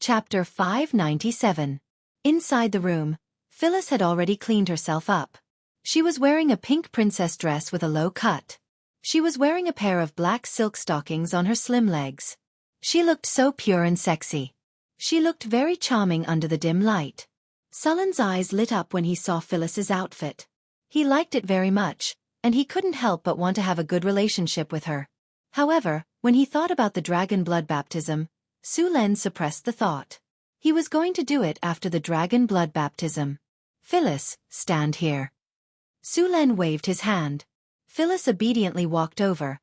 Chapter 597. Inside the room, Phyllis had already cleaned herself up. She was wearing a pink princess dress with a low cut. She was wearing a pair of black silk stockings on her slim legs. She looked so pure and sexy. She looked very charming under the dim light. Sullen's eyes lit up when he saw Phyllis's outfit. He liked it very much, and he couldn't help but want to have a good relationship with her. However, when he thought about the dragon blood baptism, Su-Len suppressed the thought. He was going to do it after the dragon blood baptism. Phyllis, stand here. Su-Len waved his hand. Phyllis obediently walked over,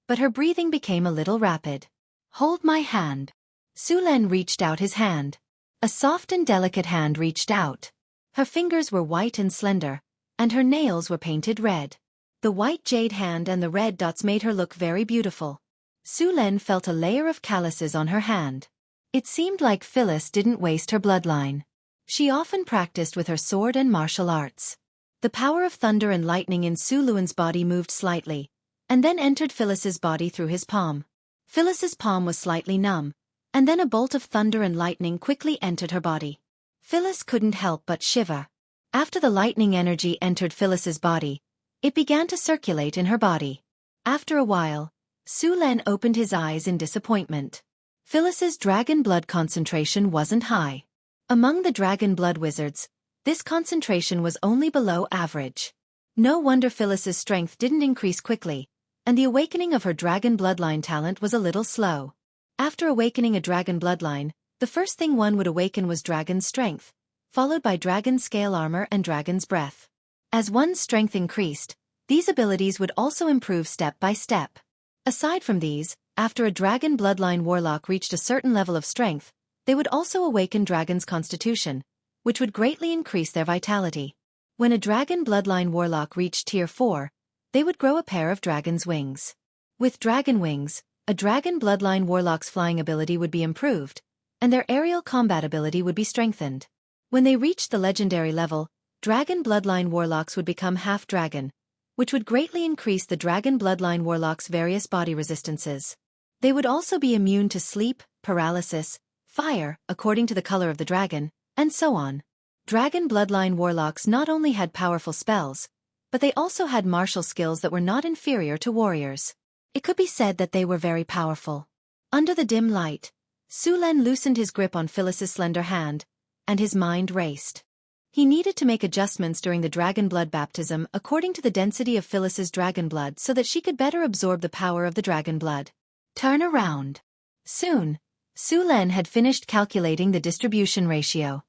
but her breathing became a little rapid. Hold my hand. Su-Len reached out his hand. A soft and delicate hand reached out. Her fingers were white and slender, and her nails were painted red. The white jade hand and the red dots made her look very beautiful. Su-Len felt a layer of calluses on her hand. It seemed like Phyllis didn't waste her bloodline. She often practiced with her sword and martial arts. The power of thunder and lightning in Su-Luen's body moved slightly, and then entered Phyllis's body through his palm. Phyllis's palm was slightly numb, and then a bolt of thunder and lightning quickly entered her body. Phyllis couldn't help but shiver. After the lightning energy entered Phyllis's body, it began to circulate in her body. After a while, Su-Len opened his eyes in disappointment. Phyllis's dragon blood concentration wasn't high. Among the dragon blood wizards, this concentration was only below average. No wonder Phyllis's strength didn't increase quickly, and the awakening of her dragon bloodline talent was a little slow. After awakening a dragon bloodline, the first thing one would awaken was dragon's strength, followed by dragon's scale armor and dragon's breath. As one's strength increased, these abilities would also improve step by step. Aside from these, after a dragon bloodline warlock reached a certain level of strength, they would also awaken dragon's constitution, which would greatly increase their vitality. When a dragon bloodline warlock reached tier 4, they would grow a pair of dragon's wings. With dragon wings, a dragon bloodline warlock's flying ability would be improved, and their aerial combat ability would be strengthened. When they reached the legendary level, dragon bloodline warlocks would become half-dragon, which would greatly increase the dragon bloodline warlock's various body resistances. They would also be immune to sleep, paralysis, fire, according to the color of the dragon, and so on. Dragon bloodline warlocks not only had powerful spells, but they also had martial skills that were not inferior to warriors. It could be said that they were very powerful. Under the dim light, Su-Len loosened his grip on Phyllis's slender hand, and his mind raced. He needed to make adjustments during the dragon blood baptism according to the density of Phyllis's dragon blood so that she could better absorb the power of the dragon blood. Turn around. Soon, Su-Len had finished calculating the distribution ratio.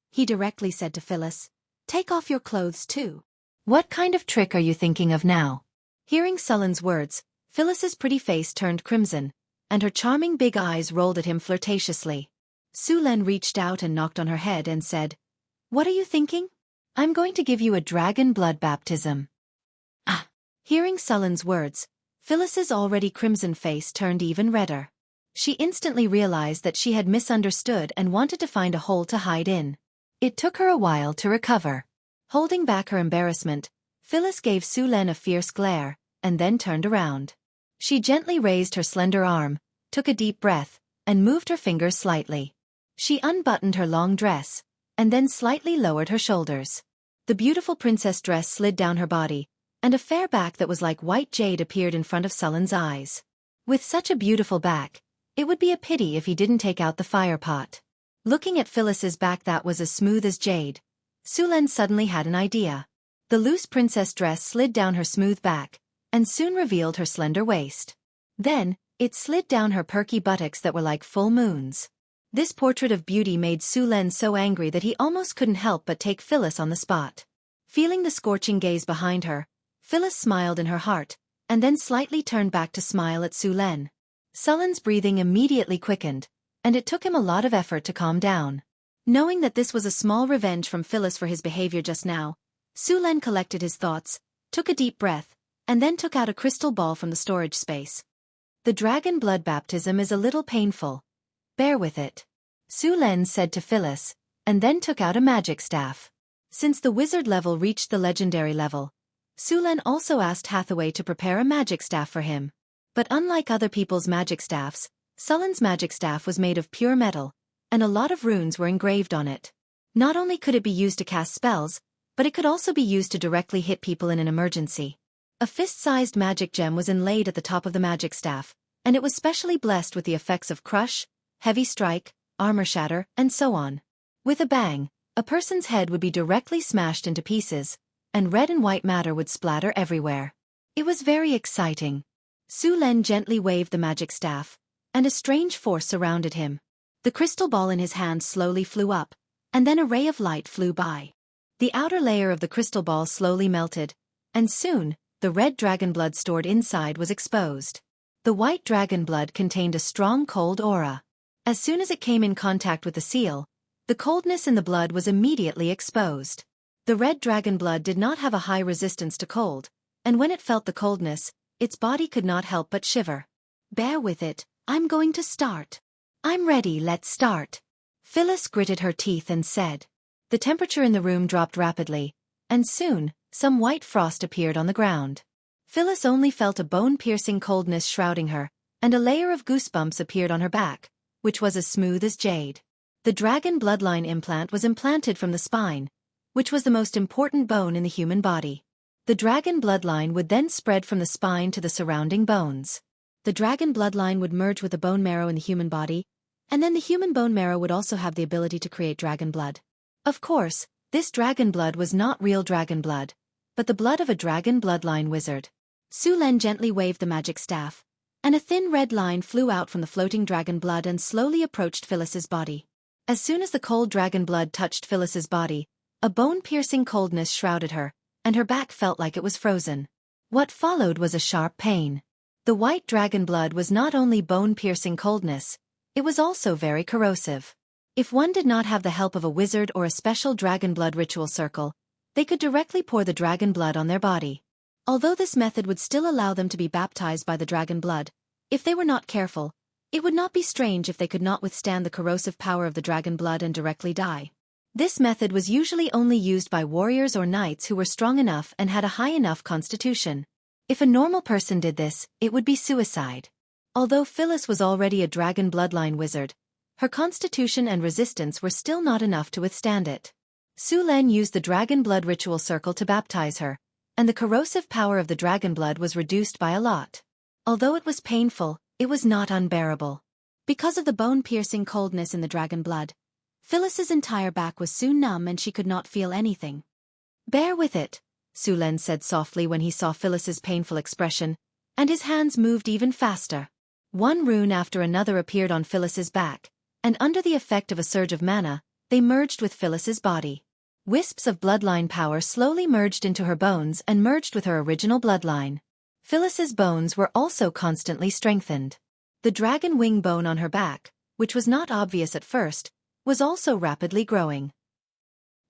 He directly said to Phyllis, "Take off your clothes too." "What kind of trick are you thinking of now?" Hearing Sullen's words, Phyllis's pretty face turned crimson, and her charming big eyes rolled at him flirtatiously. Su-Len reached out and knocked on her head and said, "What are you thinking? I'm going to give you a dragon blood baptism." Ah! Hearing Sullen's words, Phyllis's already crimson face turned even redder. She instantly realized that she had misunderstood and wanted to find a hole to hide in. It took her a while to recover. Holding back her embarrassment, Phyllis gave Su-Len a fierce glare, and then turned around. She gently raised her slender arm, took a deep breath, and moved her fingers slightly. She unbuttoned her long dress, and then slightly lowered her shoulders. The beautiful princess dress slid down her body, and a fair back that was like white jade appeared in front of Sullen's eyes. With such a beautiful back, it would be a pity if he didn't take out the fire pot. Looking at Phyllis's back that was as smooth as jade, Su-Len suddenly had an idea. The loose princess dress slid down her smooth back, and soon revealed her slender waist. Then, it slid down her perky buttocks that were like full moons. This portrait of beauty made Su-Len so angry that he almost couldn't help but take Phyllis on the spot. Feeling the scorching gaze behind her, Phyllis smiled in her heart, and then slightly turned back to smile at Su-Len. Sullen's breathing immediately quickened, and it took him a lot of effort to calm down. Knowing that this was a small revenge from Phyllis for his behavior just now, Su-Len collected his thoughts, took a deep breath, and then took out a crystal ball from the storage space. "The dragon blood baptism is a little painful. Bear with it," Su-Len said to Phyllis, and then took out a magic staff. Since the wizard level reached the legendary level, Su-Len also asked Hathaway to prepare a magic staff for him. But unlike other people's magic staffs, Sullen's magic staff was made of pure metal, and a lot of runes were engraved on it. Not only could it be used to cast spells, but it could also be used to directly hit people in an emergency. A fist-sized magic gem was inlaid at the top of the magic staff, and it was specially blessed with the effects of crush, heavy strike, armor shatter, and so on. With a bang, a person's head would be directly smashed into pieces, and red and white matter would splatter everywhere. It was very exciting. Su Len gently waved the magic staff, and a strange force surrounded him. The crystal ball in his hand slowly flew up, and then a ray of light flew by. The outer layer of the crystal ball slowly melted, and soon, the red dragon blood stored inside was exposed. The white dragon blood contained a strong cold aura. As soon as it came in contact with the seal, the coldness in the blood was immediately exposed. The red dragon blood did not have a high resistance to cold, and when it felt the coldness, its body could not help but shiver. "Bear with it, I'm going to start." "I'm ready, let's start." Phyllis gritted her teeth and said. The temperature in the room dropped rapidly, and soon, some white frost appeared on the ground. Phyllis only felt a bone-piercing coldness shrouding her, and a layer of goosebumps appeared on her back, which was as smooth as jade. The dragon bloodline implant was implanted from the spine, which was the most important bone in the human body. The dragon bloodline would then spread from the spine to the surrounding bones. The dragon bloodline would merge with the bone marrow in the human body, and then the human bone marrow would also have the ability to create dragon blood. Of course, this dragon blood was not real dragon blood, but the blood of a dragon bloodline wizard. Su Len gently waved the magic staff, and a thin red line flew out from the floating dragon blood and slowly approached Phyllis's body. As soon as the cold dragon blood touched Phyllis's body, a bone-piercing coldness shrouded her, and her back felt like it was frozen. What followed was a sharp pain. The white dragon blood was not only bone-piercing coldness, it was also very corrosive. If one did not have the help of a wizard or a special dragon blood ritual circle, they could directly pour the dragon blood on their body. Although this method would still allow them to be baptized by the dragon blood, if they were not careful, it would not be strange if they could not withstand the corrosive power of the dragon blood and directly die. This method was usually only used by warriors or knights who were strong enough and had a high enough constitution. If a normal person did this, it would be suicide. Although Phyllis was already a dragon bloodline wizard, her constitution and resistance were still not enough to withstand it. Su Len used the dragon blood ritual circle to baptize her, and the corrosive power of the dragon blood was reduced by a lot. Although it was painful, it was not unbearable. Because of the bone-piercing coldness in the dragon blood, Phyllis's entire back was soon numb and she could not feel anything. "Bear with it," Su Len said softly when he saw Phyllis's painful expression, and his hands moved even faster. One rune after another appeared on Phyllis's back, and under the effect of a surge of mana, they merged with Phyllis's body. Wisps of bloodline power slowly merged into her bones and merged with her original bloodline. Phyllis's bones were also constantly strengthened. The dragon wing bone on her back, which was not obvious at first, was also rapidly growing.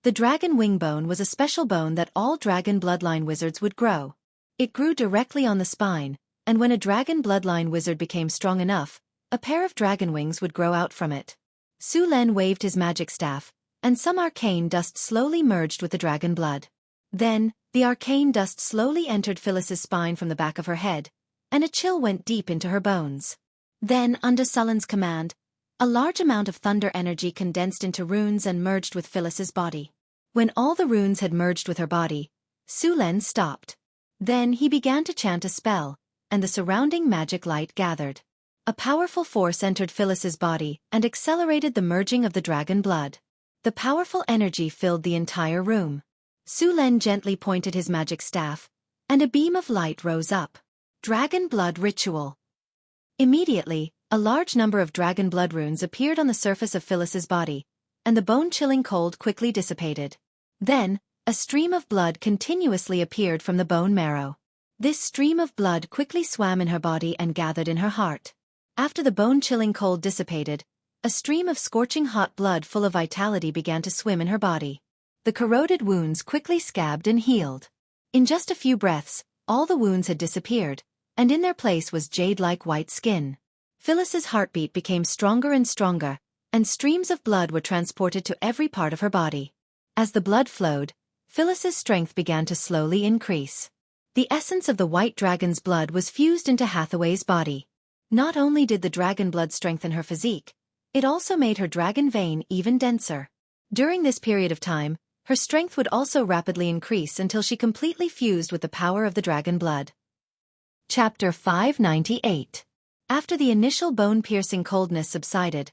The dragon wing bone was a special bone that all dragon bloodline wizards would grow. It grew directly on the spine, and when a dragon bloodline wizard became strong enough, a pair of dragon wings would grow out from it. Su Len waved his magic staff, and some arcane dust slowly merged with the dragon blood. Then, the arcane dust slowly entered Phyllis's spine from the back of her head, and a chill went deep into her bones. Then, under Sullen's command, a large amount of thunder energy condensed into runes and merged with Phyllis's body. When all the runes had merged with her body, Su Len stopped. Then he began to chant a spell, and the surrounding magic light gathered. A powerful force entered Phyllis's body and accelerated the merging of the dragon blood. The powerful energy filled the entire room. Su Len gently pointed his magic staff, and a beam of light rose up. Dragon blood ritual. Immediately, a large number of dragon blood runes appeared on the surface of Phyllis's body, and the bone-chilling cold quickly dissipated. Then, a stream of blood continuously appeared from the bone marrow. This stream of blood quickly swam in her body and gathered in her heart. After the bone-chilling cold dissipated, a stream of scorching hot blood full of vitality began to swim in her body. The corroded wounds quickly scabbed and healed. In just a few breaths, all the wounds had disappeared, and in their place was jade-like white skin. Phyllis's heartbeat became stronger and stronger, and streams of blood were transported to every part of her body. As the blood flowed, Phyllis's strength began to slowly increase. The essence of the white dragon's blood was fused into Hathaway's body. Not only did the dragon blood strengthen her physique, It also made her dragon vein even denser. During this period of time, her strength would also rapidly increase until she completely fused with the power of the dragon blood. Chapter 598. After the initial bone-piercing coldness subsided,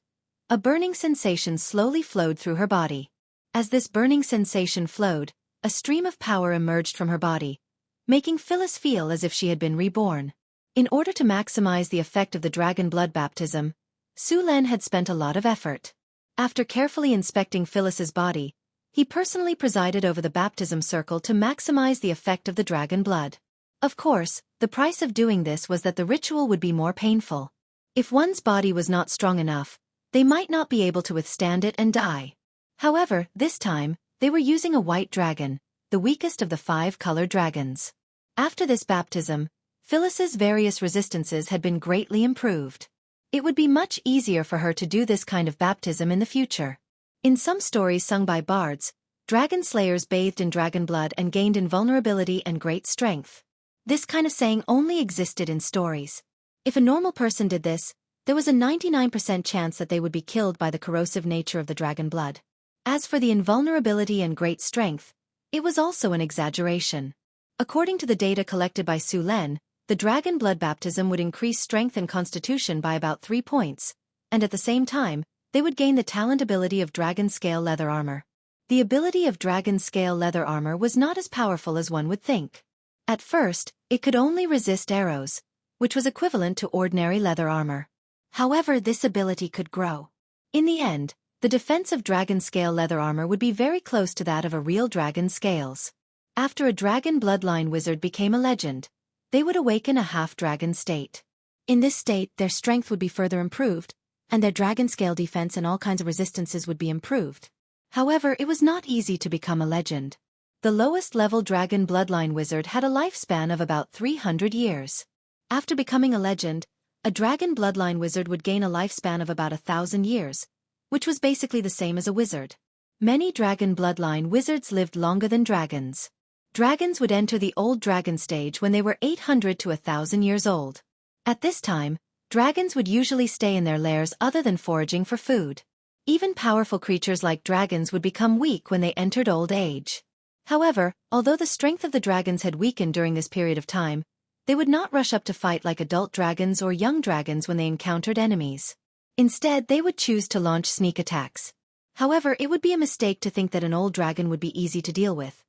a burning sensation slowly flowed through her body. As this burning sensation flowed, a stream of power emerged from her body, making Phyllis feel as if she had been reborn. In order to maximize the effect of the dragon blood baptism, Su Len had spent a lot of effort. After carefully inspecting Phyllis's body, he personally presided over the baptism circle to maximize the effect of the dragon blood. Of course, the price of doing this was that the ritual would be more painful. If one's body was not strong enough, they might not be able to withstand it and die. However, this time, they were using a white dragon, the weakest of the 5 colored dragons. After this baptism, Phyllis's various resistances had been greatly improved. It would be much easier for her to do this kind of baptism in the future. In some stories sung by bards, dragon slayers bathed in dragon blood and gained invulnerability and great strength. This kind of saying only existed in stories. If a normal person did this, there was a 99% chance that they would be killed by the corrosive nature of the dragon blood. As for the invulnerability and great strength, it was also an exaggeration. According to the data collected by Su Len, the dragon blood baptism would increase strength and constitution by about 3 points, and at the same time, they would gain the talent ability of dragon scale leather armor. The ability of dragon scale leather armor was not as powerful as one would think. At first, it could only resist arrows, which was equivalent to ordinary leather armor. However, this ability could grow. In the end, the defense of dragon scale leather armor would be very close to that of a real dragon's scales. After a dragon bloodline wizard became a legend, they would awaken a half-dragon state. In this state, their strength would be further improved, and their dragon scale defense and all kinds of resistances would be improved. However, it was not easy to become a legend. The lowest level dragon bloodline wizard had a lifespan of about 300 years. After becoming a legend, a dragon bloodline wizard would gain a lifespan of about 1,000 years, which was basically the same as a wizard. Many dragon bloodline wizards lived longer than dragons. Dragons would enter the old dragon stage when they were 800 to 1,000 years old. At this time, dragons would usually stay in their lairs other than foraging for food. Even powerful creatures like dragons would become weak when they entered old age. However, although the strength of the dragons had weakened during this period of time, they would not rush up to fight like adult dragons or young dragons when they encountered enemies. Instead, they would choose to launch sneak attacks. However, it would be a mistake to think that an old dragon would be easy to deal with.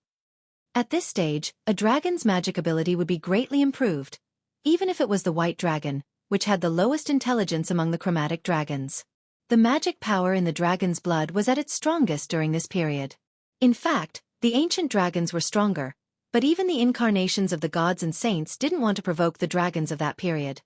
At this stage, a dragon's magic ability would be greatly improved, even if it was the white dragon, which had the lowest intelligence among the chromatic dragons. The magic power in the dragon's blood was at its strongest during this period. In fact, the ancient dragons were stronger, but even the incarnations of the gods and saints didn't want to provoke the dragons of that period.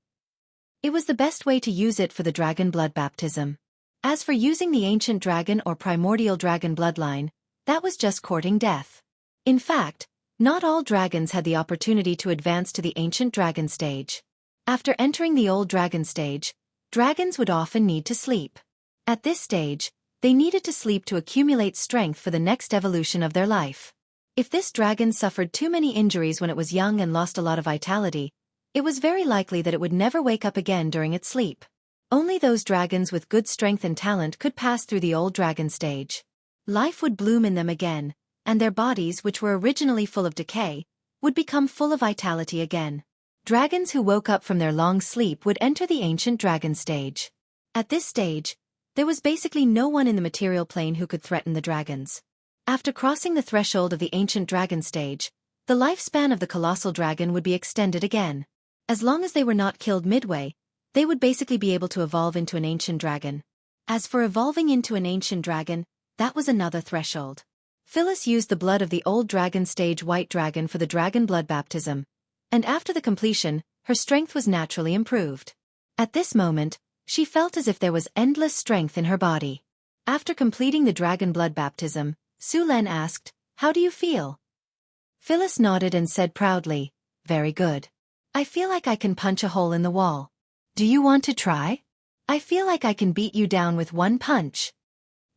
It was the best way to use it for the dragon blood baptism. As for using the ancient dragon or primordial dragon bloodline, that was just courting death. In fact, not all dragons had the opportunity to advance to the ancient dragon stage. After entering the old dragon stage, dragons would often need to sleep. At this stage, they needed to sleep to accumulate strength for the next evolution of their life. If this dragon suffered too many injuries when it was young and lost a lot of vitality, it was very likely that it would never wake up again during its sleep. Only those dragons with good strength and talent could pass through the old dragon stage. Life would bloom in them again, and their bodies, which were originally full of decay, would become full of vitality again. Dragons who woke up from their long sleep would enter the ancient dragon stage. At this stage, there was basically no one in the material plane who could threaten the dragons. After crossing the threshold of the ancient dragon stage, the lifespan of the colossal dragon would be extended again. As long as they were not killed midway, they would basically be able to evolve into an ancient dragon. As for evolving into an ancient dragon, that was another threshold. Phyllis used the blood of the old dragon stage white dragon for the dragon blood baptism, and after the completion, her strength was naturally improved. At this moment, she felt as if there was endless strength in her body. After completing the dragon blood baptism, Su Len asked, "How do you feel?" Phyllis nodded and said proudly, "Very good. I feel like I can punch a hole in the wall. Do you want to try? I feel like I can beat you down with one punch."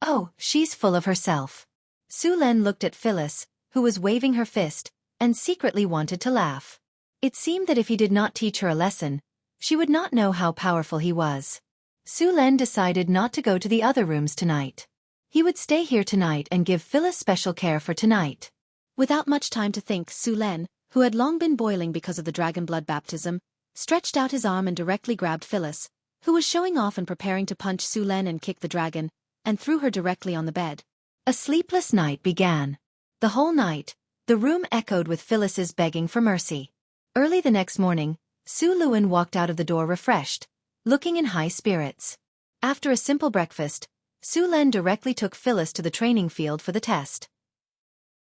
Oh, she's full of herself. Su Len looked at Phyllis, who was waving her fist, and secretly wanted to laugh. It seemed that if he did not teach her a lesson, she would not know how powerful he was. Su Len decided not to go to the other rooms tonight. He would stay here tonight and give Phyllis special care for tonight. Without much time to think, Su Len, who had long been boiling because of the dragon blood baptism, stretched out his arm and directly grabbed Phyllis, who was showing off and preparing to punch Su Len and kick the dragon, and threw her directly on the bed. A sleepless night began. The whole night, the room echoed with Phyllis's begging for mercy. Early the next morning, Su Luen walked out of the door refreshed, looking in high spirits. After a simple breakfast, Su Len directly took Phyllis to the training field for the test.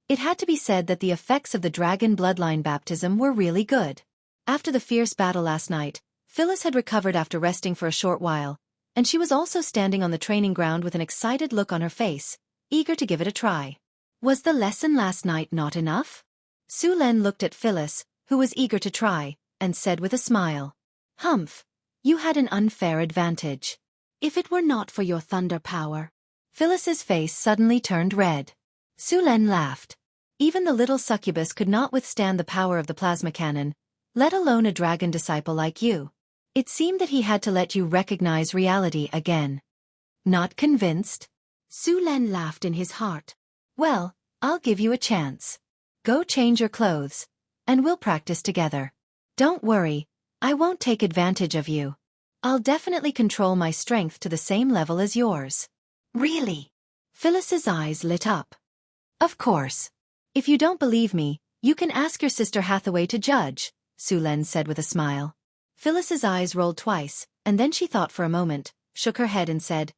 It had to be said that the effects of the dragon bloodline baptism were really good. After the fierce battle last night, Phyllis had recovered after resting for a short while, and she was also standing on the training ground with an excited look on her face, eager to give it a try. Was the lesson last night not enough? Su Len looked at Phyllis, who was eager to try, and said with a smile, "Humph, you had an unfair advantage. If it were not for your thunder power." Phyllis's face suddenly turned red. Su Len laughed. Even the little succubus could not withstand the power of the plasma cannon, let alone a dragon disciple like you. It seemed that he had to let you recognize reality again. Not convinced? Su Len laughed in his heart. Well, I'll give you a chance. Go change your clothes, and we'll practice together. Don't worry, I won't take advantage of you. I'll definitely control my strength to the same level as yours. Really? Phyllis's eyes lit up. Of course. If you don't believe me, you can ask your sister Hathaway to judge, Su Len said with a smile. Phyllis's eyes rolled twice, and then she thought for a moment, shook her head and said,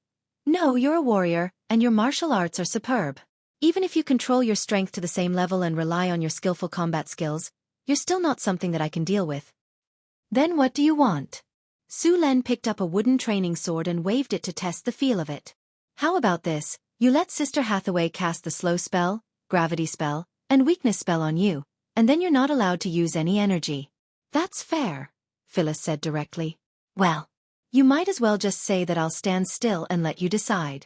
"No, you're a warrior, and your martial arts are superb. Even if you control your strength to the same level and rely on your skillful combat skills, you're still not something that I can deal with." Then what do you want? Su Len picked up a wooden training sword and waved it to test the feel of it. How about this, you let Sister Hathaway cast the slow spell, gravity spell, and weakness spell on you, and then you're not allowed to use any energy. That's fair, Phyllis said directly. Well, you might as well just say that I'll stand still and let you decide.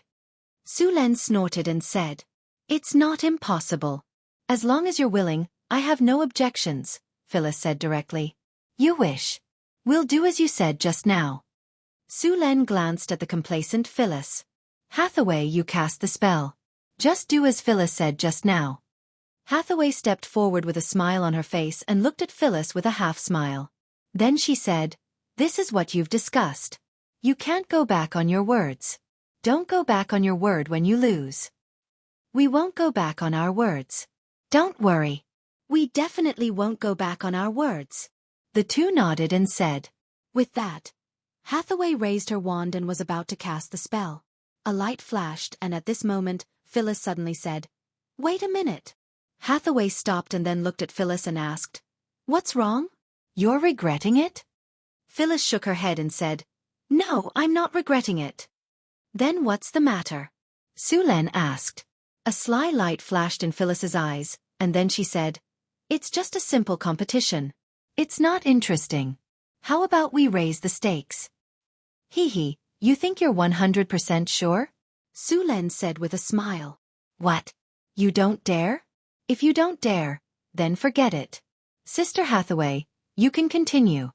Su Len snorted and said, "It's not impossible. As long as you're willing, I have no objections," Phyllis said directly. "You wish. We'll do as you said just now." Su Len glanced at the complacent Phyllis. "Hathaway, you cast the spell. Just do as Phyllis said just now." Hathaway stepped forward with a smile on her face and looked at Phyllis with a half-smile. Then she said, "This is what you've discussed. You can't go back on your words. Don't go back on your word when you lose." "We won't go back on our words. Don't worry. We definitely won't go back on our words." The two nodded and said. With that, Hathaway raised her wand and was about to cast the spell. A light flashed, and at this moment, Phyllis suddenly said, "Wait a minute." Hathaway stopped and then looked at Phyllis and asked, "What's wrong? You're regretting it?" Phyllis shook her head and said, "No, I'm not regretting it." "Then what's the matter?" Su Len asked. A sly light flashed in Phyllis's eyes, and then she said, "It's just a simple competition. It's not interesting. How about we raise the stakes?" "Hee, you think you're 100% sure?" Su Len said with a smile. "What? You don't dare? If you don't dare, then forget it. Sister Hathaway, you can continue.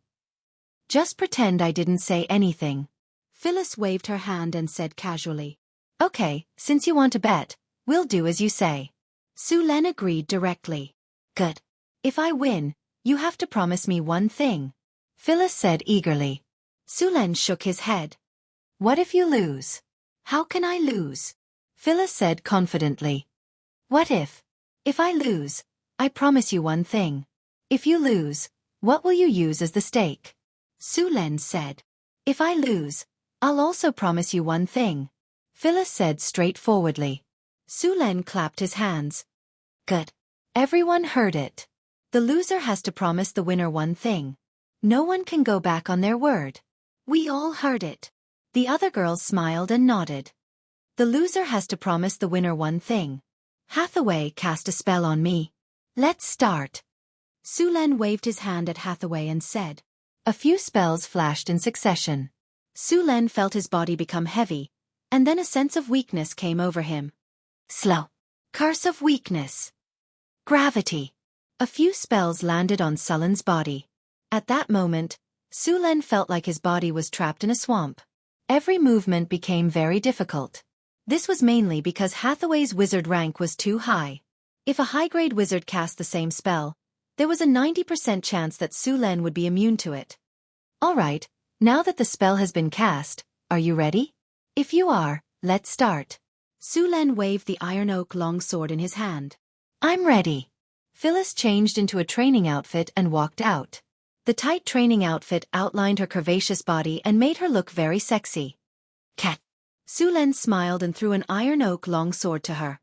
Just pretend I didn't say anything." Phyllis waved her hand and said casually, "Okay, since you want to bet, we'll do as you say." Su Len agreed directly. "Good. If I win, you have to promise me one thing," Phyllis said eagerly. Su Len shook his head. "What if you lose?" "How can I lose?" Phyllis said confidently. "What if? If I lose, I promise you one thing. If you lose, what will you use as the stake?" Su Len said. "If I lose, I'll also promise you one thing," Phyllis said straightforwardly. Su Len clapped his hands. "Good. Everyone heard it. The loser has to promise the winner one thing. No one can go back on their word." "We all heard it." The other girls smiled and nodded. "The loser has to promise the winner one thing. Hathaway cast a spell on me. Let's start." Su Len waved his hand at Hathaway and said. A few spells flashed in succession. Su Len felt his body become heavy, and then a sense of weakness came over him. Slow. Curse of weakness. Gravity. A few spells landed on Sullen's body. At that moment, Su Len felt like his body was trapped in a swamp. Every movement became very difficult. This was mainly because Hathaway's wizard rank was too high. If a high-grade wizard cast the same spell, there was a 90% chance that Su Len would be immune to it. Alright, now that the spell has been cast, are you ready? If you are, let's start. Su Len waved the iron oak longsword in his hand. I'm ready. Phyllis changed into a training outfit and walked out. The tight training outfit outlined her curvaceous body and made her look very sexy. Cat. Su Len smiled and threw an iron oak longsword to her.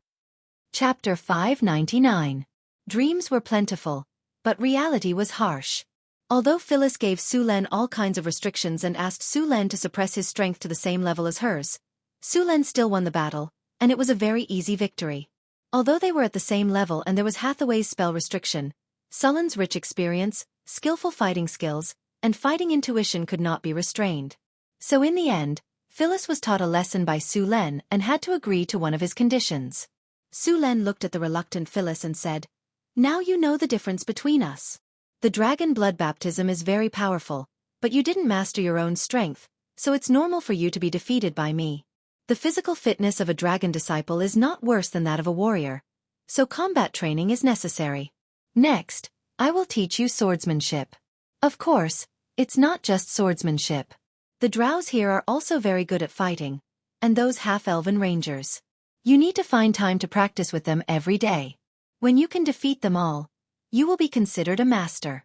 Chapter 599. Dreams were plentiful, but reality was harsh. Although Phyllis gave Su Len all kinds of restrictions and asked Su Len to suppress his strength to the same level as hers, Su Len still won the battle, and it was a very easy victory. Although they were at the same level and there was Hathaway's spell restriction, Su Len's rich experience, skillful fighting skills, and fighting intuition could not be restrained. So in the end, Phyllis was taught a lesson by Su Len and had to agree to one of his conditions. Su Len looked at the reluctant Phyllis and said, "Now you know the difference between us. The dragon blood baptism is very powerful, but you didn't master your own strength, so it's normal for you to be defeated by me. The physical fitness of a dragon disciple is not worse than that of a warrior, so combat training is necessary. Next, I will teach you swordsmanship. Of course, it's not just swordsmanship. The drows here are also very good at fighting, and those half-elven rangers. You need to find time to practice with them every day. When you can defeat them all, you will be considered a master."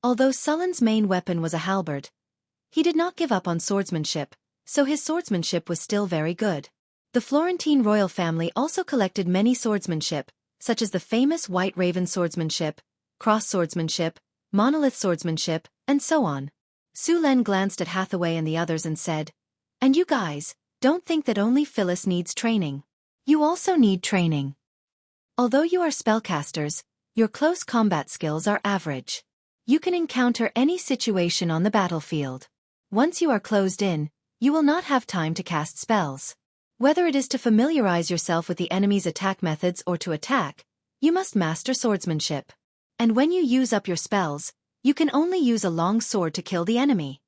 Although Su Len's main weapon was a halberd, he did not give up on swordsmanship, so his swordsmanship was still very good. The Florentine royal family also collected many swordsmanship, such as the famous White Raven swordsmanship, cross swordsmanship, monolith swordsmanship, and so on. Su Len glanced at Hathaway and the others and said, "And you guys, don't think that only Phyllis needs training. You also need training. Although you are spellcasters, your close combat skills are average. You can encounter any situation on the battlefield. Once you are closed in, you will not have time to cast spells. Whether it is to familiarize yourself with the enemy's attack methods or to attack, you must master swordsmanship. And when you use up your spells, you can only use a long sword to kill the enemy."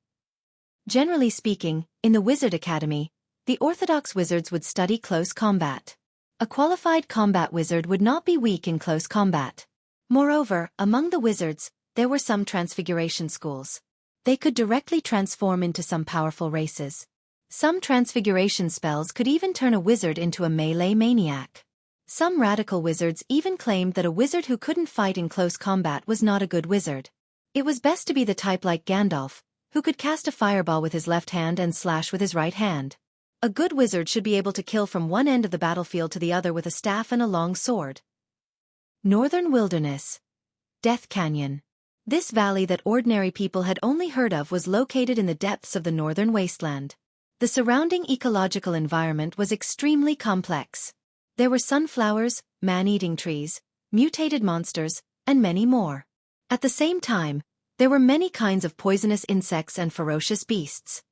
Generally speaking, in the Wizard Academy, the orthodox wizards would study close combat. A qualified combat wizard would not be weak in close combat. Moreover, among the wizards, there were some transfiguration schools. They could directly transform into some powerful races. Some transfiguration spells could even turn a wizard into a melee maniac. Some radical wizards even claimed that a wizard who couldn't fight in close combat was not a good wizard. It was best to be the type like Gandalf, who could cast a fireball with his left hand and slash with his right hand. A good wizard should be able to kill from one end of the battlefield to the other with a staff and a long sword. Northern Wilderness. Death Canyon. This valley that ordinary people had only heard of was located in the depths of the northern wasteland. The surrounding ecological environment was extremely complex. There were sunflowers, man-eating trees, mutated monsters, and many more. At the same time, there were many kinds of poisonous insects and ferocious beasts.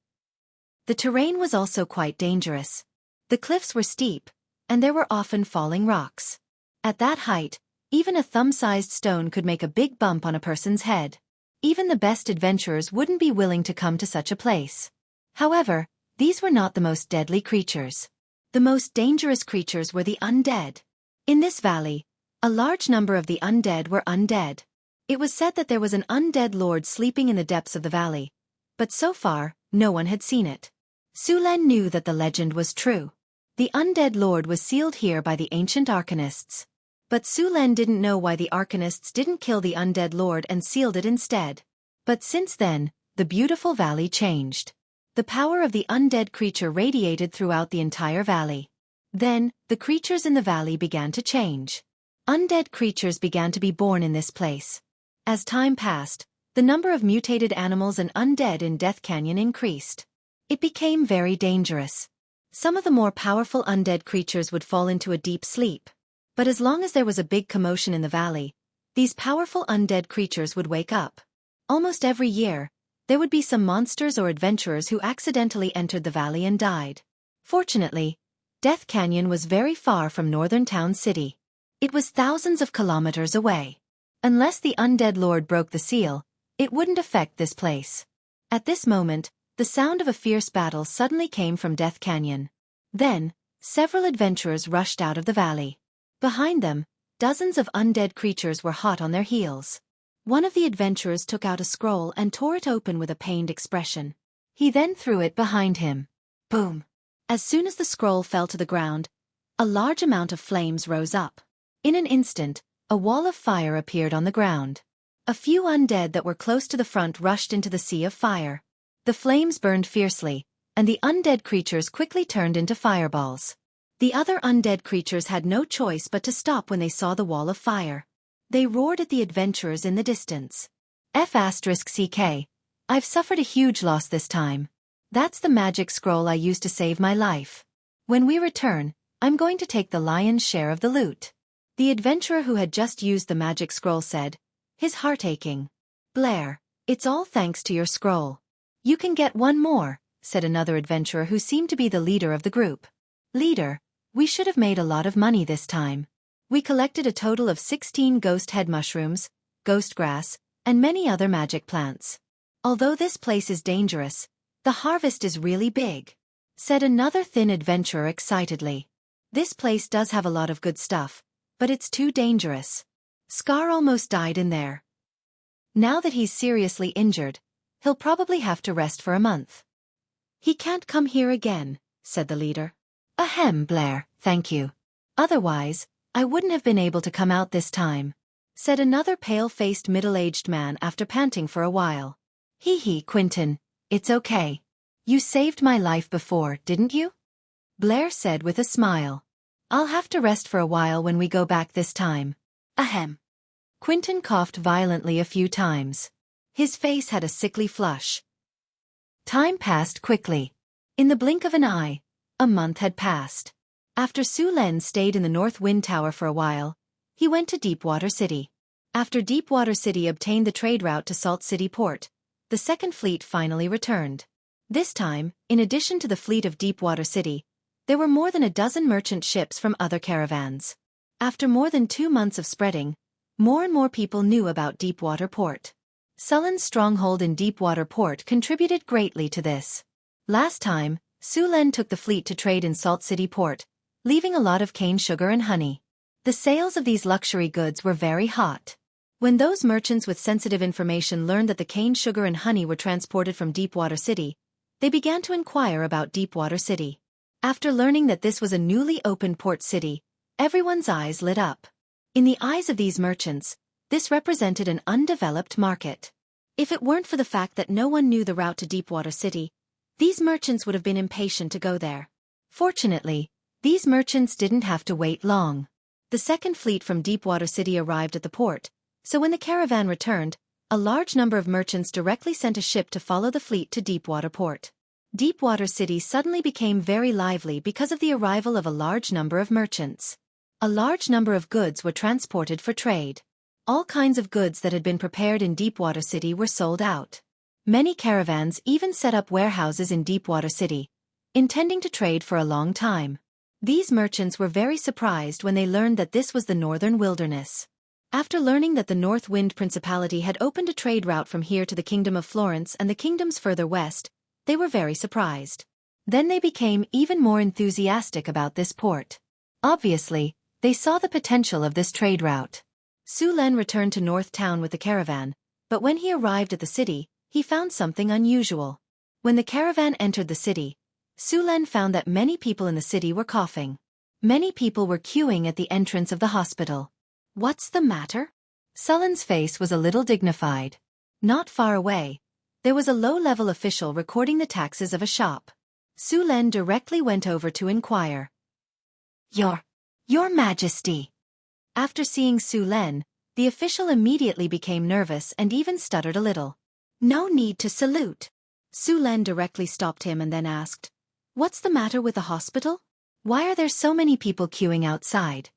The terrain was also quite dangerous. The cliffs were steep, and there were often falling rocks. At that height, even a thumb-sized stone could make a big bump on a person's head. Even the best adventurers wouldn't be willing to come to such a place. However, these were not the most deadly creatures. The most dangerous creatures were the undead. In this valley, a large number of the undead were undead. It was said that there was an undead lord sleeping in the depths of the valley, but so far, no one had seen it. Su Len knew that the legend was true. The undead lord was sealed here by the ancient arcanists. But Su Len didn't know why the arcanists didn't kill the undead lord and sealed it instead. But since then, the beautiful valley changed. The power of the undead creature radiated throughout the entire valley. Then, the creatures in the valley began to change. Undead creatures began to be born in this place. As time passed, the number of mutated animals and undead in Death Canyon increased. It became very dangerous. Some of the more powerful undead creatures would fall into a deep sleep. But as long as there was a big commotion in the valley, these powerful undead creatures would wake up. Almost every year, there would be some monsters or adventurers who accidentally entered the valley and died. Fortunately, Death Canyon was very far from Northern Town City. It was thousands of kilometers away. Unless the undead lord broke the seal, it wouldn't affect this place. At this moment, The sound of a fierce battle suddenly came from Death Canyon. Then, several adventurers rushed out of the valley. Behind them, dozens of undead creatures were hot on their heels. One of the adventurers took out a scroll and tore it open with a pained expression. He then threw it behind him. Boom! As soon as the scroll fell to the ground, a large amount of flames rose up. In an instant, a wall of fire appeared on the ground. A few undead that were close to the front rushed into the sea of fire. The flames burned fiercely, and the undead creatures quickly turned into fireballs. The other undead creatures had no choice but to stop when they saw the wall of fire. They roared at the adventurers in the distance. F***CK. I've suffered a huge loss this time. That's the magic scroll I used to save my life. When we return, I'm going to take the lion's share of the loot. The adventurer who had just used the magic scroll said, his heart aching. Blair, it's all thanks to your scroll. You can get one more, said another adventurer who seemed to be the leader of the group. Leader, we should have made a lot of money this time. We collected a total of 16 ghost head mushrooms, ghost grass, and many other magic plants. Although this place is dangerous, the harvest is really big, said another thin adventurer excitedly. This place does have a lot of good stuff, but it's too dangerous. Scar almost died in there. Now that he's seriously injured, he'll probably have to rest for a month. He can't come here again, said the leader. Ahem, Blair, thank you. Otherwise, I wouldn't have been able to come out this time, said another pale-faced middle-aged man after panting for a while. Hee, Quentin, it's okay. You saved my life before, didn't you? Blair said with a smile. I'll have to rest for a while when we go back this time. Ahem. Quentin coughed violently a few times. His face had a sickly flush. Time passed quickly. In the blink of an eye, a month had passed. After Su Len stayed in the North Wind Tower for a while, he went to Deepwater City. After Deepwater City obtained the trade route to Salt City Port, the second fleet finally returned. This time, in addition to the fleet of Deepwater City, there were more than a dozen merchant ships from other caravans. After more than 2 months of spreading, more and more people knew about Deepwater Port. Sullen's stronghold in Deepwater Port contributed greatly to this. Last time, Su Len took the fleet to trade in Salt City Port, leaving a lot of cane sugar and honey. The sales of these luxury goods were very hot. When those merchants with sensitive information learned that the cane sugar and honey were transported from Deepwater City, they began to inquire about Deepwater City. After learning that this was a newly opened port city, everyone's eyes lit up. In the eyes of these merchants, this represented an undeveloped market. If it weren't for the fact that no one knew the route to Deepwater City, these merchants would have been impatient to go there. Fortunately, these merchants didn't have to wait long. The second fleet from Deepwater City arrived at the port, so when the caravan returned, a large number of merchants directly sent a ship to follow the fleet to Deepwater Port. Deepwater City suddenly became very lively because of the arrival of a large number of merchants. A large number of goods were transported for trade. All kinds of goods that had been prepared in Deepwater City were sold out. Many caravans even set up warehouses in Deepwater City, intending to trade for a long time. These merchants were very surprised when they learned that this was the northern wilderness. After learning that the North Wind Principality had opened a trade route from here to the Kingdom of Florence and the kingdoms further west, they were very surprised. Then they became even more enthusiastic about this port. Obviously, they saw the potential of this trade route. Su Len returned to North Town with the caravan, but when he arrived at the city, he found something unusual. When the caravan entered the city, Su Len found that many people in the city were coughing. Many people were queuing at the entrance of the hospital. What's the matter? Sullen's face was a little dignified. Not far away, there was a low-level official recording the taxes of a shop. Su Len directly went over to inquire. Your Majesty. After seeing Su Len, the official immediately became nervous and even stuttered a little. No need to salute. Su Len directly stopped him and then asked, What's the matter with the hospital? Why are there so many people queuing outside?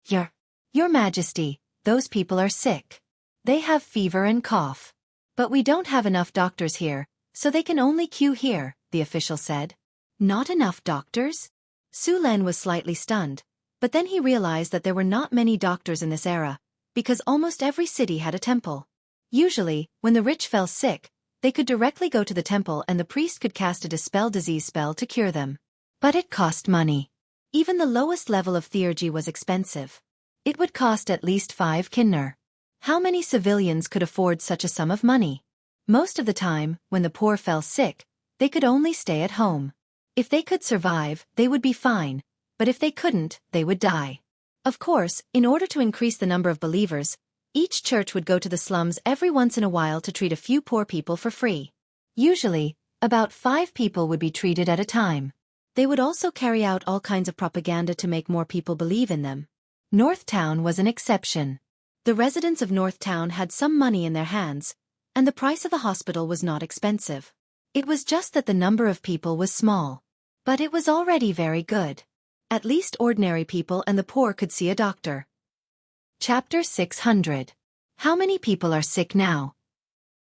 Your Majesty, those people are sick. They have fever and cough. But we don't have enough doctors here, so they can only queue here, the official said. Not enough doctors? Su Len was slightly stunned, but then he realized that there were not many doctors in this era, because almost every city had a temple. Usually, when the rich fell sick, they could directly go to the temple and the priest could cast a dispel disease spell to cure them. But it cost money. Even the lowest level of theurgy was expensive. It would cost at least 5 kinner. How many civilians could afford such a sum of money? Most of the time, when the poor fell sick, they could only stay at home. If they could survive, they would be fine, but if they couldn't, they would die. Of course, in order to increase the number of believers, each church would go to the slums every once in a while to treat a few poor people for free. Usually, about 5 people would be treated at a time. They would also carry out all kinds of propaganda to make more people believe in them. North Town was an exception. The residents of North Town had some money in their hands, and the price of a hospital was not expensive. It was just that the number of people was small. But it was already very good. At least ordinary people and the poor could see a doctor. Chapter 600. How many people are sick now?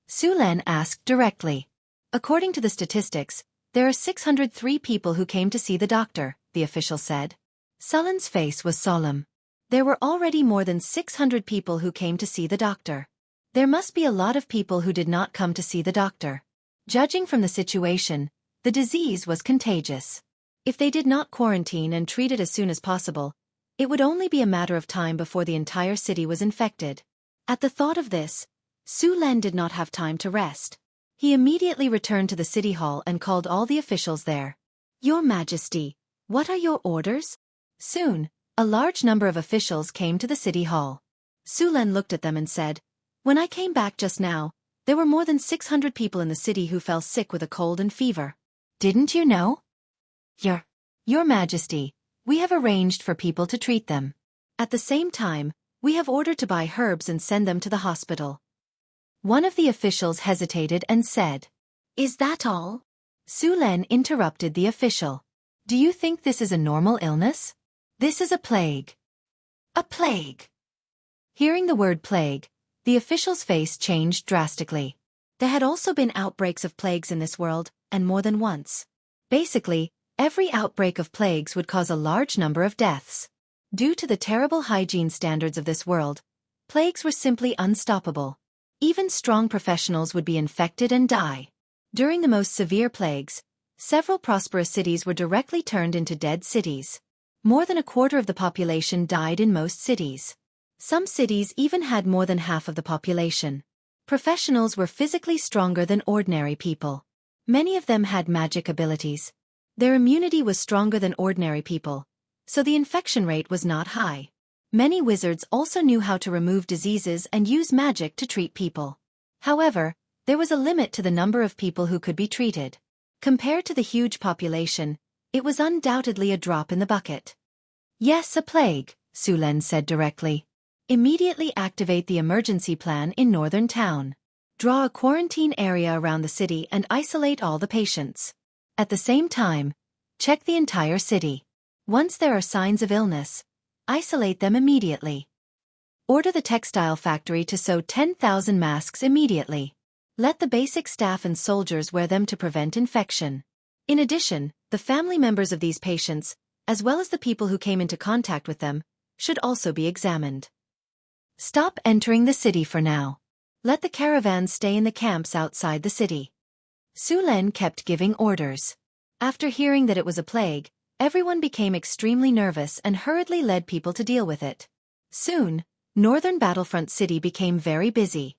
Su Len asked directly. According to the statistics, there are 603 people who came to see the doctor, the official said. Su Len's face was solemn. There were already more than 600 people who came to see the doctor. There must be a lot of people who did not come to see the doctor. Judging from the situation, the disease was contagious. If they did not quarantine and treat it as soon as possible, it would only be a matter of time before the entire city was infected. At the thought of this, Su Len did not have time to rest. He immediately returned to the city hall and called all the officials there. Your Majesty, what are your orders? Soon, a large number of officials came to the city hall. Su Len looked at them and said, When I came back just now, there were more than 600 people in the city who fell sick with a cold and fever. Didn't you know? Your Majesty, we have arranged for people to treat them. At the same time, we have ordered to buy herbs and send them to the hospital. One of the officials hesitated and said, Is that all? Su Len interrupted the official. Do you think this is a normal illness? This is a plague. A plague. Hearing the word plague, the official's face changed drastically. There had also been outbreaks of plagues in this world, and more than once. Basically, every outbreak of plagues would cause a large number of deaths. Due to the terrible hygiene standards of this world, plagues were simply unstoppable. Even strong professionals would be infected and die. During the most severe plagues, several prosperous cities were directly turned into dead cities. More than a quarter of the population died in most cities. Some cities even had more than half of the population. Professionals were physically stronger than ordinary people. Many of them had magic abilities. Their immunity was stronger than ordinary people, so the infection rate was not high. Many wizards also knew how to remove diseases and use magic to treat people. However, there was a limit to the number of people who could be treated. Compared to the huge population, it was undoubtedly a drop in the bucket. Yes, a plague, Su Len said directly. Immediately activate the emergency plan in Northern Town. Draw a quarantine area around the city and isolate all the patients. At the same time, check the entire city. Once there are signs of illness, isolate them immediately. Order the textile factory to sew 10,000 masks immediately. Let the basic staff and soldiers wear them to prevent infection. In addition, the family members of these patients, as well as the people who came into contact with them, should also be examined. Stop entering the city for now. Let the caravans stay in the camps outside the city. Su Len kept giving orders. After hearing that it was a plague, everyone became extremely nervous and hurriedly led people to deal with it. Soon, Northern Battlefront City became very busy.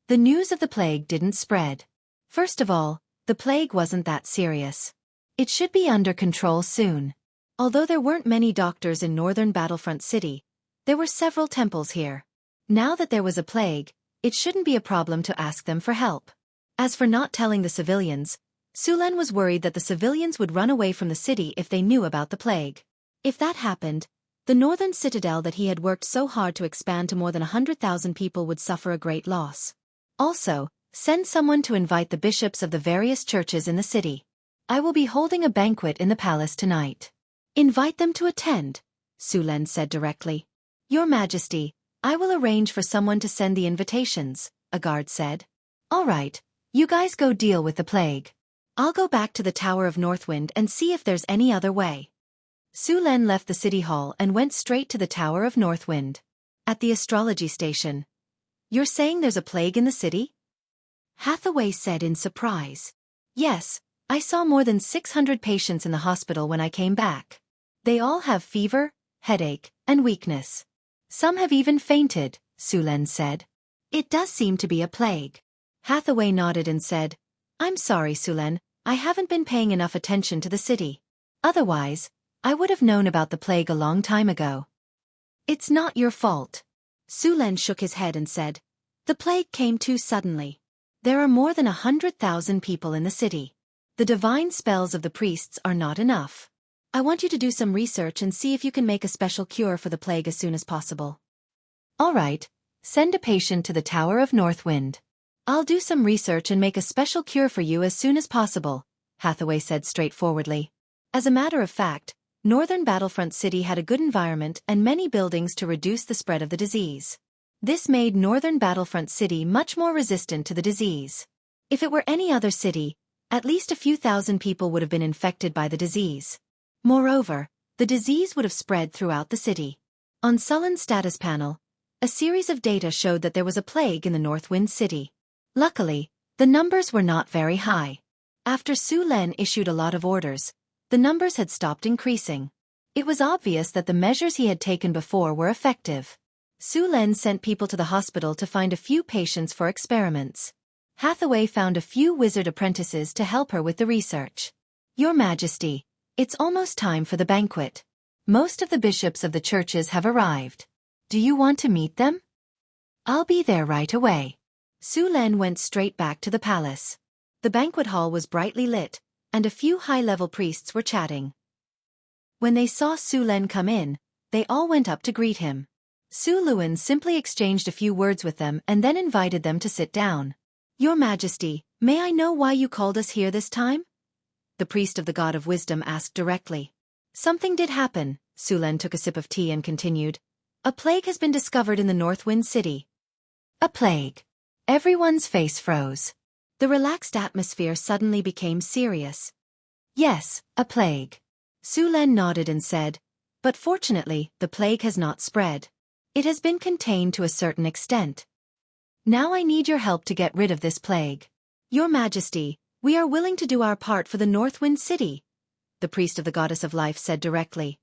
The news of the plague didn't spread. First of all, the plague wasn't that serious. It should be under control soon. Although there weren't many doctors in Northern Battlefront City, there were several temples here. Now that there was a plague, it shouldn't be a problem to ask them for help. As for not telling the civilians, Su Len was worried that the civilians would run away from the city if they knew about the plague. If that happened, the northern citadel that he had worked so hard to expand to more than 100,000 people would suffer a great loss. Also, send someone to invite the bishops of the various churches in the city. I will be holding a banquet in the palace tonight. Invite them to attend, Su Len said directly. Your Majesty, I will arrange for someone to send the invitations, a guard said. All right, you guys go deal with the plague. I'll go back to the Tower of Northwind and see if there's any other way. Su Len left the city hall and went straight to the Tower of Northwind. At the astrology station. You're saying there's a plague in the city? Hathaway said in surprise. Yes, I saw more than 600 patients in the hospital when I came back. They all have fever, headache, and weakness. Some have even fainted, Sulen said. It does seem to be a plague. Hathaway nodded and said, I'm sorry, Sulen, I haven't been paying enough attention to the city. Otherwise, I would have known about the plague a long time ago. It's not your fault. Sulen shook his head and said, the plague came too suddenly. There are more than 100,000 people in the city. The divine spells of the priests are not enough. I want you to do some research and see if you can make a special cure for the plague as soon as possible. All right, send a patient to the Tower of Northwind. I'll do some research and make a special cure for you as soon as possible, Hathaway said straightforwardly. As a matter of fact, Northern Battlefront City had a good environment and many buildings to reduce the spread of the disease. This made Northern Battlefront City much more resistant to the disease. If it were any other city, at least a few thousand people would have been infected by the disease. Moreover, the disease would have spread throughout the city. On Sullen's status panel, a series of data showed that there was a plague in the Northwind City. Luckily, the numbers were not very high. After Sulen issued a lot of orders, the numbers had stopped increasing. It was obvious that the measures he had taken before were effective. Sulen sent people to the hospital to find a few patients for experiments. Hathaway found a few wizard apprentices to help her with the research. Your Majesty, it's almost time for the banquet. Most of the bishops of the churches have arrived. Do you want to meet them? I'll be there right away. Sulen went straight back to the palace. The banquet hall was brightly lit, and a few high-level priests were chatting. When they saw Sulen come in, they all went up to greet him. Su Luan simply exchanged a few words with them and then invited them to sit down. Your Majesty, may I know why you called us here this time? The priest of the God of Wisdom asked directly. Something did happen, Sulen took a sip of tea and continued. A plague has been discovered in the Northwind City. A plague. Everyone's face froze. The relaxed atmosphere suddenly became serious. Yes, a plague. Sulen nodded and said, but fortunately, the plague has not spread. It has been contained to a certain extent. Now I need your help to get rid of this plague. Your Majesty, we are willing to do our part for the Northwind City, the priest of the Goddess of Life said directly.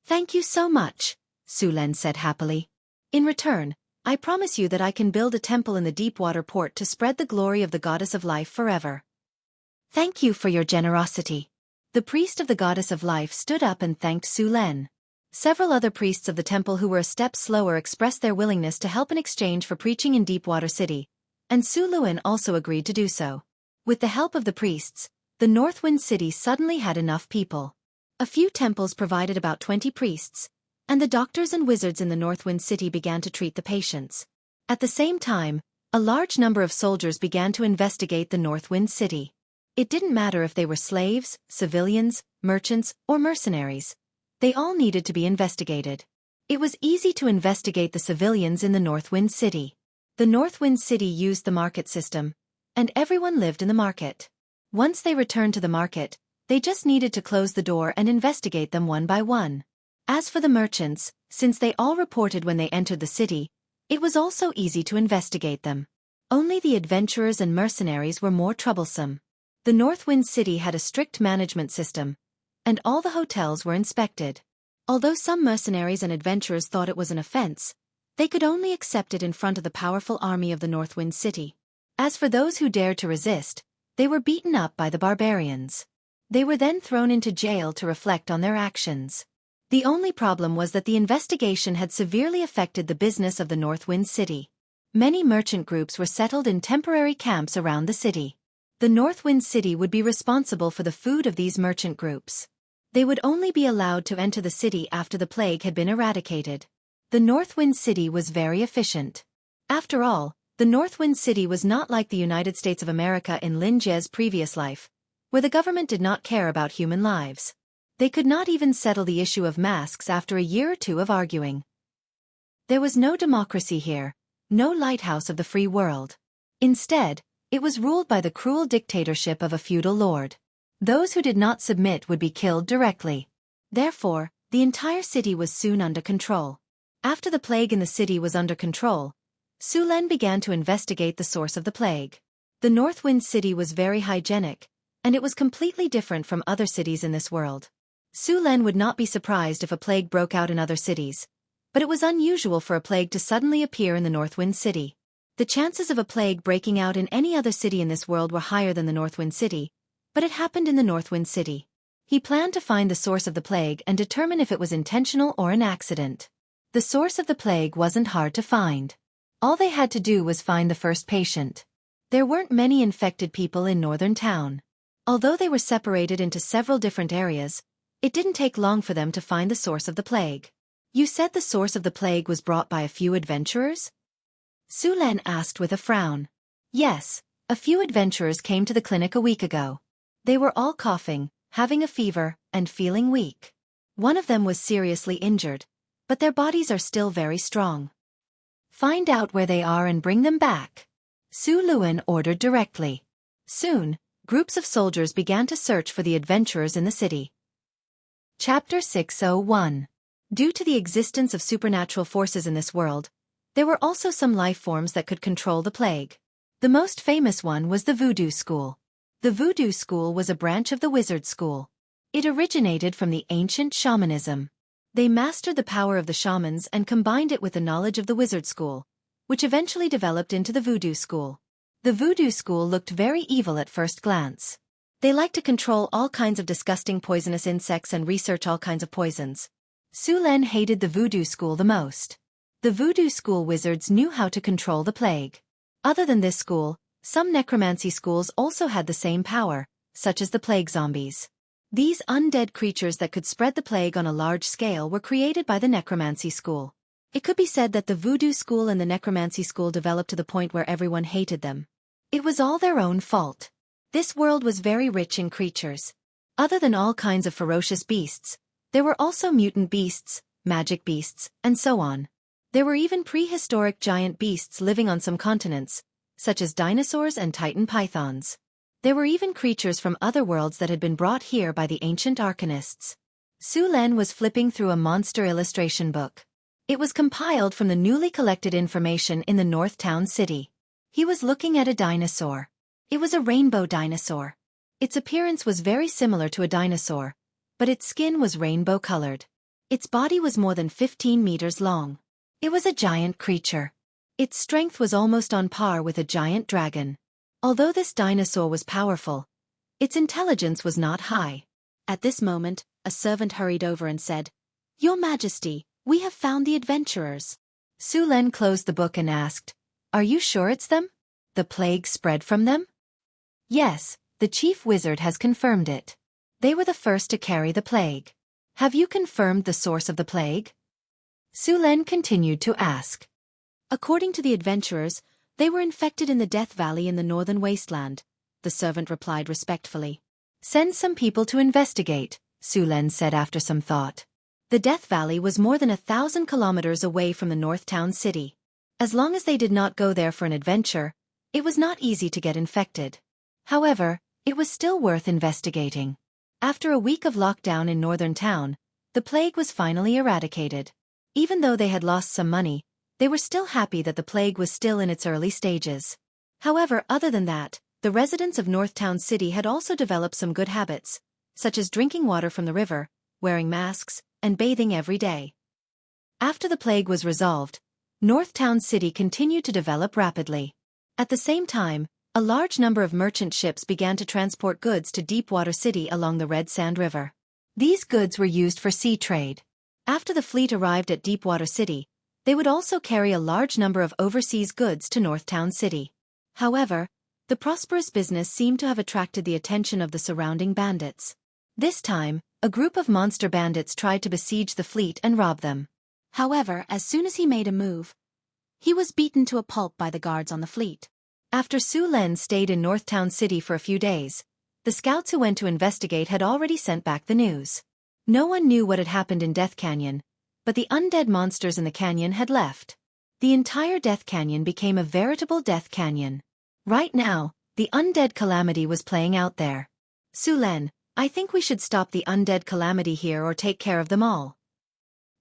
Thank you so much, Sulen said happily. In return, I promise you that I can build a temple in the Deepwater port to spread the glory of the Goddess of Life forever. Thank you for your generosity. The priest of the Goddess of Life stood up and thanked Sulen. Several other priests of the temple who were a step slower expressed their willingness to help in exchange for preaching in Deepwater City, and Su Luan also agreed to do so. With the help of the priests, the Northwind City suddenly had enough people. A few temples provided about 20 priests, and the doctors and wizards in the Northwind City began to treat the patients. At the same time, a large number of soldiers began to investigate the Northwind City. It didn't matter if they were slaves, civilians, merchants, or mercenaries. They all needed to be investigated. It was easy to investigate the civilians in the Northwind City. The Northwind City used the market system, and everyone lived in the market. Once they returned to the market, they just needed to close the door and investigate them one by one. As for the merchants, since they all reported when they entered the city, it was also easy to investigate them. Only the adventurers and mercenaries were more troublesome. The Northwind City had a strict management system, and all the hotels were inspected. Although some mercenaries and adventurers thought it was an offense, they could only accept it in front of the powerful army of the Northwind City. As for those who dared to resist, they were beaten up by the barbarians. They were then thrown into jail to reflect on their actions. The only problem was that the investigation had severely affected the business of the Northwind City. Many merchant groups were settled in temporary camps around the city. The Northwind City would be responsible for the food of these merchant groups. They would only be allowed to enter the city after the plague had been eradicated. The Northwind City was very efficient. After all, the Northwind City was not like the United States of America in Lin Jie's previous life, where the government did not care about human lives. They could not even settle the issue of masks after a year or two of arguing. There was no democracy here, no lighthouse of the free world. Instead, it was ruled by the cruel dictatorship of a feudal lord. Those who did not submit would be killed directly. Therefore, the entire city was soon under control. After the plague in the city was under control, Sulen began to investigate the source of the plague. The Northwind City was very hygienic, and it was completely different from other cities in this world. Su Len would not be surprised if a plague broke out in other cities, but it was unusual for a plague to suddenly appear in the Northwind City. The chances of a plague breaking out in any other city in this world were higher than the Northwind City, but it happened in the Northwind City. He planned to find the source of the plague and determine if it was intentional or an accident. The source of the plague wasn't hard to find. All they had to do was find the first patient. There weren't many infected people in Northern Town. Although they were separated into several different areas, it didn't take long for them to find the source of the plague. You said the source of the plague was brought by a few adventurers? Su Len asked with a frown. Yes, a few adventurers came to the clinic a week ago. They were all coughing, having a fever, and feeling weak. One of them was seriously injured, but their bodies are still very strong. Find out where they are and bring them back. Su Luen ordered directly. Soon, groups of soldiers began to search for the adventurers in the city. Chapter 601. Due to the existence of supernatural forces in this world, there were also some life forms that could control the plague. The most famous one was the Voodoo School. The Voodoo School was a branch of the Wizard School. It originated from the ancient shamanism. They mastered the power of the shamans and combined it with the knowledge of the Wizard School, which eventually developed into the Voodoo School. The Voodoo School looked very evil at first glance. They liked to control all kinds of disgusting poisonous insects and research all kinds of poisons. Su Len hated the Voodoo School the most. The Voodoo School wizards knew how to control the plague. Other than this school, some necromancy schools also had the same power, such as the plague zombies. These undead creatures that could spread the plague on a large scale were created by the necromancy school. It could be said that the Voodoo School and the necromancy school developed to the point where everyone hated them. It was all their own fault. This world was very rich in creatures. Other than all kinds of ferocious beasts, there were also mutant beasts, magic beasts, and so on. There were even prehistoric giant beasts living on some continents, such as dinosaurs and titan pythons. There were even creatures from other worlds that had been brought here by the ancient arcanists. Su Len was flipping through a monster illustration book. It was compiled from the newly collected information in the North Town City. He was looking at a dinosaur. It was a rainbow dinosaur. Its appearance was very similar to a dinosaur, but its skin was rainbow-colored. Its body was more than 15 meters long. It was a giant creature. Its strength was almost on par with a giant dragon. Although this dinosaur was powerful, its intelligence was not high. At this moment, a servant hurried over and said, "Your Majesty, we have found the adventurers." Su Len closed the book and asked, "Are you sure it's them? The plague spread from them?" "Yes, the chief wizard has confirmed it. They were the first to carry the plague." "Have you confirmed the source of the plague?" Su Len continued to ask. "According to the adventurers, they were infected in the Death Valley in the northern wasteland," the servant replied respectfully. "Send some people to investigate," Su Len said after some thought. The Death Valley was more than 1,000 kilometers away from the North Town City. As long as they did not go there for an adventure, it was not easy to get infected. However, it was still worth investigating. After a week of lockdown in Northern Town, the plague was finally eradicated. Even though they had lost some money, they were still happy that the plague was still in its early stages. However, other than that, the residents of Northtown City had also developed some good habits, such as drinking water from the river, wearing masks, and bathing every day. After the plague was resolved, Northtown City continued to develop rapidly. At the same time, a large number of merchant ships began to transport goods to Deepwater City along the Red Sand River. These goods were used for sea trade. After the fleet arrived at Deepwater City, they would also carry a large number of overseas goods to Northtown City. However, the prosperous business seemed to have attracted the attention of the surrounding bandits. This time, a group of monster bandits tried to besiege the fleet and rob them. However, as soon as he made a move, he was beaten to a pulp by the guards on the fleet. After Su Len stayed in Northtown City for a few days, the scouts who went to investigate had already sent back the news. No one knew what had happened in Death Canyon, but the undead monsters in the canyon had left. The entire Death Canyon became a veritable Death Canyon. Right now, the undead calamity was playing out there. "Su Len, I think we should stop the undead calamity here or take care of them all.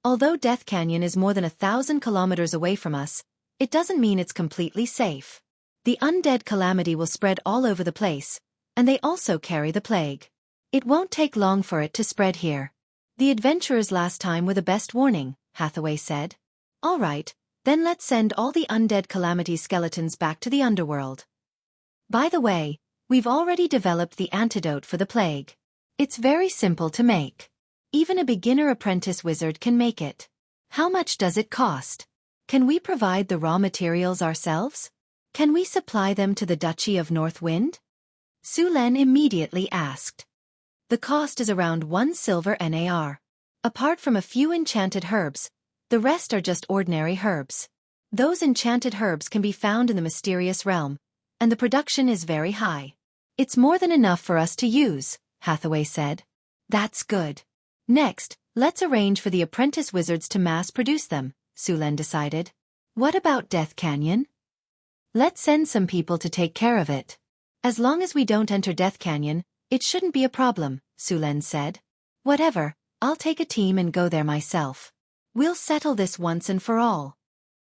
Although Death Canyon is more than 1,000 kilometers away from us, it doesn't mean it's completely safe. The undead calamity will spread all over the place, and they also carry the plague. It won't take long for it to spread here. The adventurers last time were the best warning, Hathaway said. All right, then let's send all the undead calamity skeletons back to the underworld. By the way, we've already developed the antidote for the plague. It's very simple to make. Even a beginner apprentice wizard can make it. How much does it cost? Can we provide the raw materials ourselves? Can we supply them to the Duchy of North Wind? Su Len immediately asked. The cost is around 1 silver NAR. Apart from a few enchanted herbs, the rest are just ordinary herbs. Those enchanted herbs can be found in the mysterious realm, and the production is very high. It's more than enough for us to use, Hathaway said. That's good. Next, let's arrange for the apprentice wizards to mass-produce them, Su Len decided. What about Death Canyon? Let's send some people to take care of it. As long as we don't enter Death Canyon, it shouldn't be a problem, Su Len said. Whatever, I'll take a team and go there myself. We'll settle this once and for all.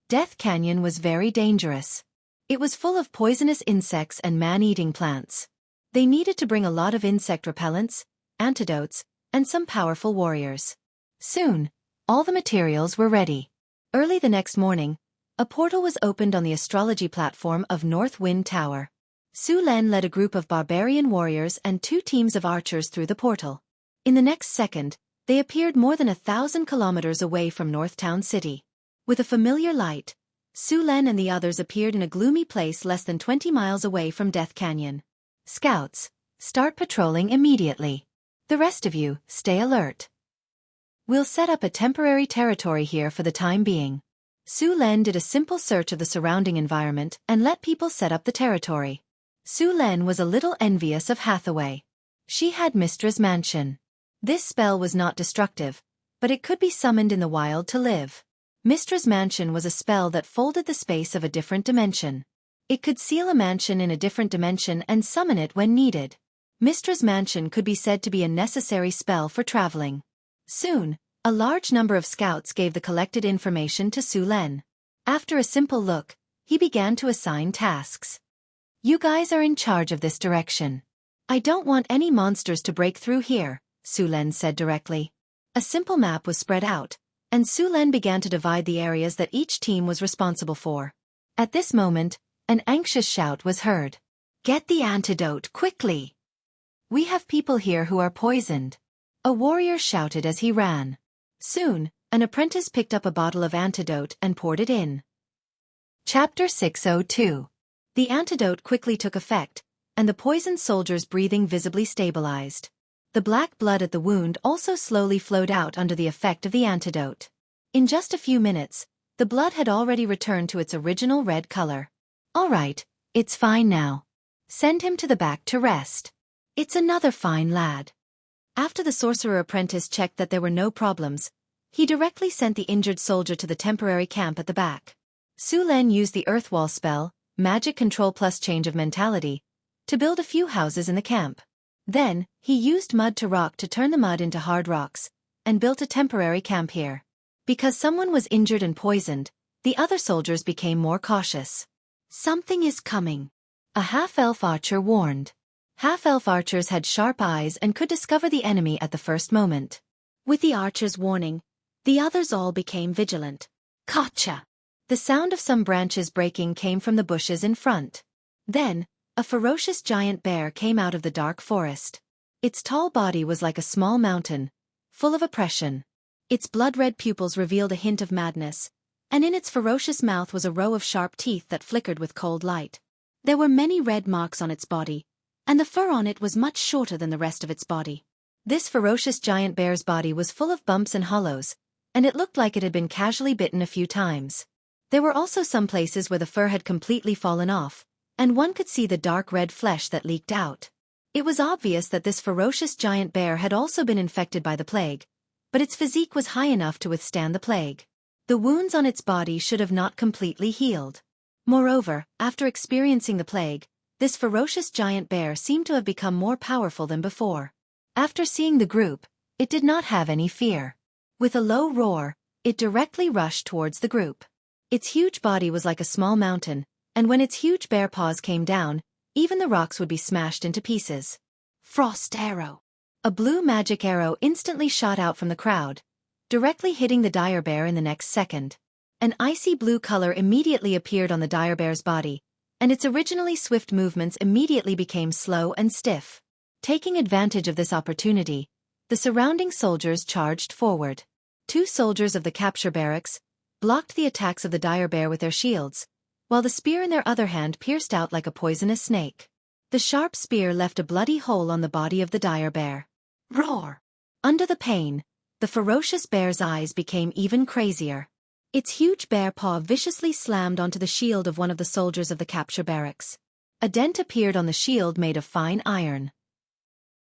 Death Canyon was very dangerous. It was full of poisonous insects and man-eating plants. They needed to bring a lot of insect repellents, antidotes, and some powerful warriors. Soon, all the materials were ready. Early the next morning, a portal was opened on the astrology platform of North Wind Tower. Su Len led a group of barbarian warriors and 2 teams of archers through the portal. In the next second, they appeared more than 1,000 kilometers away from Northtown City. With a familiar light, Su Len and the others appeared in a gloomy place less than 20 miles away from Death Canyon. Scouts, start patrolling immediately. The rest of you, stay alert. We'll set up a temporary territory here for the time being. Su Len did a simple search of the surrounding environment and let people set up the territory. Su Len was a little envious of Hathaway. She had Mistra's Mansion. This spell was not destructive, but it could be summoned in the wild to live. Mistra's Mansion was a spell that folded the space of a different dimension. It could seal a mansion in a different dimension and summon it when needed. Mistra's Mansion could be said to be a necessary spell for traveling. Soon, a large number of scouts gave the collected information to Su Len. After a simple look, he began to assign tasks. You guys are in charge of this direction. I don't want any monsters to break through here, Su Len said directly. A simple map was spread out, and Su Len began to divide the areas that each team was responsible for. At this moment, an anxious shout was heard. Get the antidote quickly! We have people here who are poisoned. A warrior shouted as he ran. Soon, an apprentice picked up a bottle of antidote and poured it in. Chapter 602. The antidote quickly took effect, and the poisoned soldier's breathing visibly stabilized. The black blood at the wound also slowly flowed out under the effect of the antidote. In just a few minutes, the blood had already returned to its original red color. All right, it's fine now. Send him to the back to rest. It's another fine lad. After the sorcerer apprentice checked that there were no problems, he directly sent the injured soldier to the temporary camp at the back. Su Len used the earth wall spell, magic control plus change of mentality, to build a few houses in the camp. Then, he used mud to rock to turn the mud into hard rocks, and built a temporary camp here. Because someone was injured and poisoned, the other soldiers became more cautious. Something is coming. A half-elf archer warned. Half-elf archers had sharp eyes and could discover the enemy at the first moment. With the archer's warning, the others all became vigilant. Gotcha! The sound of some branches breaking came from the bushes in front. Then, a ferocious giant bear came out of the dark forest. Its tall body was like a small mountain, full of oppression. Its blood-red pupils revealed a hint of madness, and in its ferocious mouth was a row of sharp teeth that flickered with cold light. There were many red marks on its body, and the fur on it was much shorter than the rest of its body. This ferocious giant bear's body was full of bumps and hollows, and it looked like it had been casually bitten a few times. There were also some places where the fur had completely fallen off, and one could see the dark red flesh that leaked out. It was obvious that this ferocious giant bear had also been infected by the plague, but its physique was high enough to withstand the plague. The wounds on its body should have not completely healed. Moreover, after experiencing the plague, this ferocious giant bear seemed to have become more powerful than before. After seeing the group, it did not have any fear. With a low roar, it directly rushed towards the group. Its huge body was like a small mountain, and when its huge bare paws came down, even the rocks would be smashed into pieces. Frost arrow. A blue magic arrow instantly shot out from the crowd, directly hitting the dire bear in the next second. An icy blue color immediately appeared on the dire bear's body, and its originally swift movements immediately became slow and stiff. Taking advantage of this opportunity, the surrounding soldiers charged forward. 2 soldiers of the capture barracks blocked the attacks of the dire bear with their shields, while the spear in their other hand pierced out like a poisonous snake. The sharp spear left a bloody hole on the body of the dire bear. Roar! Under the pain, the ferocious bear's eyes became even crazier. Its huge bare paw viciously slammed onto the shield of one of the soldiers of the capture barracks. A dent appeared on the shield made of fine iron.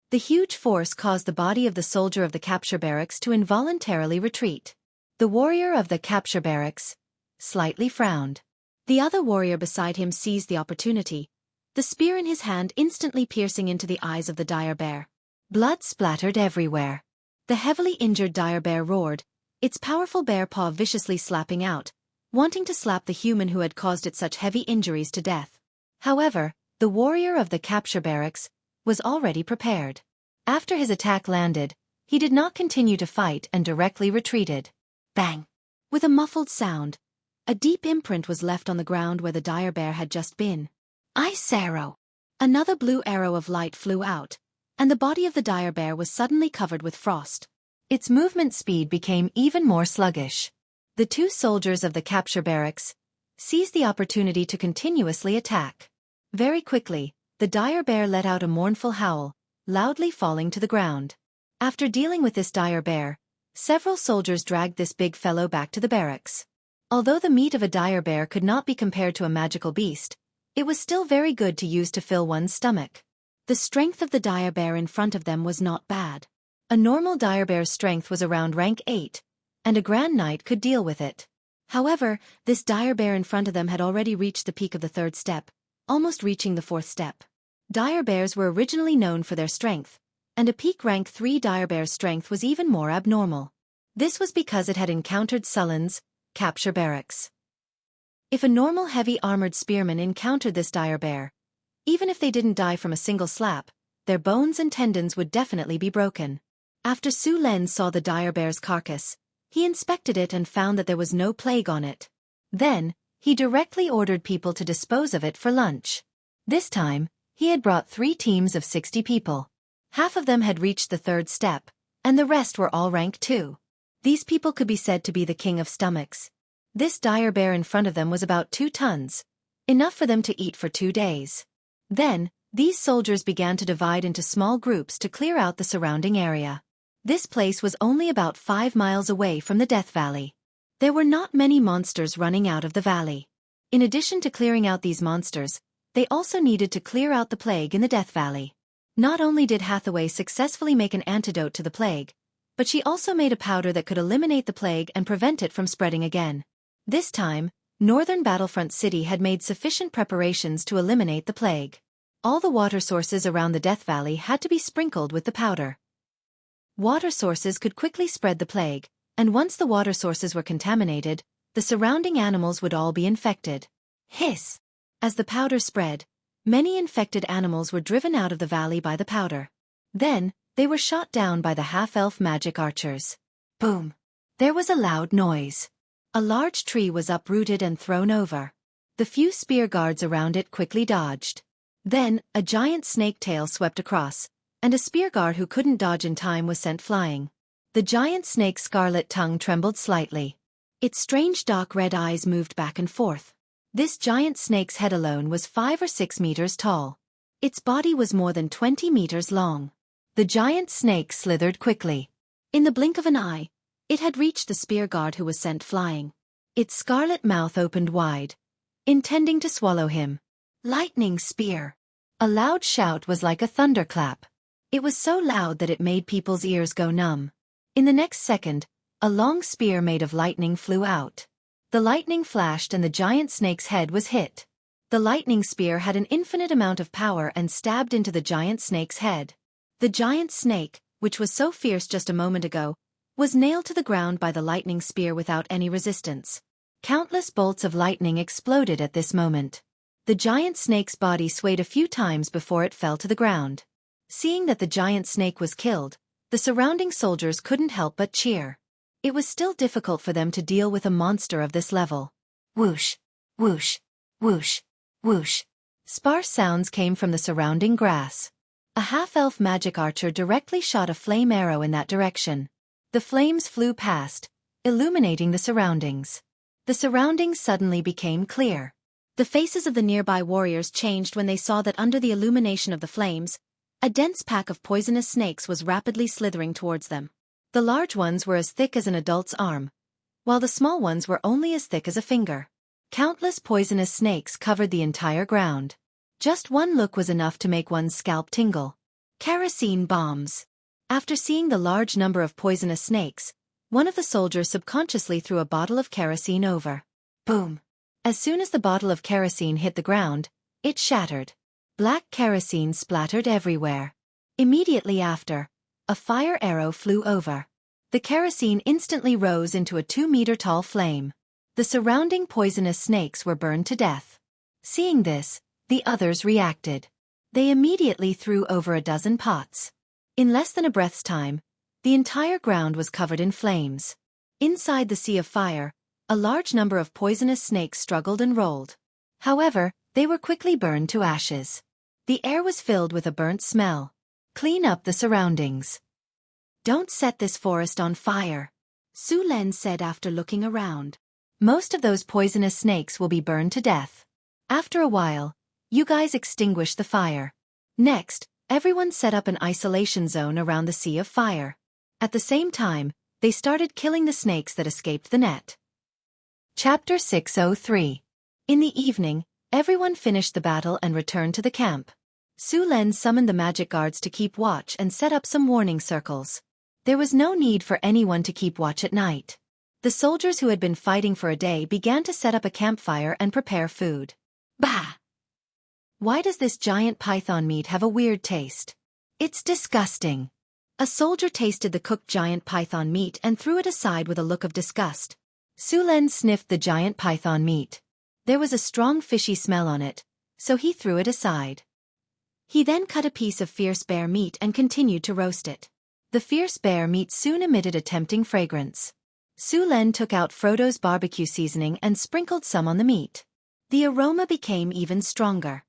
The huge force caused the body of the soldier of the capture barracks to involuntarily retreat. The warrior of the capture barracks slightly frowned. The other warrior beside him seized the opportunity, the spear in his hand instantly piercing into the eyes of the dire bear. Blood splattered everywhere. The heavily injured dire bear roared, its powerful bare paw viciously slapping out, wanting to slap the human who had caused it such heavy injuries to death. However, the warrior of the capture barracks was already prepared. After his attack landed, he did not continue to fight and directly retreated. Bang! With a muffled sound, a deep imprint was left on the ground where the dire bear had just been. Ice arrow! Another blue arrow of light flew out, and the body of the dire bear was suddenly covered with frost. Its movement speed became even more sluggish. The 2 soldiers of the capture barracks seized the opportunity to continuously attack. Very quickly, the dire bear let out a mournful howl, loudly falling to the ground. After dealing with this dire bear, several soldiers dragged this big fellow back to the barracks. Although the meat of a dire bear could not be compared to a magical beast, it was still very good to use to fill one's stomach. The strength of the dire bear in front of them was not bad. A normal dire bear's strength was around rank 8, and a grand knight could deal with it. However, this dire bear in front of them had already reached the peak of the 3rd step, almost reaching the 4th step. Dire bears were originally known for their strength, and a peak rank 3 dire bear's strength was even more abnormal. This was because it had encountered Sullen's capture barracks. If a normal heavy armored spearman encountered this dire bear, even if they didn't die from a single slap, their bones and tendons would definitely be broken. After Su Len saw the dire bear's carcass, he inspected it and found that there was no plague on it. Then, he directly ordered people to dispose of it for lunch. This time, he had brought 3 teams of 60 people. Half of them had reached the 3rd step, and the rest were all rank 2. These people could be said to be the king of stomachs. This dire bear in front of them was about 2 tons, enough for them to eat for 2 days. Then, these soldiers began to divide into small groups to clear out the surrounding area. This place was only about 5 miles away from the Death Valley. There were not many monsters running out of the valley. In addition to clearing out these monsters, they also needed to clear out the plague in the Death Valley. Not only did Hathaway successfully make an antidote to the plague, but she also made a powder that could eliminate the plague and prevent it from spreading again. This time, Northern Battlefront City had made sufficient preparations to eliminate the plague. All the water sources around the Death Valley had to be sprinkled with the powder. Water sources could quickly spread the plague, and once the water sources were contaminated, the surrounding animals would all be infected. Hiss! As the powder spread, many infected animals were driven out of the valley by the powder. Then, they were shot down by the half-elf magic archers. Boom! There was a loud noise. A large tree was uprooted and thrown over. The few spear guards around it quickly dodged. Then, a giant snake tail swept across, and a spear guard who couldn't dodge in time was sent flying. The giant snake's scarlet tongue trembled slightly. Its strange dark red eyes moved back and forth. This giant snake's head alone was 5 or 6 meters tall. Its body was more than 20 meters long. The giant snake slithered quickly. In the blink of an eye, it had reached the spear guard who was sent flying. Its scarlet mouth opened wide, intending to swallow him. Lightning spear! A loud shout was like a thunderclap. It was so loud that it made people's ears go numb. In the next second, a long spear made of lightning flew out. The lightning flashed and the giant snake's head was hit. The lightning spear had an infinite amount of power and stabbed into the giant snake's head. The giant snake, which was so fierce just a moment ago, was nailed to the ground by the lightning spear without any resistance. Countless bolts of lightning exploded at this moment. The giant snake's body swayed a few times before it fell to the ground. Seeing that the giant snake was killed, the surrounding soldiers couldn't help but cheer. It was still difficult for them to deal with a monster of this level. Whoosh, whoosh, whoosh, whoosh. Sparse sounds came from the surrounding grass. A half-elf magic archer directly shot a flame arrow in that direction. The flames flew past, illuminating the surroundings. The surroundings suddenly became clear. The faces of the nearby warriors changed when they saw that under the illumination of the flames, a dense pack of poisonous snakes was rapidly slithering towards them. The large ones were as thick as an adult's arm, while the small ones were only as thick as a finger. Countless poisonous snakes covered the entire ground. Just one look was enough to make one's scalp tingle. Kerosene bombs. After seeing the large number of poisonous snakes, one of the soldiers subconsciously threw a bottle of kerosene over. Boom! As soon as the bottle of kerosene hit the ground, it shattered. Black kerosene splattered everywhere. Immediately after, a fire arrow flew over. The kerosene instantly rose into a 2-meter-tall flame. The surrounding poisonous snakes were burned to death. Seeing this, the others reacted. They immediately threw over a dozen pots. In less than a breath's time, the entire ground was covered in flames. Inside the sea of fire, a large number of poisonous snakes struggled and rolled. However, they were quickly burned to ashes. The air was filled with a burnt smell. Clean up the surroundings. Don't set this forest on fire, Su Len said after looking around. Most of those poisonous snakes will be burned to death. After a while, you guys extinguish the fire. Next, everyone set up an isolation zone around the sea of fire. At the same time, they started killing the snakes that escaped the net. Chapter 603. In the evening, everyone finished the battle and returned to the camp. Su Len summoned the magic guards to keep watch and set up some warning circles. There was no need for anyone to keep watch at night. The soldiers who had been fighting for a day began to set up a campfire and prepare food. Bah! Why does this giant python meat have a weird taste? It's disgusting. A soldier tasted the cooked giant python meat and threw it aside with a look of disgust. Su Len sniffed the giant python meat. There was a strong fishy smell on it, so he threw it aside. He then cut a piece of fierce bear meat and continued to roast it. The fierce bear meat soon emitted a tempting fragrance. Su Len took out Frodo's barbecue seasoning and sprinkled some on the meat. The aroma became even stronger.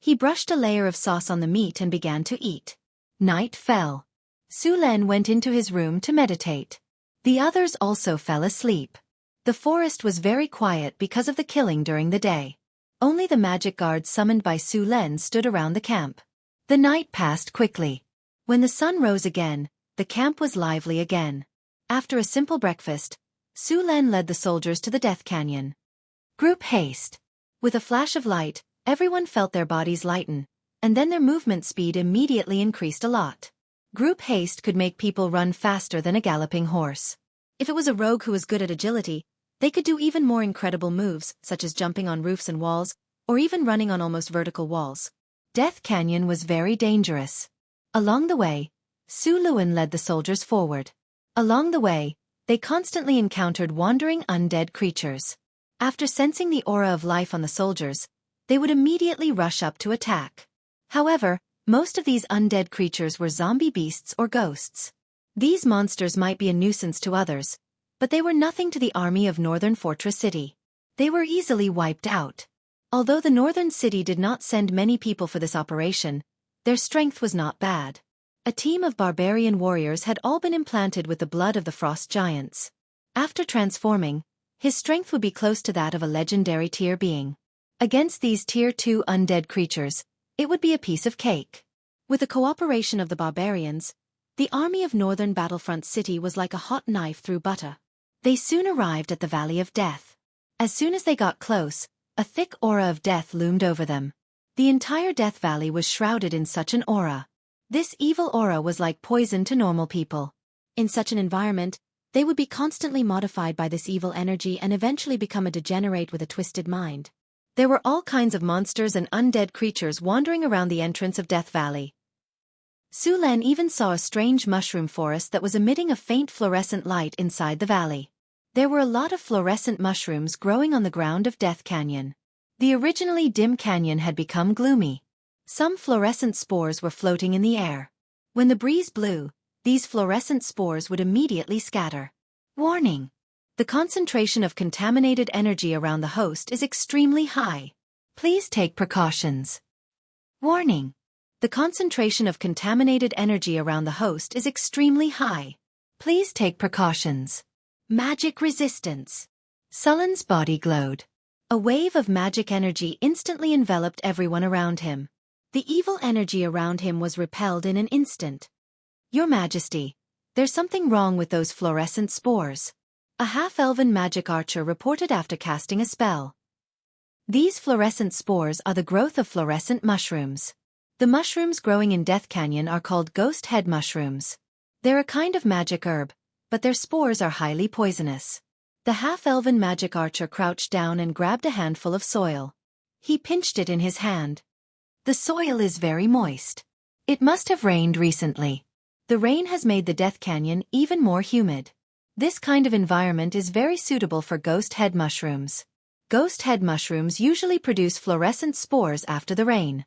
He brushed a layer of sauce on the meat and began to eat. Night fell. Su Len went into his room to meditate. The others also fell asleep. The forest was very quiet because of the killing during the day. Only the magic guards summoned by Su Len stood around the camp. The night passed quickly. When the sun rose again, the camp was lively again. After a simple breakfast, Su Len led the soldiers to the Death Canyon. Group haste. With a flash of light, everyone felt their bodies lighten, and then their movement speed immediately increased a lot. Group haste could make people run faster than a galloping horse. If it was a rogue who was good at agility, they could do even more incredible moves, such as jumping on roofs and walls, or even running on almost vertical walls. Death Canyon was very dangerous. Along the way, Su Luen led the soldiers forward. Along the way, they constantly encountered wandering undead creatures. After sensing the aura of life on the soldiers, they would immediately rush up to attack. However, most of these undead creatures were zombie beasts or ghosts. These monsters might be a nuisance to others, but they were nothing to the army of Northern Fortress City. They were easily wiped out. Although the Northern City did not send many people for this operation, their strength was not bad. A team of barbarian warriors had all been implanted with the blood of the frost giants. After transforming, his strength would be close to that of a legendary tier being. Against these tier 2 undead creatures, it would be a piece of cake. With the cooperation of the barbarians, the army of Northern Battlefront City was like a hot knife through butter. They soon arrived at the Valley of Death. As soon as they got close, a thick aura of death loomed over them. The entire Death Valley was shrouded in such an aura. This evil aura was like poison to normal people. In such an environment, they would be constantly modified by this evil energy and eventually become a degenerate with a twisted mind. There were all kinds of monsters and undead creatures wandering around the entrance of Death Valley. Su Len even saw a strange mushroom forest that was emitting a faint fluorescent light inside the valley. There were a lot of fluorescent mushrooms growing on the ground of Death Canyon. The originally dim canyon had become gloomy. Some fluorescent spores were floating in the air. When the breeze blew, these fluorescent spores would immediately scatter. Warning! The concentration of contaminated energy around the host is extremely high. Please take precautions. Warning! The concentration of contaminated energy around the host is extremely high. Please take precautions. Magic resistance. Sullen's body glowed. A wave of magic energy instantly enveloped everyone around him. The evil energy around him was repelled in an instant. Your Majesty, there's something wrong with those fluorescent spores. A half-elven magic archer reported after casting a spell. These fluorescent spores are the growth of fluorescent mushrooms. The mushrooms growing in Death Canyon are called ghost head mushrooms. They're a kind of magic herb, but their spores are highly poisonous. The half-elven magic archer crouched down and grabbed a handful of soil. He pinched it in his hand. The soil is very moist. It must have rained recently. The rain has made the Death Canyon even more humid. This kind of environment is very suitable for ghost head mushrooms. Ghost head mushrooms usually produce fluorescent spores after the rain.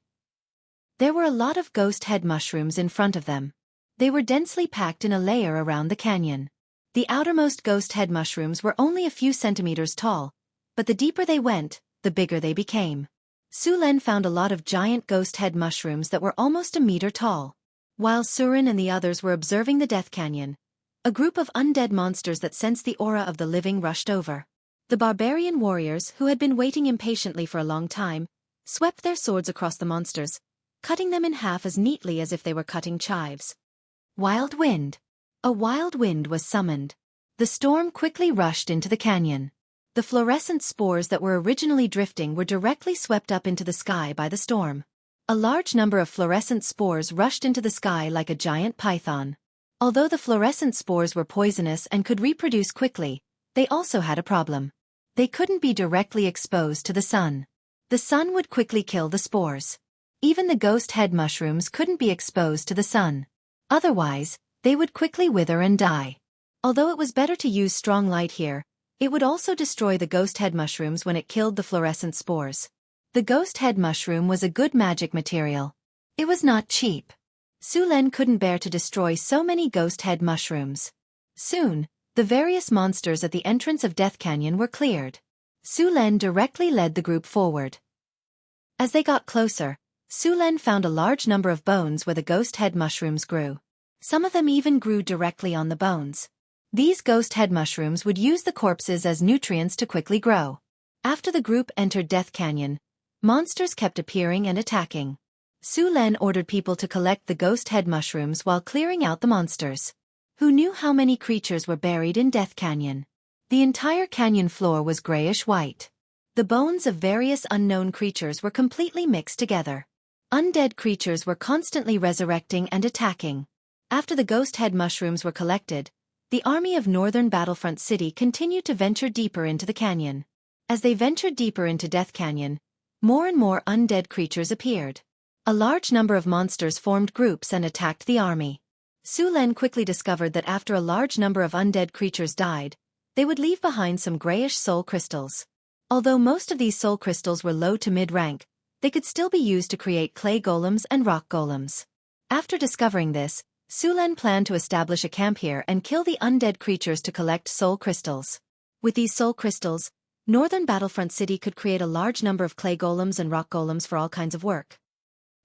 There were a lot of ghost head mushrooms in front of them. They were densely packed in a layer around the canyon. The outermost ghost head mushrooms were only a few centimeters tall, but the deeper they went, the bigger they became. Su Len found a lot of giant ghost head mushrooms that were almost a meter tall. While Surin and the others were observing the Death Canyon, a group of undead monsters that sensed the aura of the living rushed over. The barbarian warriors, who had been waiting impatiently for a long time, swept their swords across the monsters, cutting them in half as neatly as if they were cutting chives. Wild wind. A wild wind was summoned. The storm quickly rushed into the canyon. The fluorescent spores that were originally drifting were directly swept up into the sky by the storm. A large number of fluorescent spores rushed into the sky like a giant python. Although the fluorescent spores were poisonous and could reproduce quickly, they also had a problem. They couldn't be directly exposed to the sun. The sun would quickly kill the spores. Even the ghost head mushrooms couldn't be exposed to the sun. Otherwise, they would quickly wither and die. Although it was better to use strong light here, it would also destroy the ghost head mushrooms when it killed the fluorescent spores. The ghost head mushroom was a good magic material. It was not cheap. Su Len couldn't bear to destroy so many ghost head mushrooms. Soon, the various monsters at the entrance of Death Canyon were cleared. Su Len directly led the group forward. As they got closer, Su Len found a large number of bones where the ghost head mushrooms grew. Some of them even grew directly on the bones. These ghost head mushrooms would use the corpses as nutrients to quickly grow. After the group entered Death Canyon, monsters kept appearing and attacking. Su Len ordered people to collect the ghost head mushrooms while clearing out the monsters. Who knew how many creatures were buried in Death Canyon? The entire canyon floor was grayish-white. The bones of various unknown creatures were completely mixed together. Undead creatures were constantly resurrecting and attacking. After the ghost head mushrooms were collected, the army of Northern Battlefront City continued to venture deeper into the canyon. As they ventured deeper into Death Canyon, more and more undead creatures appeared. A large number of monsters formed groups and attacked the army. Su Len quickly discovered that after a large number of undead creatures died, they would leave behind some grayish soul crystals. Although most of these soul crystals were low to mid-rank, they could still be used to create clay golems and rock golems. After discovering this, Su Len planned to establish a camp here and kill the undead creatures to collect soul crystals. With these soul crystals, Northern Battlefront City could create a large number of clay golems and rock golems for all kinds of work.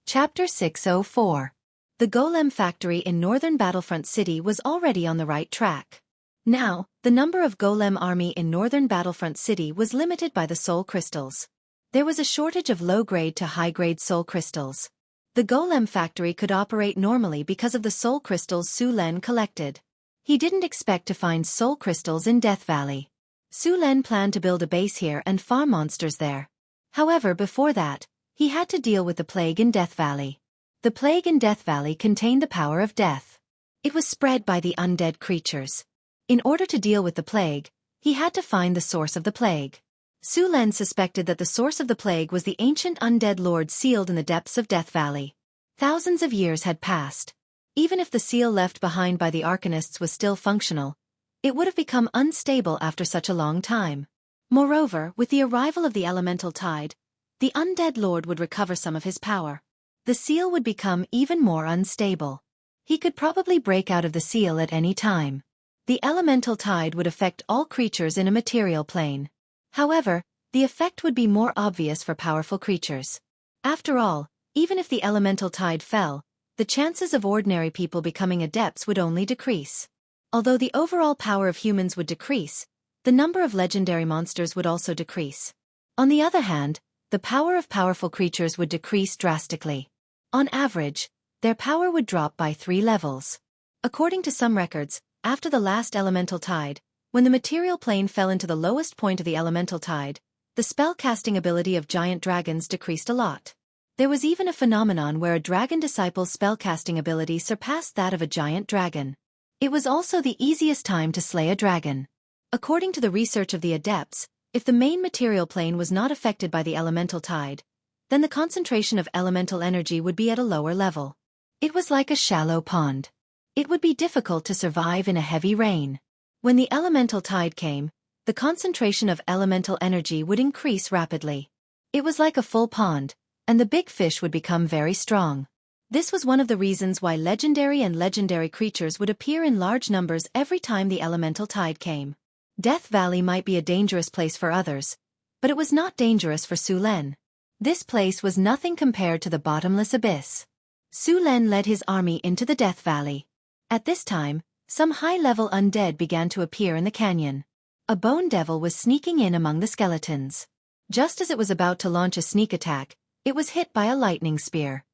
Chapter 604. The Golem Factory in Northern Battlefront City was already on the right track. Now, the number of golem army in Northern Battlefront City was limited by the soul crystals. There was a shortage of low-grade to high-grade soul crystals. The Golem Factory could operate normally because of the soul crystals Su Len collected. He didn't expect to find soul crystals in Death Valley. Su Len planned to build a base here and farm monsters there. However, before that, he had to deal with the plague in Death Valley. The plague in Death Valley contained the power of death. It was spread by the undead creatures. In order to deal with the plague, he had to find the source of the plague. Su Len suspected that the source of the plague was the ancient undead lord sealed in the depths of Death Valley. Thousands of years had passed. Even if the seal left behind by the Arcanists was still functional, it would have become unstable after such a long time. Moreover, with the arrival of the elemental tide, The undead lord would recover some of his power. The seal would become even more unstable. He could probably break out of the seal at any time. The elemental tide would affect all creatures in a material plane. However, the effect would be more obvious for powerful creatures. After all, even if the elemental tide fell, the chances of ordinary people becoming adepts would only decrease. Although the overall power of humans would decrease, the number of legendary monsters would also decrease. On the other hand, the power of powerful creatures would decrease drastically. On average, their power would drop by 3 levels. According to some records, after the last elemental tide, when the material plane fell into the lowest point of the elemental tide, the spell-casting ability of giant dragons decreased a lot. There was even a phenomenon where a dragon disciple's spellcasting ability surpassed that of a giant dragon. It was also the easiest time to slay a dragon. According to the research of the adepts, if the main material plane was not affected by the elemental tide, then the concentration of elemental energy would be at a lower level. It was like a shallow pond. It would be difficult to survive in a heavy rain. When the elemental tide came, the concentration of elemental energy would increase rapidly. It was like a full pond, and the big fish would become very strong. This was one of the reasons why legendary creatures would appear in large numbers every time the elemental tide came. Death Valley might be a dangerous place for others, but it was not dangerous for Su Len. This place was nothing compared to the bottomless abyss. Su Len led his army into the Death Valley. At this time, some high-level undead began to appear in the canyon. A bone devil was sneaking in among the skeletons. Just as it was about to launch a sneak attack, it was hit by a lightning spear.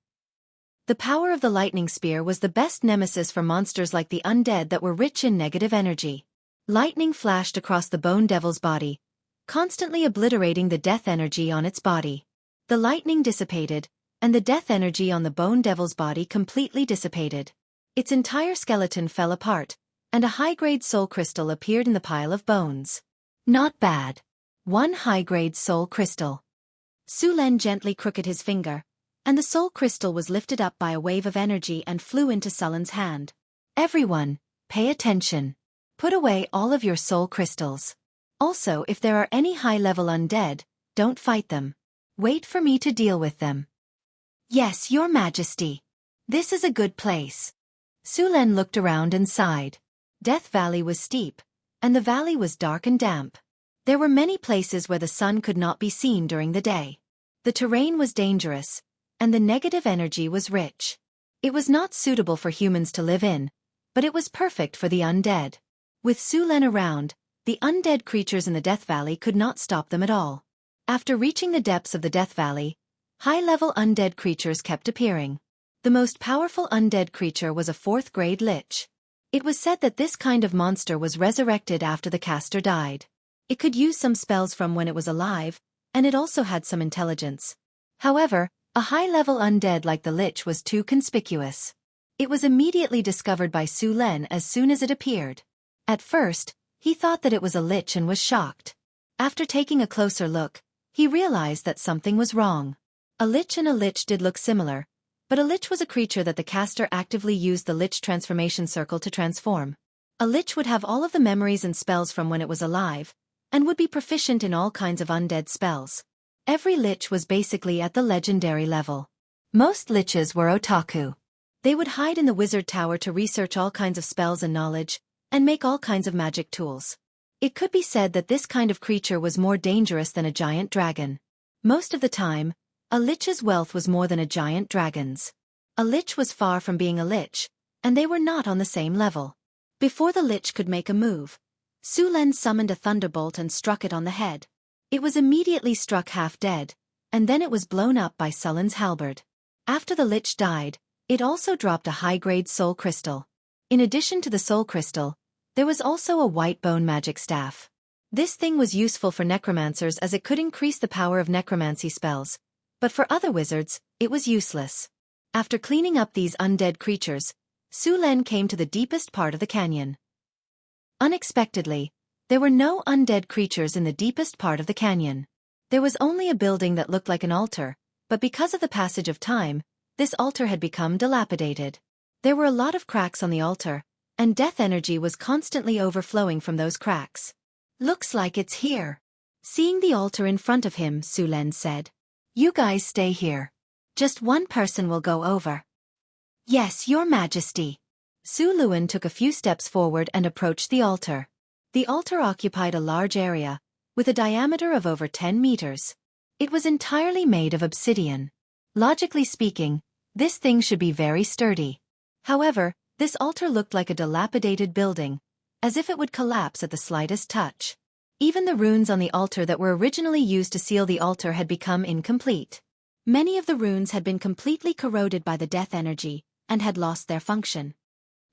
The power of the lightning spear was the best nemesis for monsters like the undead that were rich in negative energy. Lightning flashed across the bone devil's body, constantly obliterating the death energy on its body. The lightning dissipated, and the death energy on the bone devil's body completely dissipated. Its entire skeleton fell apart, and a high-grade soul crystal appeared in the pile of bones. Not bad. 1 high-grade soul crystal. Su Len gently crooked his finger, and the soul crystal was lifted up by a wave of energy and flew into Sullen's hand. Everyone, pay attention. Put away all of your soul crystals. Also, if there are any high-level undead, don't fight them. Wait for me to deal with them. Yes, Your Majesty. This is a good place. Su Len looked around and sighed. Death Valley was steep, and the valley was dark and damp. There were many places where the sun could not be seen during the day. The terrain was dangerous, and the negative energy was rich. It was not suitable for humans to live in, but it was perfect for the undead. With Su Len around, the undead creatures in the Death Valley could not stop them at all. After reaching the depths of the Death Valley, high-level undead creatures kept appearing. The most powerful undead creature was a 4th-grade lich. It was said that this kind of monster was resurrected after the caster died. It could use some spells from when it was alive, and it also had some intelligence. However, a high-level undead like the lich was too conspicuous. It was immediately discovered by Su Len as soon as it appeared. At first, he thought that it was a lich and was shocked. After taking a closer look, he realized that something was wrong. A lich and a lich did look similar, but a lich was a creature that the caster actively used the lich transformation circle to transform. A lich would have all of the memories and spells from when it was alive, and would be proficient in all kinds of undead spells. Every lich was basically at the legendary level. Most liches were otaku. They would hide in the wizard tower to research all kinds of spells and knowledge, and make all kinds of magic tools. It could be said that this kind of creature was more dangerous than a giant dragon. Most of the time, a lich's wealth was more than a giant dragon's. A lich was far from being a lich, and they were not on the same level. Before the lich could make a move, Su Len summoned a thunderbolt and struck it on the head. It was immediately struck half dead, and then it was blown up by Sullen's halberd. After the lich died, it also dropped a high-grade soul crystal. In addition to the soul crystal, there was also a white bone magic staff. This thing was useful for necromancers as it could increase the power of necromancy spells, but for other wizards, it was useless. After cleaning up these undead creatures, Su Len came to the deepest part of the canyon. Unexpectedly, there were no undead creatures in the deepest part of the canyon. There was only a building that looked like an altar, but because of the passage of time, this altar had become dilapidated. There were a lot of cracks on the altar, and death energy was constantly overflowing from those cracks. Looks like it's here. Seeing the altar in front of him, Su Len said. You guys stay here. Just one person will go over. Yes, Your Majesty. Su Luan took a few steps forward and approached the altar. The altar occupied a large area, with a diameter of over 10 meters. It was entirely made of obsidian. Logically speaking, this thing should be very sturdy. However, this altar looked like a dilapidated building, as if it would collapse at the slightest touch. Even the runes on the altar that were originally used to seal the altar had become incomplete. Many of the runes had been completely corroded by the death energy, and had lost their function.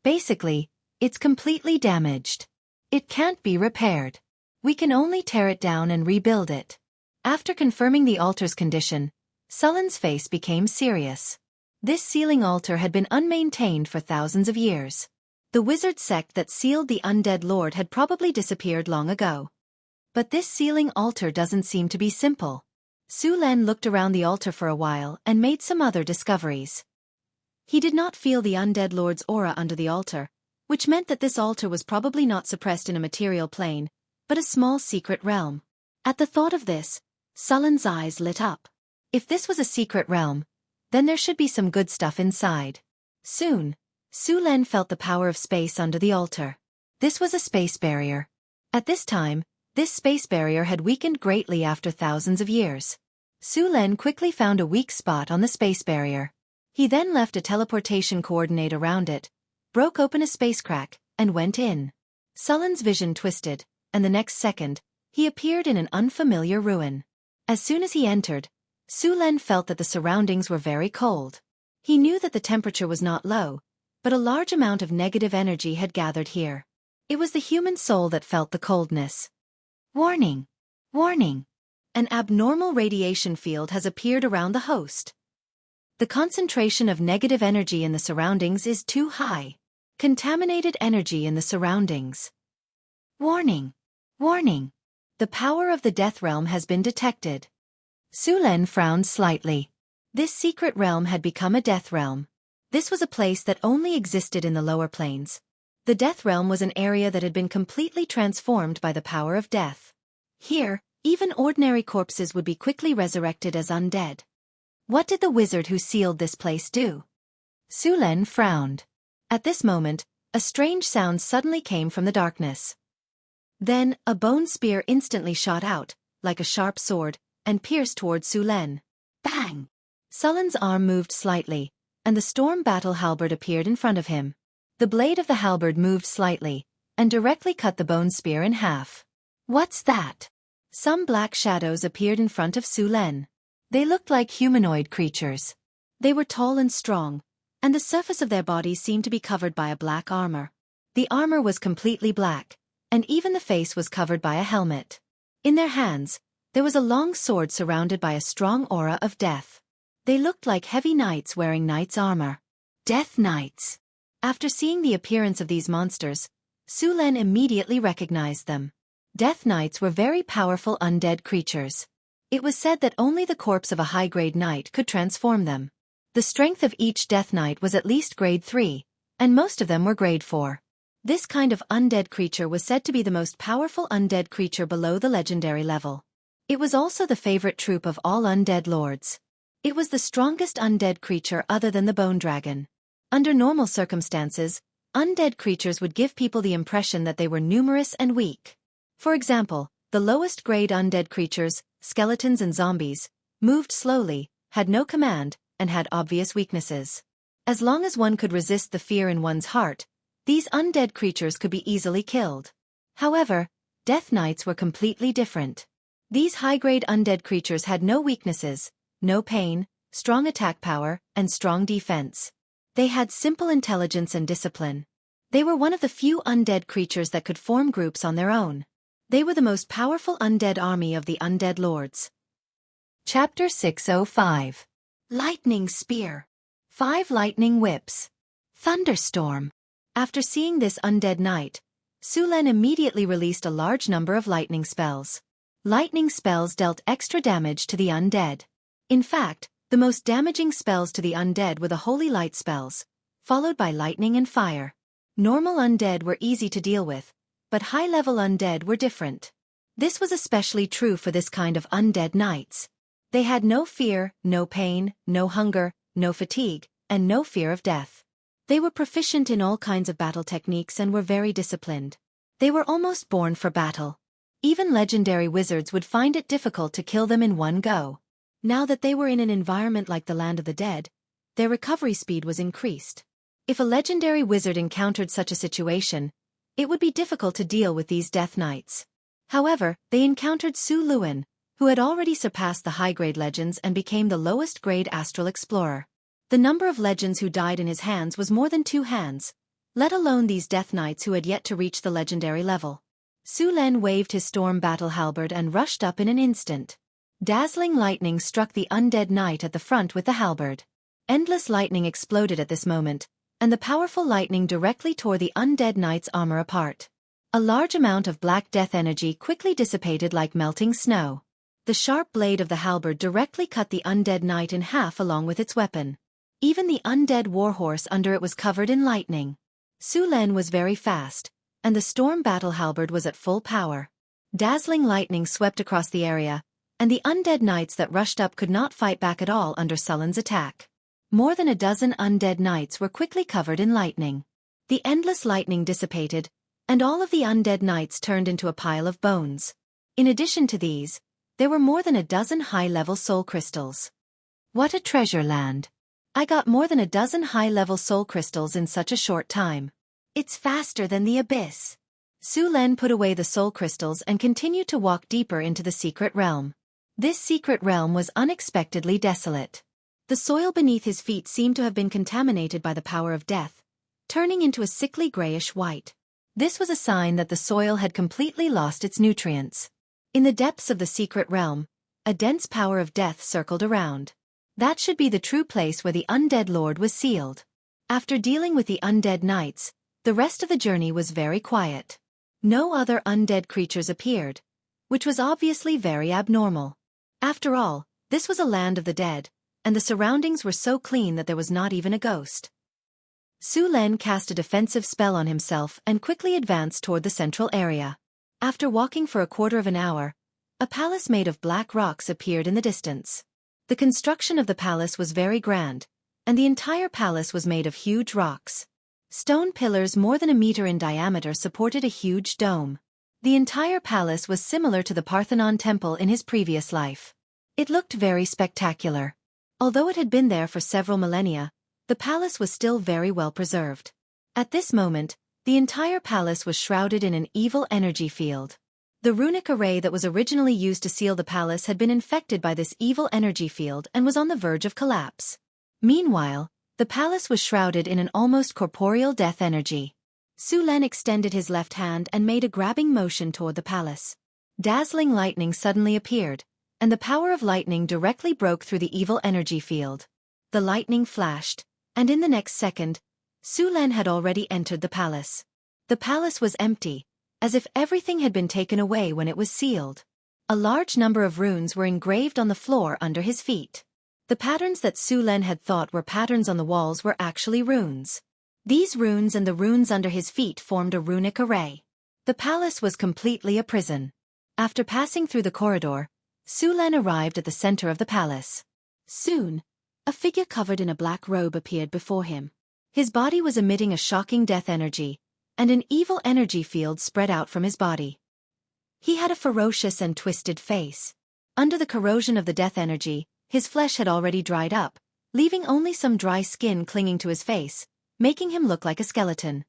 Basically, it's completely damaged. It can't be repaired. We can only tear it down and rebuild it. After confirming the altar's condition, Sullen's face became serious. This sealing altar had been unmaintained for thousands of years. The wizard sect that sealed the undead lord had probably disappeared long ago. But this sealing altar doesn't seem to be simple. Su Len looked around the altar for a while and made some other discoveries. He did not feel the undead lord's aura under the altar, which meant that this altar was probably not suppressed in a material plane, but a small secret realm. At the thought of this, Sullen's eyes lit up. If this was a secret realm, then there should be some good stuff inside. Soon, Su Len felt the power of space under the altar. This was a space barrier. At this time, this space barrier had weakened greatly after thousands of years. Su Len quickly found a weak spot on the space barrier. He then left a teleportation coordinate around it, broke open a space crack, and went in. Sullen's vision twisted, and the next second, he appeared in an unfamiliar ruin. As soon as he entered, Su Len felt that the surroundings were very cold. He knew that the temperature was not low, but a large amount of negative energy had gathered here. It was the human soul that felt the coldness. Warning! Warning! An abnormal radiation field has appeared around the host. The concentration of negative energy in the surroundings is too high. Contaminated energy in the surroundings. Warning! Warning! The power of the death realm has been detected. Su Len frowned slightly. This secret realm had become a death realm. This was a place that only existed in the lower planes. The death realm was an area that had been completely transformed by the power of death. Here, even ordinary corpses would be quickly resurrected as undead. What did the wizard who sealed this place do? Su Len frowned. At this moment, a strange sound suddenly came from the darkness. Then, a bone spear instantly shot out, like a sharp sword, and pierced towards Su Len. Bang! Sullen's arm moved slightly, and the storm battle halberd appeared in front of him. The blade of the halberd moved slightly, and directly cut the bone spear in half. What's that? Some black shadows appeared in front of Su Len. They looked like humanoid creatures. They were tall and strong, and the surface of their bodies seemed to be covered by a black armor. The armor was completely black, and even the face was covered by a helmet. In their hands, there was a long sword surrounded by a strong aura of death. They looked like heavy knights wearing knight's armor. Death Knights. After seeing the appearance of these monsters, Su Len immediately recognized them. Death Knights were very powerful undead creatures. It was said that only the corpse of a high-grade knight could transform them. The strength of each Death Knight was at least grade 3, and most of them were grade 4. This kind of undead creature was said to be the most powerful undead creature below the legendary level. It was also the favorite troop of all undead lords. It was the strongest undead creature other than the bone dragon. Under normal circumstances, undead creatures would give people the impression that they were numerous and weak. For example, the lowest grade undead creatures, skeletons and zombies, moved slowly, had no command, and had obvious weaknesses. As long as one could resist the fear in one's heart, these undead creatures could be easily killed. However, Death Knights were completely different. These high-grade undead creatures had no weaknesses, no pain, strong attack power, and strong defense. They had simple intelligence and discipline. They were one of the few undead creatures that could form groups on their own. They were the most powerful undead army of the undead lords. Chapter 605. Lightning Spear. 5 Lightning Whips. Thunderstorm. After seeing this undead knight, Su Len immediately released a large number of lightning spells. Lightning spells dealt extra damage to the undead. In fact, the most damaging spells to the undead were the holy light spells, followed by lightning and fire. Normal undead were easy to deal with, but high-level undead were different. This was especially true for this kind of undead knights. They had no fear, no pain, no hunger, no fatigue, and no fear of death. They were proficient in all kinds of battle techniques and were very disciplined. They were almost born for battle. Even legendary wizards would find it difficult to kill them in one go. Now that they were in an environment like the land of the dead, their recovery speed was increased. If a legendary wizard encountered such a situation, it would be difficult to deal with these death knights. However, they encountered Su Luan, who had already surpassed the high-grade legends and became the lowest-grade astral explorer. The number of legends who died in his hands was more than 2 hands, let alone these death knights who had yet to reach the legendary level. Su Len waved his storm battle halberd and rushed up in an instant. Dazzling lightning struck the undead knight at the front with the halberd. Endless lightning exploded at this moment, and the powerful lightning directly tore the undead knight's armor apart. A large amount of black death energy quickly dissipated like melting snow. The sharp blade of the halberd directly cut the undead knight in half along with its weapon. Even the undead warhorse under it was covered in lightning. Su Len was very fast, and the storm battle halberd was at full power. Dazzling lightning swept across the area, and the undead knights that rushed up could not fight back at all under Sullen's attack. More than a dozen undead knights were quickly covered in lightning. The endless lightning dissipated, and all of the undead knights turned into a pile of bones. In addition to these, there were more than a dozen high-level soul crystals. What a treasure land! I got more than a dozen high-level soul crystals in such a short time. It's faster than the abyss. Su Len put away the soul crystals and continued to walk deeper into the secret realm. This secret realm was unexpectedly desolate. The soil beneath his feet seemed to have been contaminated by the power of death, turning into a sickly grayish white. This was a sign that the soil had completely lost its nutrients. In the depths of the secret realm, a dense power of death circled around. That should be the true place where the undead lord was sealed. After dealing with the undead knights, the rest of the journey was very quiet. No other undead creatures appeared, which was obviously very abnormal. After all, this was a land of the dead, and the surroundings were so clean that there was not even a ghost. Su Len cast a defensive spell on himself and quickly advanced toward the central area. After walking for a quarter of an hour, a palace made of black rocks appeared in the distance. The construction of the palace was very grand, and the entire palace was made of huge rocks. Stone pillars more than a meter in diameter supported a huge dome. The entire palace was similar to the Parthenon temple in his previous life. It looked very spectacular. Although it had been there for several millennia, the palace was still very well preserved. At this moment, the entire palace was shrouded in an evil energy field. The runic array that was originally used to seal the palace had been infected by this evil energy field and was on the verge of collapse. Meanwhile, the palace was shrouded in an almost corporeal death energy. Su Len extended his left hand and made a grabbing motion toward the palace. Dazzling lightning suddenly appeared, and the power of lightning directly broke through the evil energy field. The lightning flashed, and in the next second, Su Len had already entered the palace. The palace was empty, as if everything had been taken away when it was sealed. A large number of runes were engraved on the floor under his feet. The patterns that Su Len had thought were patterns on the walls were actually runes. These runes and the runes under his feet formed a runic array. The palace was completely a prison. After passing through the corridor, Su Len arrived at the center of the palace. Soon, a figure covered in a black robe appeared before him. His body was emitting a shocking death energy, and an evil energy field spread out from his body. He had a ferocious and twisted face. Under the corrosion of the death energy, his flesh had already dried up, leaving only some dry skin clinging to his face, making him look like a skeleton.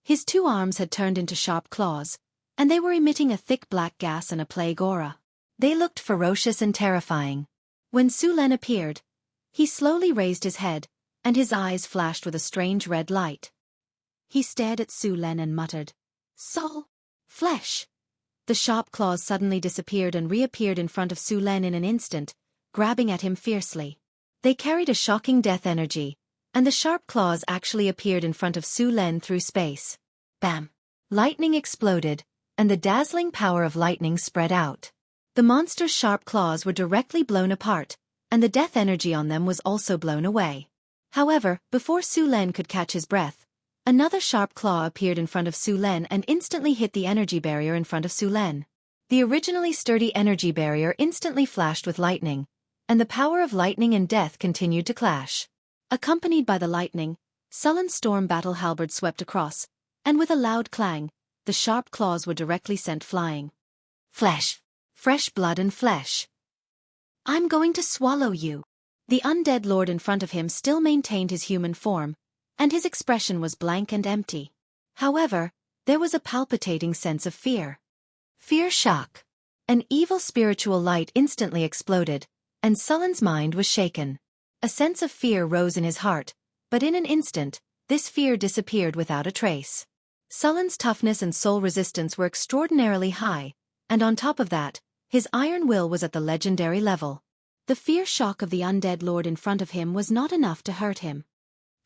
His 2 arms had turned into sharp claws, and they were emitting a thick black gas and a plague aura. They looked ferocious and terrifying. When Su Len appeared, he slowly raised his head, and his eyes flashed with a strange red light. He stared at Su Len and muttered, "Soul! Flesh!" The sharp claws suddenly disappeared and reappeared in front of Su Len in an instant, grabbing at him fiercely. They carried a shocking death energy, and the sharp claws actually appeared in front of Su Len through space. Bam! Lightning exploded, and the dazzling power of lightning spread out. The monster's sharp claws were directly blown apart, and the death energy on them was also blown away. However, before Su Len could catch his breath, another sharp claw appeared in front of Su Len and instantly hit the energy barrier in front of Su Len. The originally sturdy energy barrier instantly flashed with lightning, and the power of lightning and death continued to clash. Accompanied by the lightning, Sullen's storm battle halberd swept across, and with a loud clang, the sharp claws were directly sent flying. Flesh. Fresh blood and flesh. I'm going to swallow you. The undead lord in front of him still maintained his human form, and his expression was blank and empty. However, there was a palpitating sense of fear. Fear shock. An evil spiritual light instantly exploded, and Sullen's mind was shaken. A sense of fear rose in his heart, but in an instant, this fear disappeared without a trace. Sullen's toughness and soul resistance were extraordinarily high, and on top of that, his iron will was at the legendary level. The fear shock of the undead lord in front of him was not enough to hurt him.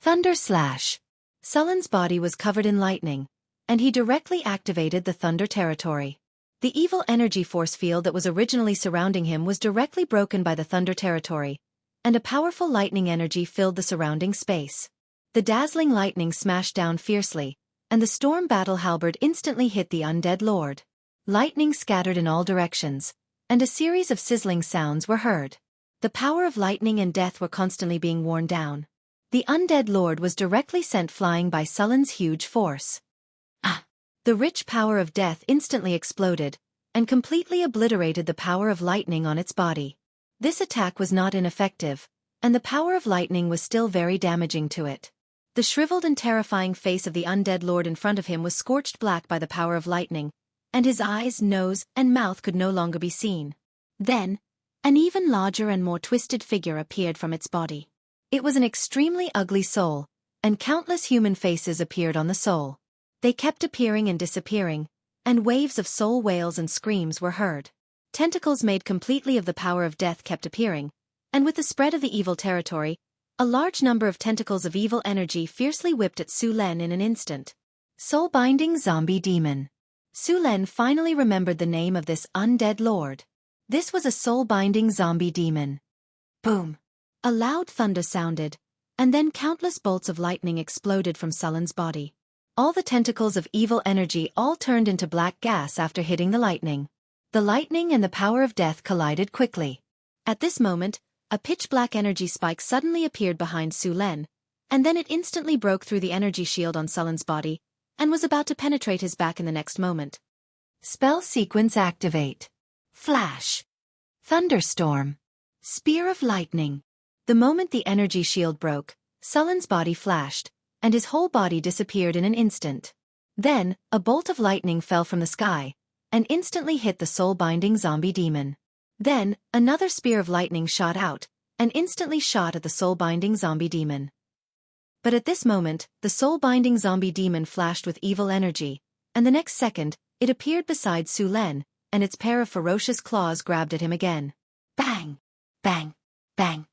Thunder slash. Sullen's body was covered in lightning, and he directly activated the thunder territory. The evil energy force field that was originally surrounding him was directly broken by the thunder territory, and a powerful lightning energy filled the surrounding space. The dazzling lightning smashed down fiercely, and the storm battle halberd instantly hit the undead lord. Lightning scattered in all directions, and a series of sizzling sounds were heard. The power of lightning and death were constantly being worn down. The undead lord was directly sent flying by Sullen's huge force. The rich power of death instantly exploded, and completely obliterated the power of lightning on its body. This attack was not ineffective, and the power of lightning was still very damaging to it. The shriveled and terrifying face of the undead lord in front of him was scorched black by the power of lightning, and his eyes, nose, and mouth could no longer be seen. Then, an even larger and more twisted figure appeared from its body. It was an extremely ugly soul, and countless human faces appeared on the soul. They kept appearing and disappearing, and waves of soul wails and screams were heard. Tentacles made completely of the power of death kept appearing, and with the spread of the evil territory, a large number of tentacles of evil energy fiercely whipped at Su Len in an instant. Soul-binding zombie demon. Su Len finally remembered the name of this undead lord. This was a soul-binding zombie demon. Boom! A loud thunder sounded, and then countless bolts of lightning exploded from Sullen's body. All the tentacles of evil energy all turned into black gas after hitting the lightning. The lightning and the power of death collided quickly. At this moment, a pitch-black energy spike suddenly appeared behind Su Len, and then it instantly broke through the energy shield on Sullen's body, and was about to penetrate his back in the next moment. Spell sequence activate. Flash. Thunderstorm. Spear of lightning. The moment the energy shield broke, Sullen's body flashed, and his whole body disappeared in an instant. Then, a bolt of lightning fell from the sky, and instantly hit the soul-binding zombie demon. Then, another spear of lightning shot out, and instantly shot at the soul-binding zombie demon. But at this moment, the soul-binding zombie demon flashed with evil energy, and the next second, it appeared beside Su Len, and its pair of ferocious claws grabbed at him again. Bang! Bang! Bang!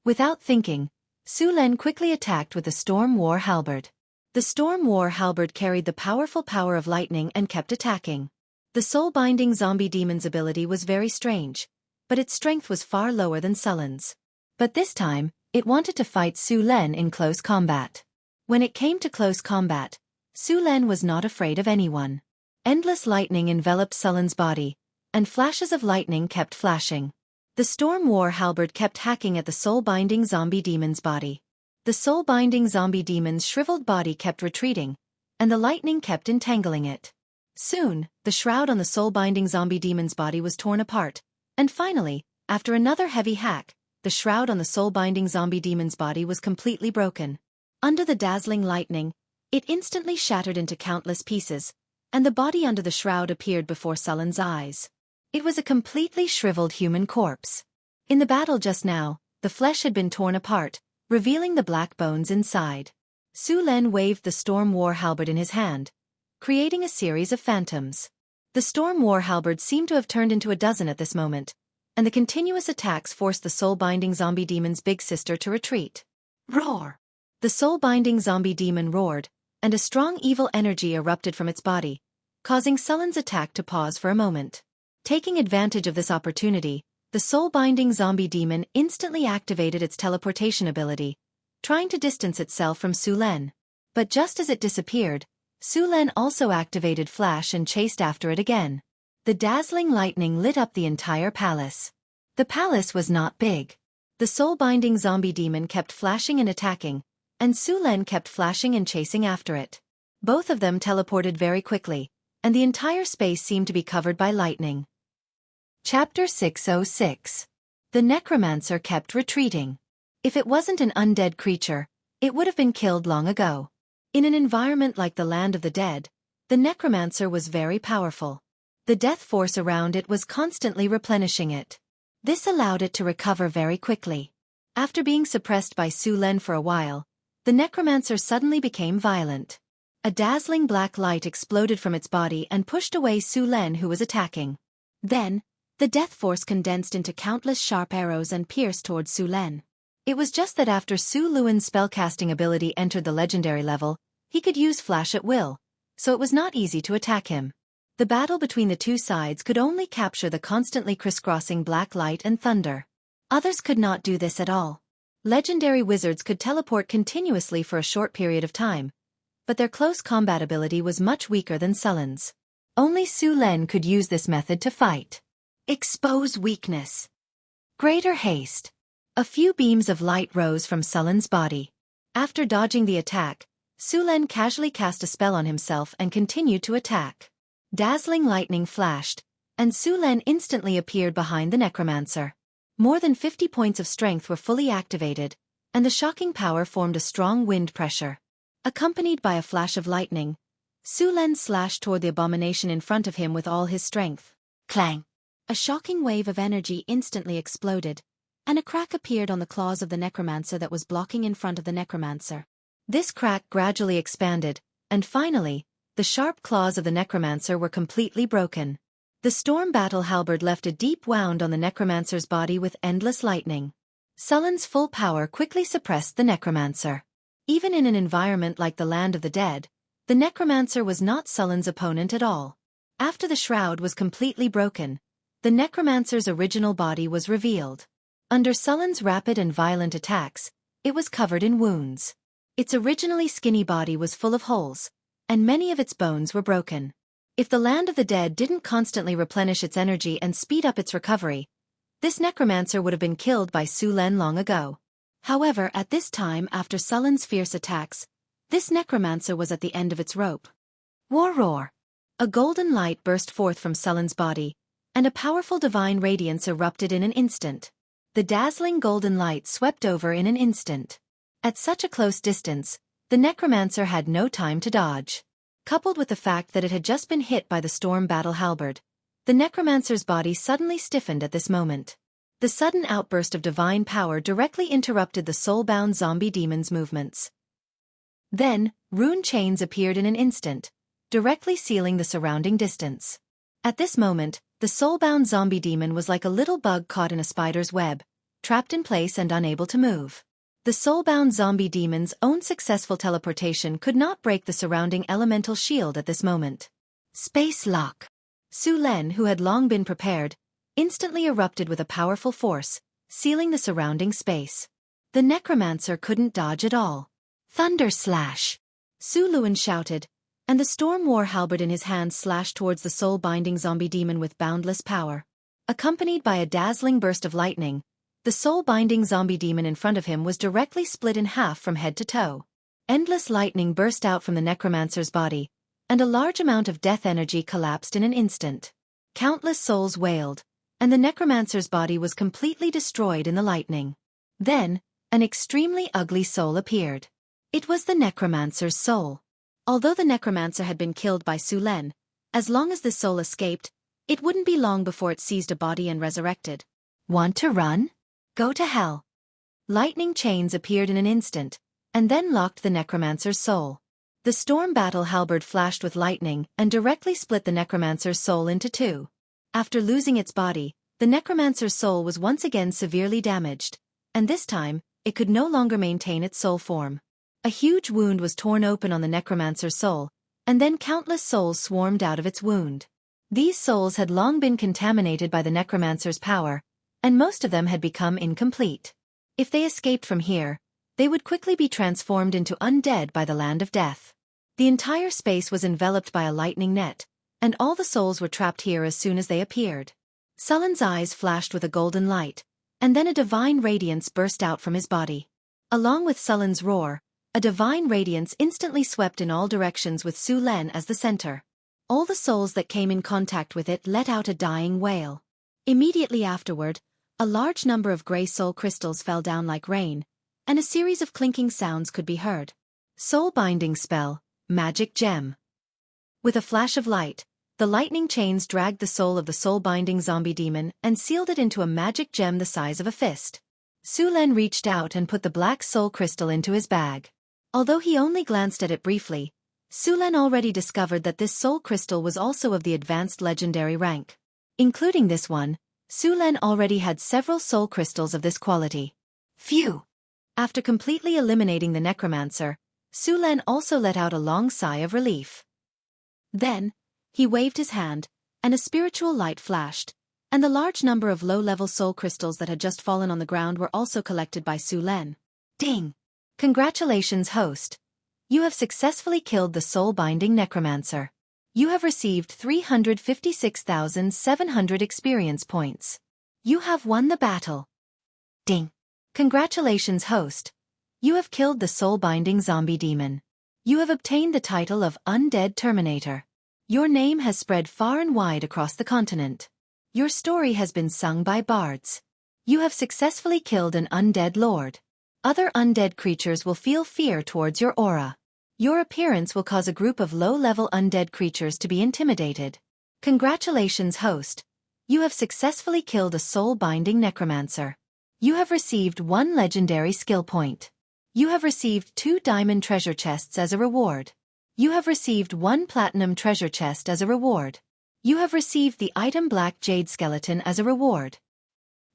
Without thinking, Su Len quickly attacked with the Storm War Halberd. The Storm War Halberd carried the powerful power of lightning and kept attacking. The soul-binding zombie demon's ability was very strange, but its strength was far lower than Sullen's. But this time, it wanted to fight Su Len in close combat. When it came to close combat, Su Len was not afraid of anyone. Endless lightning enveloped Sullen's body, and flashes of lightning kept flashing. The Storm War Halberd kept hacking at the soul-binding zombie demon's body. The soul-binding zombie demon's shriveled body kept retreating, and the lightning kept entangling it. Soon, the shroud on the soul-binding zombie demon's body was torn apart, and finally, after another heavy hack, the shroud on the soul-binding zombie demon's body was completely broken. Under the dazzling lightning, it instantly shattered into countless pieces, and the body under the shroud appeared before Sullen's eyes. It was a completely shriveled human corpse. In the battle just now, the flesh had been torn apart, revealing the black bones inside. Su Len waved the Storm War Halberd in his hand, creating a series of phantoms. The Storm War Halberd seemed to have turned into a dozen at this moment, and the continuous attacks forced the soul-binding zombie demon's big sister to retreat. Roar! The soul-binding zombie demon roared, and a strong evil energy erupted from its body, causing Sullen's attack to pause for a moment. Taking advantage of this opportunity, the soul-binding zombie demon instantly activated its teleportation ability, trying to distance itself from Su Len. But just as it disappeared, Su Len also activated Flash and chased after it again. The dazzling lightning lit up the entire palace. The palace was not big. The soul-binding zombie demon kept flashing and attacking, and Su Len kept flashing and chasing after it. Both of them teleported very quickly, and the entire space seemed to be covered by lightning. Chapter 606. The necromancer kept retreating. If it wasn't an undead creature, it would have been killed long ago. In an environment like the land of the dead, the necromancer was very powerful. The death force around it was constantly replenishing it. This allowed it to recover very quickly. After being suppressed by Su Len for a while, the necromancer suddenly became violent. A dazzling black light exploded from its body and pushed away Su Len, who was attacking. Then, the death force condensed into countless sharp arrows and pierced towards Su Len. It was just that after Su Luan's spellcasting ability entered the legendary level, he could use flash at will, so it was not easy to attack him. The battle between the two sides could only capture the constantly crisscrossing black light and thunder. Others could not do this at all. Legendary wizards could teleport continuously for a short period of time, but their close combat ability was much weaker than Sullen's. Only Su Len could use this method to fight. Expose weakness. Greater haste. A few beams of light rose from Sullen's body. After dodging the attack, Su Len casually cast a spell on himself and continued to attack. Dazzling lightning flashed, and Su Len instantly appeared behind the necromancer. More than 50 points of strength were fully activated, and the shocking power formed a strong wind pressure. Accompanied by a flash of lightning, Su Len slashed toward the abomination in front of him with all his strength. Clang! A shocking wave of energy instantly exploded, and a crack appeared on the claws of the necromancer that was blocking in front of the necromancer. This crack gradually expanded, and finally, the sharp claws of the necromancer were completely broken. The storm battle halberd left a deep wound on the necromancer's body with endless lightning. Sullen's full power quickly suppressed the necromancer. Even in an environment like the land of the dead, the necromancer was not Sullen's opponent at all. After the shroud was completely broken, the necromancer's original body was revealed. Under Sullen's rapid and violent attacks, it was covered in wounds. Its originally skinny body was full of holes, and many of its bones were broken. If the land of the dead didn't constantly replenish its energy and speed up its recovery, this necromancer would have been killed by Su Len long ago. However, at this time after Sullen's fierce attacks, this necromancer was at the end of its rope. War roar! A golden light burst forth from Sullen's body, and a powerful divine radiance erupted in an instant. The dazzling golden light swept over in an instant. At such a close distance, the necromancer had no time to dodge. Coupled with the fact that it had just been hit by the storm battle halberd, the necromancer's body suddenly stiffened at this moment. The sudden outburst of divine power directly interrupted the soul-bound zombie demon's movements. Then, rune chains appeared in an instant, directly sealing the surrounding distance. At this moment, the soul-bound zombie demon was like a little bug caught in a spider's web, trapped in place and unable to move. The soul-bound zombie demon's own successful teleportation could not break the surrounding elemental shield at this moment. Space lock. Su Len, who had long been prepared, instantly erupted with a powerful force, sealing the surrounding space. The necromancer couldn't dodge at all. Thunder slash! Su Luan shouted, and the storm war halberd in his hand slashed towards the soul-binding zombie demon with boundless power. Accompanied by a dazzling burst of lightning, the soul-binding zombie demon in front of him was directly split in half from head to toe. Endless lightning burst out from the necromancer's body, and a large amount of death energy collapsed in an instant. Countless souls wailed, and the necromancer's body was completely destroyed in the lightning. Then, an extremely ugly soul appeared. It was the necromancer's soul. Although the necromancer had been killed by Su Len, as long as this soul escaped, it wouldn't be long before it seized a body and resurrected. Want to run? Go to hell. Lightning chains appeared in an instant, and then locked the necromancer's soul. The storm battle halberd flashed with lightning and directly split the necromancer's soul into two. After losing its body, the necromancer's soul was once again severely damaged, and this time, it could no longer maintain its soul form. A huge wound was torn open on the necromancer's soul, and then countless souls swarmed out of its wound. These souls had long been contaminated by the necromancer's power, and most of them had become incomplete. If they escaped from here, they would quickly be transformed into undead by the land of death. The entire space was enveloped by a lightning net, and all the souls were trapped here as soon as they appeared. Sullen's eyes flashed with a golden light, and then a divine radiance burst out from his body. Along with Sullen's roar, a divine radiance instantly swept in all directions with Su Len as the center. All the souls that came in contact with it let out a dying wail. Immediately afterward, a large number of gray soul crystals fell down like rain, and a series of clinking sounds could be heard. Soul binding spell, magic gem. With a flash of light, the lightning chains dragged the soul of the soul-binding zombie demon and sealed it into a magic gem the size of a fist. Su Len reached out and put the black soul crystal into his bag. Although he only glanced at it briefly, Su Len already discovered that this soul crystal was also of the advanced legendary rank. Including this one, Su Len already had several soul crystals of this quality. Phew! After completely eliminating the necromancer, Su Len also let out a long sigh of relief. Then, he waved his hand, and a spiritual light flashed, and the large number of low-level soul crystals that had just fallen on the ground were also collected by Su Len. Ding! Congratulations, host! You have successfully killed the soul-binding necromancer. You have received 356,700 experience points. You have won the battle. Ding! Congratulations, host! You have killed the soul-binding zombie demon. You have obtained the title of Undead Terminator. Your name has spread far and wide across the continent. Your story has been sung by bards. You have successfully killed an undead lord. Other undead creatures will feel fear towards your aura. Your appearance will cause a group of low-level undead creatures to be intimidated. Congratulations, host. You have successfully killed a soul-binding necromancer. You have received 1 legendary skill point. You have received 2 diamond treasure chests as a reward. You have received 1 platinum treasure chest as a reward. You have received the item Black Jade Skeleton as a reward.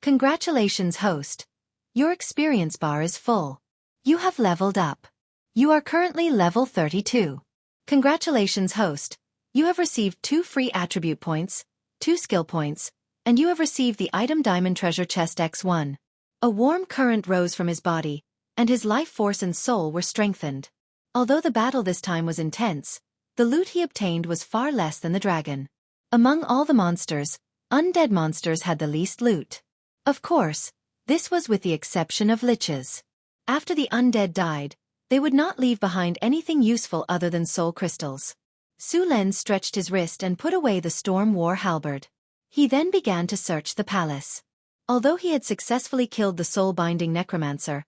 Congratulations, host. Your experience bar is full. You have leveled up. You are currently level 32. Congratulations, host. You have received 2 free attribute points, 2 skill points, and you have received the item Diamond Treasure Chest X1. A warm current rose from his body, and his life force and soul were strengthened. Although the battle this time was intense, the loot he obtained was far less than the dragon. Among all the monsters, undead monsters had the least loot. Of course, this was with the exception of liches. After the undead died, they would not leave behind anything useful other than soul crystals. Su Len stretched his wrist and put away the storm war halberd. He then began to search the palace. Although he had successfully killed the soul-binding necromancer,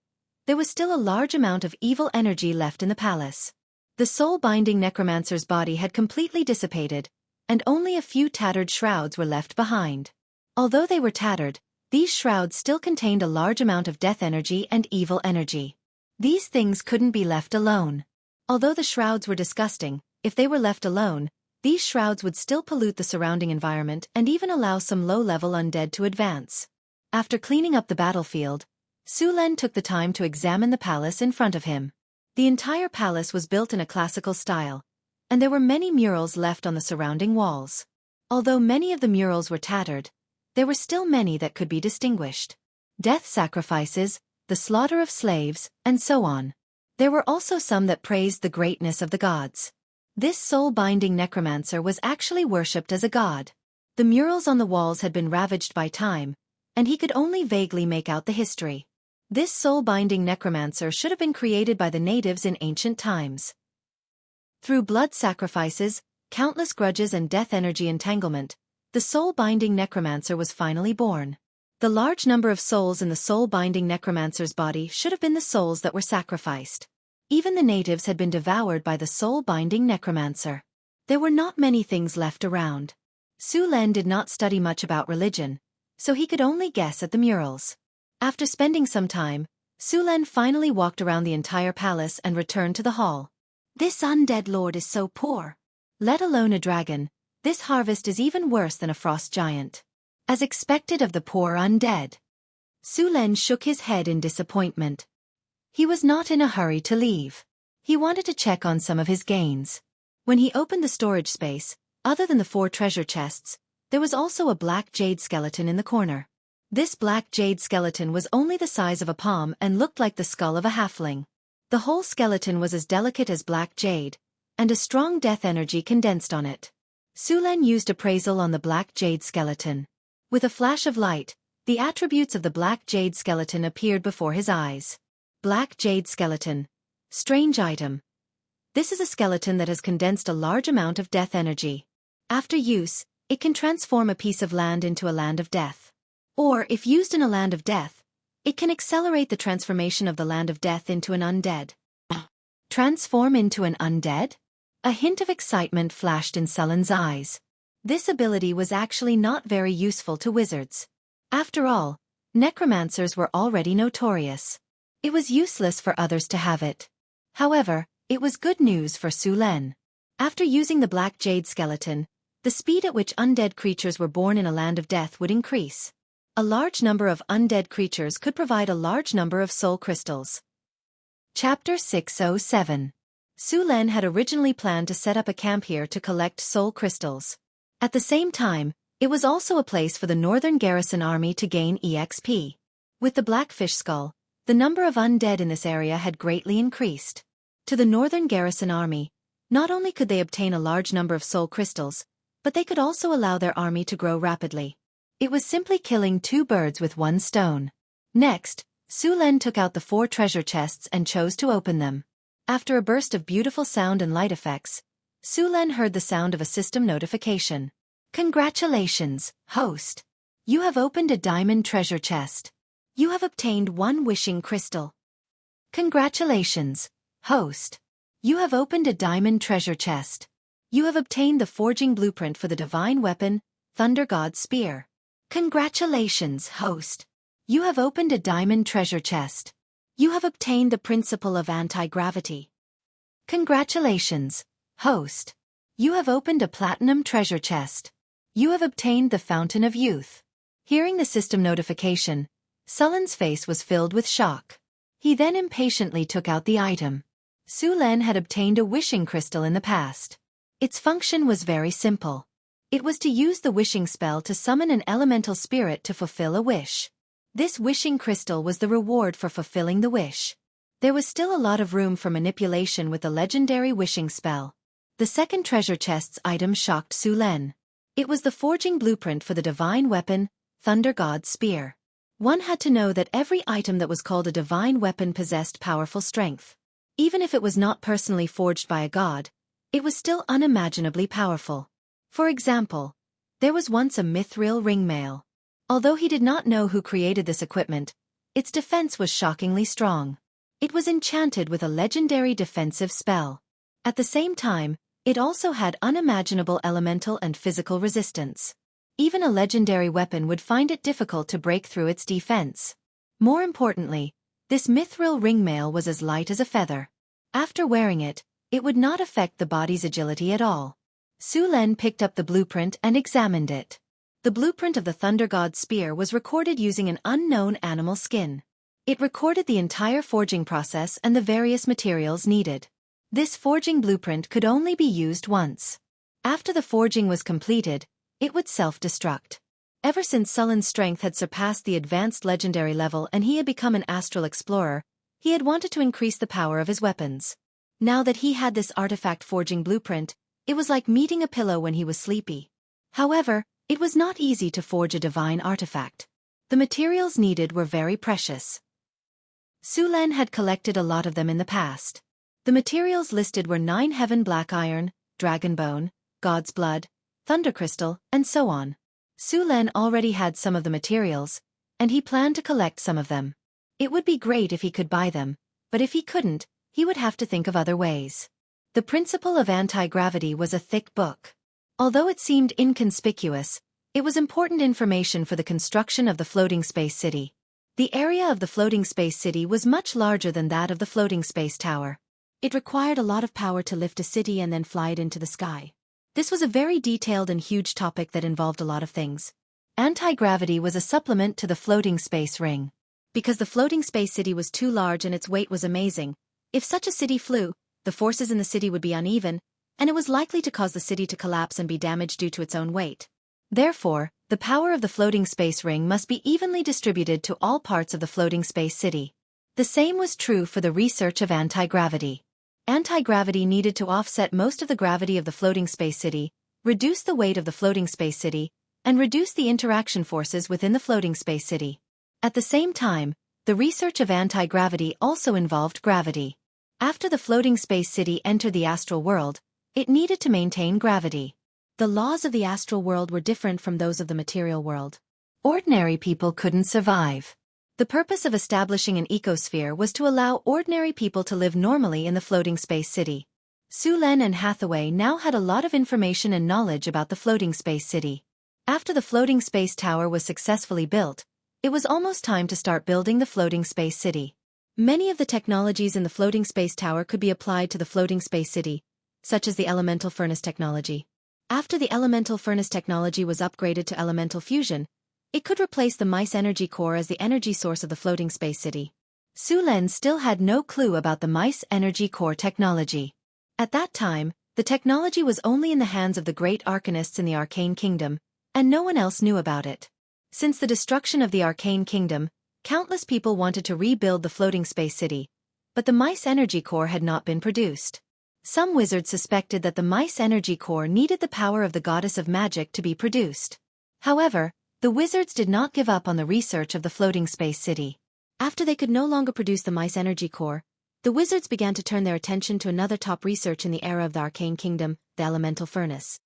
there was still a large amount of evil energy left in the palace. The soul-binding necromancer's body had completely dissipated, and only a few tattered shrouds were left behind. Although they were tattered, these shrouds still contained a large amount of death energy and evil energy. These things couldn't be left alone. Although the shrouds were disgusting, if they were left alone, these shrouds would still pollute the surrounding environment and even allow some low-level undead to advance. After cleaning up the battlefield, Su Len took the time to examine the palace in front of him. The entire palace was built in a classical style, and there were many murals left on the surrounding walls. Although many of the murals were tattered, there were still many that could be distinguished. Death sacrifices, the slaughter of slaves, and so on. There were also some that praised the greatness of the gods. This soul-binding necromancer was actually worshipped as a god. The murals on the walls had been ravaged by time, and he could only vaguely make out the history. This soul-binding necromancer should have been created by the natives in ancient times. Through blood sacrifices, countless grudges and death energy entanglement, the soul-binding necromancer was finally born. The large number of souls in the soul-binding necromancer's body should have been the souls that were sacrificed. Even the natives had been devoured by the soul-binding necromancer. There were not many things left around. Su Len did not study much about religion, so he could only guess at the murals. After spending some time, Su Len finally walked around the entire palace and returned to the hall. This undead lord is so poor. Let alone a dragon, this harvest is even worse than a frost giant. As expected of the poor undead. Su Len shook his head in disappointment. He was not in a hurry to leave. He wanted to check on some of his gains. When he opened the storage space, other than the 4 treasure chests, there was also a black jade skeleton in the corner. This black jade skeleton was only the size of a palm and looked like the skull of a halfling. The whole skeleton was as delicate as black jade, and a strong death energy condensed on it. Sulen used appraisal on the black jade skeleton. With a flash of light, the attributes of the black jade skeleton appeared before his eyes. Black jade skeleton. Strange item. This is a skeleton that has condensed a large amount of death energy. After use, it can transform a piece of land into a land of death. Or, if used in a land of death, it can accelerate the transformation of the land of death into an undead. Transform into an undead? A hint of excitement flashed in Sulen's eyes. This ability was actually not very useful to wizards. After all, necromancers were already notorious. It was useless for others to have it. However, it was good news for Sulen. After using the black jade skeleton, the speed at which undead creatures were born in a land of death would increase. A large number of undead creatures could provide a large number of soul crystals. Chapter 607. Sulen had originally planned to set up a camp here to collect soul crystals. At the same time, it was also a place for the Northern Garrison Army to gain EXP. With the Blackfish Skull, the number of undead in this area had greatly increased. To the Northern Garrison Army, not only could they obtain a large number of soul crystals, but they could also allow their army to grow rapidly. It was simply killing two birds with one stone. Next, Sulen took out the 4 treasure chests and chose to open them. After a burst of beautiful sound and light effects, Sulen heard the sound of a system notification. Congratulations, host. You have opened a diamond treasure chest. You have obtained 1 wishing crystal. Congratulations, host. You have opened a diamond treasure chest. You have obtained the forging blueprint for the divine weapon, Thunder God's Spear. Congratulations, host. You have opened a diamond treasure chest. You have obtained the principle of anti-gravity. Congratulations, host. You have opened a platinum treasure chest. You have obtained the Fountain of Youth. Hearing the system notification, Sulen's face was filled with shock. He then impatiently took out the item. Sulen had obtained a wishing crystal in the past. Its function was very simple. It was to use the wishing spell to summon an elemental spirit to fulfill a wish. This wishing crystal was the reward for fulfilling the wish. There was still a lot of room for manipulation with the legendary wishing spell. The second treasure chest's item shocked Sulen. It was the forging blueprint for the divine weapon, Thunder God's Spear. One had to know that every item that was called a divine weapon possessed powerful strength. Even if it was not personally forged by a god, it was still unimaginably powerful. For example, there was once a mithril ringmail. Although he did not know who created this equipment, its defense was shockingly strong. It was enchanted with a legendary defensive spell. At the same time, it also had unimaginable elemental and physical resistance. Even a legendary weapon would find it difficult to break through its defense. More importantly, this mithril ringmail was as light as a feather. After wearing it, it would not affect the body's agility at all. Sulen picked up the blueprint and examined it. The blueprint of the Thunder God's Spear was recorded using an unknown animal skin. It recorded the entire forging process and the various materials needed. This forging blueprint could only be used once. After the forging was completed, it would self-destruct. Ever since Sulen's strength had surpassed the advanced legendary level and he had become an astral explorer, he had wanted to increase the power of his weapons. Now that he had this artifact forging blueprint, it was like meeting a pillow when he was sleepy. However, it was not easy to forge a divine artifact. The materials needed were very precious. Sulen had collected a lot of them in the past. The materials listed were 9 heaven black iron, dragon bone, god's blood, thunder crystal, and so on. Sulen already had some of the materials, and he planned to collect some of them. It would be great if he could buy them, but if he couldn't, he would have to think of other ways. The Principle of Anti-Gravity was a thick book. Although it seemed inconspicuous, it was important information for the construction of the floating space city. The area of the floating space city was much larger than that of the floating space tower. It required a lot of power to lift a city and then fly it into the sky. This was a very detailed and huge topic that involved a lot of things. Anti-gravity was a supplement to the floating space ring. Because the floating space city was too large and its weight was amazing, if such a city flew, the forces in the city would be uneven, and it was likely to cause the city to collapse and be damaged due to its own weight. Therefore, the power of the floating space ring must be evenly distributed to all parts of the floating space city. The same was true for the research of anti-gravity. Anti-gravity needed to offset most of the gravity of the floating space city, reduce the weight of the floating space city, and reduce the interaction forces within the floating space city. At the same time, the research of anti-gravity also involved gravity. After the floating space city entered the astral world, it needed to maintain gravity. The laws of the astral world were different from those of the material world. Ordinary people couldn't survive. The purpose of establishing an ecosphere was to allow ordinary people to live normally in the floating space city. Su Len and Hathaway now had a lot of information and knowledge about the floating space city. After the floating space tower was successfully built, it was almost time to start building the floating space city. Many of the technologies in the floating space tower could be applied to the floating space city, such as the elemental furnace technology. After the elemental furnace technology was upgraded to elemental fusion, it could replace the mice energy core as the energy source of the floating space city. Su Len still had no clue about the mice energy core technology. At that time, the technology was only in the hands of the great arcanists in the Arcane Kingdom, and no one else knew about it. Since the destruction of the Arcane Kingdom, countless people wanted to rebuild the floating space city, but the mice energy core had not been produced. Some wizards suspected that the mice energy core needed the power of the goddess of magic to be produced. However, the wizards did not give up on the research of the floating space city. After they could no longer produce the mice energy core, the wizards began to turn their attention to another top research in the era of the Arcane Kingdom, the elemental furnace.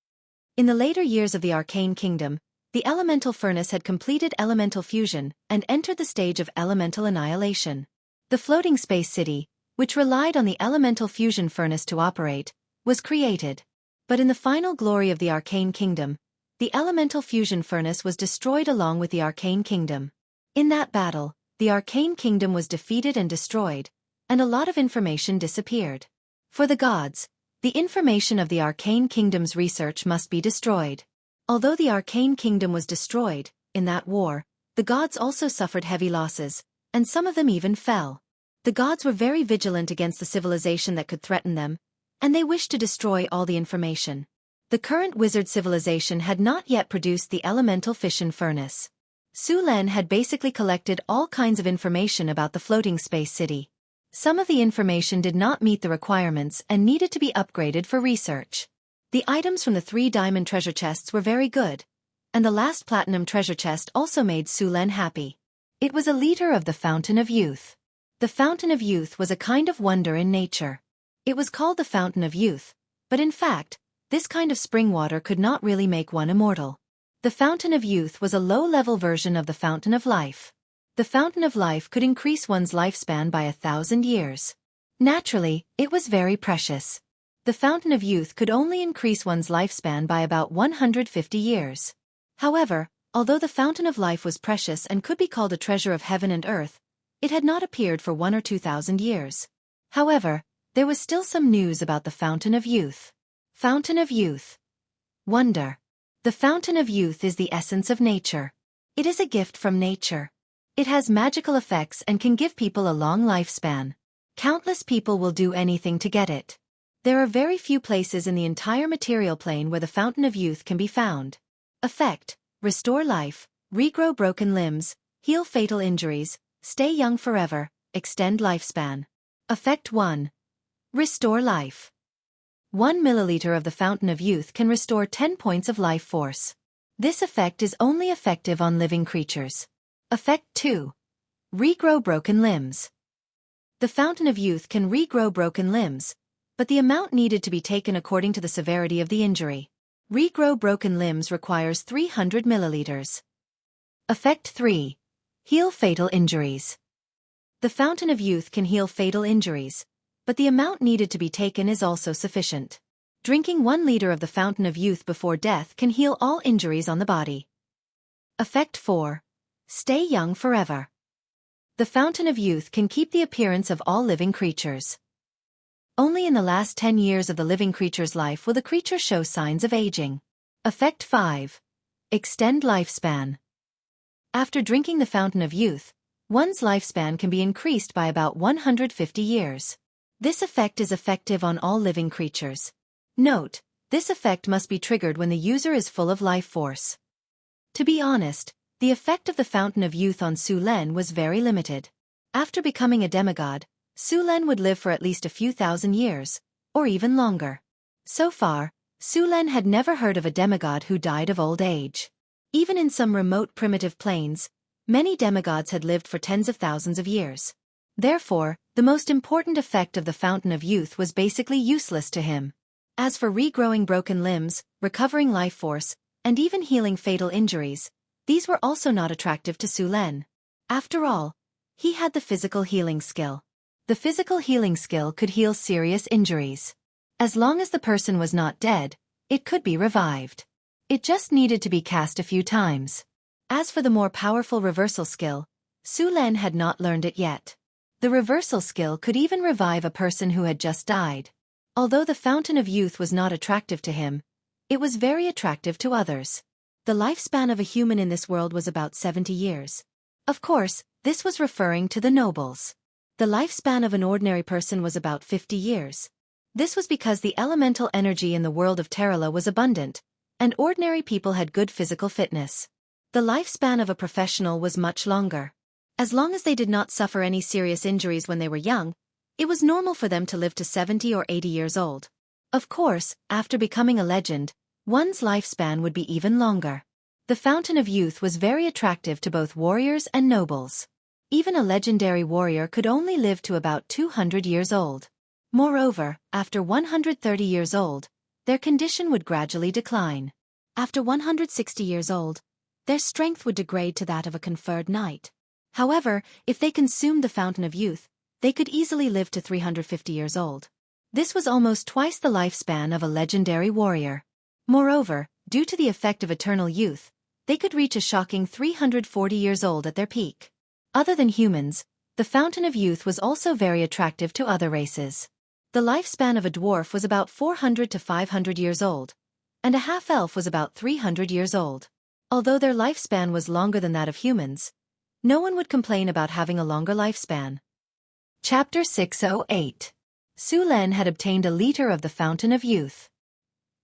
In the later years of the Arcane Kingdom, the elemental furnace had completed elemental fusion and entered the stage of elemental annihilation. The floating space city, which relied on the elemental fusion furnace to operate, was created. But in the final glory of the Arcane Kingdom, the elemental fusion furnace was destroyed along with the Arcane Kingdom. In that battle, the Arcane Kingdom was defeated and destroyed, and a lot of information disappeared. For the gods, the information of the Arcane Kingdom's research must be destroyed. Although the Arcane Kingdom was destroyed, in that war, the gods also suffered heavy losses, and some of them even fell. The gods were very vigilant against the civilization that could threaten them, and they wished to destroy all the information. The current wizard civilization had not yet produced the elemental fission furnace. Su Len had basically collected all kinds of information about the floating space city. Some of the information did not meet the requirements and needed to be upgraded for research. The items from the 3 diamond treasure chests were very good, and the last platinum treasure chest also made Su Len happy. It was a liter of the Fountain of Youth. The Fountain of Youth was a kind of wonder in nature. It was called the Fountain of Youth, but in fact, this kind of spring water could not really make one immortal. The Fountain of Youth was a low-level version of the Fountain of Life. The Fountain of Life could increase one's lifespan by 1,000 years. Naturally, it was very precious. The Fountain of Youth could only increase one's lifespan by about 150 years. However, although the Fountain of Life was precious and could be called a treasure of heaven and earth, it had not appeared for 1,000 or 2,000 years. However, there was still some news about the Fountain of Youth. Fountain of Youth. Wonder. The Fountain of Youth is the essence of nature. It is a gift from nature. It has magical effects and can give people a long lifespan. Countless people will do anything to get it. There are very few places in the entire material plane where the Fountain of Youth can be found. Effect: restore life, regrow broken limbs, heal fatal injuries, stay young forever, extend lifespan. Effect 1. Restore life. 1 milliliter of the Fountain of Youth can restore 10 points of life force. This effect is only effective on living creatures. Effect 2. Regrow broken limbs. The Fountain of Youth can regrow broken limbs, but the amount needed to be taken according to the severity of the injury. Regrow broken limbs requires 300 milliliters. Effect 3. Heal fatal injuries. The Fountain of Youth can heal fatal injuries, but the amount needed to be taken is also sufficient. Drinking 1 liter of the Fountain of Youth before death can heal all injuries on the body. Effect 4. Stay young forever. The Fountain of Youth can keep the appearance of all living creatures. Only in the last 10 years of the living creature's life will the creature show signs of aging. Effect 5. Extend lifespan. After drinking the Fountain of Youth, one's lifespan can be increased by about 150 years. This effect is effective on all living creatures. Note, this effect must be triggered when the user is full of life force. To be honest, the effect of the Fountain of Youth on Su Len was very limited. After becoming a demigod, Su Len would live for at least a few thousand years, or even longer. So far, Su Len had never heard of a demigod who died of old age. Even in some remote primitive planes, many demigods had lived for tens of thousands of years. Therefore, the most important effect of the Fountain of Youth was basically useless to him. As for regrowing broken limbs, recovering life force, and even healing fatal injuries, these were also not attractive to Su Len. After all, he had the physical healing skill. The physical healing skill could heal serious injuries. As long as the person was not dead, it could be revived. It just needed to be cast a few times. As for the more powerful reversal skill, Su Len had not learned it yet. The reversal skill could even revive a person who had just died. Although the Fountain of Youth was not attractive to him, it was very attractive to others. The lifespan of a human in this world was about 70 years. Of course, this was referring to the nobles. The lifespan of an ordinary person was about 50 years. This was because the elemental energy in the world of Terrala was abundant, and ordinary people had good physical fitness. The lifespan of a professional was much longer. As long as they did not suffer any serious injuries when they were young, it was normal for them to live to 70 or 80 years old. Of course, after becoming a legend, one's lifespan would be even longer. The Fountain of Youth was very attractive to both warriors and nobles. Even a legendary warrior could only live to about 200 years old. Moreover, after 130 years old, their condition would gradually decline. After 160 years old, their strength would degrade to that of a conferred knight. However, if they consumed the Fountain of Youth, they could easily live to 350 years old. This was almost twice the lifespan of a legendary warrior. Moreover, due to the effect of eternal youth, they could reach a shocking 340 years old at their peak. Other than humans, the Fountain of Youth was also very attractive to other races. The lifespan of a dwarf was about 400 to 500 years old, and a half-elf was about 300 years old. Although their lifespan was longer than that of humans, no one would complain about having a longer lifespan. Chapter 608. Su Len had obtained a liter of the Fountain of Youth.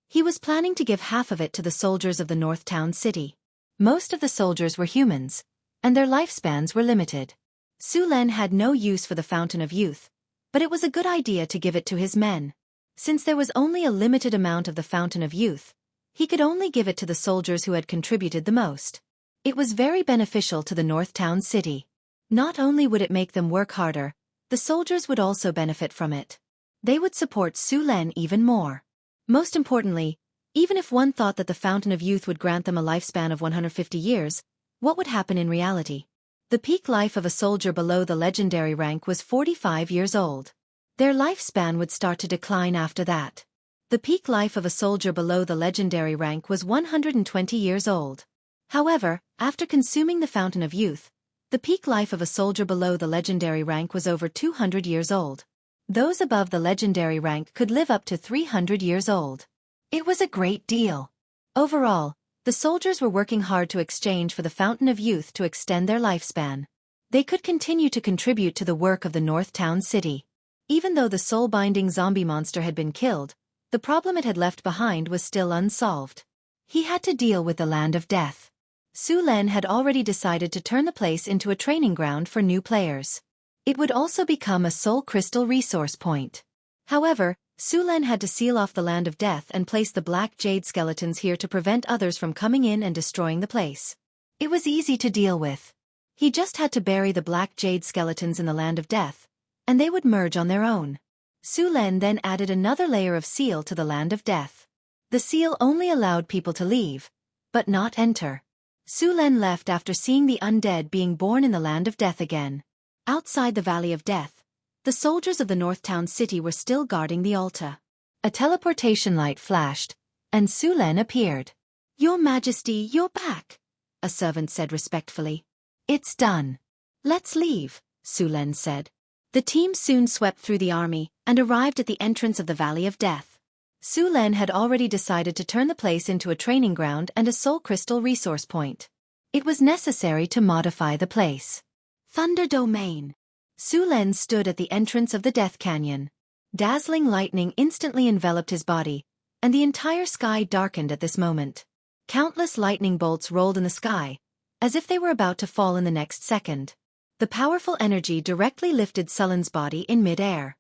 He was planning to give half of it to the soldiers of the North Town City. Most of the soldiers were humans, and their lifespans were limited. Su Len had no use for the Fountain of Youth, but it was a good idea to give it to his men. Since there was only a limited amount of the Fountain of Youth, he could only give it to the soldiers who had contributed the most. It was very beneficial to the North Town City. Not only would it make them work harder, the soldiers would also benefit from it. They would support Su Len even more. Most importantly, even if one thought that the Fountain of Youth would grant them a lifespan of 150 years, what would happen in reality? The peak life of a soldier below the legendary rank was 45 years old. Their lifespan would start to decline after that. The peak life of a soldier below the legendary rank was 120 years old. However, after consuming the Fountain of Youth, the peak life of a soldier below the legendary rank was over 200 years old. Those above the legendary rank could live up to 300 years old. It was a great deal. Overall, the soldiers were working hard to exchange for the Fountain of Youth to extend their lifespan. They could continue to contribute to the work of the North Town City. Even though the soul-binding zombie monster had been killed, the problem it had left behind was still unsolved. He had to deal with the Land of Death. Su Len had already decided to turn the place into a training ground for new players. It would also become a soul crystal resource point. However, Su Len had to seal off the Land of Death and place the black jade skeletons here to prevent others from coming in and destroying the place. It was easy to deal with. He just had to bury the black jade skeletons in the Land of Death, and they would merge on their own. Su Len then added another layer of seal to the Land of Death. The seal only allowed people to leave, but not enter. Su Len left after seeing the undead being born in the Land of Death again. Outside the Valley of Death, the soldiers of the North Town City were still guarding the altar. A teleportation light flashed, and Su Len appeared. "Your Majesty, you're back," a servant said respectfully. "It's done. Let's leave," Su Len said. The team soon swept through the army and arrived at the entrance of the Valley of Death. Su Len had already decided to turn the place into a training ground and a soul crystal resource point. It was necessary to modify the place. Thunder Domain. Su Len stood at the entrance of the Death Canyon. Dazzling lightning instantly enveloped his body, and the entire sky darkened at this moment. Countless lightning bolts rolled in the sky, as if they were about to fall in the next second. The powerful energy directly lifted Su Len's body in mid-air.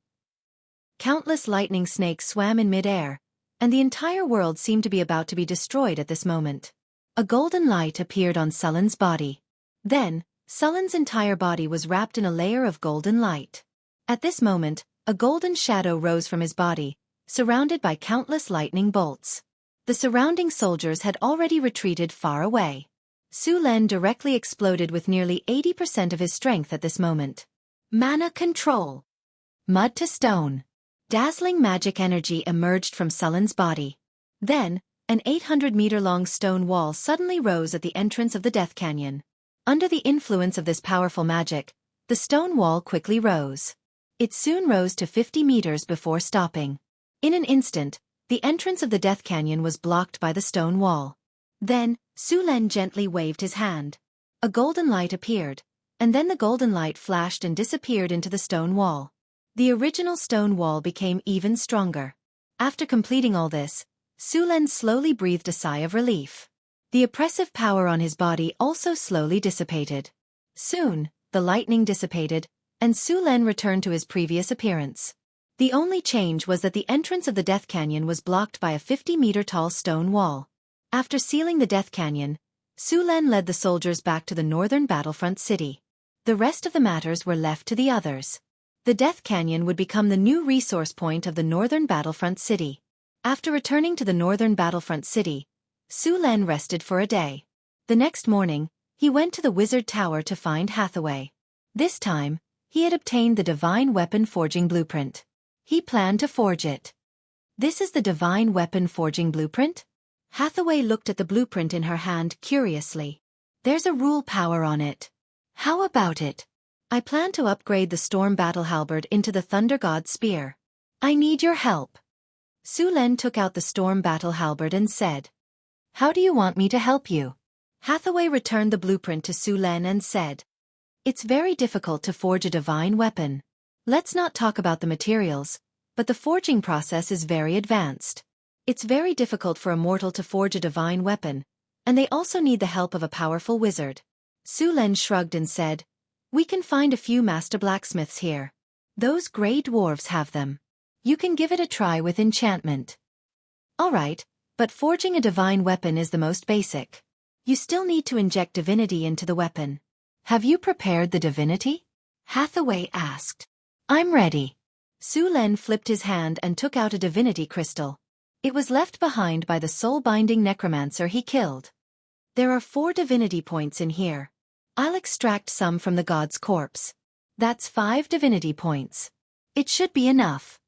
Countless lightning snakes swam in mid-air, and the entire world seemed to be about to be destroyed at this moment. A golden light appeared on Sullen's body. Then, Sullen's entire body was wrapped in a layer of golden light. At this moment, a golden shadow rose from his body, surrounded by countless lightning bolts. The surrounding soldiers had already retreated far away. Su Len directly exploded with nearly 80% of his strength at this moment. Mana control. Mud to stone. Dazzling magic energy emerged from Sullen's body. Then, an 800-meter-long stone wall suddenly rose at the entrance of the Death Canyon. Under the influence of this powerful magic, the stone wall quickly rose. It soon rose to 50 meters before stopping. In an instant, the entrance of the Death Canyon was blocked by the stone wall. Then, Su Len gently waved his hand. A golden light appeared, and then the golden light flashed and disappeared into the stone wall. The original stone wall became even stronger. After completing all this, Su Len slowly breathed a sigh of relief. The oppressive power on his body also slowly dissipated. Soon, the lightning dissipated, and Su Len returned to his previous appearance. The only change was that the entrance of the Death Canyon was blocked by a 50-meter-tall stone wall. After sealing the Death Canyon, Su Len led the soldiers back to the northern battlefront city. The rest of the matters were left to the others. The Death Canyon would become the new resource point of the northern battlefront city. After returning to the northern battlefront city, Su Len rested for a day. The next morning, he went to the Wizard Tower to find Hathaway. This time, he had obtained the Divine Weapon Forging Blueprint. He planned to forge it. This is the Divine Weapon Forging Blueprint? Hathaway looked at the blueprint in her hand curiously. There's a rule power on it. How about it? I plan to upgrade the Storm Battle Halberd into the Thunder God Spear. I need your help. Su Len took out the Storm Battle Halberd and said, "How do you want me to help you?" Hathaway returned the blueprint to Su Len and said, "It's very difficult to forge a divine weapon. Let's not talk about the materials, but the forging process is very advanced. It's very difficult for a mortal to forge a divine weapon, and they also need the help of a powerful wizard." Su Len shrugged and said, "We can find a few master blacksmiths here. Those gray dwarves have them. You can give it a try with enchantment." "All right, but forging a divine weapon is the most basic. You still need to inject divinity into the weapon. Have you prepared the divinity?" Hathaway asked. "I'm ready." Su Len flipped his hand and took out a divinity crystal. It was left behind by the soul-binding necromancer he killed. "There are 4 divinity points in here. I'll extract some from the god's corpse. That's 5 divinity points. It should be enough."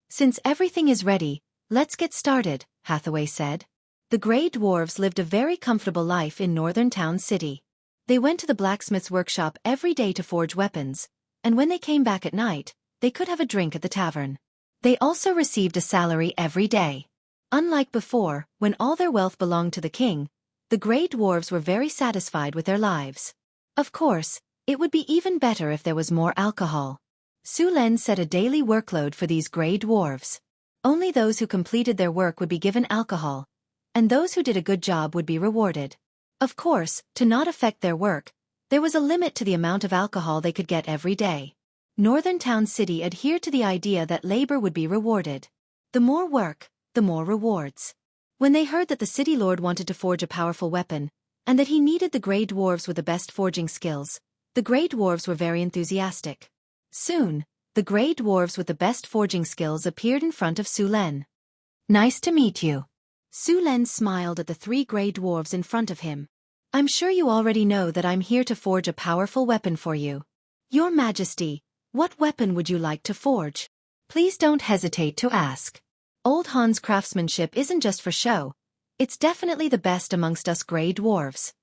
"Since everything is ready, let's get started," Hathaway said. The Grey Dwarves lived a very comfortable life in Northern Town City. They went to the blacksmith's workshop every day to forge weapons, and when they came back at night, they could have a drink at the tavern. They also received a salary every day. Unlike before, when all their wealth belonged to the king, the Grey Dwarves were very satisfied with their lives. Of course, it would be even better if there was more alcohol. Su Len set a daily workload for these Grey Dwarves. Only those who completed their work would be given alcohol, and those who did a good job would be rewarded. Of course, to not affect their work, there was a limit to the amount of alcohol they could get every day. Northern Town City adhered to the idea that labor would be rewarded. The more work, the more rewards. When they heard that the city lord wanted to forge a powerful weapon, and that he needed the Grey Dwarves with the best forging skills, the Grey Dwarves were very enthusiastic. Soon, the Grey Dwarves with the best forging skills appeared in front of Su Len. "Nice to meet you." Su Len smiled at the 3 Grey Dwarves in front of him. "I'm sure you already know that I'm here to forge a powerful weapon for you. Your Majesty, what weapon would you like to forge? Please don't hesitate to ask. Old Han's craftsmanship isn't just for show. It's definitely the best amongst us Grey Dwarves."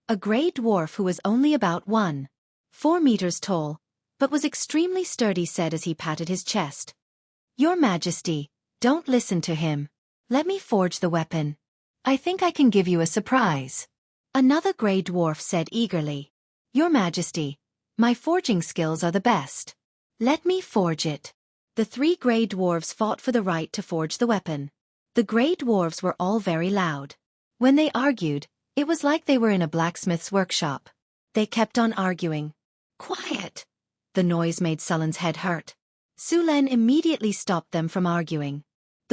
A Grey Dwarf who was only about 1.4 meters tall, but was extremely sturdy said as he patted his chest. "Your Majesty, don't listen to him. Let me forge the weapon. I think I can give you a surprise." Another Grey Dwarf said eagerly. "Your Majesty, my forging skills are the best. Let me forge it." The 3 Grey Dwarves fought for the right to forge the weapon. The Grey Dwarves were all very loud. When they argued, it was like they were in a blacksmith's workshop. They kept on arguing. "Quiet!" The noise made Sullen's head hurt. Su Len immediately stopped them from arguing.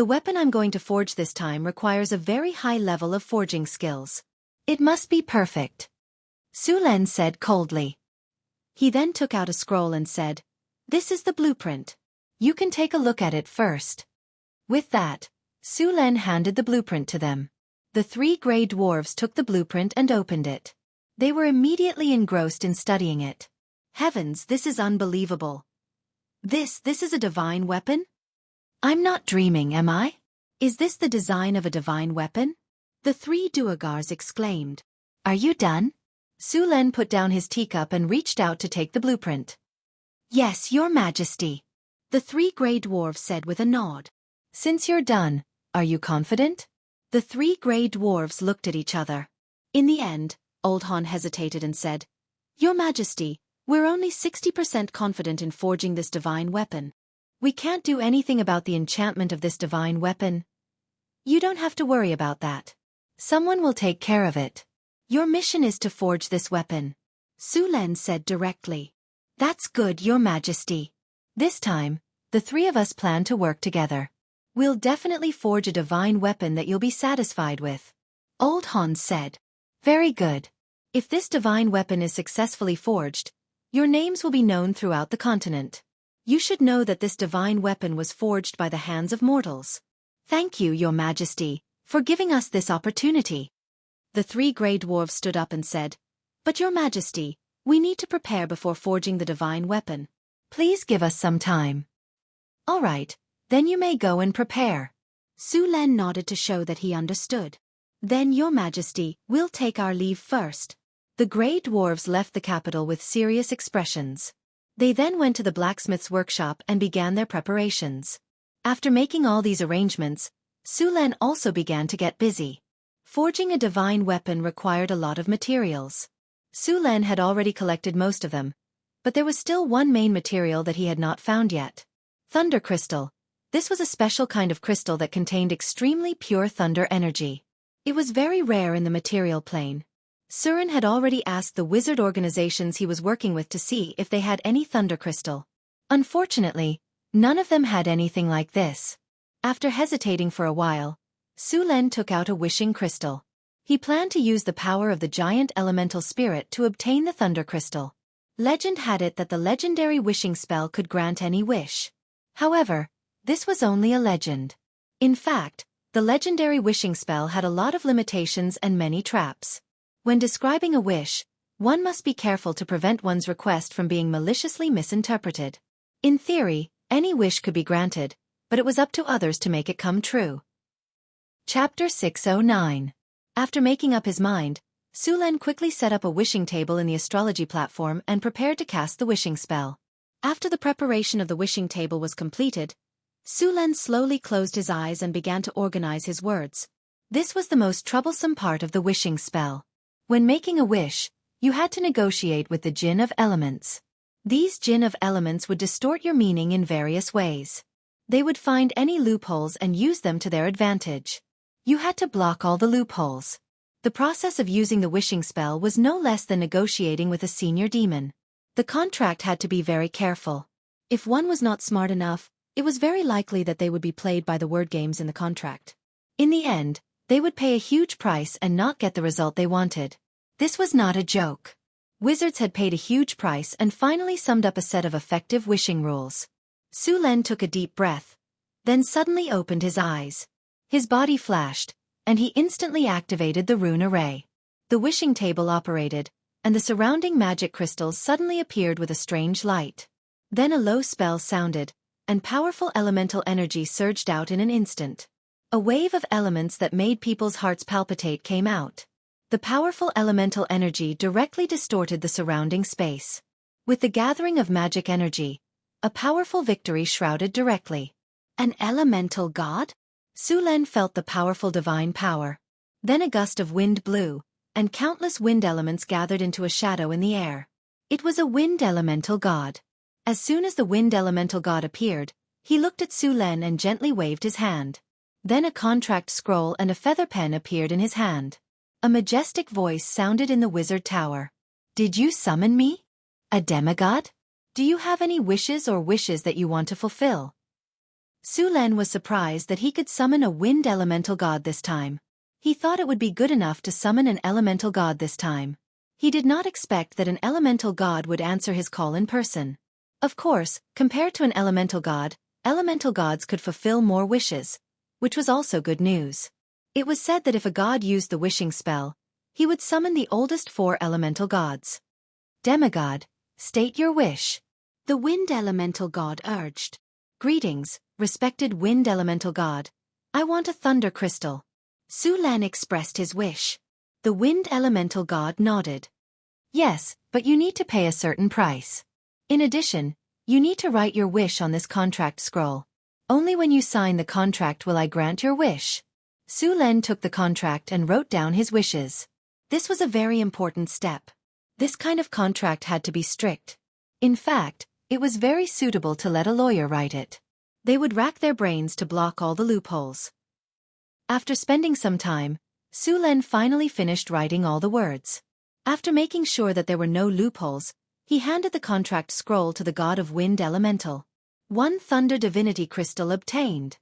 The weapon I'm going to forge this time requires a very high level of forging skills. It must be perfect. Su Len said coldly. He then took out a scroll and said, "This is the blueprint. You can take a look at it first." With that, Su Len handed the blueprint to them. The three gray dwarves took the blueprint and opened it. They were immediately engrossed in studying it. Heavens, this is unbelievable. This is a divine weapon? I'm not dreaming, am I? Is this the design of a divine weapon? The three duergars exclaimed. Are you done? Su Len put down his teacup and reached out to take the blueprint. Yes, Your Majesty. The three gray dwarves said with a nod. Since you're done, are you confident? The three gray dwarves looked at each other. In the end, Old Han hesitated and said, Your Majesty, we're only 60% confident in forging this divine weapon. We can't do anything about the enchantment of this divine weapon. You don't have to worry about that. Someone will take care of it. Your mission is to forge this weapon. Su Len said directly. That's good, Your Majesty. This time, the three of us plan to work together. We'll definitely forge a divine weapon that you'll be satisfied with. Old Han said. Very good. If this divine weapon is successfully forged, your names will be known throughout the continent. You should know that this divine weapon was forged by the hands of mortals. Thank you, Your Majesty, for giving us this opportunity. The three gray dwarves stood up and said, But Your Majesty, we need to prepare before forging the divine weapon. Please give us some time. All right, then you may go and prepare. Su Len nodded to show that he understood. Then, Your Majesty, we'll take our leave first. The gray dwarves left the capital with serious expressions. They then went to the blacksmith's workshop and began their preparations. After making all these arrangements, Su Len also began to get busy. Forging a divine weapon required a lot of materials. Su Len had already collected most of them, but there was still one main material that he had not found yet. Thunder crystal. This was a special kind of crystal that contained extremely pure thunder energy. It was very rare in the material plane. Surin had already asked the wizard organizations he was working with to see if they had any thunder crystal. Unfortunately, none of them had anything like this. After hesitating for a while, Su Len took out a wishing crystal. He planned to use the power of the giant elemental spirit to obtain the thunder crystal. Legend had it that the legendary wishing spell could grant any wish. However, this was only a legend. In fact, the legendary wishing spell had a lot of limitations and many traps. When describing a wish, one must be careful to prevent one's request from being maliciously misinterpreted. In theory, any wish could be granted, but it was up to others to make it come true. Chapter 609. After making up his mind, Su Len quickly set up a wishing table in the astrology platform and prepared to cast the wishing spell. After the preparation of the wishing table was completed, Su Len slowly closed his eyes and began to organize his words. This was the most troublesome part of the wishing spell. When making a wish, you had to negotiate with the Jinn of Elements. These Jinn of Elements would distort your meaning in various ways. They would find any loopholes and use them to their advantage. You had to block all the loopholes. The process of using the wishing spell was no less than negotiating with a senior demon. The contract had to be very careful. If one was not smart enough, it was very likely that they would be played by the word games in the contract. In the end, they would pay a huge price and not get the result they wanted. This was not a joke. Wizards had paid a huge price and finally summed up a set of effective wishing rules. Su Len took a deep breath, then suddenly opened his eyes. His body flashed, and he instantly activated the rune array. The wishing table operated, and the surrounding magic crystals suddenly appeared with a strange light. Then a low spell sounded, and powerful elemental energy surged out in an instant. A wave of elements that made people's hearts palpitate came out. The powerful elemental energy directly distorted the surrounding space. With the gathering of magic energy, a powerful victory shrouded directly. An elemental god? Su Len felt the powerful divine power. Then a gust of wind blew, and countless wind elements gathered into a shadow in the air. It was a wind elemental god. As soon as the wind elemental god appeared, he looked at Su Len and gently waved his hand. Then a contract scroll and a feather pen appeared in his hand. A majestic voice sounded in the wizard tower. Did you summon me? A demigod? Do you have any wishes that you want to fulfill? Su Len was surprised that he could summon a wind elemental god this time. He thought it would be good enough to summon an elemental god this time. He did not expect that an elemental god would answer his call in person. Of course, compared to an elemental gods could fulfill more wishes, which was also good news. It was said that if a god used the wishing spell, he would summon the oldest 4 elemental gods. Demigod, state your wish. The wind elemental god urged. Greetings, respected wind elemental god. I want a thunder crystal. Su Len expressed his wish. The wind elemental god nodded. Yes, but you need to pay a certain price. In addition, you need to write your wish on this contract scroll. Only when you sign the contract will I grant your wish. Su Len took the contract and wrote down his wishes. This was a very important step. This kind of contract had to be strict. In fact, it was very suitable to let a lawyer write it. They would rack their brains to block all the loopholes. After spending some time, Su Len finally finished writing all the words. After making sure that there were no loopholes, he handed the contract scroll to the god of wind elemental. 1 thunder divinity crystal obtained.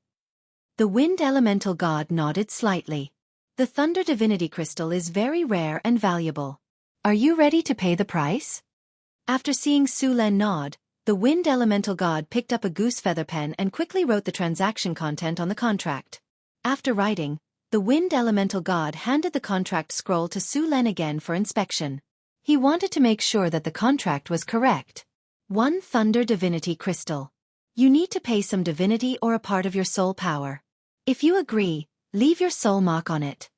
The wind elemental god nodded slightly. The thunder divinity crystal is very rare and valuable. Are you ready to pay the price? After seeing Su Len nod, the wind elemental god picked up a goose feather pen and quickly wrote the transaction content on the contract. After writing, the wind elemental god handed the contract scroll to Su Len again for inspection. He wanted to make sure that the contract was correct. 1 thunder divinity crystal. You need to pay some divinity or a part of your soul power. If you agree, leave your soul mark on it.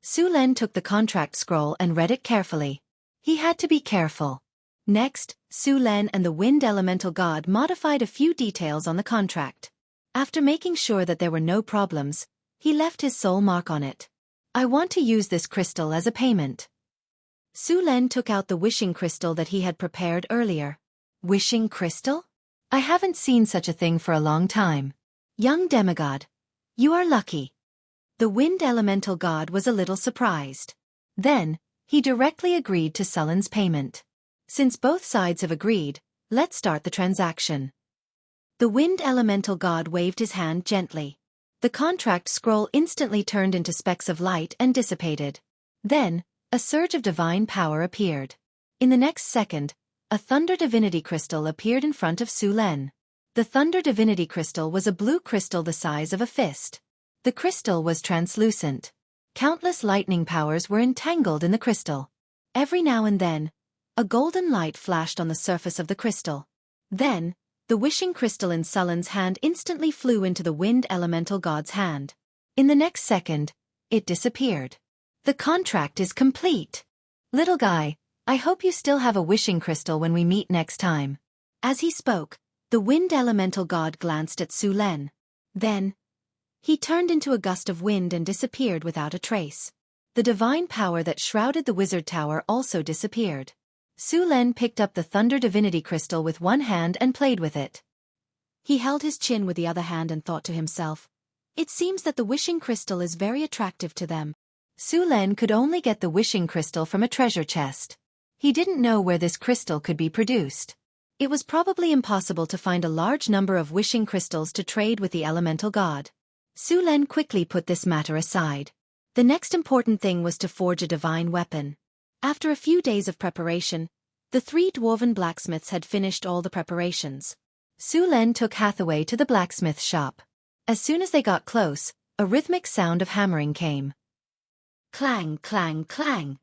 Su Len took the contract scroll and read it carefully. He had to be careful. Next, Su Len and the wind elemental god modified a few details on the contract. After making sure that there were no problems, he left his soul mark on it. I want to use this crystal as a payment. Su Len took out the wishing crystal that he had prepared earlier. Wishing crystal? I haven't seen such a thing for a long time. Young demigod, you are lucky. The wind elemental god was a little surprised. Then, he directly agreed to Su Len's payment. Since both sides have agreed, let's start the transaction. The wind elemental god waved his hand gently. The contract scroll instantly turned into specks of light and dissipated. Then, a surge of divine power appeared. In the next second, a thunder divinity crystal appeared in front of Su Len. The thunder divinity crystal was a blue crystal the size of a fist. The crystal was translucent. Countless lightning powers were entangled in the crystal. Every now and then, a golden light flashed on the surface of the crystal. Then, the wishing crystal in Su Len's hand instantly flew into the wind elemental god's hand. In the next second, it disappeared. The contract is complete. Little guy, I hope you still have a wishing crystal when we meet next time. As he spoke, the wind elemental god glanced at Su Len. Then, he turned into a gust of wind and disappeared without a trace. The divine power that shrouded the wizard tower also disappeared. Su Len picked up the thunder divinity crystal with one hand and played with it. He held his chin with the other hand and thought to himself, it seems that the wishing crystal is very attractive to them. Su Len could only get the wishing crystal from a treasure chest. He didn't know where this crystal could be produced. It was probably impossible to find a large number of wishing crystals to trade with the elemental god. Su Len quickly put this matter aside. The next important thing was to forge a divine weapon. After a few days of preparation, the 3 dwarven blacksmiths had finished all the preparations. Su Len took Hathaway to the blacksmith shop. As soon as they got close, a rhythmic sound of hammering came. Clang, clang, clang.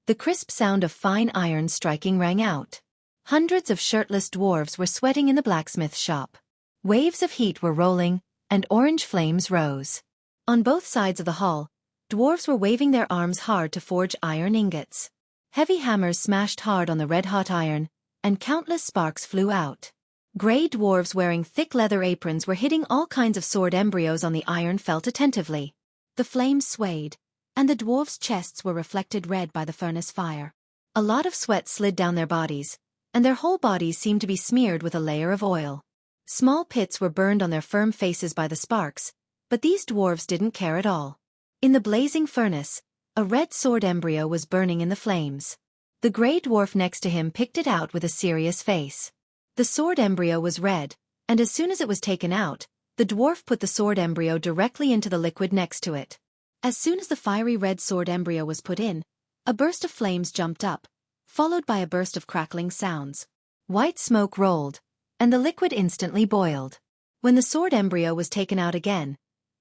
The crisp sound of fine iron striking rang out. Hundreds of shirtless dwarves were sweating in the blacksmith shop. Waves of heat were rolling, and orange flames rose. On both sides of the hall, dwarves were waving their arms hard to forge iron ingots. Heavy hammers smashed hard on the red-hot iron, and countless sparks flew out. Grey dwarves wearing thick leather aprons were hitting all kinds of sword embryos on the iron felt attentively. The flames swayed, and the dwarves' chests were reflected red by the furnace fire. A lot of sweat slid down their bodies, and their whole bodies seemed to be smeared with a layer of oil. Small pits were burned on their firm faces by the sparks, but these dwarves didn't care at all. In the blazing furnace, a red sword embryo was burning in the flames. The grey dwarf next to him picked it out with a serious face. The sword embryo was red, and as soon as it was taken out, The dwarf put the sword embryo directly into the liquid next to it. As soon as the fiery red sword embryo was put in, a burst of flames jumped up, followed by a burst of crackling sounds. White smoke rolled, and the liquid instantly boiled. When the sword embryo was taken out again,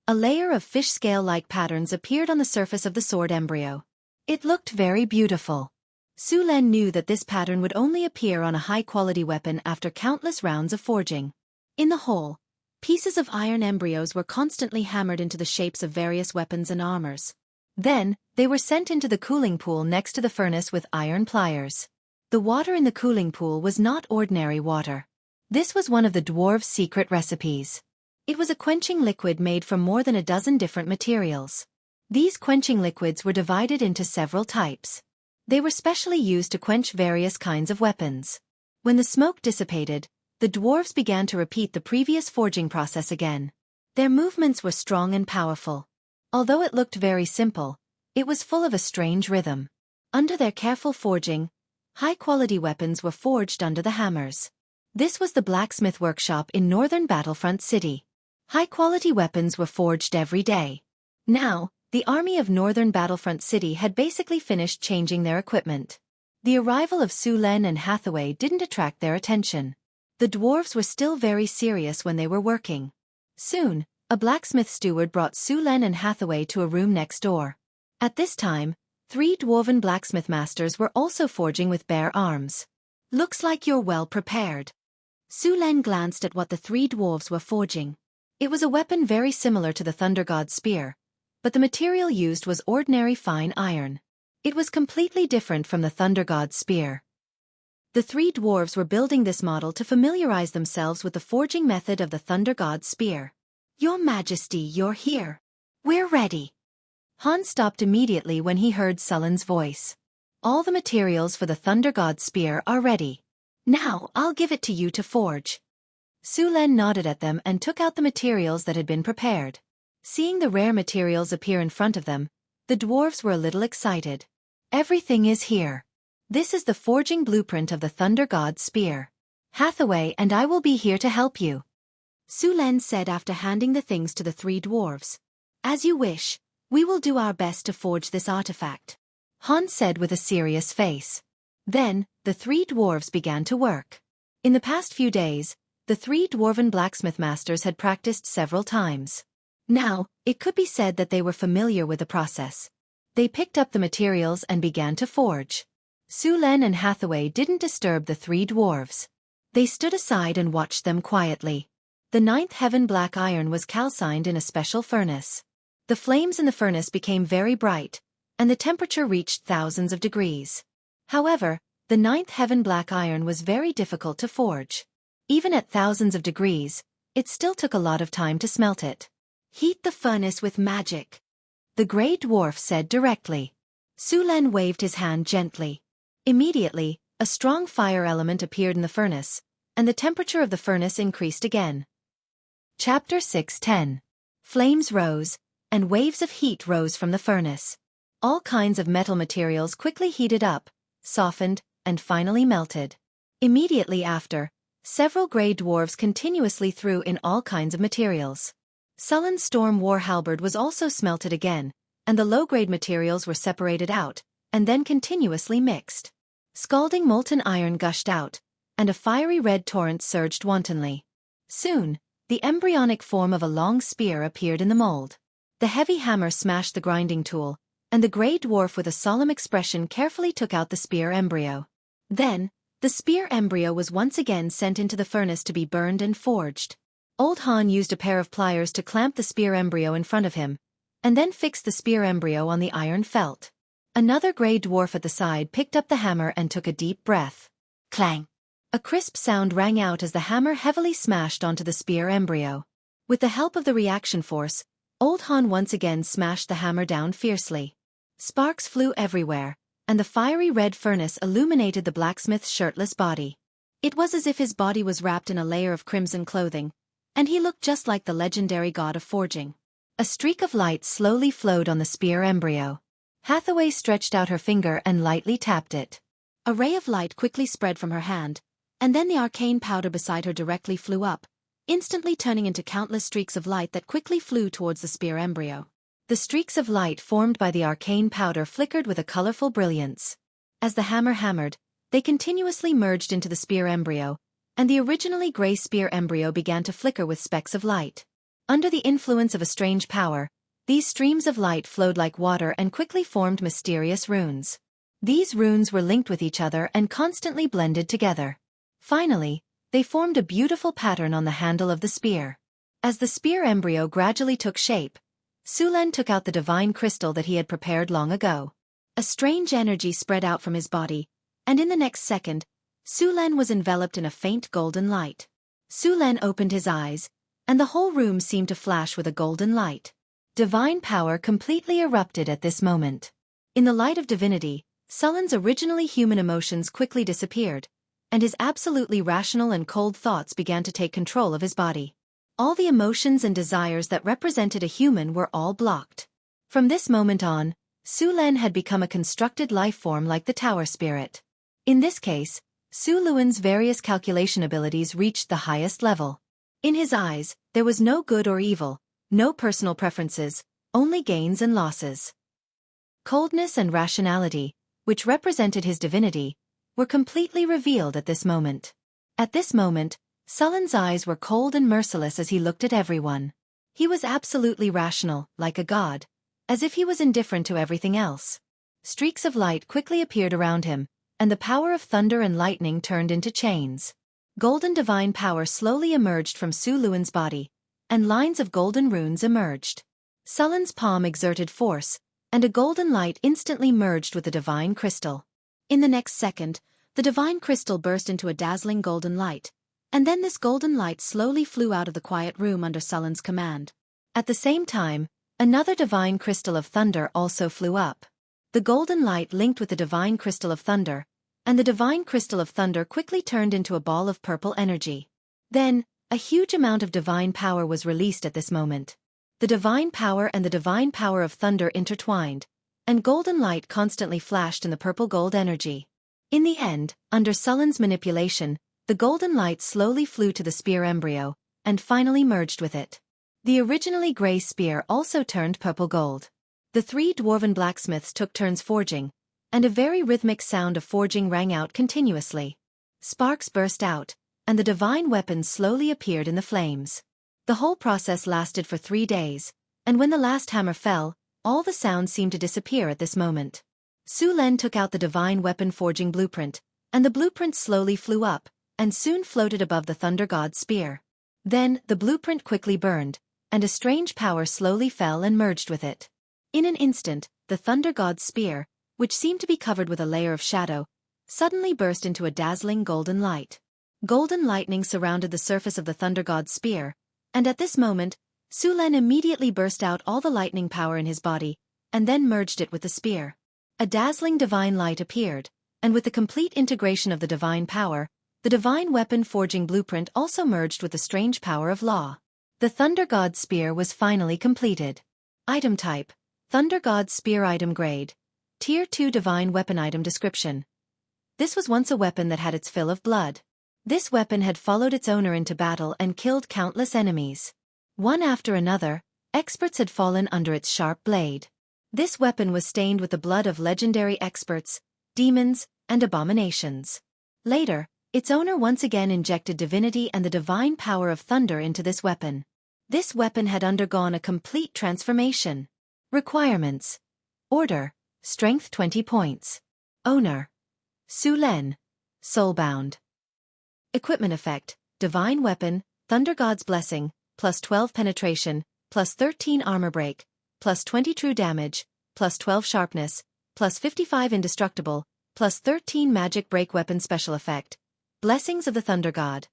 a layer of fish scale-like patterns appeared on the surface of the sword embryo. It looked very beautiful. Su Len knew that this pattern would only appear on a high-quality weapon after countless rounds of forging. In the hole, pieces of iron embryos were constantly hammered into the shapes of various weapons and armors. Then, they were sent into the cooling pool next to the furnace with iron pliers. The water in the cooling pool was not ordinary water. This was one of the dwarves' secret recipes. It was a quenching liquid made from more than a dozen different materials. These quenching liquids were divided into several types. They were specially used to quench various kinds of weapons. When the smoke dissipated, the dwarves began to repeat the previous forging process again. Their movements were strong and powerful. Although it looked very simple, it was full of a strange rhythm. Under their careful forging, high-quality weapons were forged under the hammers. This was the blacksmith workshop in northern Battlefront City. High-quality weapons were forged every day. Now, the army of northern Battlefront City had basically finished changing their equipment. The arrival of Su Len and Hathaway didn't attract their attention. The dwarves were still very serious when they were working. Soon, a blacksmith steward brought Su Len and Hathaway to a room next door. At this time, 3 dwarven blacksmith masters were also forging with bare arms. "Looks like you're well prepared." Su Len glanced at what the 3 dwarves were forging. It was a weapon very similar to the Thunder God's spear, but the material used was ordinary fine iron. It was completely different from the Thunder God's spear. The 3 dwarves were building this model to familiarize themselves with the forging method of the Thunder God's spear. "Your Majesty, you're here. We're ready." Han stopped immediately when he heard Sullen's voice. "All the materials for the Thunder God's spear are ready. Now I'll give it to you to forge." Su Len nodded at them and took out the materials that had been prepared. Seeing the rare materials appear in front of them, the dwarves were a little excited. "Everything is here. This is the forging blueprint of the Thunder God's spear. Hathaway and I will be here to help you," Su Len said after handing the things to the 3 dwarves. "As you wish, we will do our best to forge this artifact," Han said with a serious face. Then, the 3 dwarves began to work. In the past few days, the 3 dwarven blacksmith masters had practiced several times. Now, it could be said that they were familiar with the process. They picked up the materials and began to forge. Su Len and Hathaway didn't disturb the 3 dwarves. They stood aside and watched them quietly. The 9th heaven black iron was calcined in a special furnace. The flames in the furnace became very bright, and the temperature reached thousands of degrees. However, the 9th heaven black iron was very difficult to forge. Even at thousands of degrees, it still took a lot of time to smelt it. "Heat the furnace with magic," the Grey Dwarf said directly. Su Len waved his hand gently. Immediately, a strong fire element appeared in the furnace, and the temperature of the furnace increased again. Chapter 6:10. Flames rose, and waves of heat rose from the furnace. All kinds of metal materials quickly heated up, softened, and finally melted. Immediately after, several Grey Dwarves continuously threw in all kinds of materials. Sullen's Storm War Halberd was also smelted again, and the low-grade materials were separated out, and then continuously mixed. Scalding molten iron gushed out, and a fiery red torrent surged wantonly. Soon, the embryonic form of a long spear appeared in the mold. The heavy hammer smashed the grinding tool, and the Grey Dwarf with a solemn expression carefully took out the spear embryo. Then, the spear embryo was once again sent into the furnace to be burned and forged. Old Han used a pair of pliers to clamp the spear embryo in front of him, and then fixed the spear embryo on the iron felt. Another Grey Dwarf at the side picked up the hammer and took a deep breath. Clang! A crisp sound rang out as the hammer heavily smashed onto the spear embryo. With the help of the reaction force, Old Han once again smashed the hammer down fiercely. Sparks flew everywhere, and the fiery red furnace illuminated the blacksmith's shirtless body. It was as if his body was wrapped in a layer of crimson clothing, and he looked just like the legendary god of forging. A streak of light slowly flowed on the spear embryo. Hathaway stretched out her finger and lightly tapped it. A ray of light quickly spread from her hand, and then the arcane powder beside her directly flew up, instantly turning into countless streaks of light that quickly flew towards the spear embryo. The streaks of light formed by the arcane powder flickered with a colorful brilliance. As the hammer hammered, they continuously merged into the spear embryo, and the originally gray spear embryo began to flicker with specks of light. Under the influence of a strange power, these streams of light flowed like water and quickly formed mysterious runes. These runes were linked with each other and constantly blended together. Finally, they formed a beautiful pattern on the handle of the spear. As the spear embryo gradually took shape, Sulen took out the divine crystal that he had prepared long ago. A strange energy spread out from his body, and in the next second, Sulen was enveloped in a faint golden light. Sulen opened his eyes, and the whole room seemed to flash with a golden light. Divine power completely erupted at this moment. In the light of divinity, Sulen's originally human emotions quickly disappeared, and his absolutely rational and cold thoughts began to take control of his body. All the emotions and desires that represented a human were all blocked. From this moment on, Sulen had become a constructed life form like the tower spirit. In this case, Su Luan's various calculation abilities reached the highest level. In his eyes, there was no good or evil, no personal preferences, only gains and losses. Coldness and rationality, which represented his divinity, were completely revealed at this moment. At this moment, Sulen's eyes were cold and merciless as he looked at everyone. He was absolutely rational, like a god, as if he was indifferent to everything else. Streaks of light quickly appeared around him, and the power of thunder and lightning turned into chains. Golden divine power slowly emerged from Su Luan's body, and lines of golden runes emerged. Sulen's palm exerted force, and a golden light instantly merged with the divine crystal. In the next second, the divine crystal burst into a dazzling golden light, and then this golden light slowly flew out of the quiet room under Sulen's command. At the same time, another divine crystal of thunder also flew up. The golden light linked with the divine crystal of thunder, and the divine crystal of thunder quickly turned into a ball of purple energy. Then, a huge amount of divine power was released at this moment. The divine power and the divine power of thunder intertwined, and golden light constantly flashed in the purple gold energy. In the end, under Sulen's manipulation, the golden light slowly flew to the spear embryo, and finally merged with it. The originally gray spear also turned purple gold. The three dwarven blacksmiths took turns forging, and a very rhythmic sound of forging rang out continuously. Sparks burst out, and the divine weapons slowly appeared in the flames. The whole process lasted for 3 days, and when the last hammer fell, all the sounds seemed to disappear at this moment. Sulen took out the divine weapon forging blueprint, and the blueprint slowly flew up, and soon floated above the thunder god's spear. Then, the blueprint quickly burned, and a strange power slowly fell and merged with it. In an instant, the thunder god's spear, which seemed to be covered with a layer of shadow, suddenly burst into a dazzling golden light. Golden lightning surrounded the surface of the thunder god's spear, and at this moment, Sulen immediately burst out all the lightning power in his body, and then merged it with the spear. A dazzling divine light appeared, and with the complete integration of the divine power, the divine weapon forging blueprint also merged with the strange power of law. The Thunder God's Spear was finally completed. Item type: Thunder God's Spear. Item grade: Tier 2 Divine Weapon. Item description: This was once a weapon that had its fill of blood. This weapon had followed its owner into battle and killed countless enemies. One after another, experts had fallen under its sharp blade. This weapon was stained with the blood of legendary experts, demons, and abominations. Later, its owner once again injected divinity and the divine power of thunder into this weapon. This weapon had undergone a complete transformation. Requirements: Order: Strength 20 points. Owner: Sulen. Soulbound. Equipment effect: Divine Weapon, Thunder God's Blessing, plus 12 penetration, plus 13 armor break, plus 20 true damage, plus 12 sharpness, plus 55 indestructible, plus 13 magic break. Weapon special effect: Blessings of the Thunder God.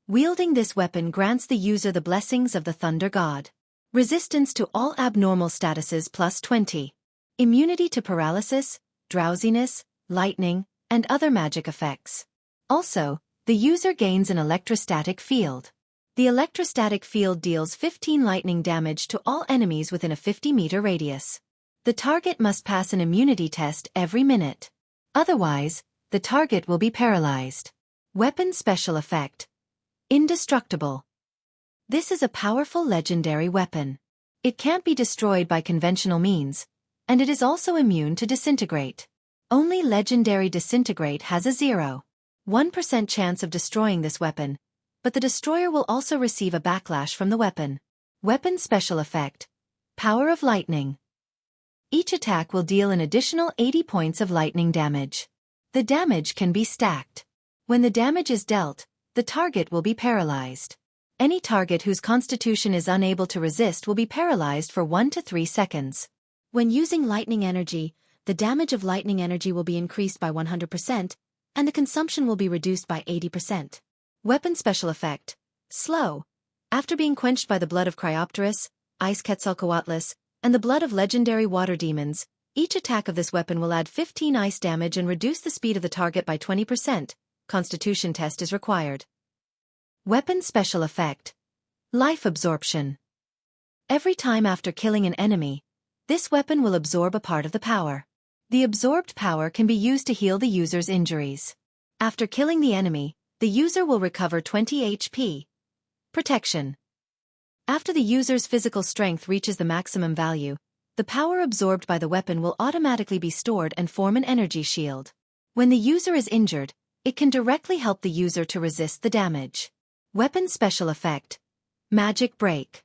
Wielding this weapon grants the user the blessings of the Thunder God. Resistance to all abnormal statuses plus 20. Immunity to paralysis, drowsiness, lightning, and other magic effects. Also, the user gains an electrostatic field. The electrostatic field deals 15 lightning damage to all enemies within a 50-meter radius. The target must pass an immunity test every minute. Otherwise, the target will be paralyzed. Weapon special effect: Indestructible. This is a powerful legendary weapon. It can't be destroyed by conventional means, and it is also immune to disintegrate. Only legendary disintegrate has a 0.1% chance of destroying this weapon, but the destroyer will also receive a backlash from the weapon. Weapon special effect. Power of lightning. Each attack will deal an additional 80 points of lightning damage. The damage can be stacked. When the damage is dealt, the target will be paralyzed. Any target whose constitution is unable to resist will be paralyzed for 1 to 3 seconds. When using lightning energy, the damage of lightning energy will be increased by 100%, and the consumption will be reduced by 80%. Weapon special effect. Slow. After being quenched by the blood of Cryopteris, Ice Quetzalcoatlus, and the blood of legendary water demons, each attack of this weapon will add 15 ice damage and reduce the speed of the target by 20%. Constitution test is required. Weapon special effect. Life absorption. Every time after killing an enemy, this weapon will absorb a part of the power. The absorbed power can be used to heal the user's injuries. After killing the enemy, the user will recover 20 HP. Protection. After the user's physical strength reaches the maximum value, the power absorbed by the weapon will automatically be stored and form an energy shield. When the user is injured, it can directly help the user to resist the damage. Weapon special effect. Magic break.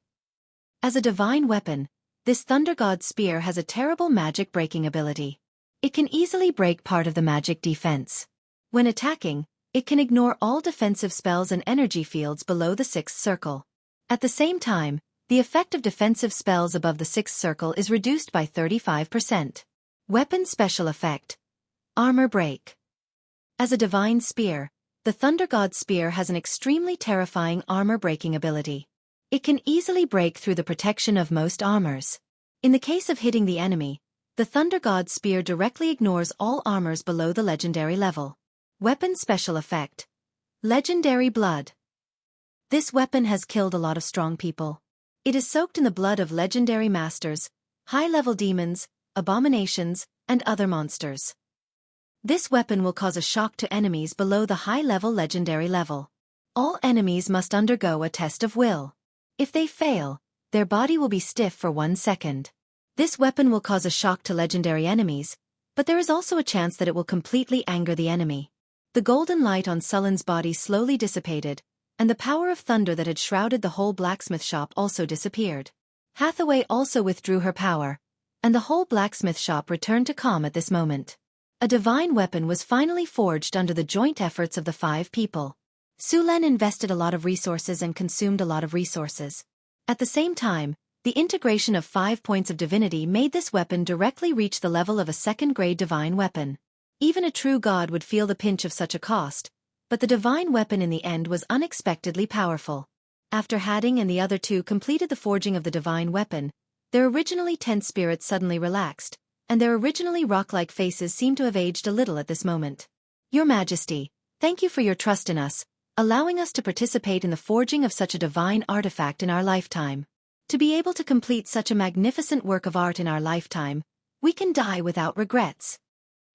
As a divine weapon, this Thunder God Spear has a terrible magic breaking ability. It can easily break part of the magic defense. When attacking, it can ignore all defensive spells and energy fields below the 6th circle. At the same time, the effect of defensive spells above the 6th circle is reduced by 35%. Weapon special effect. Armor break. As a divine spear, the Thunder God Spear has an extremely terrifying armor-breaking ability. It can easily break through the protection of most armors. In the case of hitting the enemy, the Thunder God Spear directly ignores all armors below the legendary level. Weapon special effect. Legendary blood. This weapon has killed a lot of strong people. It is soaked in the blood of legendary masters, high-level demons, abominations, and other monsters. This weapon will cause a shock to enemies below the high-level legendary level. All enemies must undergo a test of will. If they fail, their body will be stiff for 1 second. This weapon will cause a shock to legendary enemies, but there is also a chance that it will completely anger the enemy. The golden light on Sullen's body slowly dissipated, and the power of thunder that had shrouded the whole blacksmith shop also disappeared. Hathaway also withdrew her power, and the whole blacksmith shop returned to calm at this moment. A divine weapon was finally forged under the joint efforts of the 5 people. Sulen invested a lot of resources and consumed a lot of resources. At the same time, the integration of 5 points of divinity made this weapon directly reach the level of a 2nd-grade divine weapon. Even a true god would feel the pinch of such a cost, but the divine weapon in the end was unexpectedly powerful. After Hadding and the other 2 completed the forging of the divine weapon, their originally tense spirits suddenly relaxed, and their originally rock-like faces seemed to have aged a little at this moment. Your Majesty, thank you for your trust in us, allowing us to participate in the forging of such a divine artifact in our lifetime. To be able to complete such a magnificent work of art in our lifetime, we can die without regrets.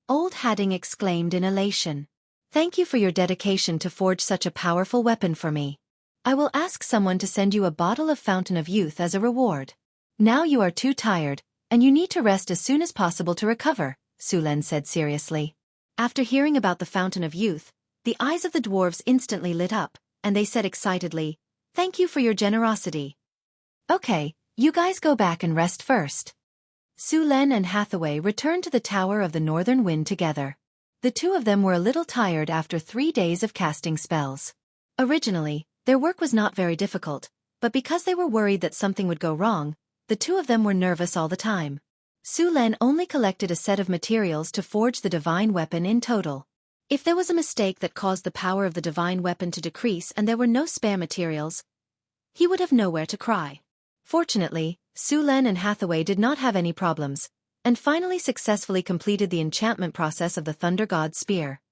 Old Hadding exclaimed in elation. Thank you for your dedication to forge such a powerful weapon for me. I will ask someone to send you a bottle of Fountain of Youth as a reward. Now you are too tired, and you need to rest as soon as possible to recover, Sulen said seriously. After hearing about the Fountain of Youth, the eyes of the dwarves instantly lit up, and they said excitedly, "Thank you for your generosity." Okay, you guys go back and rest first. Sulen and Hathaway returned to the Tower of the Northern Wind together. The 2 of them were a little tired after 3 days of casting spells. Originally, their work was not very difficult, but because they were worried that something would go wrong, the 2 of them were nervous all the time. Sulen only collected a set of materials to forge the divine weapon in total. If there was a mistake that caused the power of the divine weapon to decrease and there were no spare materials, he would have nowhere to cry. Fortunately, Sulen and Hathaway did not have any problems, and finally successfully completed the enchantment process of the Thunder God Spear.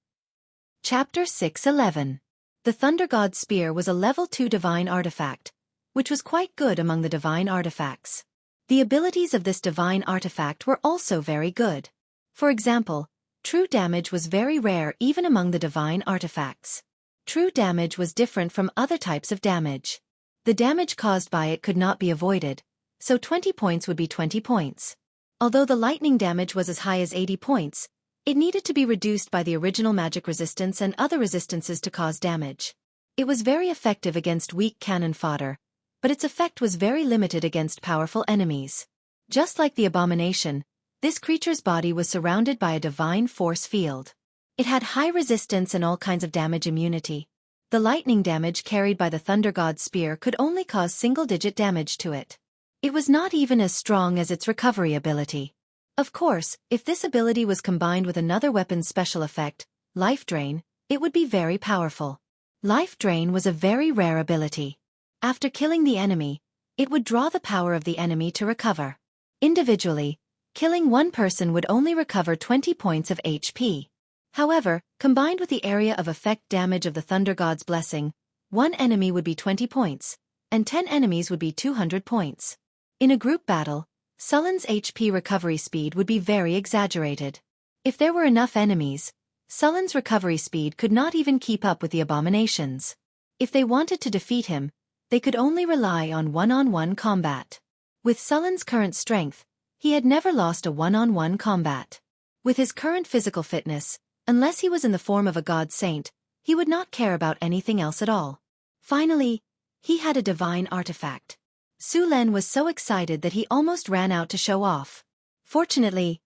Chapter 6:11. The Thunder God Spear was a level 2 divine artifact, which was quite good among the divine artifacts. The abilities of this divine artifact were also very good. For example, true damage was very rare even among the divine artifacts. True damage was different from other types of damage. The damage caused by it could not be avoided, so 20 points would be 20 points. Although the lightning damage was as high as 80 points, it needed to be reduced by the original magic resistance and other resistances to cause damage. It was very effective against weak cannon fodder, but its effect was very limited against powerful enemies. Just like the abomination, this creature's body was surrounded by a divine force field. It had high resistance and all kinds of damage immunity. The lightning damage carried by the Thunder God's spear could only cause single-digit damage to it. It was not even as strong as its recovery ability. Of course, if this ability was combined with another weapon's special effect, Life Drain, it would be very powerful. Life Drain was a very rare ability. After killing the enemy, it would draw the power of the enemy to recover. Individually, killing one person would only recover 20 points of HP. However, combined with the area of effect damage of the Thunder God's blessing, one enemy would be 20 points, and 10 enemies would be 200 points. In a group battle, Sullen's HP recovery speed would be very exaggerated. If there were enough enemies, Sullen's recovery speed could not even keep up with the abominations. If they wanted to defeat him, they could only rely on one-on-one combat. With Sullen's current strength, he had never lost a one-on-one combat. With his current physical fitness, unless he was in the form of a god saint, he would not care about anything else at all. Finally, he had a divine artifact. Su Len was so excited that he almost ran out to show off. Fortunately,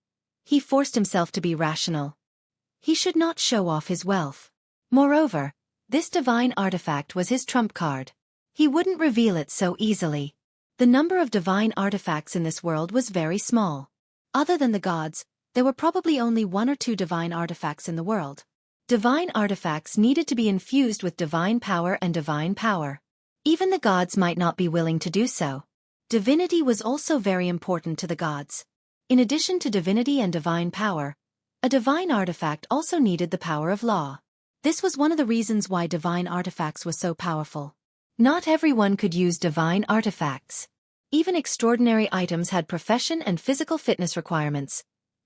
he forced himself to be rational. He should not show off his wealth. Moreover, this divine artifact was his trump card. He wouldn't reveal it so easily. The number of divine artifacts in this world was very small. Other than the gods, there were probably only 1 or 2 divine artifacts in the world. Divine artifacts needed to be infused with divine power and divine power. Even the gods might not be willing to do so. Divinity was also very important to the gods. In addition to divinity and divine power, a divine artifact also needed the power of law. This was one of the reasons why divine artifacts were so powerful. Not everyone could use divine artifacts. Even extraordinary items had profession and physical fitness requirements,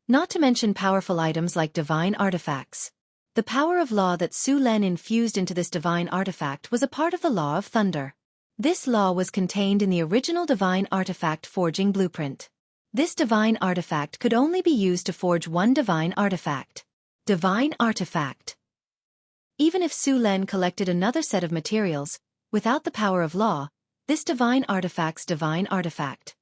not to mention powerful items like divine artifacts. The power of law that Su Len infused into this divine artifact was a part of the Law of Thunder. This law was contained in the original divine artifact forging blueprint. This divine artifact could only be used to forge one divine artifact. Divine artifact. Even if Su Len collected another set of materials, without the power of law, this divine artifact's divine artifact.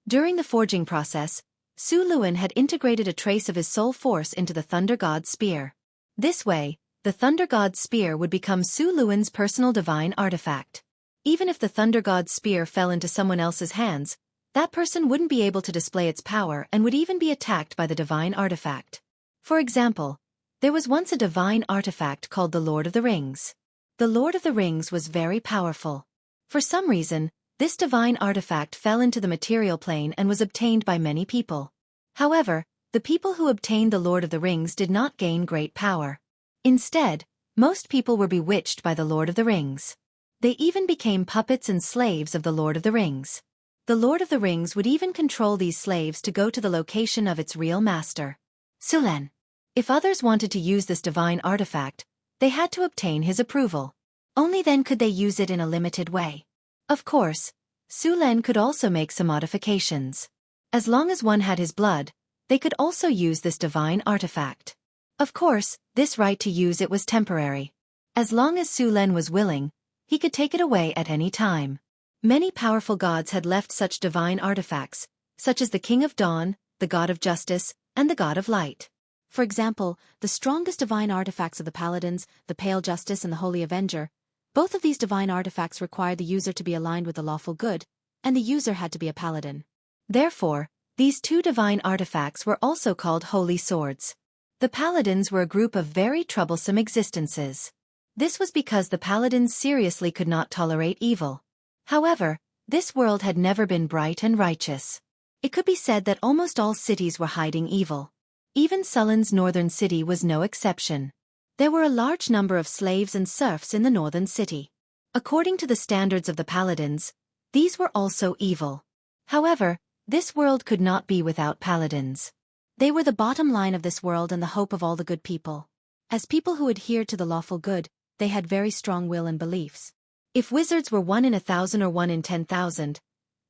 During the forging process, Su Luen had integrated a trace of his soul force into the Thunder God's spear. This way, the Thunder God's spear would become Su Luen's personal divine artifact. Even if the Thunder God's spear fell into someone else's hands, that person wouldn't be able to display its power and would even be attacked by the divine artifact. For example, there was once a divine artifact called the Lord of the Rings. The Lord of the Rings was very powerful. For some reason, this divine artifact fell into the material plane and was obtained by many people. However, the people who obtained the Lord of the Rings did not gain great power. Instead, most people were bewitched by the Lord of the Rings. They even became puppets and slaves of the Lord of the Rings. The Lord of the Rings would even control these slaves to go to the location of its real master. Su Len. If others wanted to use this divine artifact, they had to obtain his approval. Only then could they use it in a limited way. Of course, Su Len could also make some modifications. As long as one had his blood, they could also use this divine artifact. Of course, this right to use it was temporary. As long as Su Len was willing, he could take it away at any time. Many powerful gods had left such divine artifacts, such as the King of Dawn, the God of Justice, and the God of Light. For example, the strongest divine artifacts of the Paladins, the Pale Justice and the Holy Avenger, both of these divine artifacts required the user to be aligned with the lawful good, and the user had to be a paladin. Therefore, these 2 divine artifacts were also called holy swords. The paladins were a group of very troublesome existences. This was because the paladins seriously could not tolerate evil. However, this world had never been bright and righteous. It could be said that almost all cities were hiding evil. Even Sullen's northern city was no exception. There were a large number of slaves and serfs in the northern city. According to the standards of the paladins, these were also evil. However, this world could not be without paladins. They were the bottom line of this world and the hope of all the good people. As people who adhered to the lawful good, they had very strong will and beliefs. If wizards were 1 in 1,000 or 1 in 10,000,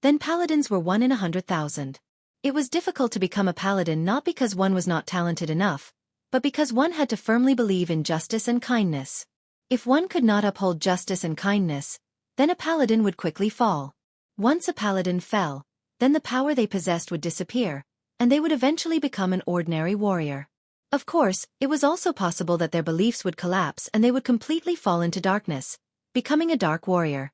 then paladins were 1 in 100,000. It was difficult to become a paladin not because one was not talented enough, but because one had to firmly believe in justice and kindness. If one could not uphold justice and kindness, then a paladin would quickly fall. Once a paladin fell, then the power they possessed would disappear, and they would eventually become an ordinary warrior. Of course, it was also possible that their beliefs would collapse and they would completely fall into darkness, becoming a dark warrior.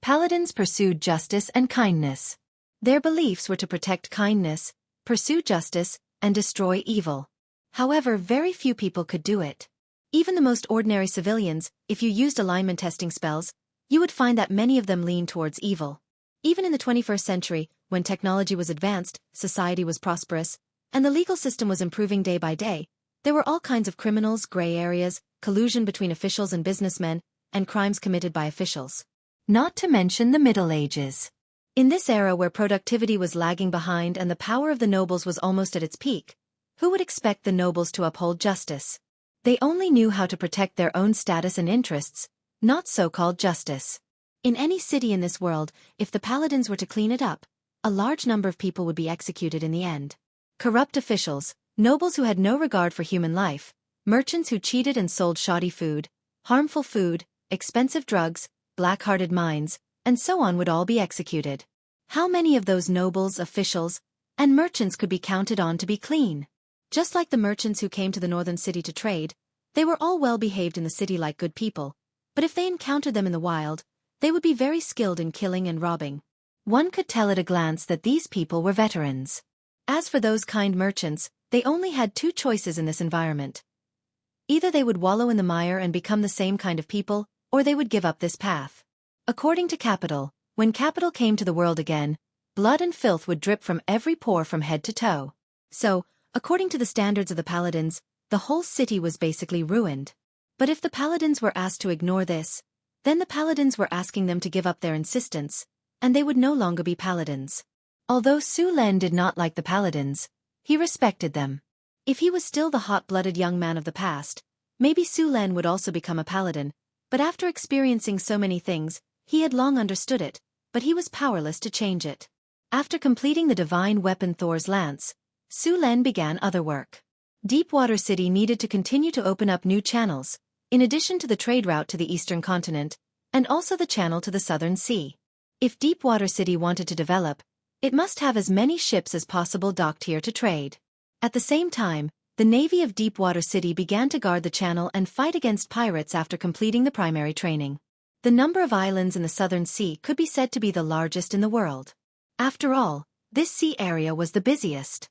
Paladins pursued justice and kindness. Their beliefs were to protect kindness, pursue justice, and destroy evil. However, very few people could do it. Even the most ordinary civilians, if you used alignment testing spells, you would find that many of them leaned towards evil. Even in the 21st century, when technology was advanced, society was prosperous, and the legal system was improving day by day, there were all kinds of criminals, gray areas, collusion between officials and businessmen, and crimes committed by officials. Not to mention the Middle Ages. In this era where productivity was lagging behind and the power of the nobles was almost at its peak, who would expect the nobles to uphold justice? They only knew how to protect their own status and interests, not so-called justice. In any city in this world, if the paladins were to clean it up, a large number of people would be executed in the end. Corrupt officials, nobles who had no regard for human life, merchants who cheated and sold shoddy food, harmful food, expensive drugs, black-hearted minds, and so on would all be executed. How many of those nobles, officials, and merchants could be counted on to be clean? Just like the merchants who came to the northern city to trade, they were all well behaved in the city like good people, but if they encountered them in the wild, they would be very skilled in killing and robbing. One could tell at a glance that these people were veterans. As for those kind merchants, they only had two choices in this environment. Either they would wallow in the mire and become the same kind of people, or they would give up this path. According to Capital, when Capital came to the world again, blood and filth would drip from every pore from head to toe. So, according to the standards of the paladins, the whole city was basically ruined. But if the paladins were asked to ignore this, then the paladins were asking them to give up their insistence, and they would no longer be paladins. Although Su Len did not like the paladins, he respected them. If he was still the hot-blooded young man of the past, maybe Su Len would also become a paladin, but after experiencing so many things, he had long understood it, but he was powerless to change it. After completing the divine weapon Thor's lance, Su Len began other work. Deepwater City needed to continue to open up new channels, in addition to the trade route to the eastern continent, and also the channel to the southern sea. If Deepwater City wanted to develop, it must have as many ships as possible docked here to trade. At the same time, the Navy of Deepwater City began to guard the channel and fight against pirates after completing the primary training. The number of islands in the southern sea could be said to be the largest in the world. After all, this sea area was the busiest.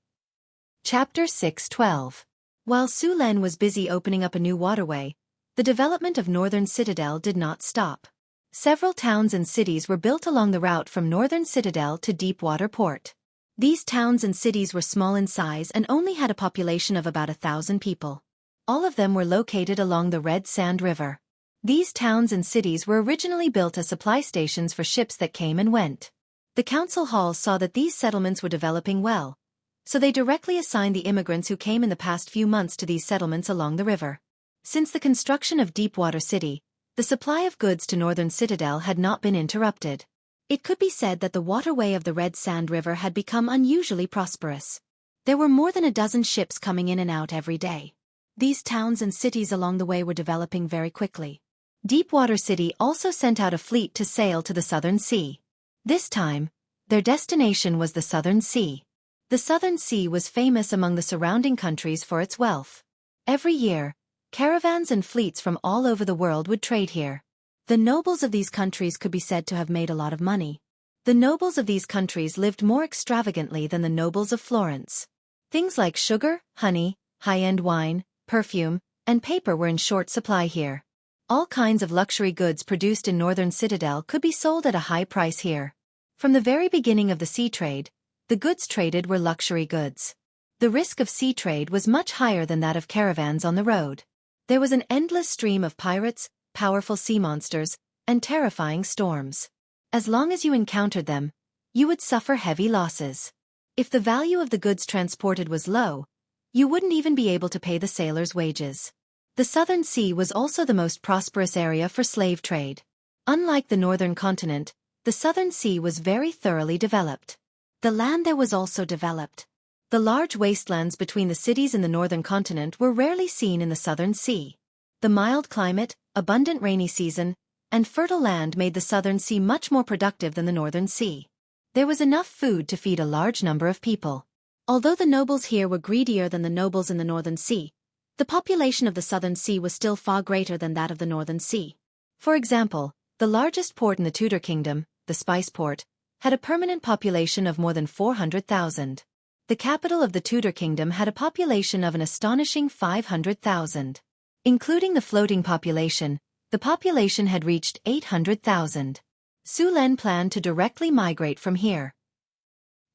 Chapter 6:12. While Su Len was busy opening up a new waterway, the development of Northern Citadel did not stop. Several towns and cities were built along the route from Northern Citadel to Deepwater Port. These towns and cities were small in size and only had a population of about 1,000 people. All of them were located along the Red Sand River. These towns and cities were originally built as supply stations for ships that came and went. The council halls saw that these settlements were developing well, so they directly assigned the immigrants who came in the past few months to these settlements along the river. Since the construction of Deepwater City, the supply of goods to Northern Citadel had not been interrupted. It could be said that the waterway of the Red Sand River had become unusually prosperous. There were more than a dozen ships coming in and out every day. These towns and cities along the way were developing very quickly. Deepwater City also sent out a fleet to sail to the Southern Sea. This time, their destination was the Southern Sea. The Southern Sea was famous among the surrounding countries for its wealth. Every year, caravans and fleets from all over the world would trade here. The nobles of these countries could be said to have made a lot of money. The nobles of these countries lived more extravagantly than the nobles of Florence. Things like sugar, honey, high-end wine, perfume, and paper were in short supply here. All kinds of luxury goods produced in Northern Citadel could be sold at a high price here. From the very beginning of the sea trade, the goods traded were luxury goods. The risk of sea trade was much higher than that of caravans on the road. There was an endless stream of pirates, powerful sea monsters, and terrifying storms. As long as you encountered them, you would suffer heavy losses. If the value of the goods transported was low, you wouldn't even be able to pay the sailors' wages. The Southern Sea was also the most prosperous area for slave trade. Unlike the northern continent, the southern sea was very thoroughly developed. The land there was also developed. The large wastelands between the cities in the northern continent were rarely seen in the southern sea. The mild climate, abundant rainy season, and fertile land made the southern sea much more productive than the northern sea. There was enough food to feed a large number of people. Although the nobles here were greedier than the nobles in the northern sea, the population of the southern sea was still far greater than that of the northern sea. For example, the largest port in the Tudor kingdom, the Spice Port, had a permanent population of more than 400,000. The capital of the Tudor kingdom had a population of an astonishing 500,000. Including the floating population, the population had reached 800,000. Su Len planned to directly migrate from here.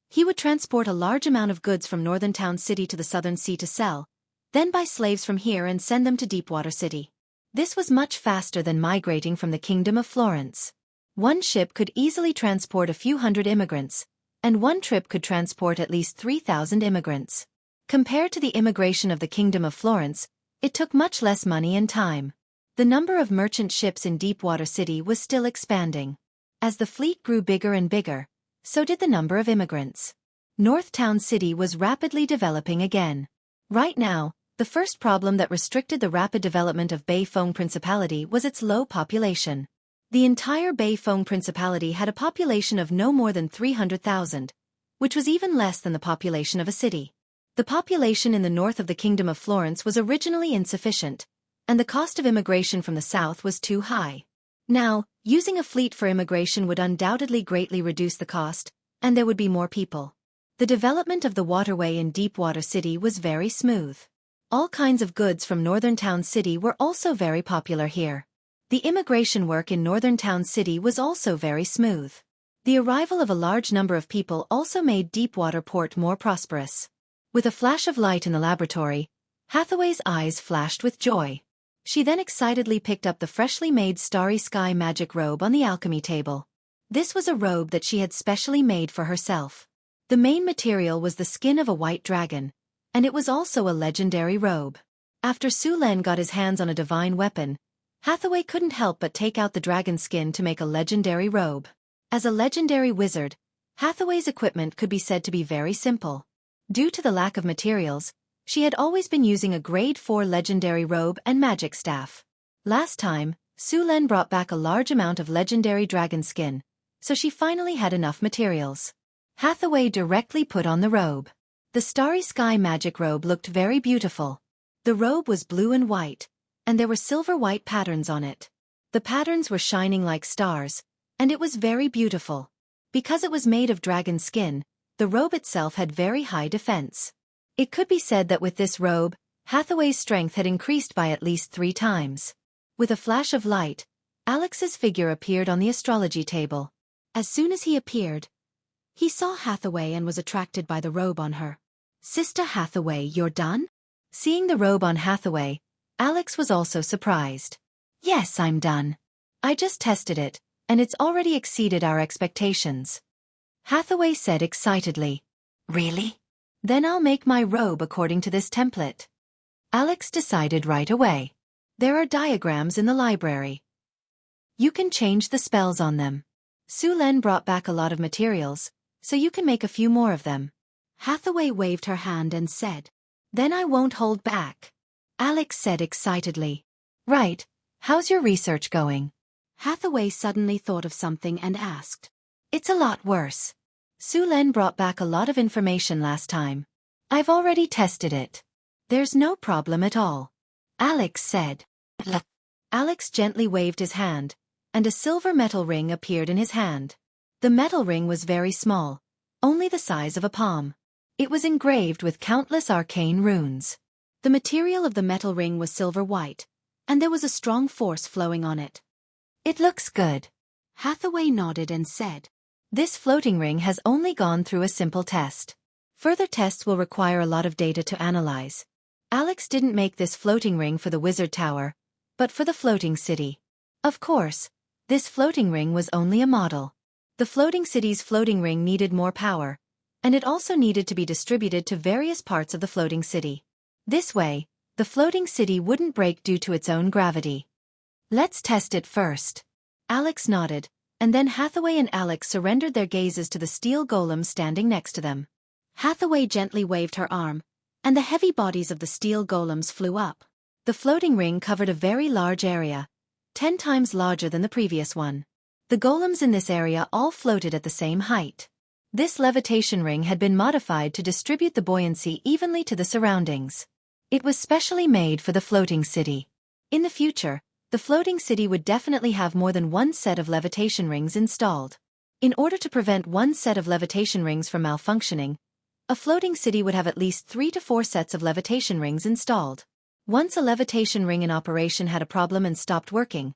He would transport a large amount of goods from northern town city to the southern sea to sell, then buy slaves from here and send them to Deepwater City. This was much faster than migrating from the Kingdom of Florence. One ship could easily transport a few hundred immigrants, and one trip could transport at least 3,000 immigrants. Compared to the immigration of the Kingdom of Florence, it took much less money and time. The number of merchant ships in Deepwater City was still expanding. As the fleet grew bigger and bigger, so did the number of immigrants. North Town City was rapidly developing again. Right now, the first problem that restricted the rapid development of Beifeng Principality was its low population. The entire Beifeng Principality had a population of no more than 300,000, which was even less than the population of a city. The population in the north of the Kingdom of Florence was originally insufficient, and the cost of immigration from the south was too high. Now, using a fleet for immigration would undoubtedly greatly reduce the cost, and there would be more people. The development of the waterway in Deepwater City was very smooth. All kinds of goods from Northern Town City were also very popular here. The immigration work in Northern Town City was also very smooth. The arrival of a large number of people also made Deepwater Port more prosperous. With a flash of light in the laboratory, Hathaway's eyes flashed with joy. She then excitedly picked up the freshly made Starry Sky magic robe on the alchemy table. This was a robe that she had specially made for herself. The main material was the skin of a white dragon, and it was also a legendary robe. After Su Len got his hands on a divine weapon, Hathaway couldn't help but take out the dragon skin to make a legendary robe. As a legendary wizard, Hathaway's equipment could be said to be very simple. Due to the lack of materials, she had always been using a grade 4 legendary robe and magic staff. Last time, Su Len brought back a large amount of legendary dragon skin, so she finally had enough materials. Hathaway directly put on the robe. The Starry Sky magic robe looked very beautiful. The robe was blue and white, and there were silver white patterns on it. The patterns were shining like stars, and it was very beautiful. Because it was made of dragon skin, the robe itself had very high defense. It could be said that with this robe, Hathaway's strength had increased by at least 3 times. With a flash of light, Alex's figure appeared on the astrology table. As soon as he appeared, he saw Hathaway and was attracted by the robe on her. "Sister Hathaway, you're done?" Seeing the robe on Hathaway, Alex was also surprised. "Yes, I'm done. I just tested it, and it's already exceeded our expectations," Hathaway said excitedly. "Really? Then I'll make my robe according to this template." Alex decided right away. "There are diagrams in the library. You can change the spells on them. Su Len brought back a lot of materials, so you can make a few more of them." Hathaway waved her hand and said, "Then I won't hold back." Alex said excitedly, "Right, how's your research going?" Hathaway suddenly thought of something and asked, "It's a lot worse. Su Len brought back a lot of information last time. I've already tested it. There's no problem at all," Alex said. Alex gently waved his hand, and a silver metal ring appeared in his hand. The metal ring was very small, only the size of a palm. It was engraved with countless arcane runes. The material of the metal ring was silver white, and there was a strong force flowing on it. "It looks good." Hathaway nodded and said, "This floating ring has only gone through a simple test. Further tests will require a lot of data to analyze. Alex didn't make this floating ring for the Wizard Tower, but for the floating city. Of course, this floating ring was only a model. The floating city's floating ring needed more power, and it also needed to be distributed to various parts of the floating city. This way, the floating city wouldn't break due to its own gravity. Let's test it first." Alex nodded, and then Hathaway and Alex surrendered their gazes to the steel golems standing next to them. Hathaway gently waved her arm, and the heavy bodies of the steel golems flew up. The floating ring covered a very large area, 10 times larger than the previous one. The golems in this area all floated at the same height. This levitation ring had been modified to distribute the buoyancy evenly to the surroundings. It was specially made for the floating city. In the future, the floating city would definitely have more than one set of levitation rings installed. In order to prevent one set of levitation rings from malfunctioning, a floating city would have at least 3 to 4 sets of levitation rings installed. Once a levitation ring in operation had a problem and stopped working,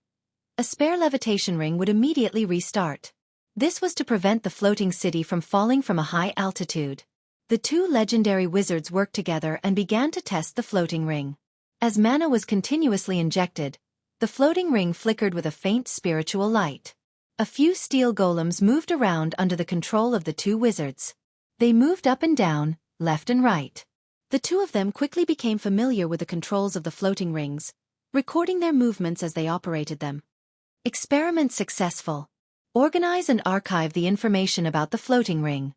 a spare levitation ring would immediately restart. This was to prevent the floating city from falling from a high altitude. The two legendary wizards worked together and began to test the floating ring. As mana was continuously injected, the floating ring flickered with a faint spiritual light. A few steel golems moved around under the control of the two wizards. They moved up and down, left and right. The two of them quickly became familiar with the controls of the floating rings, recording their movements as they operated them. Experiment successful. Organize and archive the information about the floating ring.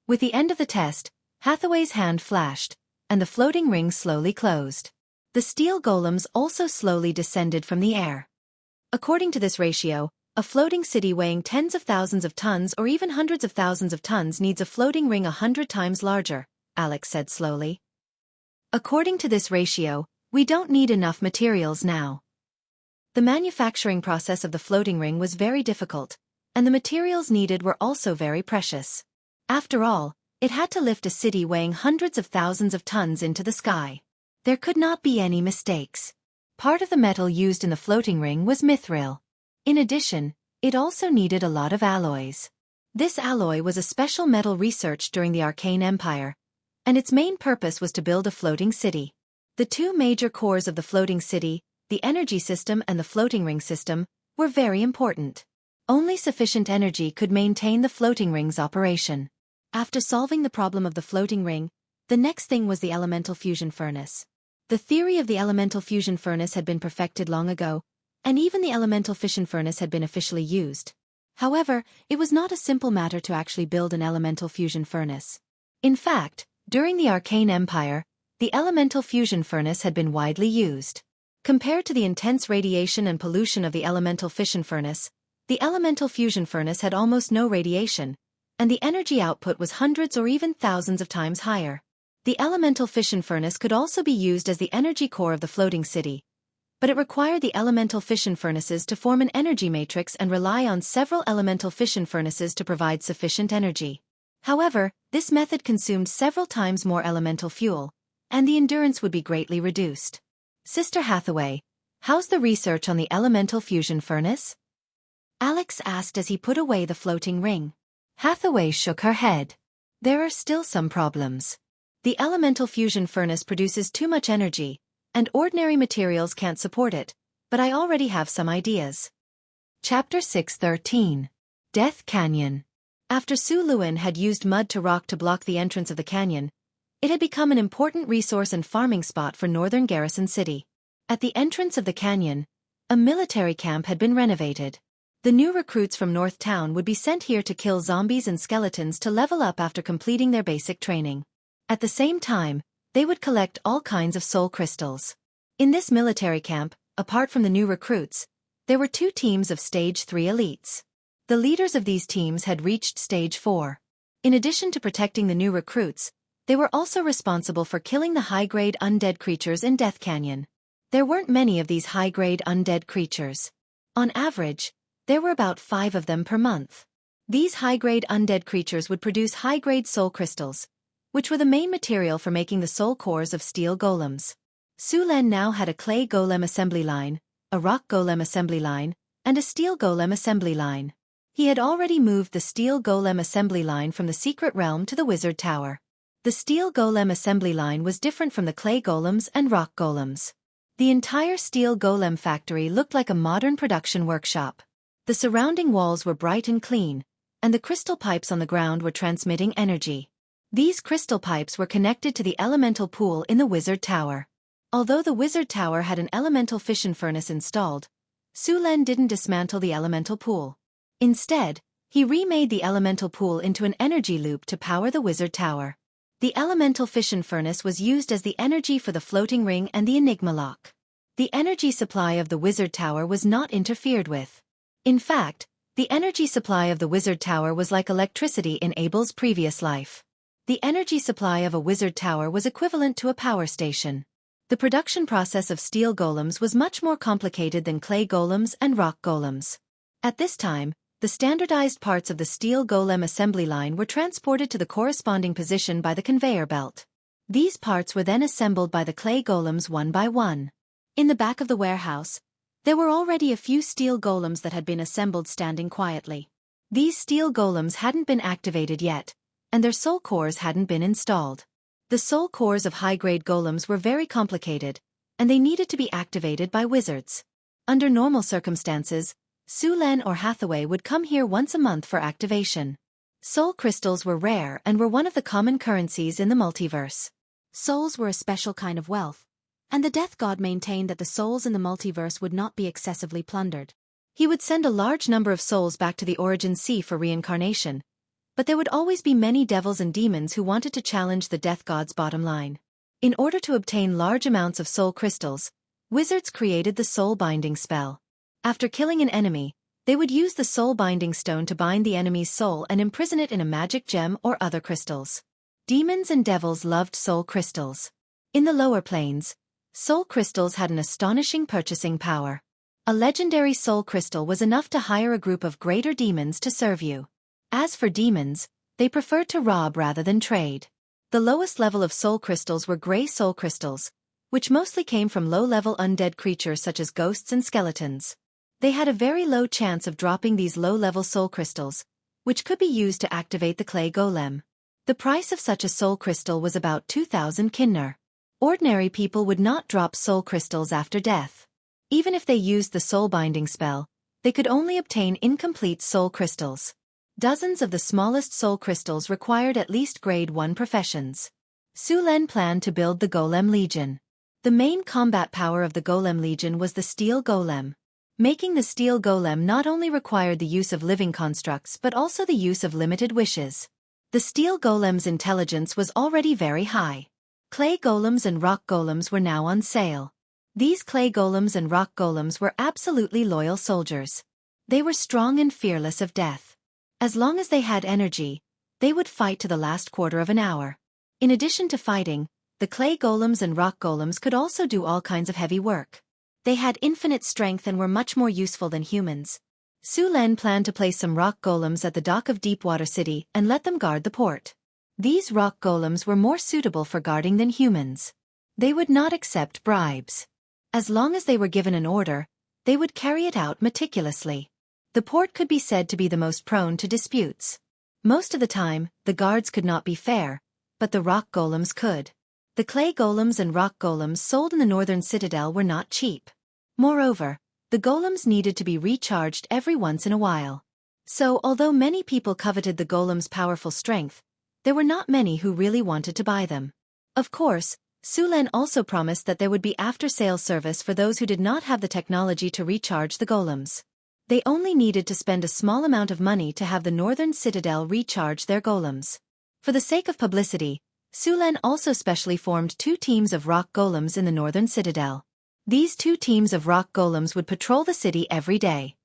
With the end of the test, Hathaway's hand flashed, and the floating ring slowly closed. The steel golems also slowly descended from the air. According to this ratio, a floating city weighing tens of thousands of tons or even hundreds of thousands of tons needs a floating ring 100 times larger, Alex said slowly. According to this ratio, we don't need enough materials now. The manufacturing process of the floating ring was very difficult, and the materials needed were also very precious. After all, it had to lift a city weighing hundreds of thousands of tons into the sky. There could not be any mistakes. Part of the metal used in the floating ring was mithril. In addition, it also needed a lot of alloys. This alloy was a special metal researched during the Arcane Empire, and its main purpose was to build a floating city. The two major cores of the floating city, the energy system and the floating ring system, were very important. Only sufficient energy could maintain the floating ring's operation. After solving the problem of the floating ring, the next thing was the elemental fusion furnace. The theory of the elemental fusion furnace had been perfected long ago, and even the elemental fission furnace had been officially used. However, it was not a simple matter to actually build an elemental fusion furnace. In fact, during the Arcane Empire, the elemental fusion furnace had been widely used. Compared to the intense radiation and pollution of the elemental fission furnace, the elemental fusion furnace had almost no radiation, and the energy output was hundreds or even thousands of times higher. The elemental fission furnace could also be used as the energy core of the floating city, but it required the elemental fission furnaces to form an energy matrix and rely on several elemental fission furnaces to provide sufficient energy. However, this method consumed several times more elemental fuel, and the endurance would be greatly reduced. Sister Hathaway, how's the research on the elemental fusion furnace? Alex asked as he put away the floating ring. Hathaway shook her head. There are still some problems. The elemental fusion furnace produces too much energy, and ordinary materials can't support it, but I already have some ideas. Chapter 6:13. Death Canyon. After Su Luan had used mud to rock to block the entrance of the canyon, it had become an important resource and farming spot for northern Garrison City. At the entrance of the canyon, a military camp had been renovated. The new recruits from North Town would be sent here to kill zombies and skeletons to level up after completing their basic training. At the same time, they would collect all kinds of soul crystals. In this military camp, apart from the new recruits, there were 2 teams of Stage 3 elites. The leaders of these teams had reached Stage 4. In addition to protecting the new recruits, they were also responsible for killing the high-grade undead creatures in Death Canyon. There weren't many of these high-grade undead creatures. On average, there were about 5 of them per month. These high-grade undead creatures would produce high-grade soul crystals, which were the main material for making the soul cores of steel golems. Su Len now had a clay golem assembly line, a rock golem assembly line, and a steel golem assembly line. He had already moved the steel golem assembly line from the secret realm to the wizard tower. The steel golem assembly line was different from the clay golems and rock golems. The entire steel golem factory looked like a modern production workshop. The surrounding walls were bright and clean, and the crystal pipes on the ground were transmitting energy. These crystal pipes were connected to the elemental pool in the wizard tower. Although the wizard tower had an elemental fission furnace installed, Su Len didn't dismantle the elemental pool. Instead, he remade the elemental pool into an energy loop to power the wizard tower. The elemental fission furnace was used as the energy for the floating ring and the enigma lock. The energy supply of the wizard tower was not interfered with. In fact, the energy supply of the wizard tower was like electricity in Abel's previous life. The energy supply of a wizard tower was equivalent to a power station. The production process of steel golems was much more complicated than clay golems and rock golems. At this time, the standardized parts of the steel golem assembly line were transported to the corresponding position by the conveyor belt. These parts were then assembled by the clay golems one by one. In the back of the warehouse, there were already a few steel golems that had been assembled standing quietly. These steel golems hadn't been activated yet, and their soul cores hadn't been installed. The soul cores of high-grade golems were very complicated, and they needed to be activated by wizards. Under normal circumstances, Su Len or Hathaway would come here once a month for activation. Soul crystals were rare and were one of the common currencies in the multiverse. Souls were a special kind of wealth, and the death god maintained that the souls in the multiverse would not be excessively plundered. He would send a large number of souls back to the Origin Sea for reincarnation, but there would always be many devils and demons who wanted to challenge the death god's bottom line. In order to obtain large amounts of soul crystals, wizards created the soul binding spell. After killing an enemy, they would use the soul binding stone to bind the enemy's soul and imprison it in a magic gem or other crystals. Demons and devils loved soul crystals. In the lower planes, soul crystals had an astonishing purchasing power. A legendary soul crystal was enough to hire a group of greater demons to serve you. As for demons, they preferred to rob rather than trade. The lowest level of soul crystals were gray soul crystals, which mostly came from low-level undead creatures such as ghosts and skeletons. They had a very low chance of dropping these low-level soul crystals, which could be used to activate the clay golem. The price of such a soul crystal was about 2,000 kinner. Ordinary people would not drop soul crystals after death. Even if they used the soul binding spell, they could only obtain incomplete soul crystals. Dozens of the smallest soul crystals required at least grade 1 professions. Su Len planned to build the Golem Legion. The main combat power of the Golem Legion was the Steel Golem. Making the Steel Golem not only required the use of living constructs but also the use of limited wishes. The Steel Golem's intelligence was already very high. Clay golems and rock golems were now on sale. These clay golems and rock golems were absolutely loyal soldiers. They were strong and fearless of death. As long as they had energy, they would fight to the last quarter of an hour. In addition to fighting, the clay golems and rock golems could also do all kinds of heavy work. They had infinite strength and were much more useful than humans. Su Len planned to place some rock golems at the dock of Deepwater City and let them guard the port. These rock golems were more suitable for guarding than humans. They would not accept bribes. As long as they were given an order, they would carry it out meticulously. The port could be said to be the most prone to disputes. Most of the time, the guards could not be fair, but the rock golems could. The clay golems and rock golems sold in the northern citadel were not cheap. Moreover, the golems needed to be recharged every once in a while. So, although many people coveted the golem's powerful strength, there were not many who really wanted to buy them. Of course, Su Len also promised that there would be after-sales service for those who did not have the technology to recharge the golems. They only needed to spend a small amount of money to have the northern citadel recharge their golems. For the sake of publicity, Su Len also specially formed 2 teams of rock golems in the northern citadel. These 2 teams of rock golems would patrol the city every day.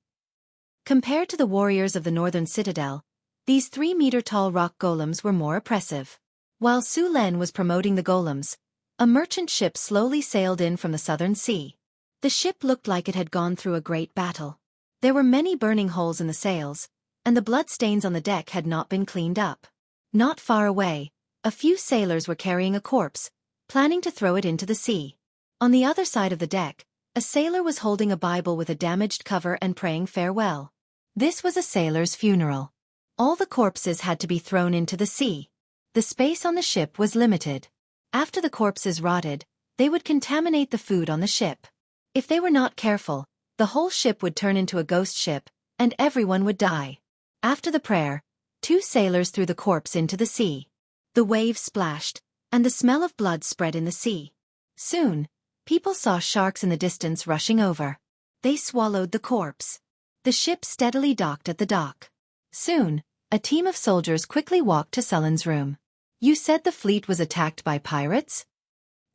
Compared to the warriors of the northern citadel, these 3-meter-tall rock golems were more oppressive. While Su Len was promoting the golems, a merchant ship slowly sailed in from the southern sea. The ship looked like it had gone through a great battle. There were many burning holes in the sails, and the bloodstains on the deck had not been cleaned up. Not far away, a few sailors were carrying a corpse, planning to throw it into the sea. On the other side of the deck, a sailor was holding a Bible with a damaged cover and praying farewell. This was a sailor's funeral. All the corpses had to be thrown into the sea. The space on the ship was limited. After the corpses rotted, they would contaminate the food on the ship. If they were not careful, the whole ship would turn into a ghost ship, and everyone would die. After the prayer, 2 sailors threw the corpse into the sea. The waves splashed, and the smell of blood spread in the sea. Soon, people saw sharks in the distance rushing over. They swallowed the corpse. The ship steadily docked at the dock. Soon, a team of soldiers quickly walked to Sullen's room. You said the fleet was attacked by pirates?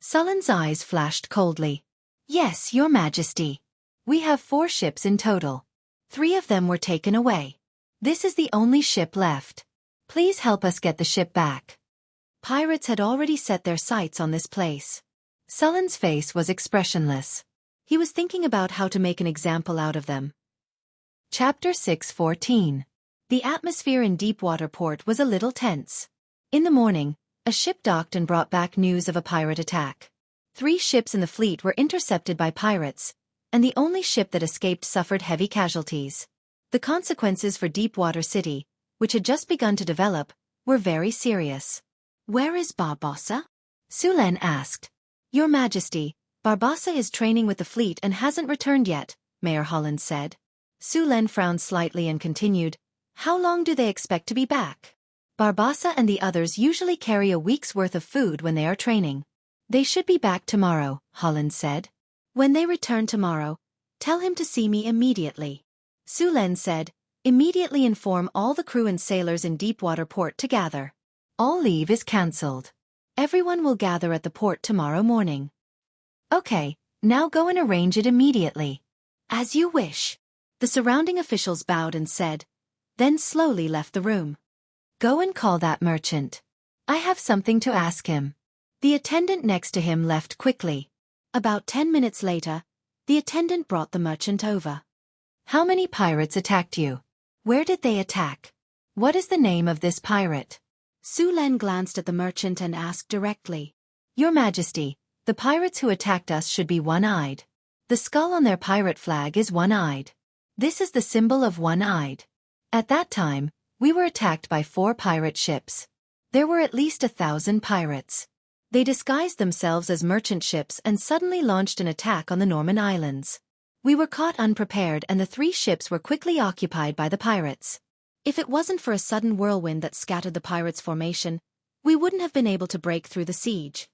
Sullen's eyes flashed coldly. Yes, Your Majesty. We have 4 ships in total. 3 of them were taken away. This is the only ship left. Please help us get the ship back. Pirates had already set their sights on this place. Sullen's face was expressionless. He was thinking about how to make an example out of them. Chapter 6:14. The atmosphere in Deepwater Port was a little tense. In the morning, a ship docked and brought back news of a pirate attack. 3 ships in the fleet were intercepted by pirates, and the only ship that escaped suffered heavy casualties. The consequences for Deepwater City, which had just begun to develop, were very serious. Where is Barbossa? Sulen asked. Your Majesty, Barbossa is training with the fleet and hasn't returned yet, Mayor Holland said. Sulen frowned slightly and continued, How long do they expect to be back? Barbossa and the others usually carry a week's worth of food when they are training. They should be back tomorrow, Holland said. When they return tomorrow, tell him to see me immediately. Sulen said, Immediately inform all the crew and sailors in Deepwater Port to gather. All leave is cancelled. Everyone will gather at the port tomorrow morning. Okay, now go and arrange it immediately. As you wish. The surrounding officials bowed and said, then slowly left the room. Go and call that merchant. I have something to ask him. The attendant next to him left quickly. About 10 minutes later, the attendant brought the merchant over. How many pirates attacked you? Where did they attack? What is the name of this pirate? Sulen glanced at the merchant and asked directly. Your Majesty, the pirates who attacked us should be one-eyed. The skull on their pirate flag is one-eyed. This is the symbol of one-eyed. At that time, we were attacked by 4 pirate ships. There were at least 1,000 pirates. They disguised themselves as merchant ships and suddenly launched an attack on the Norman Islands. We were caught unprepared and the 3 ships were quickly occupied by the pirates. If it wasn't for a sudden whirlwind that scattered the pirates' formation, we wouldn't have been able to break through the siege.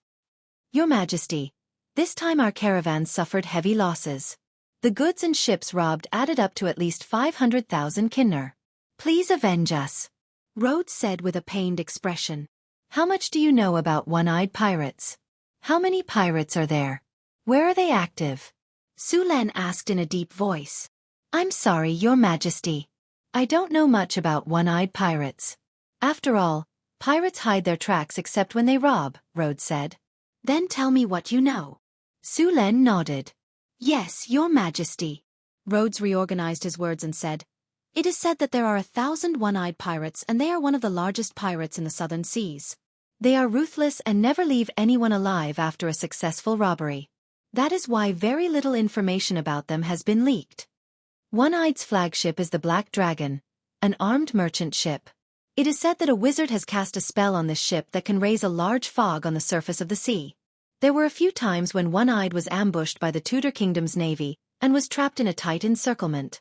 Your Majesty, this time our caravan suffered heavy losses. The goods and ships robbed added up to at least 500,000 kinner. Please avenge us. Rhodes said with a pained expression. How much do you know about one-eyed pirates? How many pirates are there? Where are they active? Sulen asked in a deep voice. I'm sorry, Your Majesty. I don't know much about one-eyed pirates. After all, pirates hide their tracks except when they rob, Rhodes said. Then tell me what you know. Sulen nodded. Yes, Your Majesty. Rhodes reorganized his words and said, It is said that there are 1,000 one-eyed pirates and they are one of the largest pirates in the southern seas. They are ruthless and never leave anyone alive after a successful robbery. That is why very little information about them has been leaked. One-Eye's flagship is the Black Dragon, an armed merchant ship. It is said that a wizard has cast a spell on this ship that can raise a large fog on the surface of the sea. There were a few times when One-Eyed was ambushed by the Tudor Kingdom's navy and was trapped in a tight encirclement.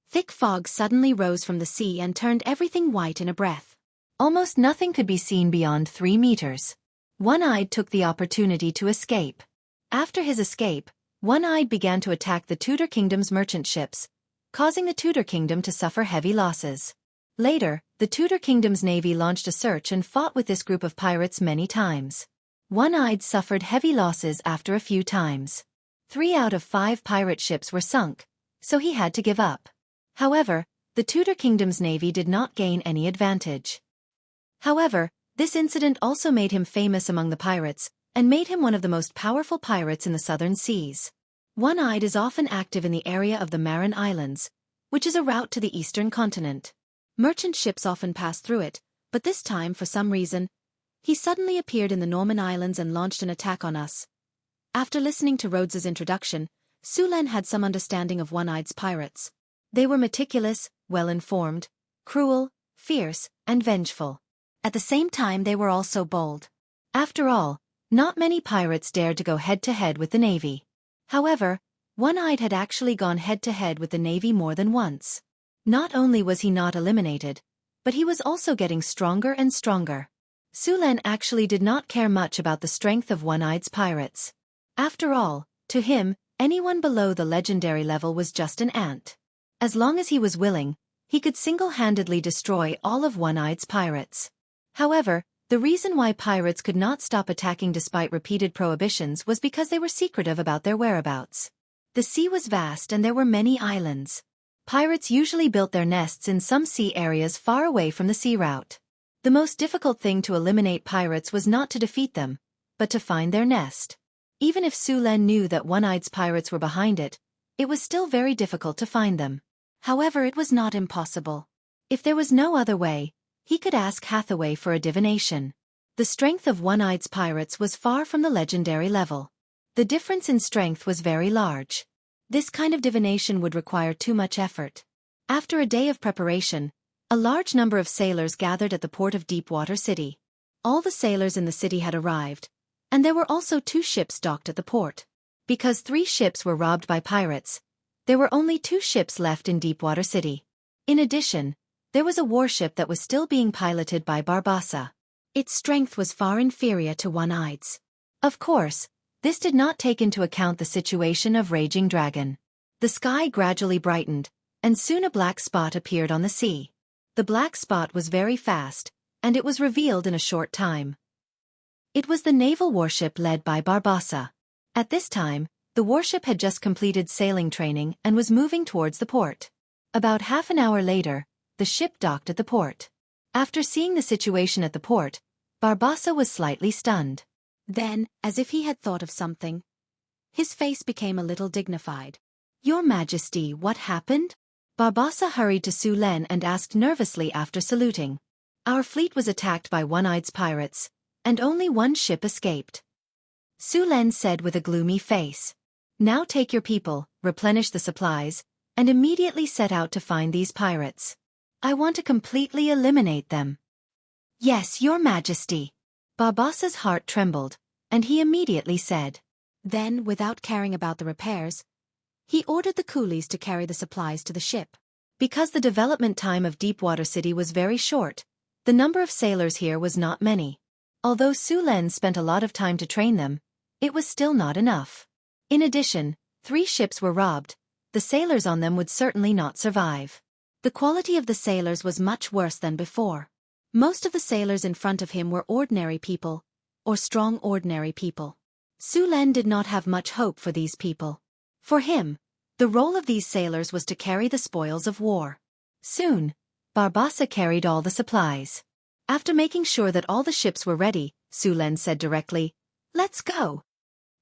Thick fog suddenly rose from the sea and turned everything white in a breath. Almost nothing could be seen beyond 3 meters. One-Eyed took the opportunity to escape. After his escape, One-Eyed began to attack the Tudor Kingdom's merchant ships, causing the Tudor Kingdom to suffer heavy losses. Later, the Tudor Kingdom's navy launched a search and fought with this group of pirates many times. One-Eyed suffered heavy losses after a few times. 3 out of 5 pirate ships were sunk, so he had to give up. However, the Tudor Kingdom's navy did not gain any advantage. However, this incident also made him famous among the pirates, and made him one of the most powerful pirates in the southern seas. One-Eyed is often active in the area of the Marin Islands, which is a route to the eastern continent. Merchant ships often pass through it, but this time, for some reason, he suddenly appeared in the Norman Islands and launched an attack on us. After listening to Rhodes's introduction, Sulen had some understanding of One-Eye's pirates. They were meticulous, well-informed, cruel, fierce, and vengeful. At the same time they were also bold. After all, not many pirates dared to go head-to-head with the Navy. However, One-Eyed had actually gone head-to-head with the Navy more than once. Not only was he not eliminated, but he was also getting stronger and stronger. Sulen actually did not care much about the strength of One-Eye's pirates. After all, to him, Anyone below the legendary level was just an ant. As long as he was willing, he could single-handedly destroy all of One-Eye's pirates. However, the reason why pirates could not stop attacking despite repeated prohibitions was because they were secretive about their whereabouts. The sea was vast and there were many islands. Pirates usually built their nests in some sea areas far away from the sea route. The most difficult thing to eliminate pirates was not to defeat them, but to find their nest. Even if Su Len knew that One-Eye's pirates were behind it, it was still very difficult to find them. However, it was not impossible. If there was no other way, he could ask Hathaway for a divination. The strength of One-Eye's pirates was far from the legendary level. The difference in strength was very large. This kind of divination would require too much effort. After a day of preparation, a large number of sailors gathered at the port of Deepwater City. All the sailors in the city had arrived, and there were also 2 ships docked at the port. Because 3 ships were robbed by pirates, there were only 2 ships left in Deepwater City. In addition, there was a warship that was still being piloted by Barbassa. Its strength was far inferior to One-Eye's. Of course, this did not take into account the situation of Raging Dragon. The sky gradually brightened, and soon a black spot appeared on the sea. The black spot was very fast, and it was revealed in a short time. It was the naval warship led by Barbassa. At this time, the warship had just completed sailing training and was moving towards the port. About half an hour later, the ship docked at the port. After seeing the situation at the port, Barbassa was slightly stunned. Then, as if he had thought of something, his face became a little dignified. "Your Majesty, what happened?" Barbassa hurried to Su Len and asked nervously after saluting. "Our fleet was attacked by One-Eye's pirates, and only 1 ship escaped," Su Len said with a gloomy face. "Now take your people, replenish the supplies, and immediately set out to find these pirates. I want to completely eliminate them." "Yes, Your Majesty." Barbassa's heart trembled, and he immediately said. Then, without caring about the repairs, he ordered the coolies to carry the supplies to the ship. Because the development time of Deepwater City was very short, the number of sailors here was not many. Although Su Len spent a lot of time to train them, it was still not enough. In addition, 3 ships were robbed. The sailors on them would certainly not survive. The quality of the sailors was much worse than before. Most of the sailors in front of him were ordinary people, or strong ordinary people. Su Len did not have much hope for these people. For him, the role of these sailors was to carry the spoils of war. Soon, Barbassa carried all the supplies. After making sure that all the ships were ready, Su Len said directly, "Let's go."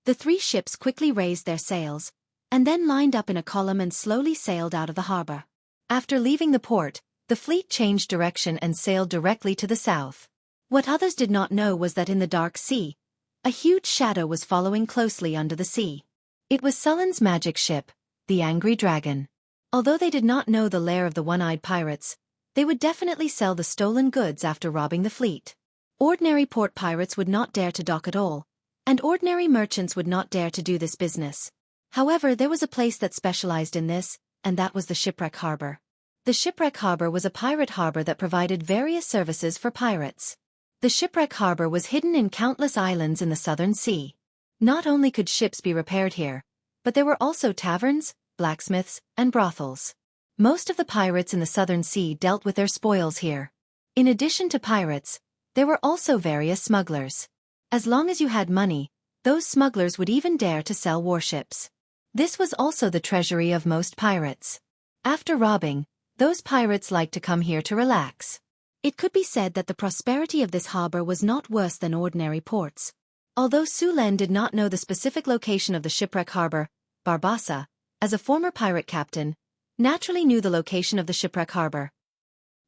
The 3 ships quickly raised their sails, and then lined up in a column and slowly sailed out of the harbor. After leaving the port, the fleet changed direction and sailed directly to the south. What others did not know was that in the dark sea, a huge shadow was following closely under the sea. It was Sullen's magic ship, the Angry Dragon. Although they did not know the lair of the One-Eyed pirates, they would definitely sell the stolen goods after robbing the fleet. Ordinary port pirates would not dare to dock at all, and ordinary merchants would not dare to do this business. However, there was a place that specialized in this, and that was the Shipwreck Harbor. The Shipwreck Harbor was a pirate harbor that provided various services for pirates. The Shipwreck Harbor was hidden in countless islands in the Southern Sea. Not only could ships be repaired here, but there were also taverns, blacksmiths, and brothels. Most of the pirates in the Southern Sea dealt with their spoils here. In addition to pirates, there were also various smugglers. As long as you had money, those smugglers would even dare to sell warships. This was also the treasury of most pirates. After robbing, those pirates liked to come here to relax. It could be said that the prosperity of this harbor was not worse than ordinary ports. Although Su Len did not know the specific location of the Shipwreck Harbor, Barbassa, as a former pirate captain, naturally knew the location of the Shipwreck Harbor.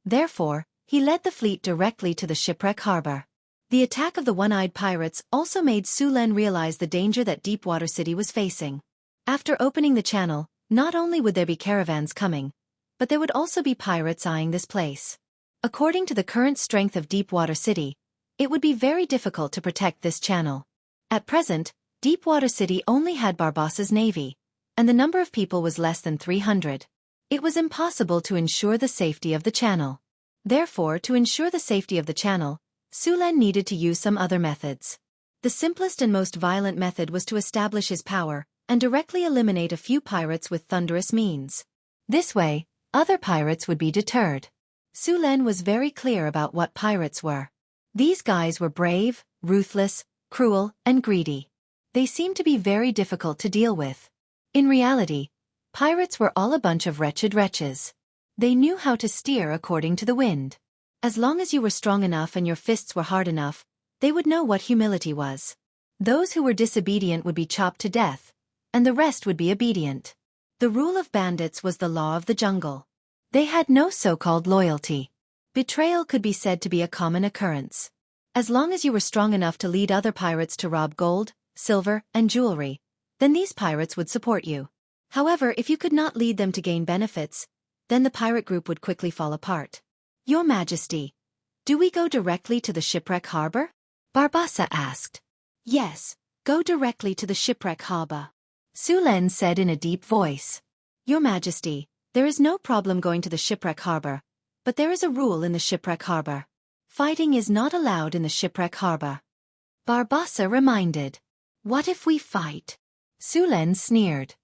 Therefore, he led the fleet directly to the Shipwreck Harbor. The attack of the One-Eyed pirates also made Su Len realize the danger that Deepwater City was facing. After opening the channel, not only would there be caravans coming, but there would also be pirates eyeing this place. According to the current strength of Deepwater City, it would be very difficult to protect this channel. At present, Deepwater City only had Barbassa's navy, and the number of people was less than 300. It was impossible to ensure the safety of the channel. Therefore, to ensure the safety of the channel, Su Len needed to use some other methods. The simplest and most violent method was to establish his power, and directly eliminate a few pirates with thunderous means. This way, other pirates would be deterred. Su Len was very clear about what pirates were. These guys were brave, ruthless, cruel, and greedy. They seemed to be very difficult to deal with. In reality, pirates were all a bunch of wretched wretches. They knew how to steer according to the wind. As long as you were strong enough and your fists were hard enough, they would know what humility was. Those who were disobedient would be chopped to death, and the rest would be obedient. The rule of bandits was the law of the jungle. They had no so-called loyalty. Betrayal could be said to be a common occurrence. As long as you were strong enough to lead other pirates to rob gold, silver, and jewelry, then these pirates would support you. However, if you could not lead them to gain benefits, then the pirate group would quickly fall apart. Your Majesty, do we go directly to the shipwreck harbor? Barbassa asked. Yes, go directly to the shipwreck harbor, Su Len said in a deep voice. Your Majesty, there is no problem going to the shipwreck harbor, but there is a rule in the shipwreck harbor. Fighting is not allowed in the shipwreck harbor. Barbassa reminded. What if we fight? Su Len sneered.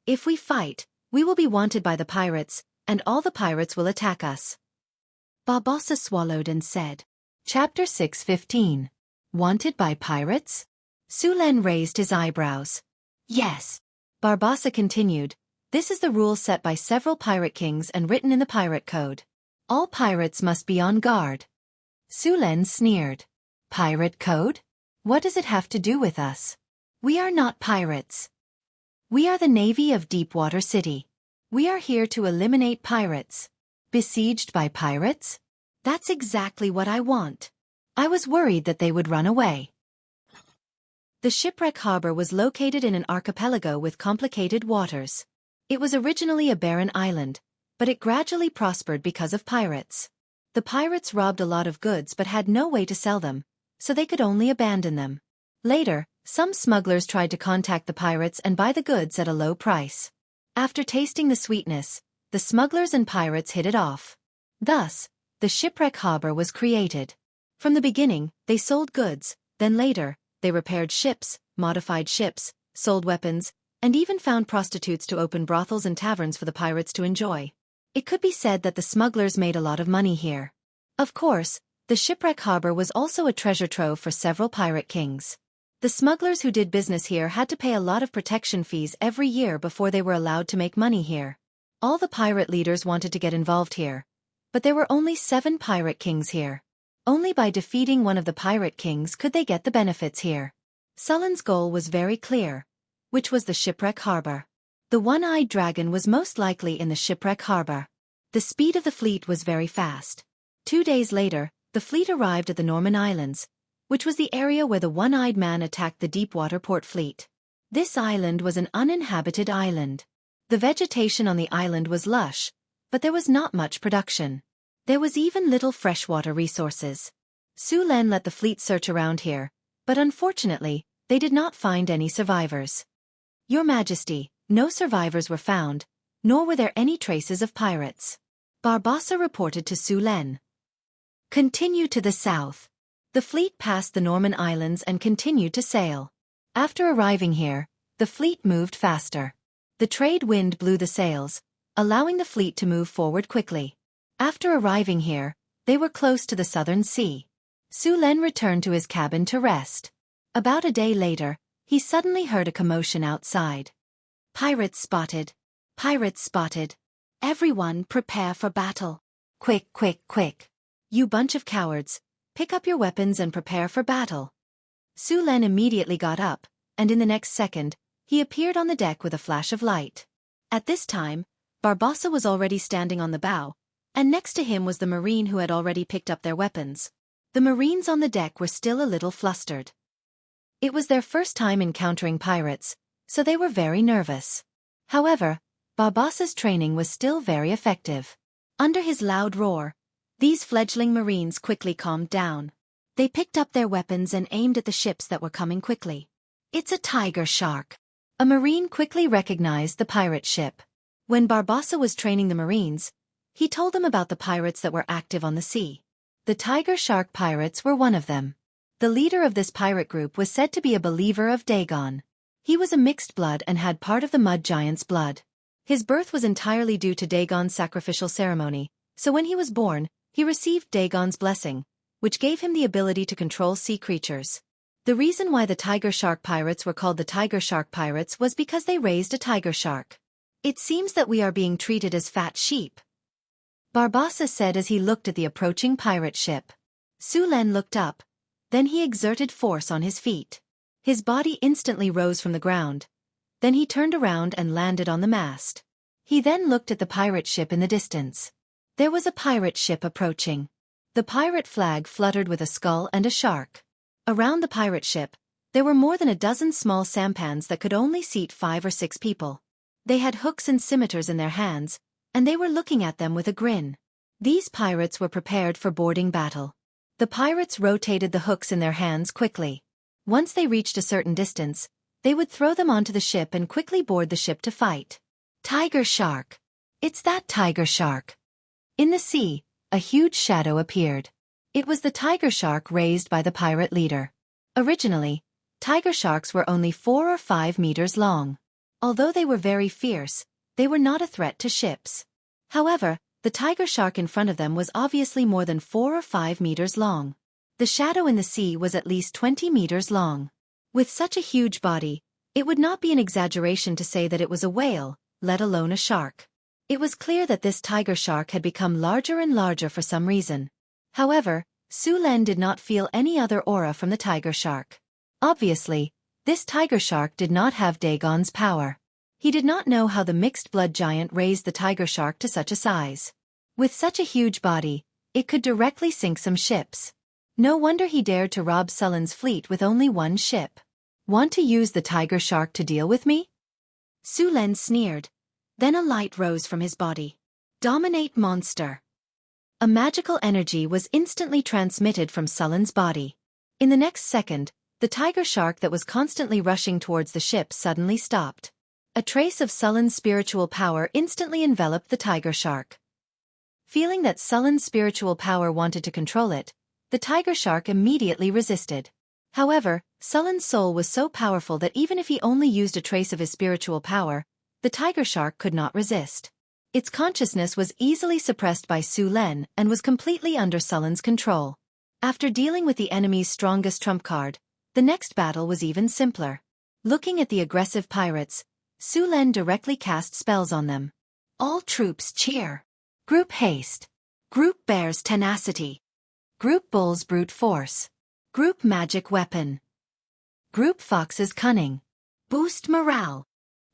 If we fight, we will be wanted by the pirates, and all the pirates will attack us. Barbassa swallowed and said. Chapter 6:15. Wanted by pirates? Su Len raised his eyebrows. Yes. Barbassa continued. This is the rule set by several pirate kings and written in the pirate code. All pirates must be on guard. Su Len sneered. Pirate code? What does it have to do with us? We are not pirates. We are the Navy of Deepwater City. We are here to eliminate pirates. Besieged by pirates? That's exactly what I want. I was worried that they would run away. The shipwreck harbor was located in an archipelago with complicated waters. It was originally a barren island, but it gradually prospered because of pirates. The pirates robbed a lot of goods but had no way to sell them, so they could only abandon them. Later, some smugglers tried to contact the pirates and buy the goods at a low price. After tasting the sweetness, the smugglers and pirates hit it off. Thus, the shipwreck harbor was created. From the beginning, they sold goods, then later, they repaired ships, modified ships, sold weapons, and even found prostitutes to open brothels and taverns for the pirates to enjoy. It could be said that the smugglers made a lot of money here. Of course, the shipwreck harbor was also a treasure trove for several pirate kings. The smugglers who did business here had to pay a lot of protection fees every year before they were allowed to make money here. All the pirate leaders wanted to get involved here, but there were only 7 pirate kings here. Only by defeating one of the pirate kings could they get the benefits here. Sullen's goal was very clear, which was the shipwreck harbor. The one-eyed dragon was most likely in the shipwreck harbor. The speed of the fleet was very fast. 2 days later, the fleet arrived at the Norman Islands, which was the area where the one-eyed man attacked the Deepwater Port fleet. This island was an uninhabited island. The vegetation on the island was lush, but there was not much production. There was even little freshwater resources. Su Len let the fleet search around here, but unfortunately, they did not find any survivors. Your Majesty, no survivors were found, nor were there any traces of pirates. Barbassa reported to Su Len. Continue to the south. The fleet passed the Norman Islands and continued to sail. After arriving here, the fleet moved faster. The trade wind blew the sails, allowing the fleet to move forward quickly. After arriving here, they were close to the southern sea. Su Len returned to his cabin to rest. About a day later, he suddenly heard a commotion outside. Pirates spotted. Pirates spotted. Everyone prepare for battle. Quick, quick, quick. You bunch of cowards, pick up your weapons and prepare for battle. Su Len immediately got up, and in the next second, he appeared on the deck with a flash of light. At this time, Barbassa was already standing on the bow, and next to him was the marine who had already picked up their weapons. The marines on the deck were still a little flustered. It was their first time encountering pirates, so they were very nervous. However, Barbassa's training was still very effective. Under his loud roar, these fledgling marines quickly calmed down. They picked up their weapons and aimed at the ships that were coming quickly. It's a tiger shark. A marine quickly recognized the pirate ship. When Barbassa was training the marines, he told them about the pirates that were active on the sea. The tiger shark pirates were one of them. The leader of this pirate group was said to be a believer of Dagon. He was a mixed blood and had part of the mud giant's blood. His birth was entirely due to Dagon's sacrificial ceremony, so when he was born, he received Dagon's blessing, which gave him the ability to control sea creatures. The reason why the tiger shark pirates were called the tiger shark pirates was because they raised a tiger shark. It seems that we are being treated as fat sheep, Barbassa said as he looked at the approaching pirate ship. Su Len looked up. Then he exerted force on his feet. His body instantly rose from the ground. Then he turned around and landed on the mast. He then looked at the pirate ship in the distance. There was a pirate ship approaching. The pirate flag fluttered with a skull and a shark. Around the pirate ship, there were more than a dozen small sampans that could only seat 5 or 6 people. They had hooks and scimitars in their hands, and they were looking at them with a grin. These pirates were prepared for boarding battle. The pirates rotated the hooks in their hands quickly. Once they reached a certain distance, they would throw them onto the ship and quickly board the ship to fight. Tiger shark. It's that tiger shark. In the sea, a huge shadow appeared. It was the tiger shark raised by the pirate leader. Originally, tiger sharks were only 4 or 5 meters long. Although they were very fierce, they were not a threat to ships. However, the tiger shark in front of them was obviously more than 4 or 5 meters long. The shadow in the sea was at least 20 meters long. With such a huge body, it would not be an exaggeration to say that it was a whale, let alone a shark. It was clear that this tiger shark had become larger and larger for some reason. However, Su Len did not feel any other aura from the tiger shark. Obviously, this tiger shark did not have Dagon's power. He did not know how the mixed blood giant raised the tiger shark to such a size. With such a huge body, it could directly sink some ships. No wonder he dared to rob Sullen's fleet with only one ship. Want to use the tiger shark to deal with me? Su Len sneered. Then a light rose from his body. Dominate monster. A magical energy was instantly transmitted from Sullen's body. In the next second, the tiger shark that was constantly rushing towards the ship suddenly stopped. A trace of Sullen's spiritual power instantly enveloped the tiger shark. Feeling that Sullen's spiritual power wanted to control it, the tiger shark immediately resisted. However, Sullen's soul was so powerful that even if he only used a trace of his spiritual power, the tiger shark could not resist. Its consciousness was easily suppressed by Su Len and was completely under Sullen's control. After dealing with the enemy's strongest trump card, the next battle was even simpler. Looking at the aggressive pirates, Su Len directly cast spells on them. All troops cheer. Group haste. Group bears tenacity. Group bulls brute force. Group magic weapon. Group foxes cunning. Boost morale.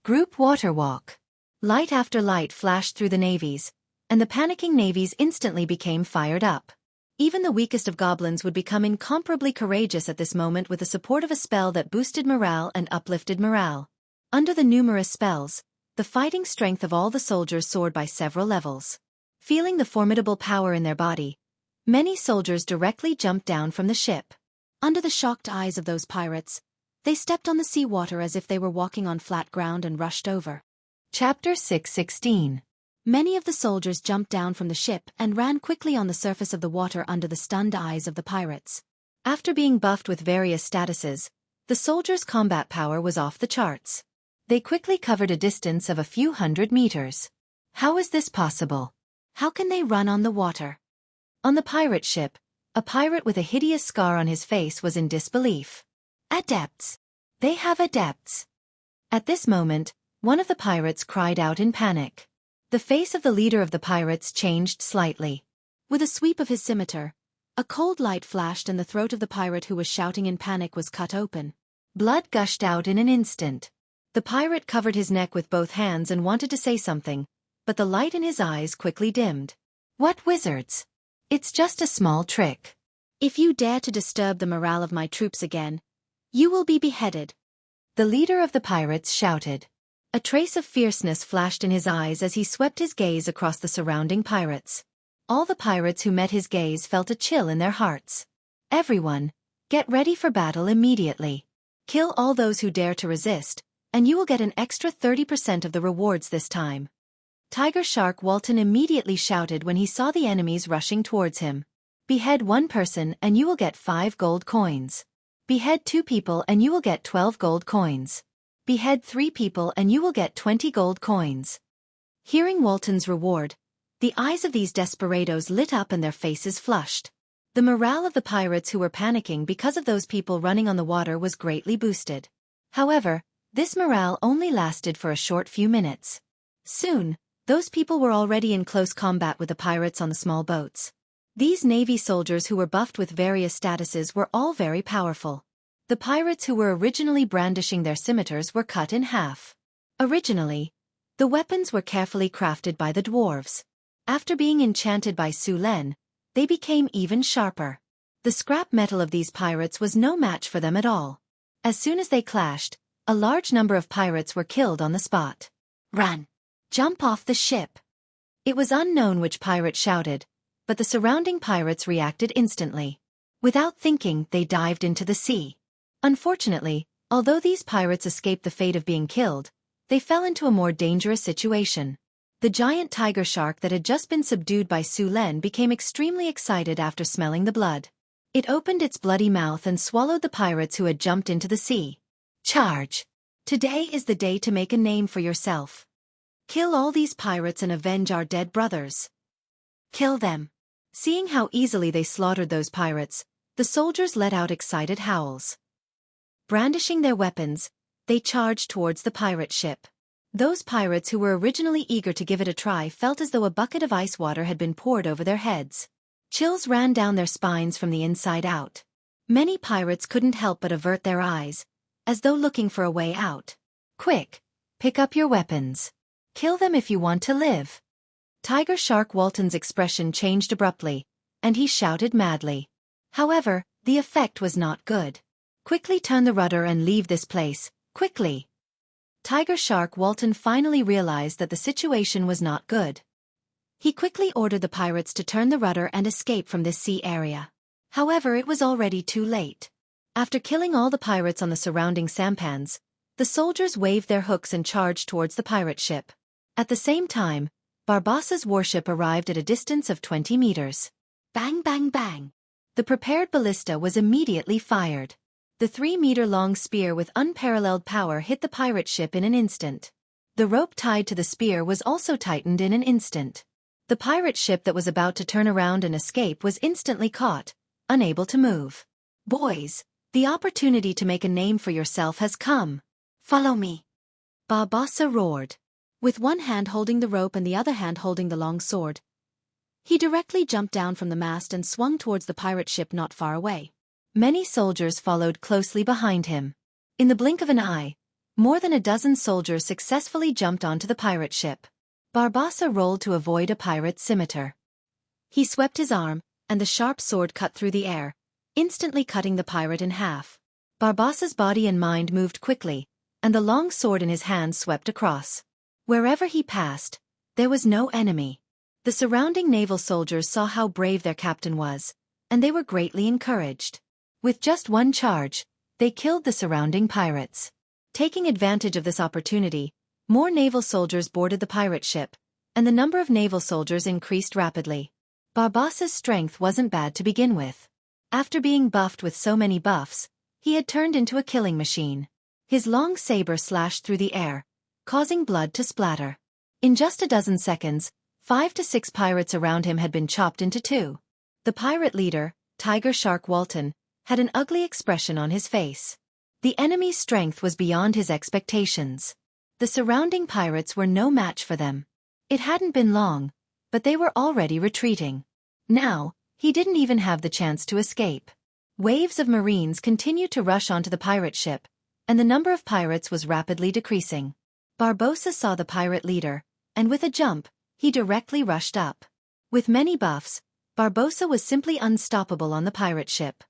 Group water walk. Light after light flashed through the navies, and the panicking navies instantly became fired up. Even the weakest of goblins would become incomparably courageous at this moment with the support of a spell that boosted morale and uplifted morale. Under the numerous spells, the fighting strength of all the soldiers soared by several levels. Feeling the formidable power in their body, many soldiers directly jumped down from the ship. Under the shocked eyes of those pirates, they stepped on the seawater as if they were walking on flat ground and rushed over. Chapter 6:16. Many of the soldiers jumped down from the ship and ran quickly on the surface of the water under the stunned eyes of the pirates. After being buffed with various statuses, the soldiers' combat power was off the charts. They quickly covered a distance of a few hundred meters. How is this possible? How can they run on the water? On the pirate ship, a pirate with a hideous scar on his face was in disbelief. Adepts! They have adepts! At this moment, one of the pirates cried out in panic. The face of the leader of the pirates changed slightly. With a sweep of his scimitar, a cold light flashed and the throat of the pirate who was shouting in panic was cut open. Blood gushed out in an instant. The pirate covered his neck with both hands and wanted to say something, but the light in his eyes quickly dimmed. What wizards? It's just a small trick. If you dare to disturb the morale of my troops again, you will be beheaded. The leader of the pirates shouted. A trace of fierceness flashed in his eyes as he swept his gaze across the surrounding pirates. All the pirates who met his gaze felt a chill in their hearts. Everyone, get ready for battle immediately. Kill all those who dare to resist, and you will get an extra 30% of the rewards this time. Tiger Shark Walton immediately shouted when he saw the enemies rushing towards him. Behead one person and you will get 5 gold coins. Behead 2 people and you will get 12 gold coins. Behead 3 people and you will get 20 gold coins. Hearing Walton's reward, the eyes of these desperados lit up and their faces flushed. The morale of the pirates who were panicking because of those people running on the water was greatly boosted. However, this morale only lasted for a short few minutes. Soon, those people were already in close combat with the pirates on the small boats. These Navy soldiers who were buffed with various statuses were all very powerful. The pirates who were originally brandishing their scimitars were cut in half. Originally, the weapons were carefully crafted by the dwarves. After being enchanted by Su Len, they became even sharper. The scrap metal of these pirates was no match for them at all. As soon as they clashed, a large number of pirates were killed on the spot. Run! Jump off the ship! It was unknown which pirate shouted, but the surrounding pirates reacted instantly. Without thinking, they dived into the sea. Unfortunately, although these pirates escaped the fate of being killed, they fell into a more dangerous situation. The giant tiger shark that had just been subdued by Su Len became extremely excited after smelling the blood. It opened its bloody mouth and swallowed the pirates who had jumped into the sea. Charge! Today is the day to make a name for yourself. Kill all these pirates and avenge our dead brothers. Kill them. Seeing how easily they slaughtered those pirates, the soldiers let out excited howls. Brandishing their weapons, they charged towards the pirate ship. Those pirates who were originally eager to give it a try felt as though a bucket of ice water had been poured over their heads. Chills ran down their spines from the inside out. Many pirates couldn't help but avert their eyes, as though looking for a way out. Quick! Pick up your weapons. Kill them if you want to live. Tiger Shark Walton's expression changed abruptly, and he shouted madly. However, the effect was not good. Quickly turn the rudder and leave this place, quickly. Tiger Shark Walton finally realized that the situation was not good. He quickly ordered the pirates to turn the rudder and escape from this sea area. However, it was already too late. After killing all the pirates on the surrounding sampans, the soldiers waved their hooks and charged towards the pirate ship. At the same time, Barbassa's warship arrived at a distance of 20 meters. Bang bang bang! The prepared ballista was immediately fired. The 3-meter-long spear with unparalleled power hit the pirate ship in an instant. The rope tied to the spear was also tightened in an instant. The pirate ship that was about to turn around and escape was instantly caught, unable to move. Boys, the opportunity to make a name for yourself has come. Follow me! Barbassa roared. With one hand holding the rope and the other hand holding the long sword, he directly jumped down from the mast and swung towards the pirate ship not far away. Many soldiers followed closely behind him. In the blink of an eye, more than a dozen soldiers successfully jumped onto the pirate ship. Barbassa rolled to avoid a pirate's scimitar. He swept his arm, and the sharp sword cut through the air, instantly cutting the pirate in half. Barbassa's body and mind moved quickly, and the long sword in his hand swept across. Wherever he passed, there was no enemy. The surrounding naval soldiers saw how brave their captain was, and they were greatly encouraged. With just one charge, they killed the surrounding pirates. Taking advantage of this opportunity, more naval soldiers boarded the pirate ship, and the number of naval soldiers increased rapidly. Barbassa's strength wasn't bad to begin with. After being buffed with so many buffs, he had turned into a killing machine. His long saber slashed through the air, causing blood to splatter. In just a dozen seconds, 5 to 6 pirates around him had been chopped into 2. The pirate leader, Tiger Shark Walton, had an ugly expression on his face. The enemy's strength was beyond his expectations. The surrounding pirates were no match for them. It hadn't been long, but they were already retreating. Now, he didn't even have the chance to escape. Waves of marines continued to rush onto the pirate ship, and the number of pirates was rapidly decreasing. Barbossa saw the pirate leader, and with a jump, he directly rushed up. With many buffs, Barbossa was simply unstoppable on the pirate ship.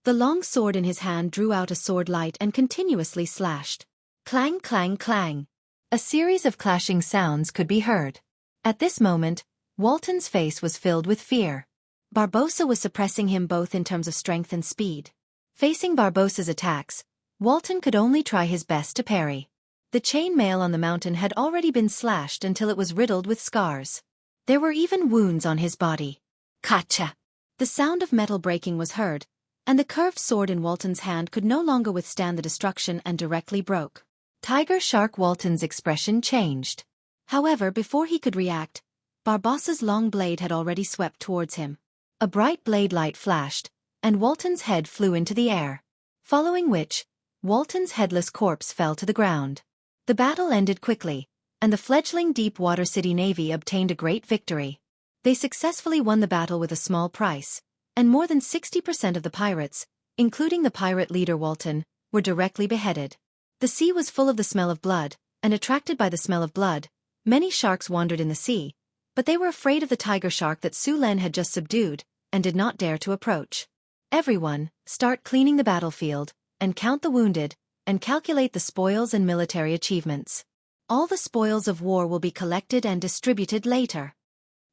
The long sword in his hand drew out a sword light and continuously slashed. Clang clang clang. A series of clashing sounds could be heard. At this moment, Walton's face was filled with fear. Barbossa was suppressing him both in terms of strength and speed. Facing Barbossa's attacks, Walton could only try his best to parry. The chain mail on the mountain had already been slashed until it was riddled with scars. There were even wounds on his body. Kacha! The sound of metal breaking was heard, and the curved sword in Walton's hand could no longer withstand the destruction and directly broke. Tiger Shark Walton's expression changed. However, before he could react, Barbossa's long blade had already swept towards him. A bright blade light flashed, and Walton's head flew into the air. Following which, Walton's headless corpse fell to the ground. The battle ended quickly, and the fledgling deep-water city navy obtained a great victory. They successfully won the battle with a small price, and more than 60% of the pirates, including the pirate leader Walton, were directly beheaded. The sea was full of the smell of blood, and attracted by the smell of blood, many sharks wandered in the sea, but they were afraid of the tiger shark that Su Len had just subdued, and did not dare to approach. Everyone, start cleaning the battlefield, and count the wounded, and calculate the spoils and military achievements. All the spoils of war will be collected and distributed later.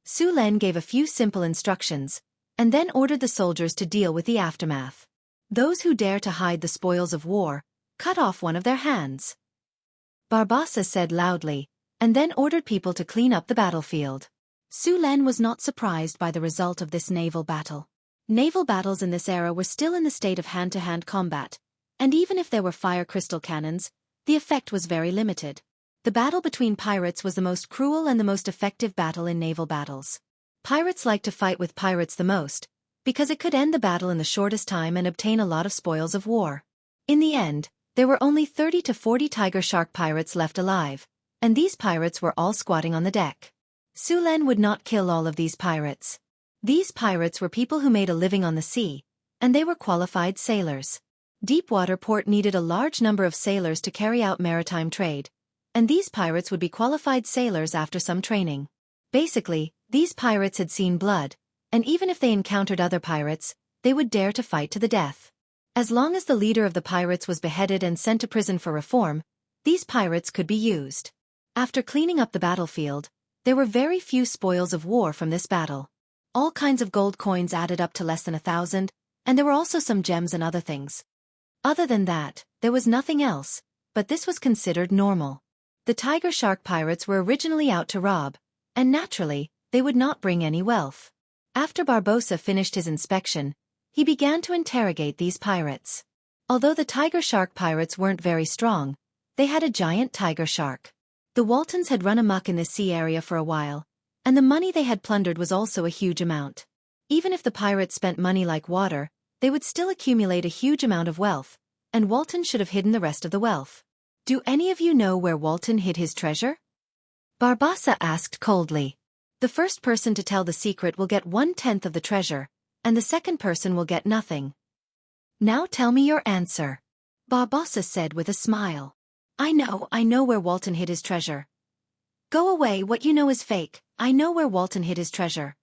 Su Len gave a few simple instructions, and then ordered the soldiers to deal with the aftermath. Those who dare to hide the spoils of war, cut off one of their hands. Barbossa said loudly, and then ordered people to clean up the battlefield. Su Len was not surprised by the result of this naval battle. Naval battles in this era were still in the state of hand-to-hand combat, and even if there were fire crystal cannons, the effect was very limited. The battle between pirates was the most cruel and the most effective battle in naval battles. Pirates liked to fight with pirates the most, because it could end the battle in the shortest time and obtain a lot of spoils of war. In the end, there were only 30 to 40 tiger shark pirates left alive, and these pirates were all squatting on the deck. Su Len would not kill all of these pirates. These pirates were people who made a living on the sea, and they were qualified sailors. Deepwater port needed a large number of sailors to carry out maritime trade, and these pirates would be qualified sailors after some training. Basically, these pirates had seen blood, and even if they encountered other pirates, they would dare to fight to the death. As long as the leader of the pirates was beheaded and sent to prison for reform, these pirates could be used. After cleaning up the battlefield, there were very few spoils of war from this battle. All kinds of gold coins added up to less than 1,000, and there were also some gems and other things. Other than that, there was nothing else, but this was considered normal. The tiger shark pirates were originally out to rob, and naturally, they would not bring any wealth. After Barbossa finished his inspection, he began to interrogate these pirates. Although the tiger shark pirates weren't very strong, they had a giant tiger shark. The Waltons had run amok in this sea area for a while, and the money they had plundered was also a huge amount. Even if the pirates spent money like water, they would still accumulate a huge amount of wealth, and Walton should have hidden the rest of the wealth. Do any of you know where Walton hid his treasure? Barbossa asked coldly. The first person to tell the secret will get 1/10 of the treasure, and the second person will get nothing. Now tell me your answer. Barbossa said with a smile. I know where Walton hid his treasure. Go away, what you know is fake. I know where Walton hid his treasure.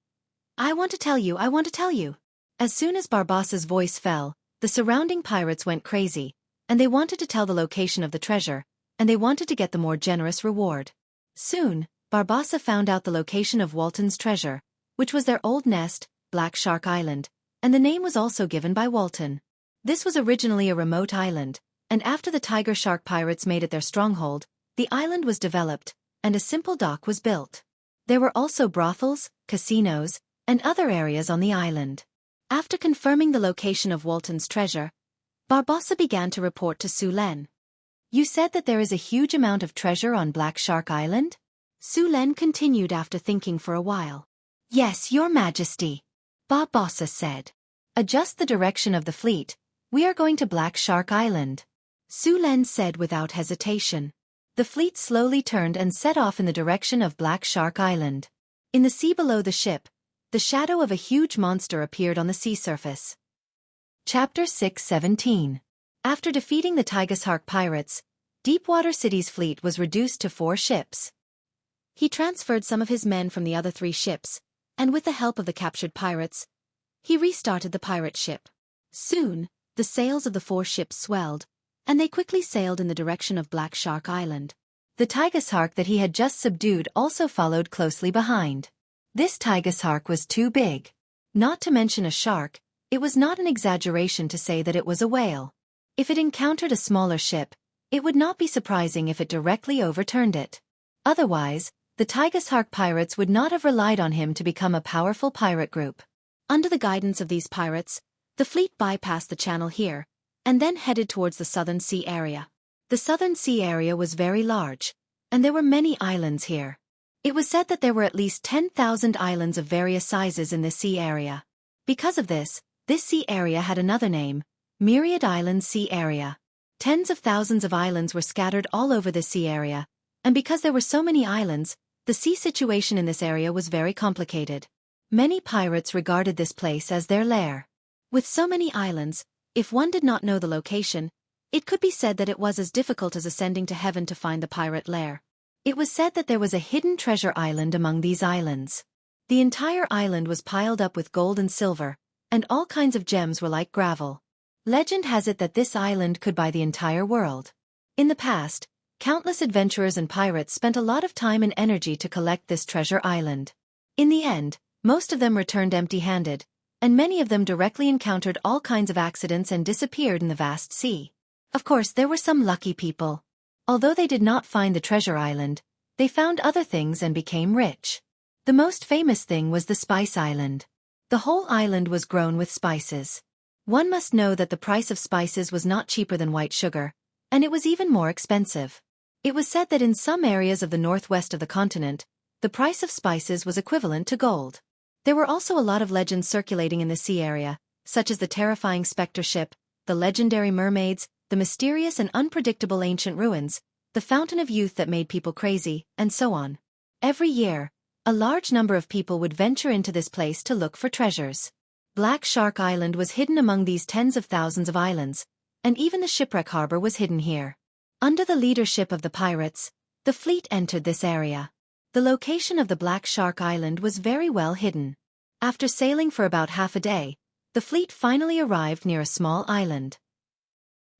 I want to tell you. As soon as Barbossa's voice fell, the surrounding pirates went crazy, and they wanted to tell the location of the treasure, and they wanted to get the more generous reward. Soon, Barbossa found out the location of Walton's treasure, which was their old nest, Black Shark Island, and the name was also given by Walton. This was originally a remote island, and after the tiger shark pirates made it their stronghold, the island was developed, and a simple dock was built. There were also brothels, casinos, and other areas on the island. After confirming the location of Walton's treasure, Barbossa began to report to Su Len. You said that there is a huge amount of treasure on Black Shark Island? Su Len continued after thinking for a while. Yes, Your Majesty. Barbossa said. Adjust the direction of the fleet. We are going to Black Shark Island. Su Len said without hesitation. The fleet slowly turned and set off in the direction of Black Shark Island. In the sea below the ship, the shadow of a huge monster appeared on the sea surface. Chapter 6:17. After defeating the Tiger Shark pirates, Deepwater City's fleet was reduced to 4 ships. He transferred some of his men from the other 3 ships, and with the help of the captured pirates, he restarted the pirate ship. Soon, the sails of the 4 ships swelled, and they quickly sailed in the direction of Black Shark Island. The tiger shark that he had just subdued also followed closely behind. This tiger shark was too big. Not to mention a shark, it was not an exaggeration to say that it was a whale. If it encountered a smaller ship, it would not be surprising if it directly overturned it. Otherwise, the tiger shark pirates would not have relied on him to become a powerful pirate group. Under the guidance of these pirates, the fleet bypassed the channel here, and then headed towards the southern sea area. The southern sea area was very large, and there were many islands here. It was said that there were at least 10,000 islands of various sizes in this sea area. Because of this sea area had another name, Myriad Island Sea Area. Tens of thousands of islands were scattered all over this sea area, and because there were so many islands, the sea situation in this area was very complicated. Many pirates regarded this place as their lair. With so many islands, if one did not know the location, it could be said that it was as difficult as ascending to heaven to find the pirate lair. It was said that there was a hidden treasure island among these islands. The entire island was piled up with gold and silver, and all kinds of gems were like gravel. Legend has it that this island could buy the entire world. In the past, countless adventurers and pirates spent a lot of time and energy to collect this treasure island. In the end, most of them returned empty-handed, and many of them directly encountered all kinds of accidents and disappeared in the vast sea. Of course, there were some lucky people. Although they did not find the treasure island, they found other things and became rich. The most famous thing was the Spice Island. The whole island was grown with spices. One must know that the price of spices was not cheaper than white sugar, and it was even more expensive. It was said that in some areas of the northwest of the continent, the price of spices was equivalent to gold. There were also a lot of legends circulating in the sea area, such as the terrifying specter ship, the legendary mermaids, the mysterious and unpredictable ancient ruins, the fountain of youth that made people crazy, and so on. Every year, a large number of people would venture into this place to look for treasures. Black Shark Island was hidden among these tens of thousands of islands, and even the shipwreck harbor was hidden here. Under the leadership of the pirates, the fleet entered this area. The location of the Black Shark Island was very well hidden. After sailing for about half a day, the fleet finally arrived near a small island.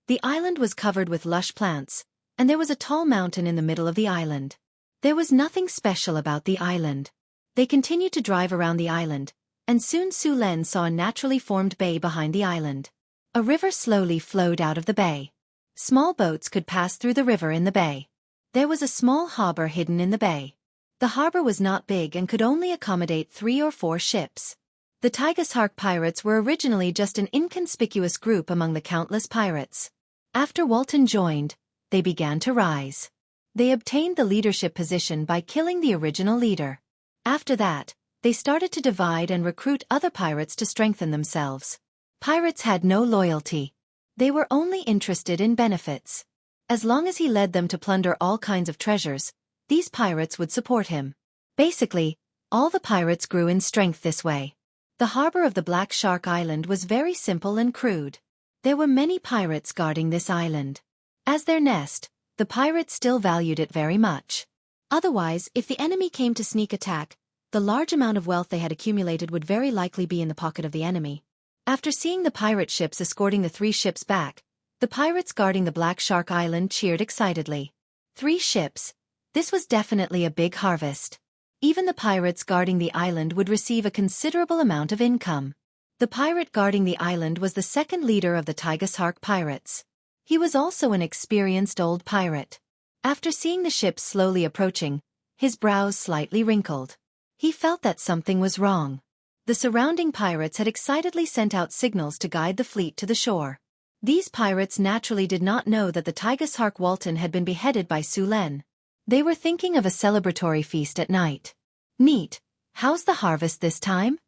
The island was covered with lush plants, and there was a tall mountain in the middle of the island. There was nothing special about the island. They continued to drive around the island, and soon Su Len saw a naturally formed bay behind the island. A river slowly flowed out of the bay. Small boats could pass through the river in the bay. There was a small harbor hidden in the bay. The harbor was not big and could only accommodate 3 or 4 ships. The Tiger's pirates were originally just an inconspicuous group among the countless pirates. After Walton joined, they began to rise. They obtained the leadership position by killing the original leader. After that, they started to divide and recruit other pirates to strengthen themselves. Pirates had no loyalty. They were only interested in benefits. As long as he led them to plunder all kinds of treasures, these pirates would support him. Basically, all the pirates grew in strength this way. The harbor of the Black Shark Island was very simple and crude. There were many pirates guarding this island. As their nest, the pirates still valued it very much. Otherwise, if the enemy came to sneak attack, the large amount of wealth they had accumulated would very likely be in the pocket of the enemy. After seeing the pirate ships escorting the 3 ships back, the pirates guarding the Black Shark Island cheered excitedly. 3 ships. This was definitely a big harvest. Even the pirates guarding the island would receive a considerable amount of income. The pirate guarding the island was the second leader of the Tiger's pirates. He was also an experienced old pirate. After seeing the ships slowly approaching, his brows slightly wrinkled. He felt that something was wrong. The surrounding pirates had excitedly sent out signals to guide the fleet to the shore. These pirates naturally did not know that the Tiger's Walton had been beheaded by Su Len. They were thinking of a celebratory feast at night. Neat. How's the harvest this time?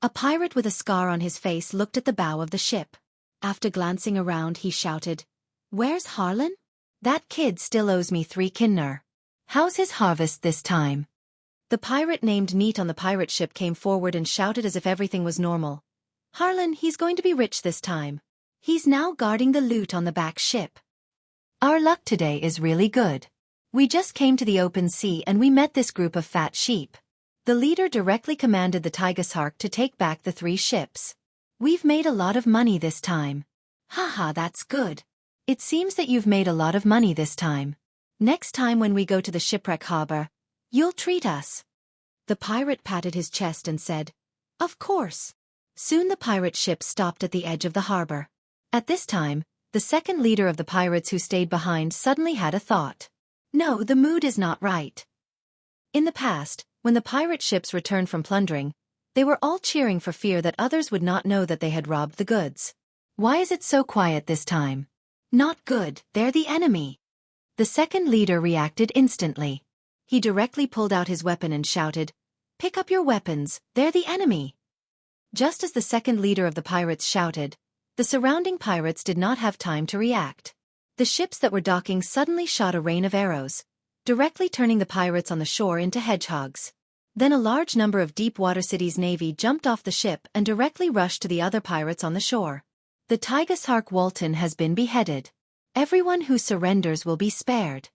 A pirate with a scar on his face looked at the bow of the ship. After glancing around, he shouted, "Where's Harlan? That kid still owes me 3 kinner. How's his harvest this time?" The pirate named Neat on the pirate ship came forward and shouted as if everything was normal. "Harlan, he's going to be rich this time. He's now guarding the loot on the back ship. Our luck today is really good. We just came to the open sea and we met this group of fat sheep." The leader directly commanded the Tiger's to take back the 3 ships. "We've made a lot of money this time." "Haha, that's good. It seems that you've made a lot of money this time. Next time when we go to the shipwreck harbor, you'll treat us." The pirate patted his chest and said, "Of course." Soon the pirate ship stopped at the edge of the harbor. At this time, the second leader of the pirates who stayed behind suddenly had a thought. "No, the mood is not right." In the past, when the pirate ships returned from plundering, they were all cheering for fear that others would not know that they had robbed the goods. Why is it so quiet this time? Not good, they're the enemy. The second leader reacted instantly. He directly pulled out his weapon and shouted, "Pick up your weapons, they're the enemy." Just as the second leader of the pirates shouted, the surrounding pirates did not have time to react. The ships that were docking suddenly shot a rain of arrows, directly turning the pirates on the shore into hedgehogs. Then a large number of Deepwater City's navy jumped off the ship and directly rushed to the other pirates on the shore. The Tigershark Walton has been beheaded. Everyone who surrenders will be spared.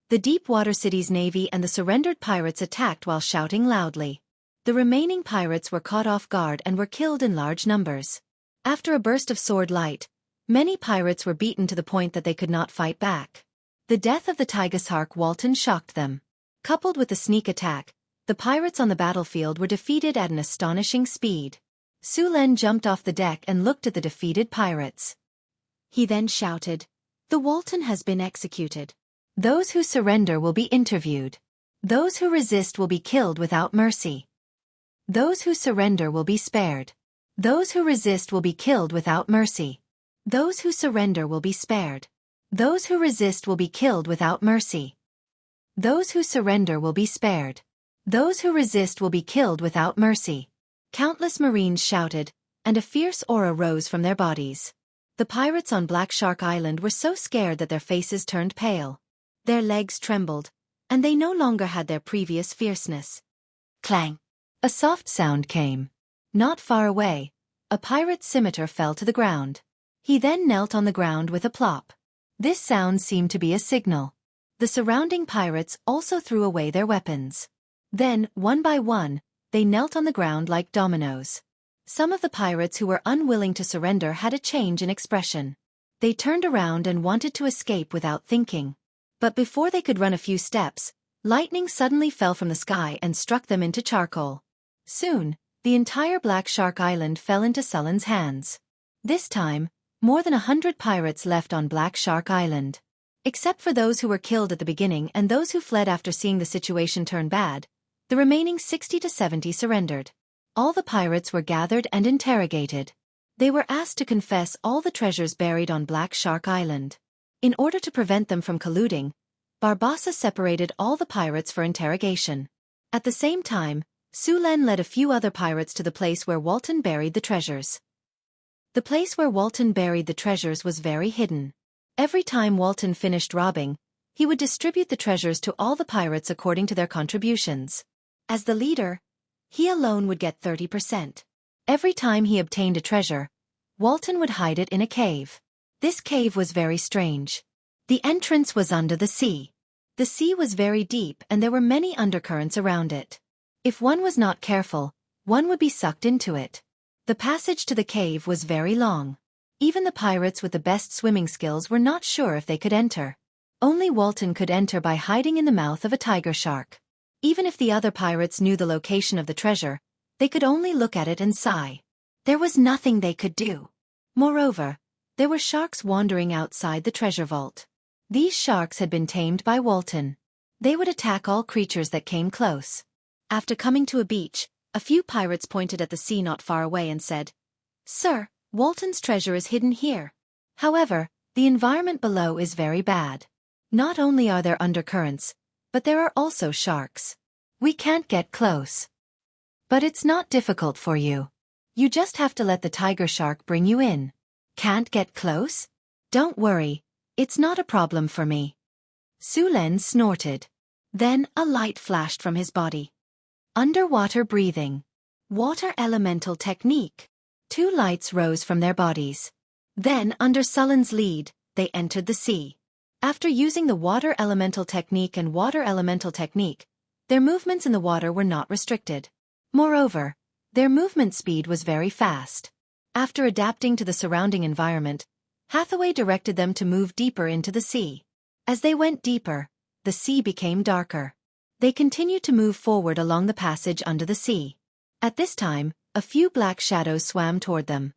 The Deepwater City's navy and the surrendered pirates attacked while shouting loudly. The remaining pirates were caught off guard and were killed in large numbers. After a burst of sword light, many pirates were beaten to the point that they could not fight back. The death of the Tigershark Walton shocked them. Coupled with the sneak attack, the pirates on the battlefield were defeated at an astonishing speed. Su Len jumped off the deck and looked at the defeated pirates. He then shouted, "The Walton has been executed. Those who surrender will be interviewed. Those who resist will be killed without mercy. Those who surrender will be spared. Those who resist will be killed without mercy. Those who surrender will be spared. Those who resist will be killed without mercy. Those who surrender will be spared. Those who resist will be killed without mercy." Countless Marines shouted, and a fierce aura rose from their bodies. The pirates on Black Shark Island were so scared that their faces turned pale. Their legs trembled, and they no longer had their previous fierceness. Clang! A soft sound came. Not far away, a pirate's scimitar fell to the ground. He then knelt on the ground with a plop. This sound seemed to be a signal. The surrounding pirates also threw away their weapons. Then, one by one, they knelt on the ground like dominoes. Some of the pirates who were unwilling to surrender had a change in expression. They turned around and wanted to escape without thinking. But before they could run a few steps, lightning suddenly fell from the sky and struck them into charcoal. Soon, the entire Black Shark Island fell into Sullen's hands. This time, more than 100 pirates left on Black Shark Island. Except for those who were killed at the beginning and those who fled after seeing the situation turn bad, the remaining 60 to 70 surrendered. All the pirates were gathered and interrogated. They were asked to confess all the treasures buried on Black Shark Island. In order to prevent them from colluding, Barbossa separated all the pirates for interrogation. At the same time, Su Len led a few other pirates to the place where Walton buried the treasures. The place where Walton buried the treasures was very hidden. Every time Walton finished robbing, he would distribute the treasures to all the pirates according to their contributions. As the leader, he alone would get 30%. Every time he obtained a treasure, Walton would hide it in a cave. This cave was very strange. The entrance was under the sea. The sea was very deep and there were many undercurrents around it. If one was not careful, one would be sucked into it. The passage to the cave was very long. Even the pirates with the best swimming skills were not sure if they could enter. Only Walton could enter by hiding in the mouth of a tiger shark. Even if the other pirates knew the location of the treasure, they could only look at it and sigh. There was nothing they could do. Moreover, there were sharks wandering outside the treasure vault. These sharks had been tamed by Walton. They would attack all creatures that came close. After coming to a beach, a few pirates pointed at the sea not far away and said, "Sir, Walton's treasure is hidden here. However, the environment below is very bad. Not only are there undercurrents, but there are also sharks. We can't get close. But it's not difficult for you. You just have to let the tiger shark bring you in. Can't get close? Don't worry, it's not a problem for me." Su Len snorted. Then a light flashed from his body. Underwater breathing. Water elemental technique. 2 lights rose from their bodies. Then, under Sullen's lead, they entered the sea. After using the water elemental technique and water elemental technique, their movements in the water were not restricted. Moreover, their movement speed was very fast. After adapting to the surrounding environment, Hathaway directed them to move deeper into the sea. As they went deeper, the sea became darker. They continued to move forward along the passage under the sea. At this time, a few black shadows swam toward them.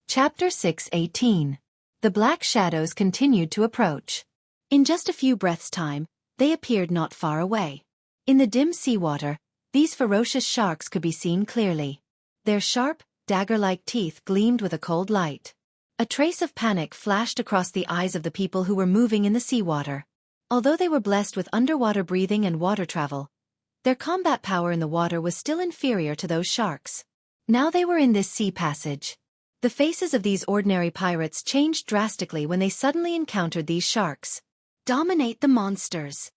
Chapter 6:18. The black shadows continued to approach. In just a few breaths' time, they appeared not far away. In the dim seawater, these ferocious sharks could be seen clearly. Their sharp, dagger-like teeth gleamed with a cold light. A trace of panic flashed across the eyes of the people who were moving in the seawater. Although they were blessed with underwater breathing and water travel, their combat power in the water was still inferior to those sharks. Now they were in this sea passage. The faces of these ordinary pirates changed drastically when they suddenly encountered these sharks. Dominate the monsters.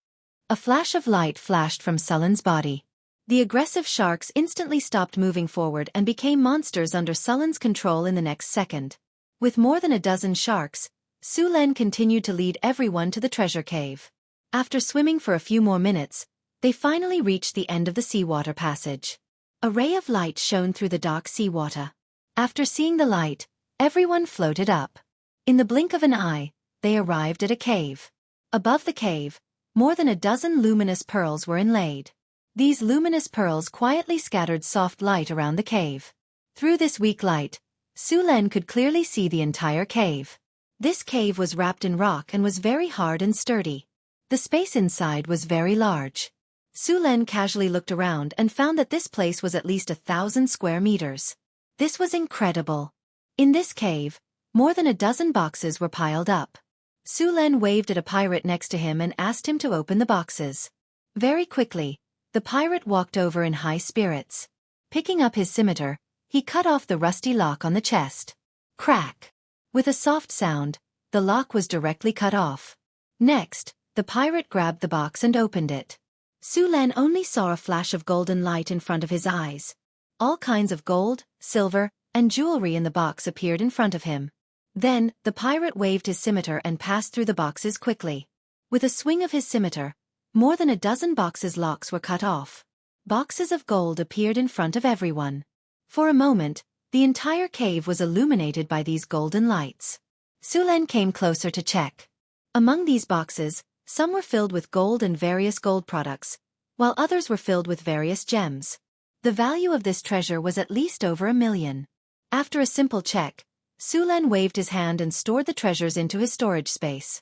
A flash of light flashed from Sullen's body. The aggressive sharks instantly stopped moving forward and became monsters under Sullen's control in the next second. With more than a dozen sharks, Su Len continued to lead everyone to the treasure cave. After swimming for a few more minutes, they finally reached the end of the seawater passage. A ray of light shone through the dark seawater. After seeing the light, everyone floated up. In the blink of an eye, they arrived at a cave. Above the cave, more than a dozen luminous pearls were inlaid. These luminous pearls quietly scattered soft light around the cave. Through this weak light, Su Len could clearly see the entire cave. This cave was wrapped in rock and was very hard and sturdy. The space inside was very large. Su Len casually looked around and found that this place was at least 1,000 square meters. This was incredible. In this cave, more than a dozen boxes were piled up. Su Len waved at a pirate next to him and asked him to open the boxes. Very quickly, the pirate walked over in high spirits. Picking up his scimitar, he cut off the rusty lock on the chest. Crack! With a soft sound, the lock was directly cut off. Next, the pirate grabbed the box and opened it. Su Len only saw a flash of golden light in front of his eyes. All kinds of gold, silver, and jewelry in the box appeared in front of him. Then, the pirate waved his scimitar and passed through the boxes quickly. With a swing of his scimitar, more than a dozen boxes' locks were cut off. Boxes of gold appeared in front of everyone. For a moment, the entire cave was illuminated by these golden lights. Su Len came closer to check. Among these boxes, some were filled with gold and various gold products, while others were filled with various gems. The value of this treasure was at least over 1 million. After a simple check, Su Len waved his hand and stored the treasures into his storage space.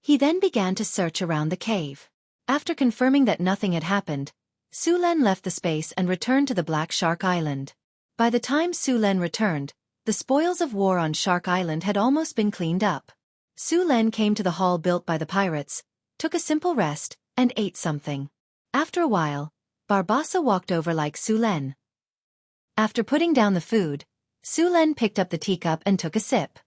He then began to search around the cave. After confirming that nothing had happened, Su Len left the space and returned to the Black Shark Island. By the time Su Len returned, the spoils of war on Shark Island had almost been cleaned up. Su Len came to the hall built by the pirates, took a simple rest, and ate something. After a while, Barbossa walked over like Su Len. After putting down the food, Su Len picked up the teacup and took a sip.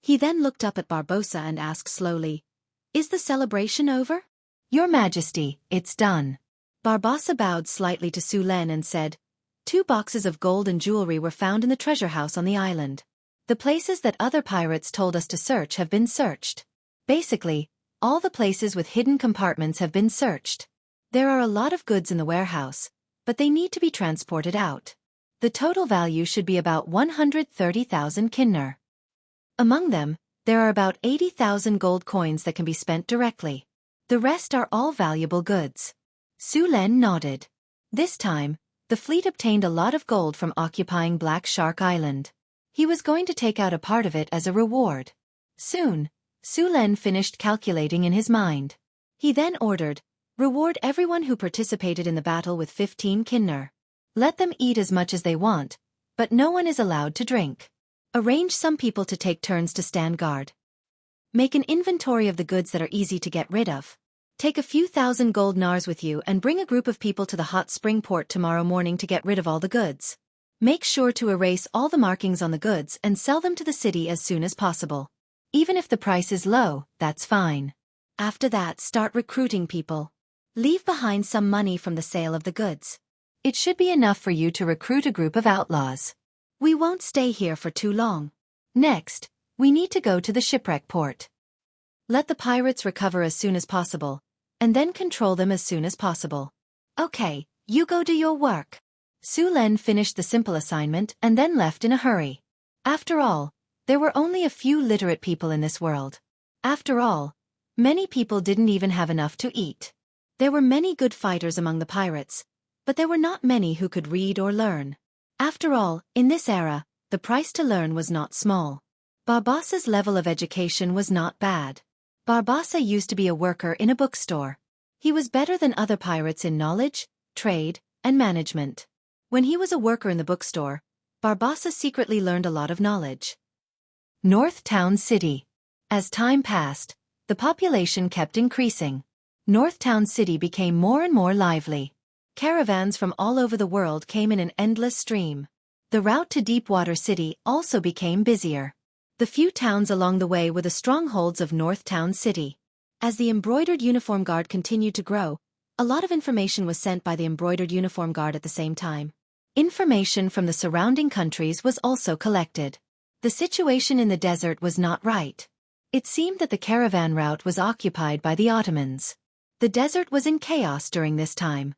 He then looked up at Barbossa and asked slowly, "Is the celebration over?" "Your Majesty, it's done." Barbossa bowed slightly to Su Len and said, 2 boxes of gold and jewelry were found in the treasure house on the island. The places that other pirates told us to search have been searched. Basically, all the places with hidden compartments have been searched. There are a lot of goods in the warehouse, but they need to be transported out. The total value should be about 130,000 kinner. Among them, there are about 80,000 gold coins that can be spent directly. The rest are all valuable goods. Su Len nodded. This time, the fleet obtained a lot of gold from occupying Black Shark Island. He was going to take out a part of it as a reward. Soon, Su Len finished calculating in his mind. He then ordered, "Reward everyone who participated in the battle with 15 kinner. Let them eat as much as they want, but no one is allowed to drink. Arrange some people to take turns to stand guard. Make an inventory of the goods that are easy to get rid of. Take a few thousand gold nars with you and bring a group of people to the hot spring port tomorrow morning to get rid of all the goods. Make sure to erase all the markings on the goods and sell them to the city as soon as possible. Even if the price is low, that's fine. After that, start recruiting people. Leave behind some money from the sale of the goods. It should be enough for you to recruit a group of outlaws. We won't stay here for too long. Next, we need to go to the shipwreck port. Let the pirates recover as soon as possible, and then control them as soon as possible. Okay, you go do your work." Su Len finished the simple assignment and then left in a hurry. After all, there were only a few literate people in this world. After all, many people didn't even have enough to eat. There were many good fighters among the pirates, but there were not many who could read or learn. After all, in this era, the price to learn was not small. Barbossa's level of education was not bad. Barbossa used to be a worker in a bookstore. He was better than other pirates in knowledge, trade, and management. When he was a worker in the bookstore, Barbossa secretly learned a lot of knowledge. North Town City. As time passed, the population kept increasing. North Town City became more and more lively. Caravans from all over the world came in an endless stream. The route to Deepwater City also became busier. The few towns along the way were the strongholds of North Town City. As the embroidered uniform guard continued to grow, a lot of information was sent by the embroidered uniform guard at the same time. Information from the surrounding countries was also collected. The situation in the desert was not right. It seemed that the caravan route was occupied by the Ottomans. The desert was in chaos during this time.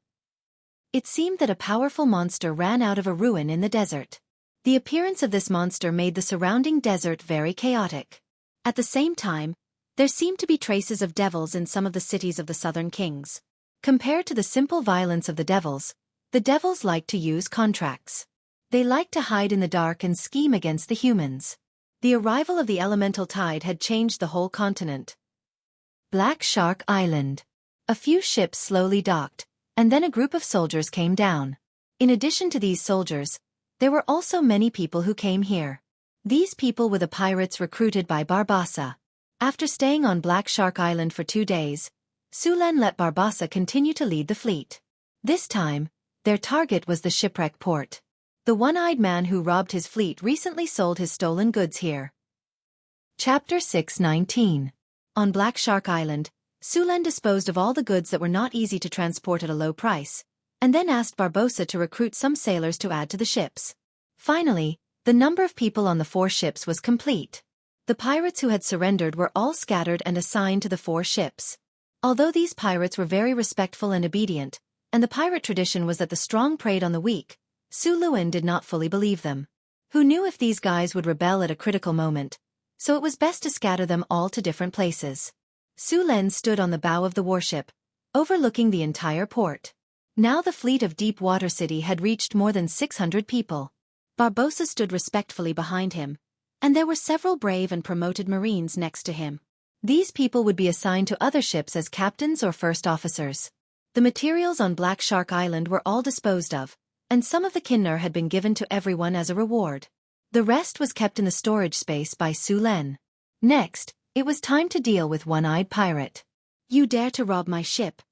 It seemed that a powerful monster ran out of a ruin in the desert. The appearance of this monster made the surrounding desert very chaotic. At the same time, there seemed to be traces of devils in some of the cities of the southern kings. Compared to the simple violence of the devils liked to use contracts. They liked to hide in the dark and scheme against the humans. The arrival of the elemental tide had changed the whole continent. Black Shark Island. A few ships slowly docked, and then a group of soldiers came down. In addition to these soldiers, there were also many people who came here. These people were the pirates recruited by Barbossa. After staying on Black Shark Island for 2 days, Sulen let Barbossa continue to lead the fleet. This time, their target was the shipwreck port. The one-eyed man who robbed his fleet recently sold his stolen goods here. Chapter 619. On Black Shark Island, Sulen disposed of all the goods that were not easy to transport at a low price, and then asked Barbossa to recruit some sailors to add to the ships. Finally, the number of people on the 4 ships was complete. The pirates who had surrendered were all scattered and assigned to the 4 ships. Although these pirates were very respectful and obedient, and the pirate tradition was that the strong preyed on the weak, Su Luen did not fully believe them. Who knew if these guys would rebel at a critical moment, so it was best to scatter them all to different places. Su Len stood on the bow of the warship, overlooking the entire port. Now the fleet of Deepwater City had reached more than 600 people. Barbossa stood respectfully behind him, and there were several brave and promoted Marines next to him. These people would be assigned to other ships as captains or first officers. The materials on Black Shark Island were all disposed of, and some of the Kinner had been given to everyone as a reward. The rest was kept in the storage space by Su Len. Next, it was time to deal with One-Eyed Pirate. You dare to rob my ship.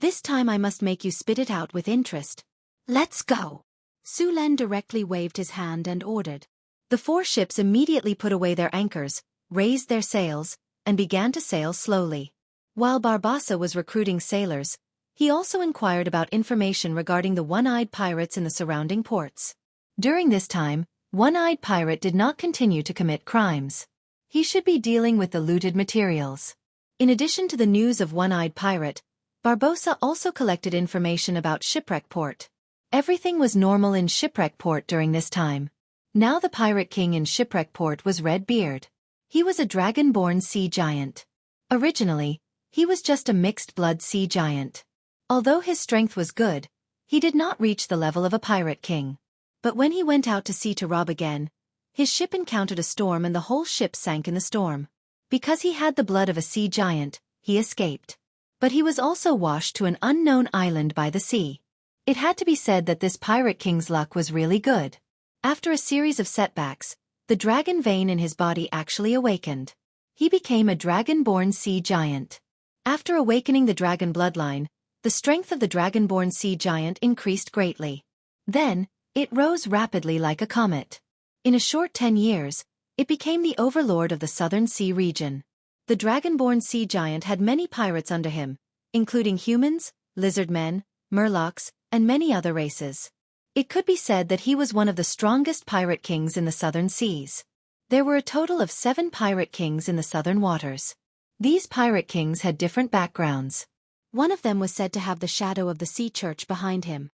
This time I must make you spit it out with interest. Let's go. Su Len directly waved his hand and ordered. The 4 ships immediately put away their anchors, raised their sails, and began to sail slowly. While Barbossa was recruiting sailors, he also inquired about information regarding the one-eyed pirates in the surrounding ports. During this time, One-Eyed Pirate did not continue to commit crimes. He should be dealing with the looted materials. In addition to the news of One-Eyed Pirate, Barbossa also collected information about Shipwreck Port. Everything was normal in Shipwreck Port during this time. Now the pirate king in Shipwreck Port was Redbeard. He was a dragon-born sea giant. Originally, he was just a mixed-blood sea giant. Although his strength was good, he did not reach the level of a pirate king. But when he went out to sea to rob again, his ship encountered a storm and the whole ship sank in the storm. Because he had the blood of a sea giant, he escaped. But he was also washed to an unknown island by the sea. It had to be said that this pirate king's luck was really good. After a series of setbacks, the dragon vein in his body actually awakened. He became a dragon-born sea giant. After awakening the dragon bloodline, the strength of the dragon-born sea giant increased greatly. Then, it rose rapidly like a comet. In a short 10 years, it became the overlord of the southern sea region. The dragon-born sea giant had many pirates under him, including humans, lizard men, murlocs, and many other races. It could be said that he was one of the strongest pirate kings in the southern seas. There were a total of 7 pirate kings in the southern waters. These pirate kings had different backgrounds. One of them was said to have the shadow of the sea church behind him.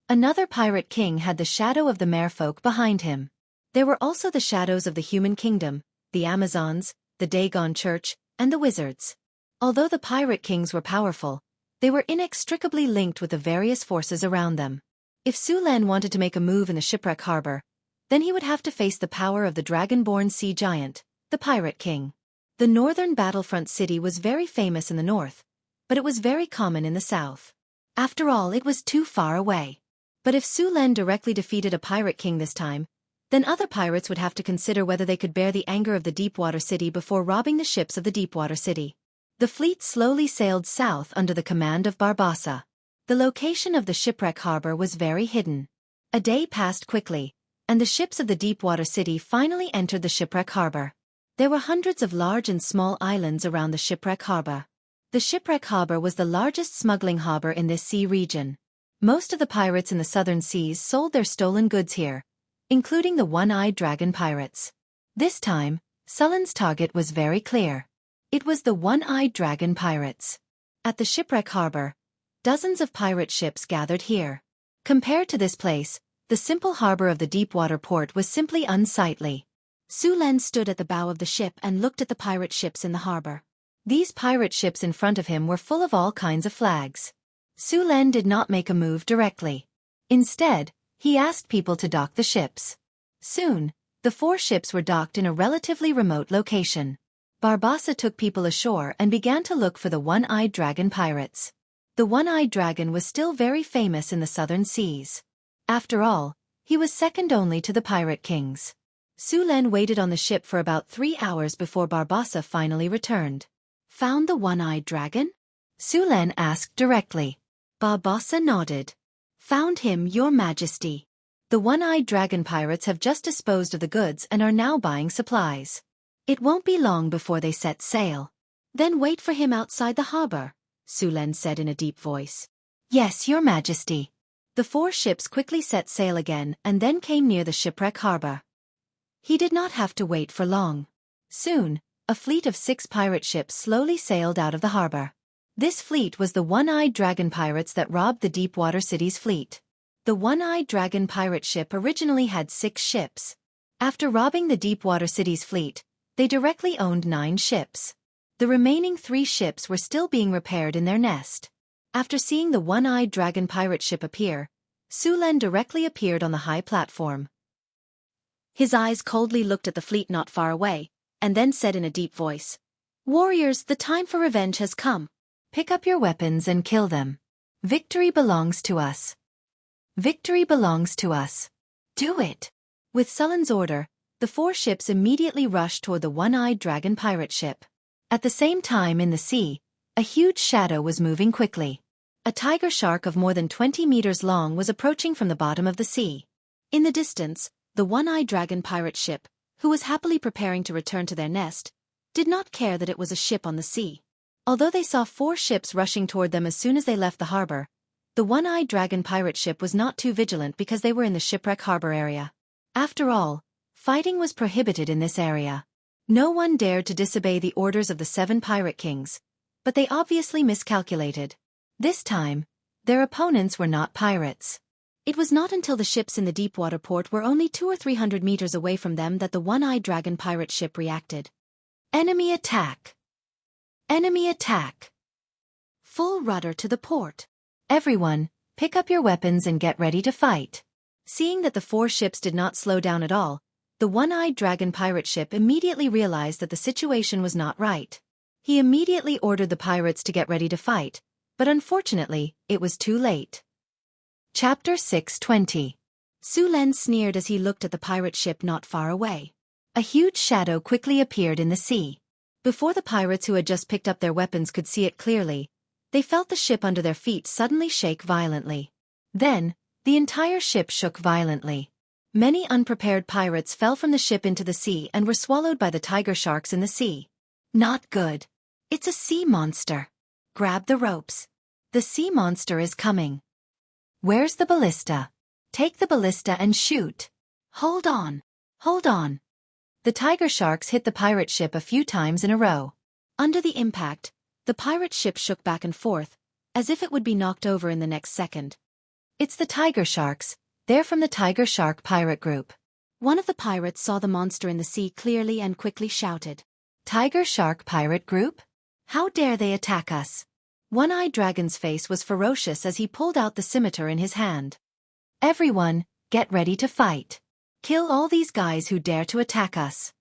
Another pirate king had the shadow of the merfolk behind him. There were also the shadows of the human kingdom, the Amazons, the Dagon church, and the wizards. Although the pirate kings were powerful, they were inextricably linked with the various forces around them. If Su Len wanted to make a move in the shipwreck harbor, then he would have to face the power of the dragon-born sea giant, the pirate king. The northern battlefront city was very famous in the north, but it was very common in the south. After all, it was too far away. But if Su Len directly defeated a pirate king this time, Then other pirates would have to consider whether they could bear the anger of the Deepwater City before robbing the ships of the Deepwater City. The fleet slowly sailed south under the command of Barbossa. The location of the shipwreck harbor was very hidden. A day passed quickly, and the ships of the Deepwater City finally entered the shipwreck harbor. There were hundreds of large and small islands around the shipwreck harbor. The shipwreck harbor was the largest smuggling harbor in this sea region. Most of the pirates in the southern seas sold their stolen goods here, including the one-eyed dragon pirates. This time, Sullen's target was very clear. It was the one-eyed dragon pirates. At the shipwreck harbor, dozens of pirate ships gathered here. Compared to this place, the simple harbor of the Deepwater port was simply unsightly. Su Len stood at the bow of the ship and looked at the pirate ships in the harbor. These pirate ships in front of him were full of all kinds of flags. Su Len did not make a move directly. Instead, he asked people to dock the ships. Soon, the 4 ships were docked in a relatively remote location. Barbossa took people ashore and began to look for the one-eyed dragon pirates. The one-eyed dragon was still very famous in the southern seas. After all, he was second only to the pirate kings. Su Len waited on the ship for about 3 hours before Barbossa finally returned. "Found the one-eyed dragon?" Su Len asked directly. Barbossa nodded. "Found him, Your Majesty. The one-eyed dragon pirates have just disposed of the goods and are now buying supplies. It won't be long before they set sail." "Then wait for him outside the harbor," Su Len said in a deep voice. "Yes, Your Majesty." The 4 ships quickly set sail again and then came near the shipwreck harbor. He did not have to wait for long. Soon, a fleet of 6 pirate ships slowly sailed out of the harbor. This fleet was the one-eyed dragon pirates that robbed the Deepwater City's fleet. The one-eyed dragon pirate ship originally had 6 ships. After robbing the Deepwater City's fleet, they directly owned 9 ships. The remaining 3 ships were still being repaired in their nest. After seeing the one-eyed dragon pirate ship appear, Su Len directly appeared on the high platform. His eyes coldly looked at the fleet not far away, and then said in a deep voice, "Warriors, the time for revenge has come. Pick up your weapons and kill them. Victory belongs to us. Victory belongs to us. Do it." With Sullen's order, the 4 ships immediately rushed toward the one-eyed dragon pirate ship. At the same time in the sea, a huge shadow was moving quickly. A tiger shark of more than 20 meters long was approaching from the bottom of the sea. In the distance, the one-eyed dragon pirate ship, who was happily preparing to return to their nest, did not care that it was a ship on the sea. Although they saw 4 ships rushing toward them as soon as they left the harbor, the one-eyed dragon pirate ship was not too vigilant because they were in the shipwreck harbor area. After all, fighting was prohibited in this area. No one dared to disobey the orders of the 7 pirate kings, but they obviously miscalculated. This time, their opponents were not pirates. It was not until the ships in the Deepwater port were only 200 or 300 meters away from them that the one-eyed dragon pirate ship reacted. "Enemy attack! Enemy attack! Full rudder to the port! Everyone, pick up your weapons and get ready to fight." Seeing that the 4 ships did not slow down at all, the one-eyed dragon pirate ship immediately realized that the situation was not right. He immediately ordered the pirates to get ready to fight, but unfortunately, it was too late. Chapter 620. Su Len sneered as he looked at the pirate ship not far away. A huge shadow quickly appeared in the sea. Before the pirates who had just picked up their weapons could see it clearly, they felt the ship under their feet suddenly shake violently. Then, the entire ship shook violently. Many unprepared pirates fell from the ship into the sea and were swallowed by the tiger sharks in the sea. "Not good. It's a sea monster. Grab the ropes. The sea monster is coming. Where's the ballista? Take the ballista and shoot. Hold on. Hold on." The tiger sharks hit the pirate ship a few times in a row. Under the impact, the pirate ship shook back and forth, as if it would be knocked over in the next second. "It's the tiger sharks. They're from the Tiger Shark pirate group." One of the pirates saw the monster in the sea clearly and quickly shouted, "Tiger Shark pirate group? How dare they attack us?" One-Eyed Dragon's face was ferocious as he pulled out the scimitar in his hand. "Everyone, get ready to fight. Kill all these guys who dare to attack us."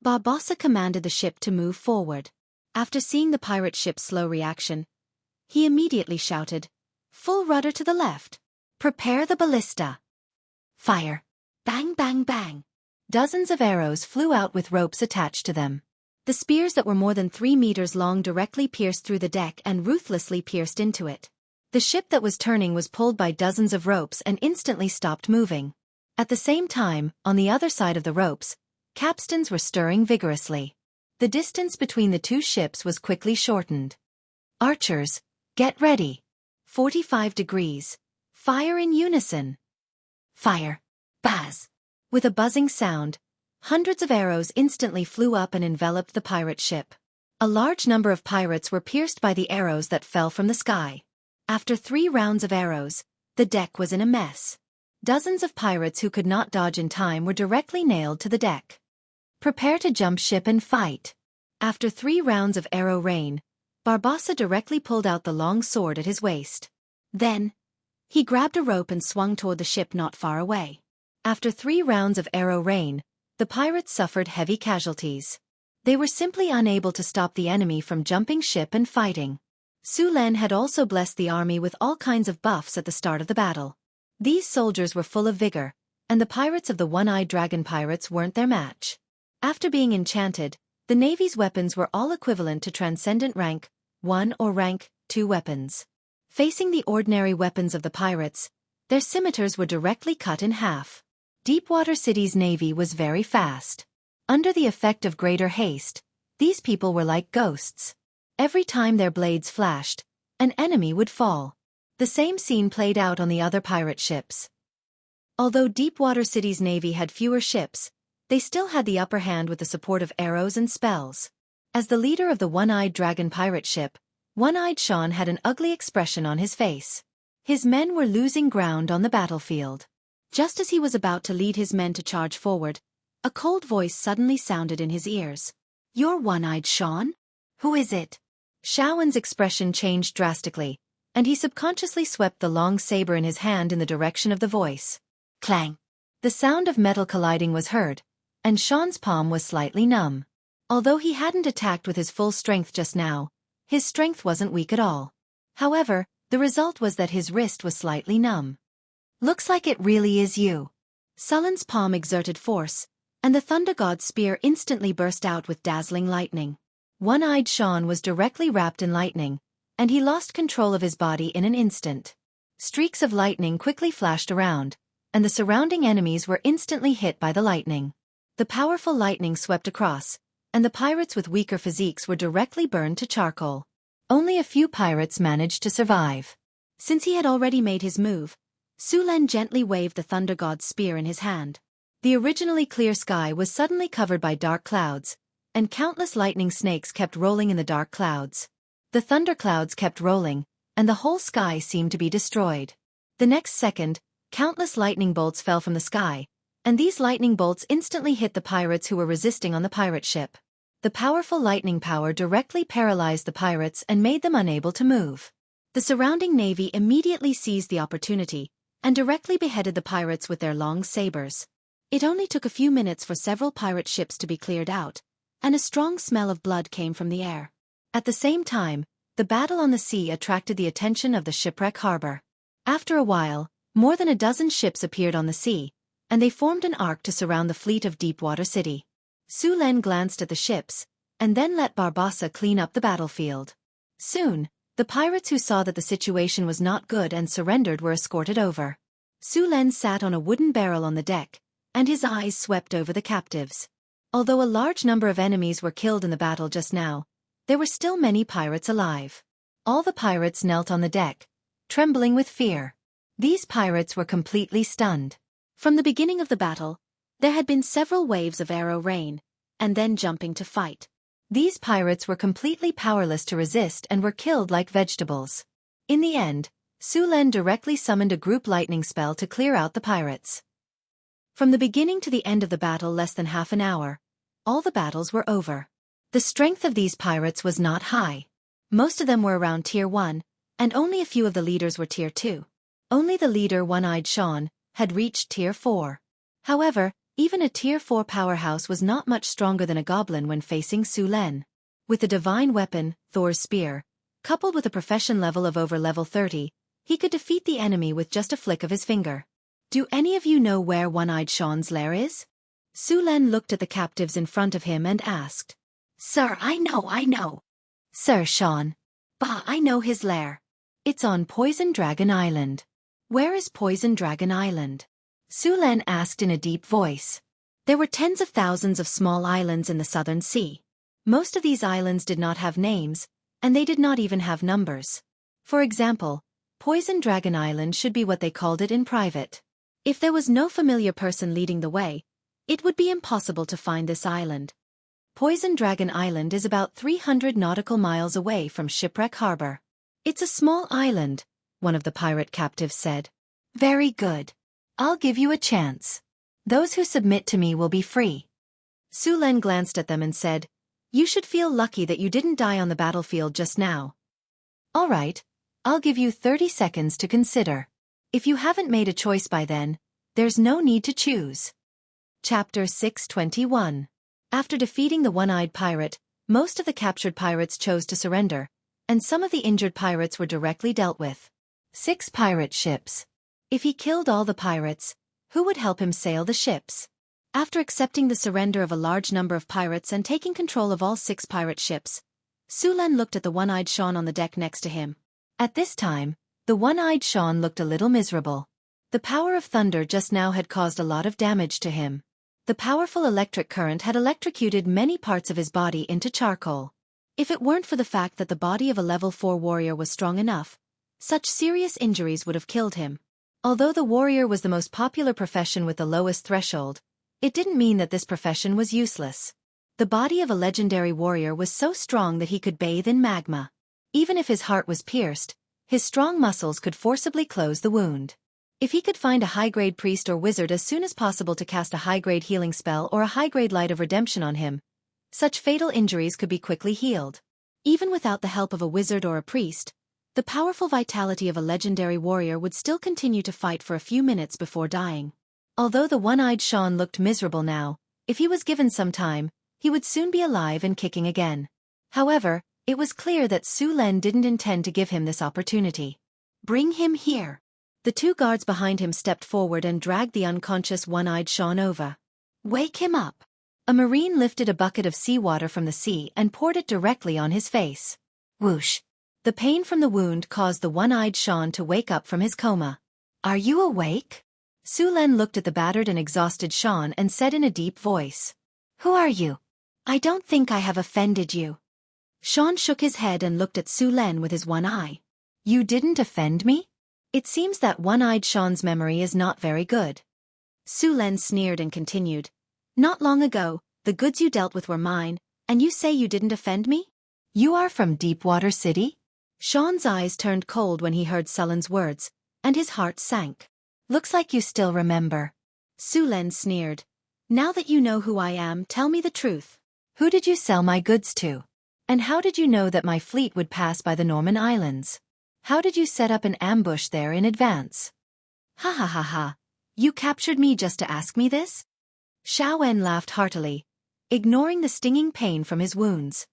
Barbossa commanded the ship to move forward. After seeing the pirate ship's slow reaction, he immediately shouted, "Full rudder to the left. Prepare the ballista. Fire. Bang, bang, bang." Dozens of arrows flew out with ropes attached to them. The spears that were more than 3 meters long directly pierced through the deck and ruthlessly pierced into it. The ship that was turning was pulled by dozens of ropes and instantly stopped moving. At the same time, on the other side of the ropes, capstans were stirring vigorously. The distance between the two ships was quickly shortened. Archers, get ready. 45 degrees. Fire in unison. Fire. Buzz. With a buzzing sound, hundreds of arrows instantly flew up and enveloped the pirate ship. A large number of pirates were pierced by the arrows that fell from the sky. After 3 rounds of arrows, the deck was in a mess. Dozens of pirates who could not dodge in time were directly nailed to the deck. Prepare to jump ship and fight. After 3 rounds of arrow rain, Barbossa directly pulled out the long sword at his waist. Then, he grabbed a rope and swung toward the ship not far away. After 3 rounds of arrow rain, the pirates suffered heavy casualties. They were simply unable to stop the enemy from jumping ship and fighting. Su Len had also blessed the army with all kinds of buffs at the start of the battle. These soldiers were full of vigor, and the pirates of the One-Eyed Dragon pirates weren't their match. After being enchanted, the Navy's weapons were all equivalent to Transcendent Rank 1 or Rank 2 weapons. Facing the ordinary weapons of the pirates, their scimitars were directly cut in half. Deepwater City's navy was very fast. Under the effect of greater haste, these people were like ghosts. Every time their blades flashed, an enemy would fall. The same scene played out on the other pirate ships. Although Deepwater City's navy had fewer ships, they still had the upper hand with the support of arrows and spells. As the leader of the One-Eyed Dragon pirate ship, One-Eyed Sean had an ugly expression on his face. His men were losing ground on the battlefield. Just as he was about to lead his men to charge forward, a cold voice suddenly sounded in his ears. "You're One-Eyed Sean? Who is it?" Xiaofan's expression changed drastically, and he subconsciously swept the long saber in his hand in the direction of the voice. Clang! The sound of metal colliding was heard, and Sean's palm was slightly numb. Although he hadn't attacked with his full strength just now, his strength wasn't weak at all. However, the result was that his wrist was slightly numb. "Looks like it really is you." Sullen's palm exerted force, and the Thunder God's spear instantly burst out with dazzling lightning. One-Eyed Sean was directly wrapped in lightning, and he lost control of his body in an instant. Streaks of lightning quickly flashed around, and the surrounding enemies were instantly hit by the lightning. The powerful lightning swept across, and the pirates with weaker physiques were directly burned to charcoal. Only a few pirates managed to survive. Since he had already made his move, Su Len gently waved the Thunder God's spear in his hand. The originally clear sky was suddenly covered by dark clouds, and countless lightning snakes kept rolling in the dark clouds. The thunder clouds kept rolling, and the whole sky seemed to be destroyed. The next second, countless lightning bolts fell from the sky, and these lightning bolts instantly hit the pirates who were resisting on the pirate ship. The powerful lightning power directly paralyzed the pirates and made them unable to move. The surrounding navy immediately seized the opportunity, and directly beheaded the pirates with their long sabers. It only took a few minutes for several pirate ships to be cleared out, and a strong smell of blood came from the air. At the same time, the battle on the sea attracted the attention of the shipwreck harbor. After a while, more than a dozen ships appeared on the sea, and they formed an arc to surround the fleet of Deepwater City. Su Len glanced at the ships, and then let Barbossa clean up the battlefield. Soon, the pirates who saw that the situation was not good and surrendered were escorted over. Su Len sat on a wooden barrel on the deck, and his eyes swept over the captives. Although a large number of enemies were killed in the battle just now, there were still many pirates alive. All the pirates knelt on the deck, trembling with fear. These pirates were completely stunned. From the beginning of the battle, there had been several waves of arrow rain, and then jumping to fight. These pirates were completely powerless to resist and were killed like vegetables. In the end, Su Len directly summoned a group lightning spell to clear out the pirates. From the beginning to the end of the battle, less than half an hour, all the battles were over. The strength of these pirates was not high. Most of them were around Tier 1, and only a few of the leaders were Tier 2. Only the leader, One-Eyed Sean, had reached Tier 4. However, even a Tier 4 powerhouse was not much stronger than a goblin when facing Su Len. With the divine weapon, Thor's spear, coupled with a profession level of over level 30, he could defeat the enemy with just a flick of his finger. "Do any of you know where One-Eyed Sean's lair is?" Su Len looked at the captives in front of him and asked. Sir, I know. Sir Xiaofan. Bah, I know his lair. It's on Poison Dragon Island. Where is Poison Dragon Island? Su Len asked in a deep voice. There were tens of thousands of small islands in the southern sea. Most of these islands did not have names, and they did not even have numbers. For example, Poison Dragon Island should be what they called it in private. If there was no familiar person leading the way, it would be impossible to find this island. Poison Dragon Island is about 300 nautical miles away from Shipwreck Harbor. It's a small island, one of the pirate captives said. Very good. I'll give you a chance. Those who submit to me will be free. Su Len glanced at them and said, You should feel lucky that you didn't die on the battlefield just now. All right, I'll give you 30 seconds to consider. If you haven't made a choice by then, there's no need to choose. Chapter 621. After defeating the one-eyed pirate, most of the captured pirates chose to surrender, and some of the injured pirates were directly dealt with. 6 pirate ships. If he killed all the pirates, who would help him sail the ships? After accepting the surrender of a large number of pirates and taking control of all 6 pirate ships, Su Len looked at the one-eyed Xiaofan on the deck next to him. At this time, the one-eyed Xiaofan looked a little miserable. The power of thunder just now had caused a lot of damage to him. The powerful electric current had electrocuted many parts of his body into charcoal. If it weren't for the fact that the body of a level 4 warrior was strong enough, such serious injuries would have killed him. Although the warrior was the most popular profession with the lowest threshold, it didn't mean that this profession was useless. The body of a legendary warrior was so strong that he could bathe in magma. Even if his heart was pierced, his strong muscles could forcibly close the wound. If he could find a high-grade priest or wizard as soon as possible to cast a high-grade healing spell or a high-grade light of redemption on him, such fatal injuries could be quickly healed. Even without the help of a wizard or a priest, the powerful vitality of a legendary warrior would still continue to fight for a few minutes before dying. Although the one-eyed Xiaofan looked miserable now, if he was given some time, he would soon be alive and kicking again. However, it was clear that Su Len didn't intend to give him this opportunity. Bring him here. The 2 guards behind him stepped forward and dragged the unconscious one-eyed Xiaofan over. Wake him up. A marine lifted a bucket of seawater from the sea and poured it directly on his face. Whoosh. The pain from the wound caused the one-eyed Xiaofan to wake up from his coma. Are you awake? Su Len looked at the battered and exhausted Xiaofan and said in a deep voice. Who are you? I don't think I have offended you. Xiaofan shook his head and looked at Su Len with his one eye. You didn't offend me? It seems that one-eyed Xiaofan's memory is not very good. Su Len sneered and continued. Not long ago, the goods you dealt with were mine, and you say you didn't offend me? You are from Deepwater City? Xiaofan's eyes turned cold when he heard Sullen's words, and his heart sank. Looks like you still remember. Su Len sneered. Now that you know who I am, tell me the truth. Who did you sell my goods to? And how did you know that my fleet would pass by the Norman Islands? How did you set up an ambush there in advance? Ha ha ha ha. You captured me just to ask me this? Xiaofan laughed heartily, ignoring the stinging pain from his wounds.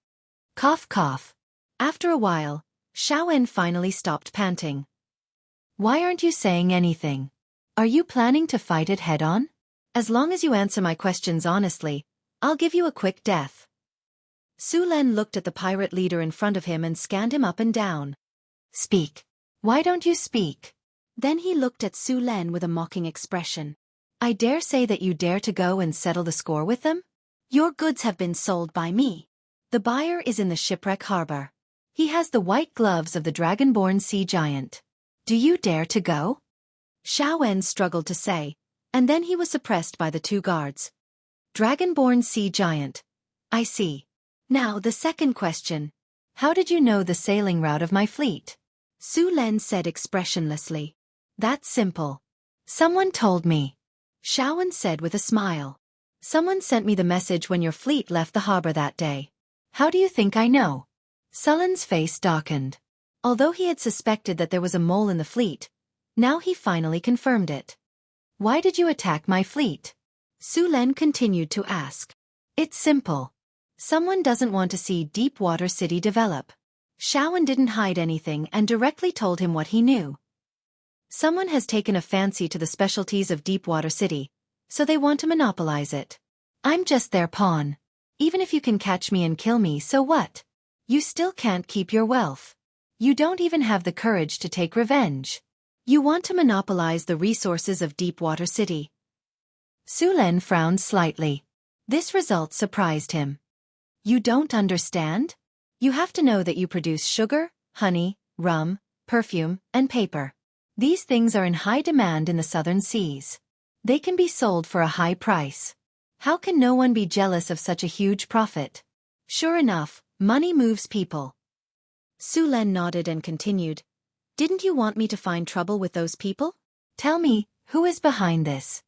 Cough cough. After a while, Xiaofan finally stopped panting. Why aren't you saying anything? Are you planning to fight it head-on? As long as you answer my questions honestly, I'll give you a quick death. Su Len looked at the pirate leader in front of him and scanned him up and down. Speak. Why don't you speak? Then he looked at Su Len with a mocking expression. I dare say that you dare to go and settle the score with them? Your goods have been sold by me. The buyer is in the Shipwreck Harbor. He has the white gloves of the dragon-born sea giant. Do you dare to go? Xiaofan struggled to say, and then he was suppressed by the 2 guards. Dragon-born sea giant. I see. Now the second question. How did you know the sailing route of my fleet? Su Len said expressionlessly. That's simple. Someone told me. Xiaofan said with a smile. Someone sent me the message when your fleet left the harbor that day. How do you think I know? Sullen's face darkened. Although he had suspected that there was a mole in the fleet, now he finally confirmed it. Why did you attack my fleet? Su Len continued to ask. It's simple. Someone doesn't want to see Deepwater City develop. Xiaofan didn't hide anything and directly told him what he knew. Someone has taken a fancy to the specialties of Deepwater City, so they want to monopolize it. I'm just their pawn. Even if you can catch me and kill me, so what? You still can't keep your wealth. You don't even have the courage to take revenge. You want to monopolize the resources of Deepwater City. Su Len frowned slightly. This result surprised him. You don't understand? You have to know that you produce sugar, honey, rum, perfume, and paper. These things are in high demand in the southern seas. They can be sold for a high price. How can no one be jealous of such a huge profit? Sure enough, money moves people. Su Len nodded and continued. Didn't you want me to find trouble with those people? Tell me, who is behind this?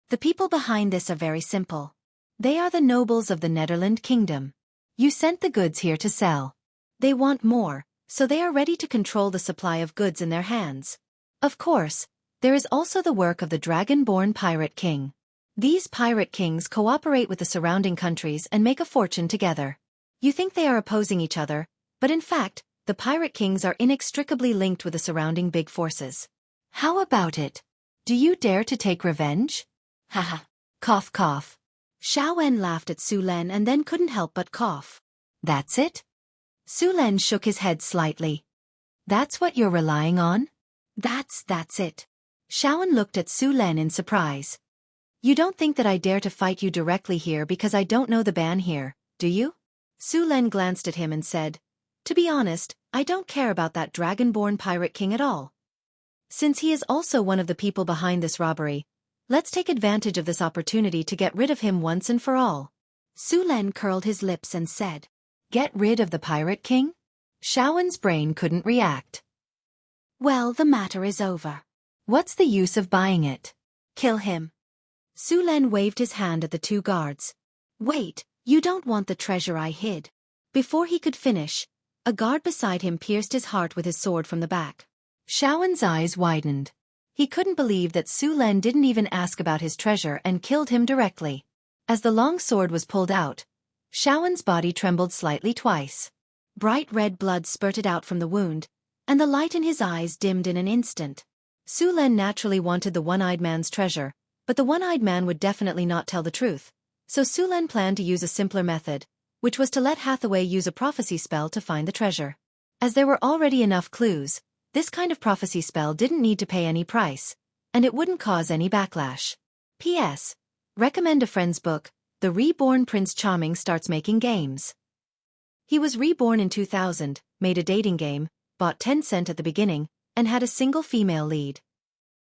The people behind this are very simple. They are the nobles of the Netherland Kingdom. You sent the goods here to sell. They want more, so they are ready to control the supply of goods in their hands. Of course, there is also the work of the dragon-born pirate king. These pirate kings cooperate with the surrounding countries and make a fortune together. You think they are opposing each other, but in fact, the pirate kings are inextricably linked with the surrounding big forces. How about it? Do you dare to take revenge? Haha. Cough cough. Xiaofan laughed at Su Len and then couldn't help but cough. That's it? Su Len shook his head slightly. That's what you're relying on? That's it. Xiaofan looked at Su Len in surprise. You don't think that I dare to fight you directly here because I don't know the ban here, do you? Su Len glanced at him and said, to be honest, I don't care about that dragon-born pirate king at all. Since he is also one of the people behind this robbery, let's take advantage of this opportunity to get rid of him once and for all. Su Len curled his lips and said, get rid of the pirate king? Xiaowan's brain couldn't react. Well, the matter is over. What's the use of buying it? Kill him. Su Len waved his hand at the two guards. Wait, you don't want the treasure I hid. Before he could finish, a guard beside him pierced his heart with his sword from the back. Xiaowan's eyes widened. He couldn't believe that Su Len didn't even ask about his treasure and killed him directly. As the long sword was pulled out, Xiaowan's body trembled slightly twice. Bright red blood spurted out from the wound, and the light in his eyes dimmed in an instant. Su Len naturally wanted the one-eyed man's treasure, but the one-eyed man would definitely not tell the truth, so Su Len planned to use a simpler method, which was to let Hathaway use a prophecy spell to find the treasure. As there were already enough clues, this kind of prophecy spell didn't need to pay any price, and it wouldn't cause any backlash. P.S. Recommend a friend's book, The Reborn Prince Charming Starts Making Games. He was reborn in 2000, made a dating game, bought 10 cent at the beginning, and had a single female lead.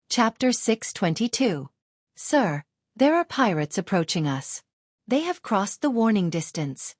Chapter 622. Sir, there are pirates approaching us. They have crossed the warning distance.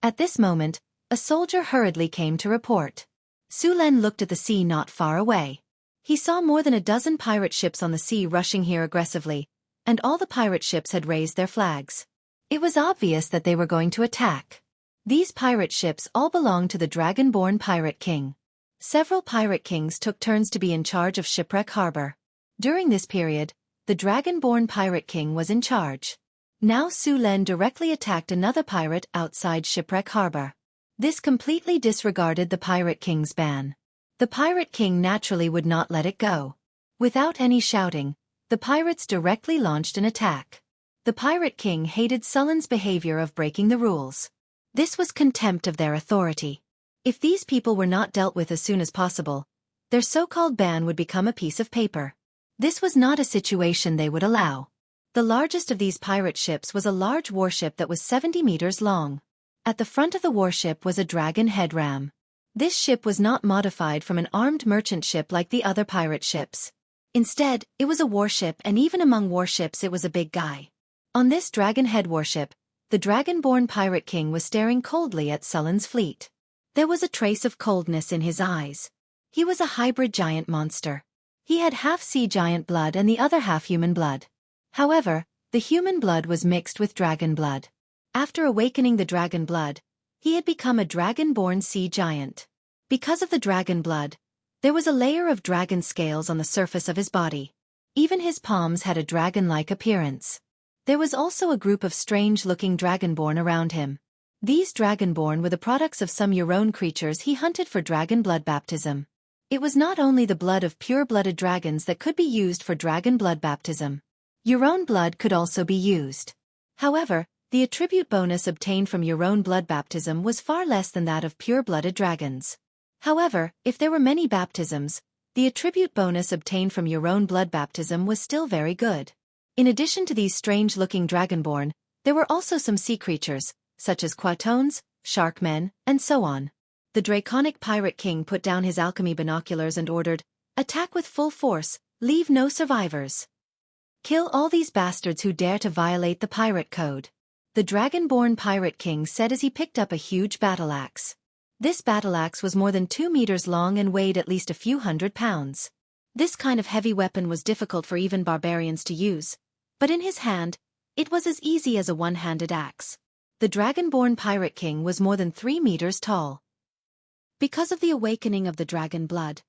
At this moment, a soldier hurriedly came to report. Su Len looked at the sea not far away. He saw more than a dozen pirate ships on the sea rushing here aggressively, and all the pirate ships had raised their flags. It was obvious that they were going to attack. These pirate ships all belonged to the dragon-born pirate king. Several pirate kings took turns to be in charge of Shipwreck Harbor. During this period, the dragon-born pirate king was in charge. Now Su Len directly attacked another pirate outside Shipwreck Harbor. This completely disregarded the pirate king's ban. The pirate king naturally would not let it go. Without any shouting, the pirates directly launched an attack. The pirate king hated Sullen's behavior of breaking the rules. This was contempt of their authority. If these people were not dealt with as soon as possible, their so-called ban would become a piece of paper. This was not a situation they would allow. The largest of these pirate ships was a large warship that was 70 meters long. At the front of the warship was a dragon head ram. This ship was not modified from an armed merchant ship like the other pirate ships. Instead, it was a warship, and even among warships it was a big guy. On this dragon head warship, the dragon-born pirate king was staring coldly at Sullen's fleet. There was a trace of coldness in his eyes. He was a hybrid giant monster. He had half sea giant blood and the other half human blood. However, the human blood was mixed with dragon blood. After awakening the dragon blood, he had become a dragon-born sea giant. Because of the dragon blood, there was a layer of dragon scales on the surface of his body. Even his palms had a dragon-like appearance. There was also a group of strange-looking dragonborn around him. These dragonborn were the products of some Euron creatures he hunted for dragon blood baptism. It was not only the blood of pure-blooded dragons that could be used for dragon blood baptism. Euron blood could also be used. However, the attribute bonus obtained from your own blood baptism was far less than that of pure-blooded dragons. However, if there were many baptisms, the attribute bonus obtained from your own blood baptism was still very good. In addition to these strange-looking dragonborn, there were also some sea creatures, such as quatones, sharkmen, and so on. The draconic pirate king put down his alchemy binoculars and ordered, "Attack with full force, leave no survivors. Kill all these bastards who dare to violate the pirate code." The dragonborn pirate king said as he picked up a huge battle axe. This battle axe was more than 2 meters long and weighed at least a few hundred pounds. This kind of heavy weapon was difficult for even barbarians to use, but in his hand, it was as easy as a one-handed axe. The dragonborn pirate king was more than 3 meters tall. Because of the awakening of the dragon blood,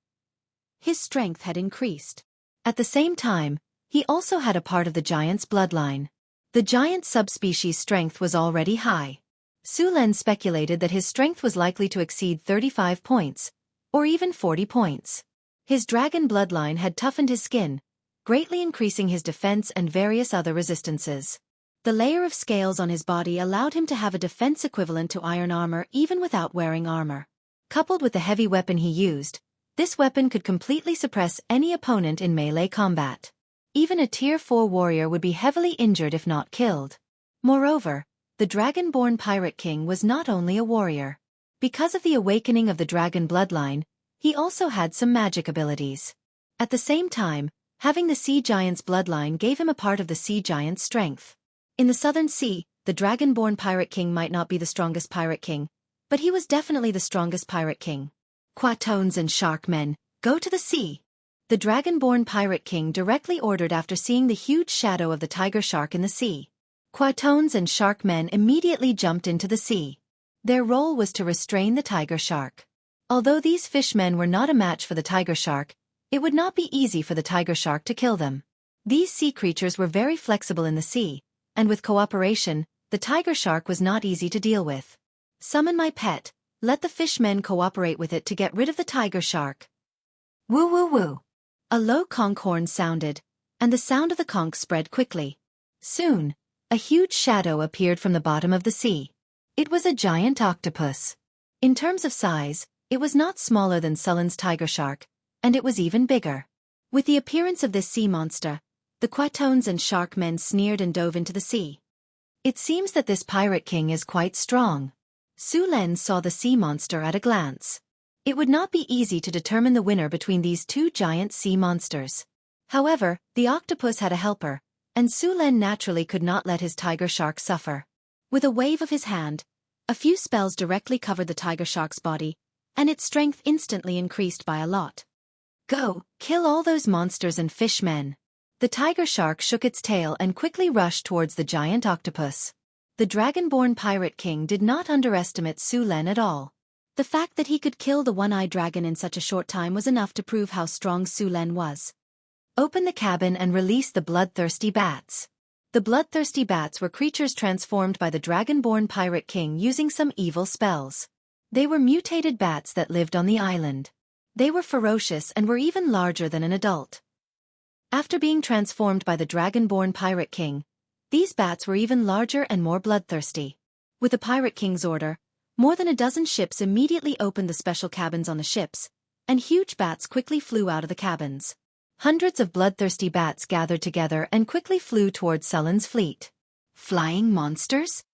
his strength had increased. At the same time, he also had a part of the giant's bloodline. The giant subspecies' strength was already high. Su Len speculated that his strength was likely to exceed 35 points, or even 40 points. His dragon bloodline had toughened his skin, greatly increasing his defense and various other resistances. The layer of scales on his body allowed him to have a defense equivalent to iron armor even without wearing armor. Coupled with the heavy weapon he used, this weapon could completely suppress any opponent in melee combat. Even a Tier 4 warrior would be heavily injured if not killed. Moreover, the dragonborn pirate king was not only a warrior. Because of the awakening of the dragon bloodline, he also had some magic abilities. At the same time, having the sea giant's bloodline gave him a part of the sea giant's strength. In the southern sea, the dragonborn pirate king might not be the strongest pirate king, but he was definitely the strongest pirate king. "Quatones and sharkmen, go to the sea!" The dragonborn pirate king directly ordered after seeing the huge shadow of the tiger shark in the sea. Quatones and sharkmen immediately jumped into the sea. Their role was to restrain the tiger shark. Although these fishmen were not a match for the tiger shark, it would not be easy for the tiger shark to kill them. These sea creatures were very flexible in the sea, and with cooperation, the tiger shark was not easy to deal with. "Summon my pet, let the fishmen cooperate with it to get rid of the tiger shark." Woo woo woo. A low conch horn sounded, and the sound of the conch spread quickly. Soon, a huge shadow appeared from the bottom of the sea. It was a giant octopus. In terms of size, it was not smaller than Sullen's tiger shark, and it was even bigger. With the appearance of this sea monster, the quatones and sharkmen sneered and dove into the sea. "It seems that this pirate king is quite strong." Su Len saw the sea monster at a glance. It would not be easy to determine the winner between these two giant sea monsters. However, the octopus had a helper, and Su Len naturally could not let his tiger shark suffer. With a wave of his hand, a few spells directly covered the tiger shark's body, and its strength instantly increased by a lot. "Go, kill all those monsters and fishmen." The tiger shark shook its tail and quickly rushed towards the giant octopus. The dragonborn pirate king did not underestimate Su Len at all. The fact that he could kill the one-eyed dragon in such a short time was enough to prove how strong Su Len was. "Open the cabin and release the bloodthirsty bats." The bloodthirsty bats were creatures transformed by the dragonborn pirate king using some evil spells. They were mutated bats that lived on the island. They were ferocious and were even larger than an adult. After being transformed by the dragonborn pirate king, these bats were even larger and more bloodthirsty. With the pirate king's order, more than a dozen ships immediately opened the special cabins on the ships, and huge bats quickly flew out of the cabins. Hundreds of bloodthirsty bats gathered together and quickly flew towards Sullen's fleet. "Flying monsters?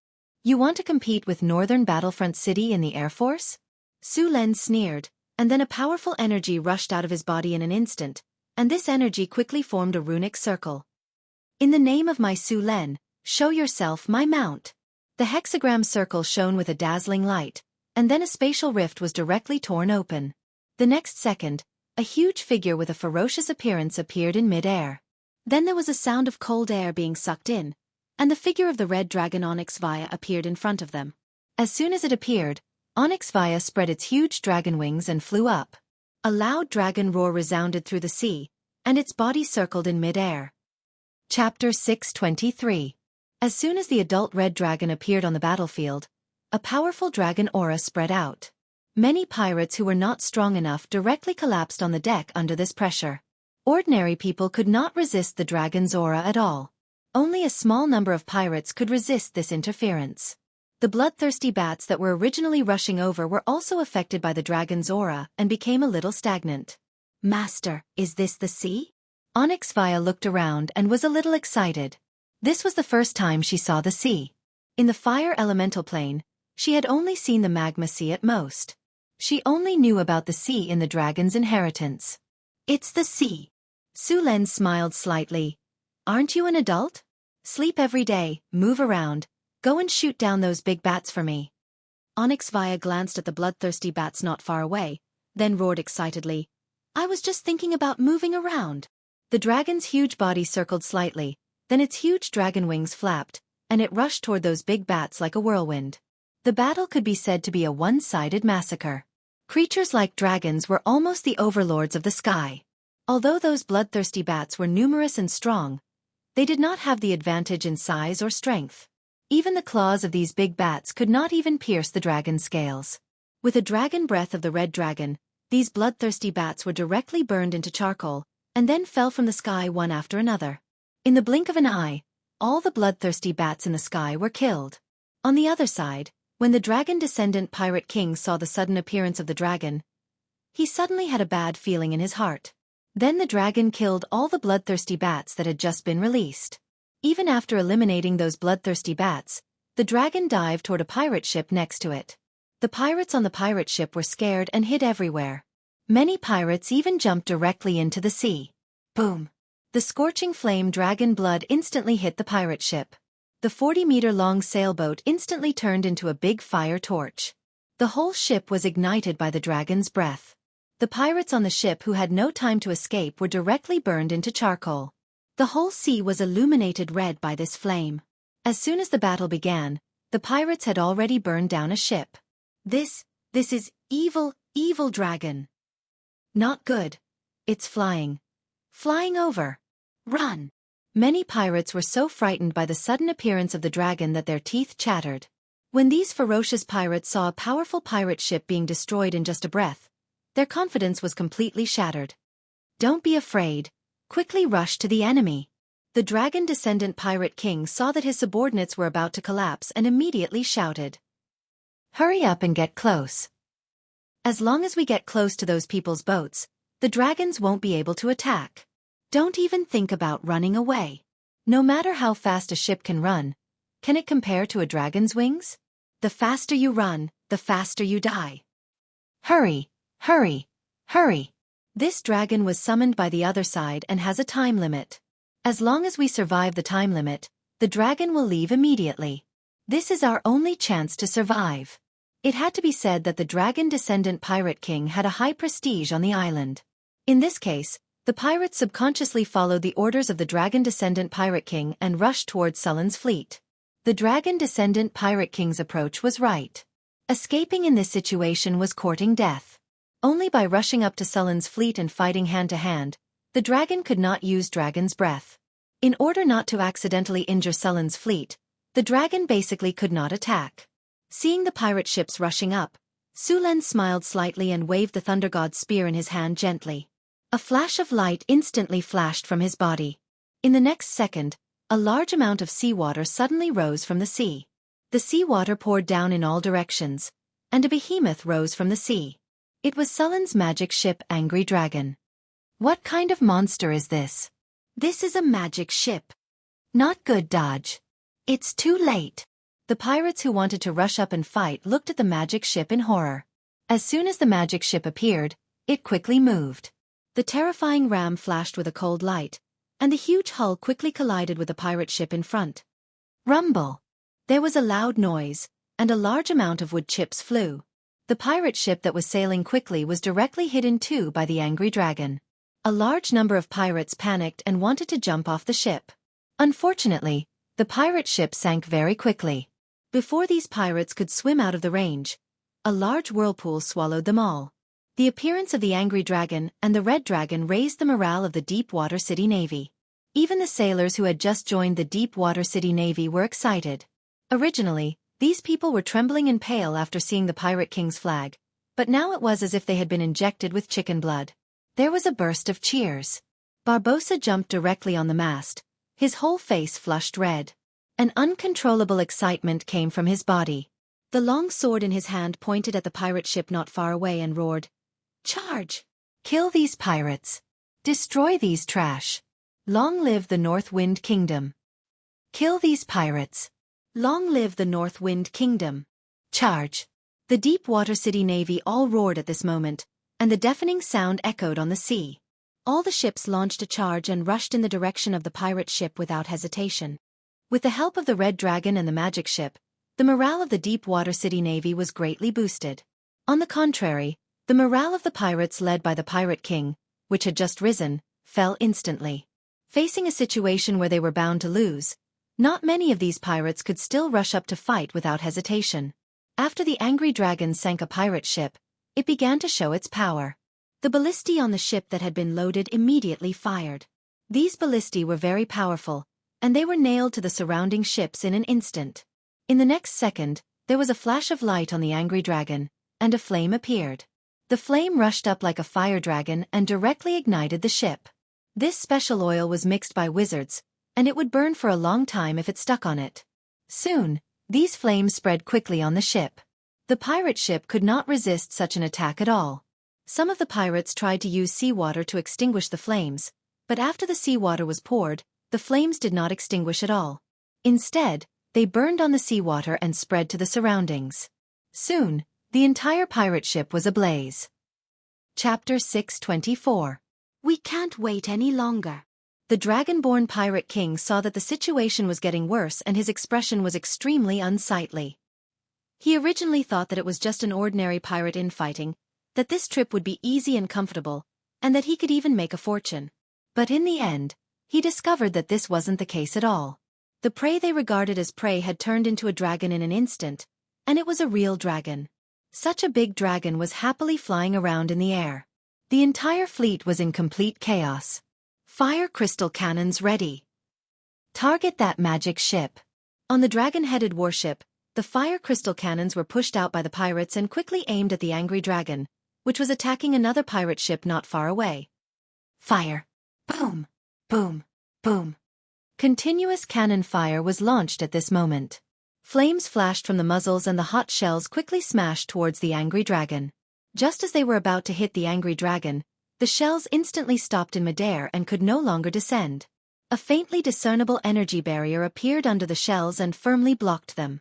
You want to compete with Northern Battlefront City in the Air Force?" Su Len sneered, and then a powerful energy rushed out of his body in an instant, and this energy quickly formed a runic circle. "In the name of my Su Len, show yourself my mount." The hexagram circle shone with a dazzling light, and then a spatial rift was directly torn open. The next second, a huge figure with a ferocious appearance appeared in mid-air. Then there was a sound of cold air being sucked in, and the figure of the red dragon Onyx Vaya appeared in front of them. As soon as it appeared, Onyx Vaya spread its huge dragon wings and flew up. A loud dragon roar resounded through the sea, and its body circled in mid-air. Chapter 623. As soon as the adult red dragon appeared on the battlefield, a powerful dragon aura spread out. Many pirates who were not strong enough directly collapsed on the deck under this pressure. Ordinary people could not resist the dragon's aura at all. Only a small number of pirates could resist this interference. The bloodthirsty bats that were originally rushing over were also affected by the dragon's aura and became a little stagnant. Master, is this the sea? Onyx Via looked around and was a little excited. This was the first time she saw the sea. In the fire elemental plane, she had only seen the magma sea at most. She only knew about the sea in the dragon's inheritance. It's the sea. Su Len smiled slightly. Aren't you an adult? Sleep every day, move around, go and shoot down those big bats for me. Onyx Via glanced at the bloodthirsty bats not far away, then roared excitedly. I was just thinking about moving around. The dragon's huge body circled slightly, then its huge dragon wings flapped, and it rushed toward those big bats like a whirlwind. The battle could be said to be a one-sided massacre. Creatures like dragons were almost the overlords of the sky. Although those bloodthirsty bats were numerous and strong, they did not have the advantage in size or strength. Even the claws of these big bats could not even pierce the dragon's scales. With a dragon breath of the red dragon, these bloodthirsty bats were directly burned into charcoal, and then fell from the sky one after another. In the blink of an eye, all the bloodthirsty bats in the sky were killed. On the other side, when the dragon-descendant pirate king saw the sudden appearance of the dragon, he suddenly had a bad feeling in his heart. Then the dragon killed all the bloodthirsty bats that had just been released. Even after eliminating those bloodthirsty bats, the dragon dived toward a pirate ship next to it. The pirates on the pirate ship were scared and hid everywhere. Many pirates even jumped directly into the sea. Boom! The scorching flame dragon blood instantly hit the pirate ship. The 40-meter-long sailboat instantly turned into a big fire torch. The whole ship was ignited by the dragon's breath. The pirates on the ship who had no time to escape were directly burned into charcoal. The whole sea was illuminated red by this flame. As soon as the battle began, the pirates had already burned down a ship. This is evil, evil dragon. Not good. It's flying. Flying over. Run! Many pirates were so frightened by the sudden appearance of the dragon that their teeth chattered. When these ferocious pirates saw a powerful pirate ship being destroyed in just a breath, their confidence was completely shattered. Don't be afraid. Quickly rush to the enemy. The dragon-descendant pirate king saw that his subordinates were about to collapse and immediately shouted. Hurry up and get close. As long as we get close to those people's boats, the dragons won't be able to attack. Don't even think about running away. No matter how fast a ship can run, can it compare to a dragon's wings? The faster you run, the faster you die. Hurry, hurry, hurry. This dragon was summoned by the other side and has a time limit. As long as we survive the time limit, the dragon will leave immediately. This is our only chance to survive. It had to be said that the dragon-descendant pirate king had a high prestige on the island. In this case, the pirates subconsciously followed the orders of the dragon-descendant pirate king and rushed towards Sullen's fleet. The dragon-descendant pirate king's approach was right. Escaping in this situation was courting death. Only by rushing up to Sullen's fleet and fighting hand-to-hand, the dragon could not use dragon's breath. In order not to accidentally injure Sullen's fleet, the dragon basically could not attack. Seeing the pirate ships rushing up, Su Len smiled slightly and waved the Thunder God's spear in his hand gently. A flash of light instantly flashed from his body. In the next second, a large amount of seawater suddenly rose from the sea. The seawater poured down in all directions, and a behemoth rose from the sea. It was Sullen's magic ship Angry Dragon. What kind of monster is this? This is a magic ship. Not good, Dodge. It's too late. The pirates who wanted to rush up and fight looked at the magic ship in horror. As soon as the magic ship appeared, it quickly moved. The terrifying ram flashed with a cold light, and the huge hull quickly collided with the pirate ship in front. Rumble! There was a loud noise, and a large amount of wood chips flew. The pirate ship that was sailing quickly was directly hit in two by the angry dragon. A large number of pirates panicked and wanted to jump off the ship. Unfortunately, the pirate ship sank very quickly. Before these pirates could swim out of the range, a large whirlpool swallowed them all. The appearance of the angry dragon and the red dragon raised the morale of the Deepwater City Navy. Even the sailors who had just joined the Deepwater City Navy were excited. Originally, these people were trembling and pale after seeing the Pirate King's flag, but now it was as if they had been injected with chicken blood. There was a burst of cheers. Barbossa jumped directly on the mast, His whole face flushed red. An uncontrollable excitement came from his body. The long sword in his hand pointed at the pirate ship not far away and roared, "Charge! Kill these pirates! Destroy these trash! Long live the North Wind Kingdom! Kill these pirates! Long live the North Wind Kingdom! Charge!" The deep water city navy all roared at this moment, and the deafening sound echoed on the sea. All the ships launched a charge and rushed in the direction of the pirate ship without hesitation. With the help of the Red Dragon and the magic ship, the morale of the deep water city navy was greatly boosted. On the contrary, the morale of the pirates led by the Pirate King, which had just risen, fell instantly. Facing a situation where they were bound to lose, not many of these pirates could still rush up to fight without hesitation. After the angry dragon sank a pirate ship, it began to show its power. The ballistae on the ship that had been loaded immediately fired. These ballistae were very powerful, and they were nailed to the surrounding ships in an instant. In the next second, there was a flash of light on the angry dragon, and a flame appeared. The flame rushed up like a fire dragon and directly ignited the ship. This special oil was mixed by wizards, and it would burn for a long time if it stuck on it. Soon, these flames spread quickly on the ship. The pirate ship could not resist such an attack at all. Some of the pirates tried to use seawater to extinguish the flames, but after the seawater was poured, the flames did not extinguish at all. Instead, they burned on the seawater and spread to the surroundings. Soon, the entire pirate ship was ablaze. Chapter 624. We can't wait any longer. The dragon-born pirate king saw that the situation was getting worse and his expression was extremely unsightly. He originally thought that it was just an ordinary pirate infighting, that this trip would be easy and comfortable, and that he could even make a fortune. But in the end, he discovered that this wasn't the case at all. The prey they regarded as prey had turned into a dragon in an instant, and it was a real dragon. Such a big dragon was happily flying around in the air. The entire fleet was in complete chaos. Fire crystal cannons ready. Target that magic ship. On the dragon-headed warship, the fire crystal cannons were pushed out by the pirates and quickly aimed at the angry dragon, which was attacking another pirate ship not far away. Fire! Boom! Boom! Boom! Continuous cannon fire was launched at this moment. Flames flashed from the muzzles and the hot shells quickly smashed towards the angry dragon. Just as they were about to hit the angry dragon, the shells instantly stopped in midair and could no longer descend. A faintly discernible energy barrier appeared under the shells and firmly blocked them.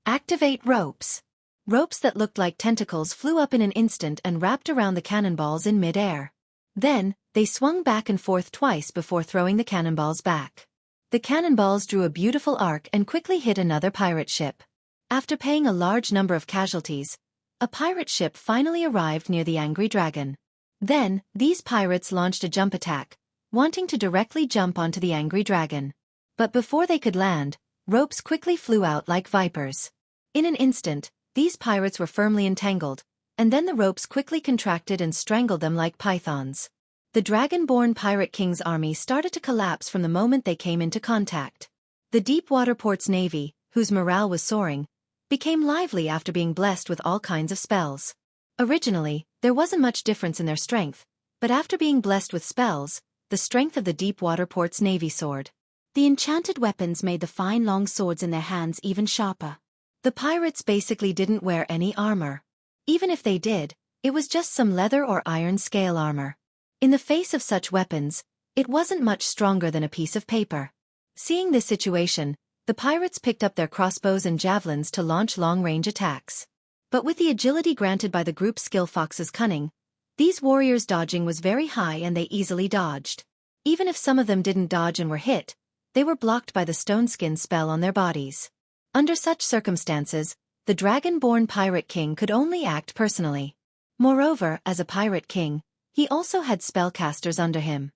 Activate ropes. Ropes that looked like tentacles flew up in an instant and wrapped around the cannonballs in midair. Then, they swung back and forth twice before throwing the cannonballs back. The cannonballs drew a beautiful arc and quickly hit another pirate ship. After paying a large number of casualties, a pirate ship finally arrived near the angry dragon. Then, these pirates launched a jump attack, wanting to directly jump onto the angry dragon. But before they could land, ropes quickly flew out like vipers. In an instant, these pirates were firmly entangled, and then the ropes quickly contracted and strangled them like pythons. The dragon-born Pirate King's army started to collapse from the moment they came into contact. The Deepwater Port's navy, whose morale was soaring, became lively after being blessed with all kinds of spells. Originally, there wasn't much difference in their strength, but after being blessed with spells, the strength of the Deepwater Port's navy soared. The enchanted weapons made the fine long swords in their hands even sharper. The pirates basically didn't wear any armor. Even if they did, it was just some leather or iron scale armor. In the face of such weapons, it wasn't much stronger than a piece of paper. Seeing this situation, the pirates picked up their crossbows and javelins to launch long-range attacks. But with the agility granted by the group skill Fox's cunning, these warriors' dodging was very high and they easily dodged. Even if some of them didn't dodge and were hit, they were blocked by the stone skin spell on their bodies. Under such circumstances, the dragon-born Pirate King could only act personally. Moreover, as a Pirate King, he also had spellcasters under him.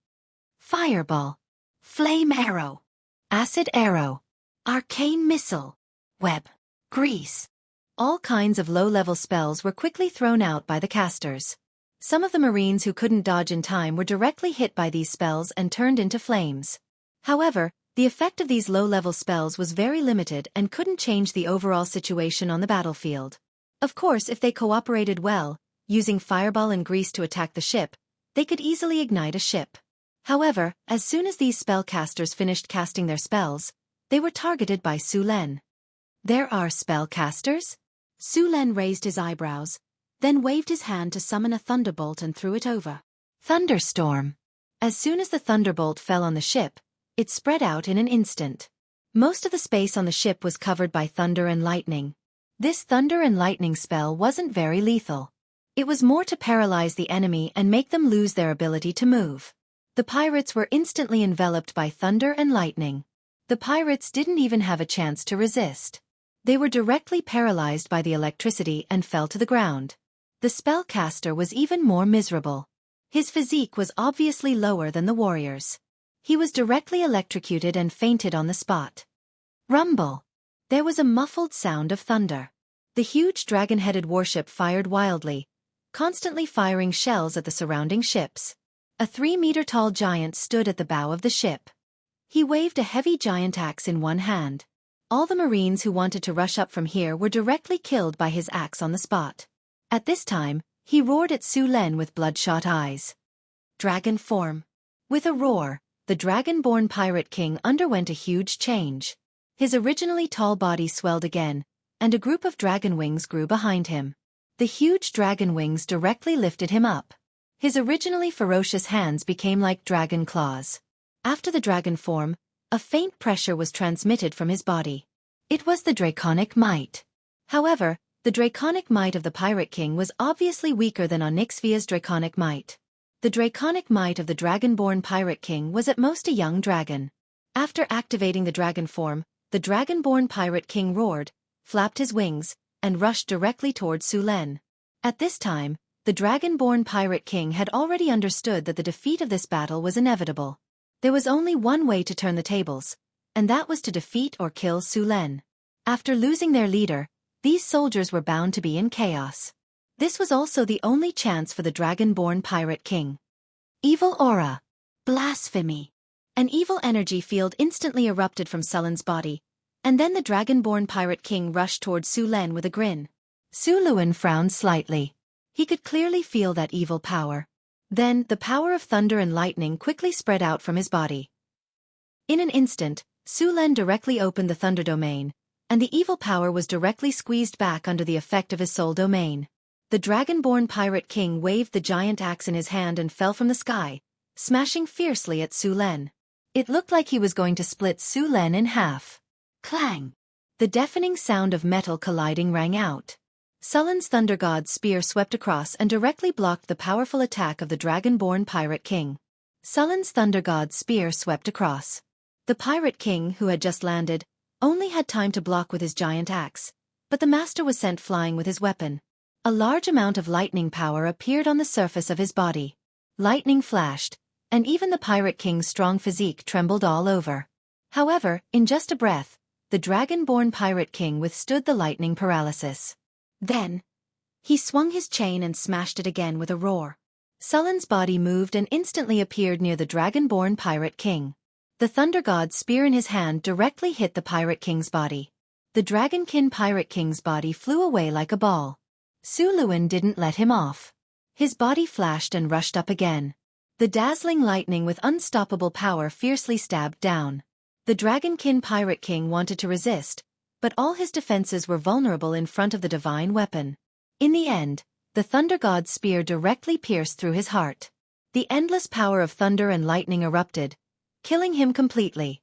Fireball, Flame Arrow, Acid Arrow, Arcane Missile, Web, Grease. All kinds of low-level spells were quickly thrown out by the casters. Some of the Marines who couldn't dodge in time were directly hit by these spells and turned into flames. However, the effect of these low-level spells was very limited and couldn't change the overall situation on the battlefield. Of course, if they cooperated well, using fireball and grease to attack the ship, they could easily ignite a ship. However, as soon as these spellcasters finished casting their spells, they were targeted by Su Len. There are spellcasters? Su Len raised his eyebrows, then waved his hand to summon a thunderbolt and threw it over. Thunderstorm. As soon as the thunderbolt fell on the ship, it spread out in an instant. Most of the space on the ship was covered by thunder and lightning. This thunder and lightning spell wasn't very lethal. It was more to paralyze the enemy and make them lose their ability to move. The pirates were instantly enveloped by thunder and lightning. The pirates didn't even have a chance to resist. They were directly paralyzed by the electricity and fell to the ground. The spellcaster was even more miserable. His physique was obviously lower than the warriors. He was directly electrocuted and fainted on the spot. Rumble. There was a muffled sound of thunder. The huge dragon-headed warship fired wildly, constantly firing shells at the surrounding ships. A 3-meter-tall giant stood at the bow of the ship. He waved a heavy giant axe in one hand. All the marines who wanted to rush up from here were directly killed by his axe on the spot. At this time, he roared at Su Len with bloodshot eyes. Dragon form. With a roar, the dragon-born pirate king underwent a huge change. His originally tall body swelled again, and a group of dragon wings grew behind him. The huge dragon wings directly lifted him up. His originally ferocious hands became like dragon claws. After the dragon form, a faint pressure was transmitted from his body. It was the draconic might. However, the draconic might of the Pirate King was obviously weaker than Onyxia's draconic might. The draconic might of the dragon-born Pirate King was at most a young dragon. After activating the dragon form, the dragon-born Pirate King roared, flapped his wings, and rushed directly toward Su Len. At this time, the dragon-born Pirate King had already understood that the defeat of this battle was inevitable. There was only one way to turn the tables, and that was to defeat or kill Su Len. After losing their leader, these soldiers were bound to be in chaos. This was also the only chance for the dragon-born Pirate King. Evil aura. Blasphemy. An evil energy field instantly erupted from Sullen's body, and then the dragon-born Pirate King rushed toward Su Len with a grin. Su Luen frowned slightly. He could clearly feel that evil power. Then, the power of thunder and lightning quickly spread out from his body. In an instant, Su Len directly opened the thunder domain, and the evil power was directly squeezed back under the effect of his soul domain. The dragon-born Pirate King waved the giant axe in his hand and fell from the sky, smashing fiercely at Su Len. It looked like he was going to split Su Len in half. Clang! The deafening sound of metal colliding rang out. Sullen's Thunder God's spear swept across and directly blocked the powerful attack of the dragon-born Pirate King. Sullen's Thunder God's spear swept across. The Pirate King, who had just landed, only had time to block with his giant axe, but the master was sent flying with his weapon. A large amount of lightning power appeared on the surface of his body. Lightning flashed, and even the Pirate King's strong physique trembled all over. However, in just a breath, the dragon-born Pirate King withstood the lightning paralysis. Then, he swung his chain and smashed it again with a roar. Sullen's body moved and instantly appeared near the dragon-born Pirate King. The Thunder God's spear in his hand directly hit the Pirate King's body. The Dragonkin Pirate King's body flew away like a ball. Su Luen didn't let him off. His body flashed and rushed up again. The dazzling lightning with unstoppable power fiercely stabbed down. The Dragonkin Pirate King wanted to resist, but all his defenses were vulnerable in front of the divine weapon. In the end, the Thunder God's spear directly pierced through his heart. The endless power of thunder and lightning erupted, killing him completely.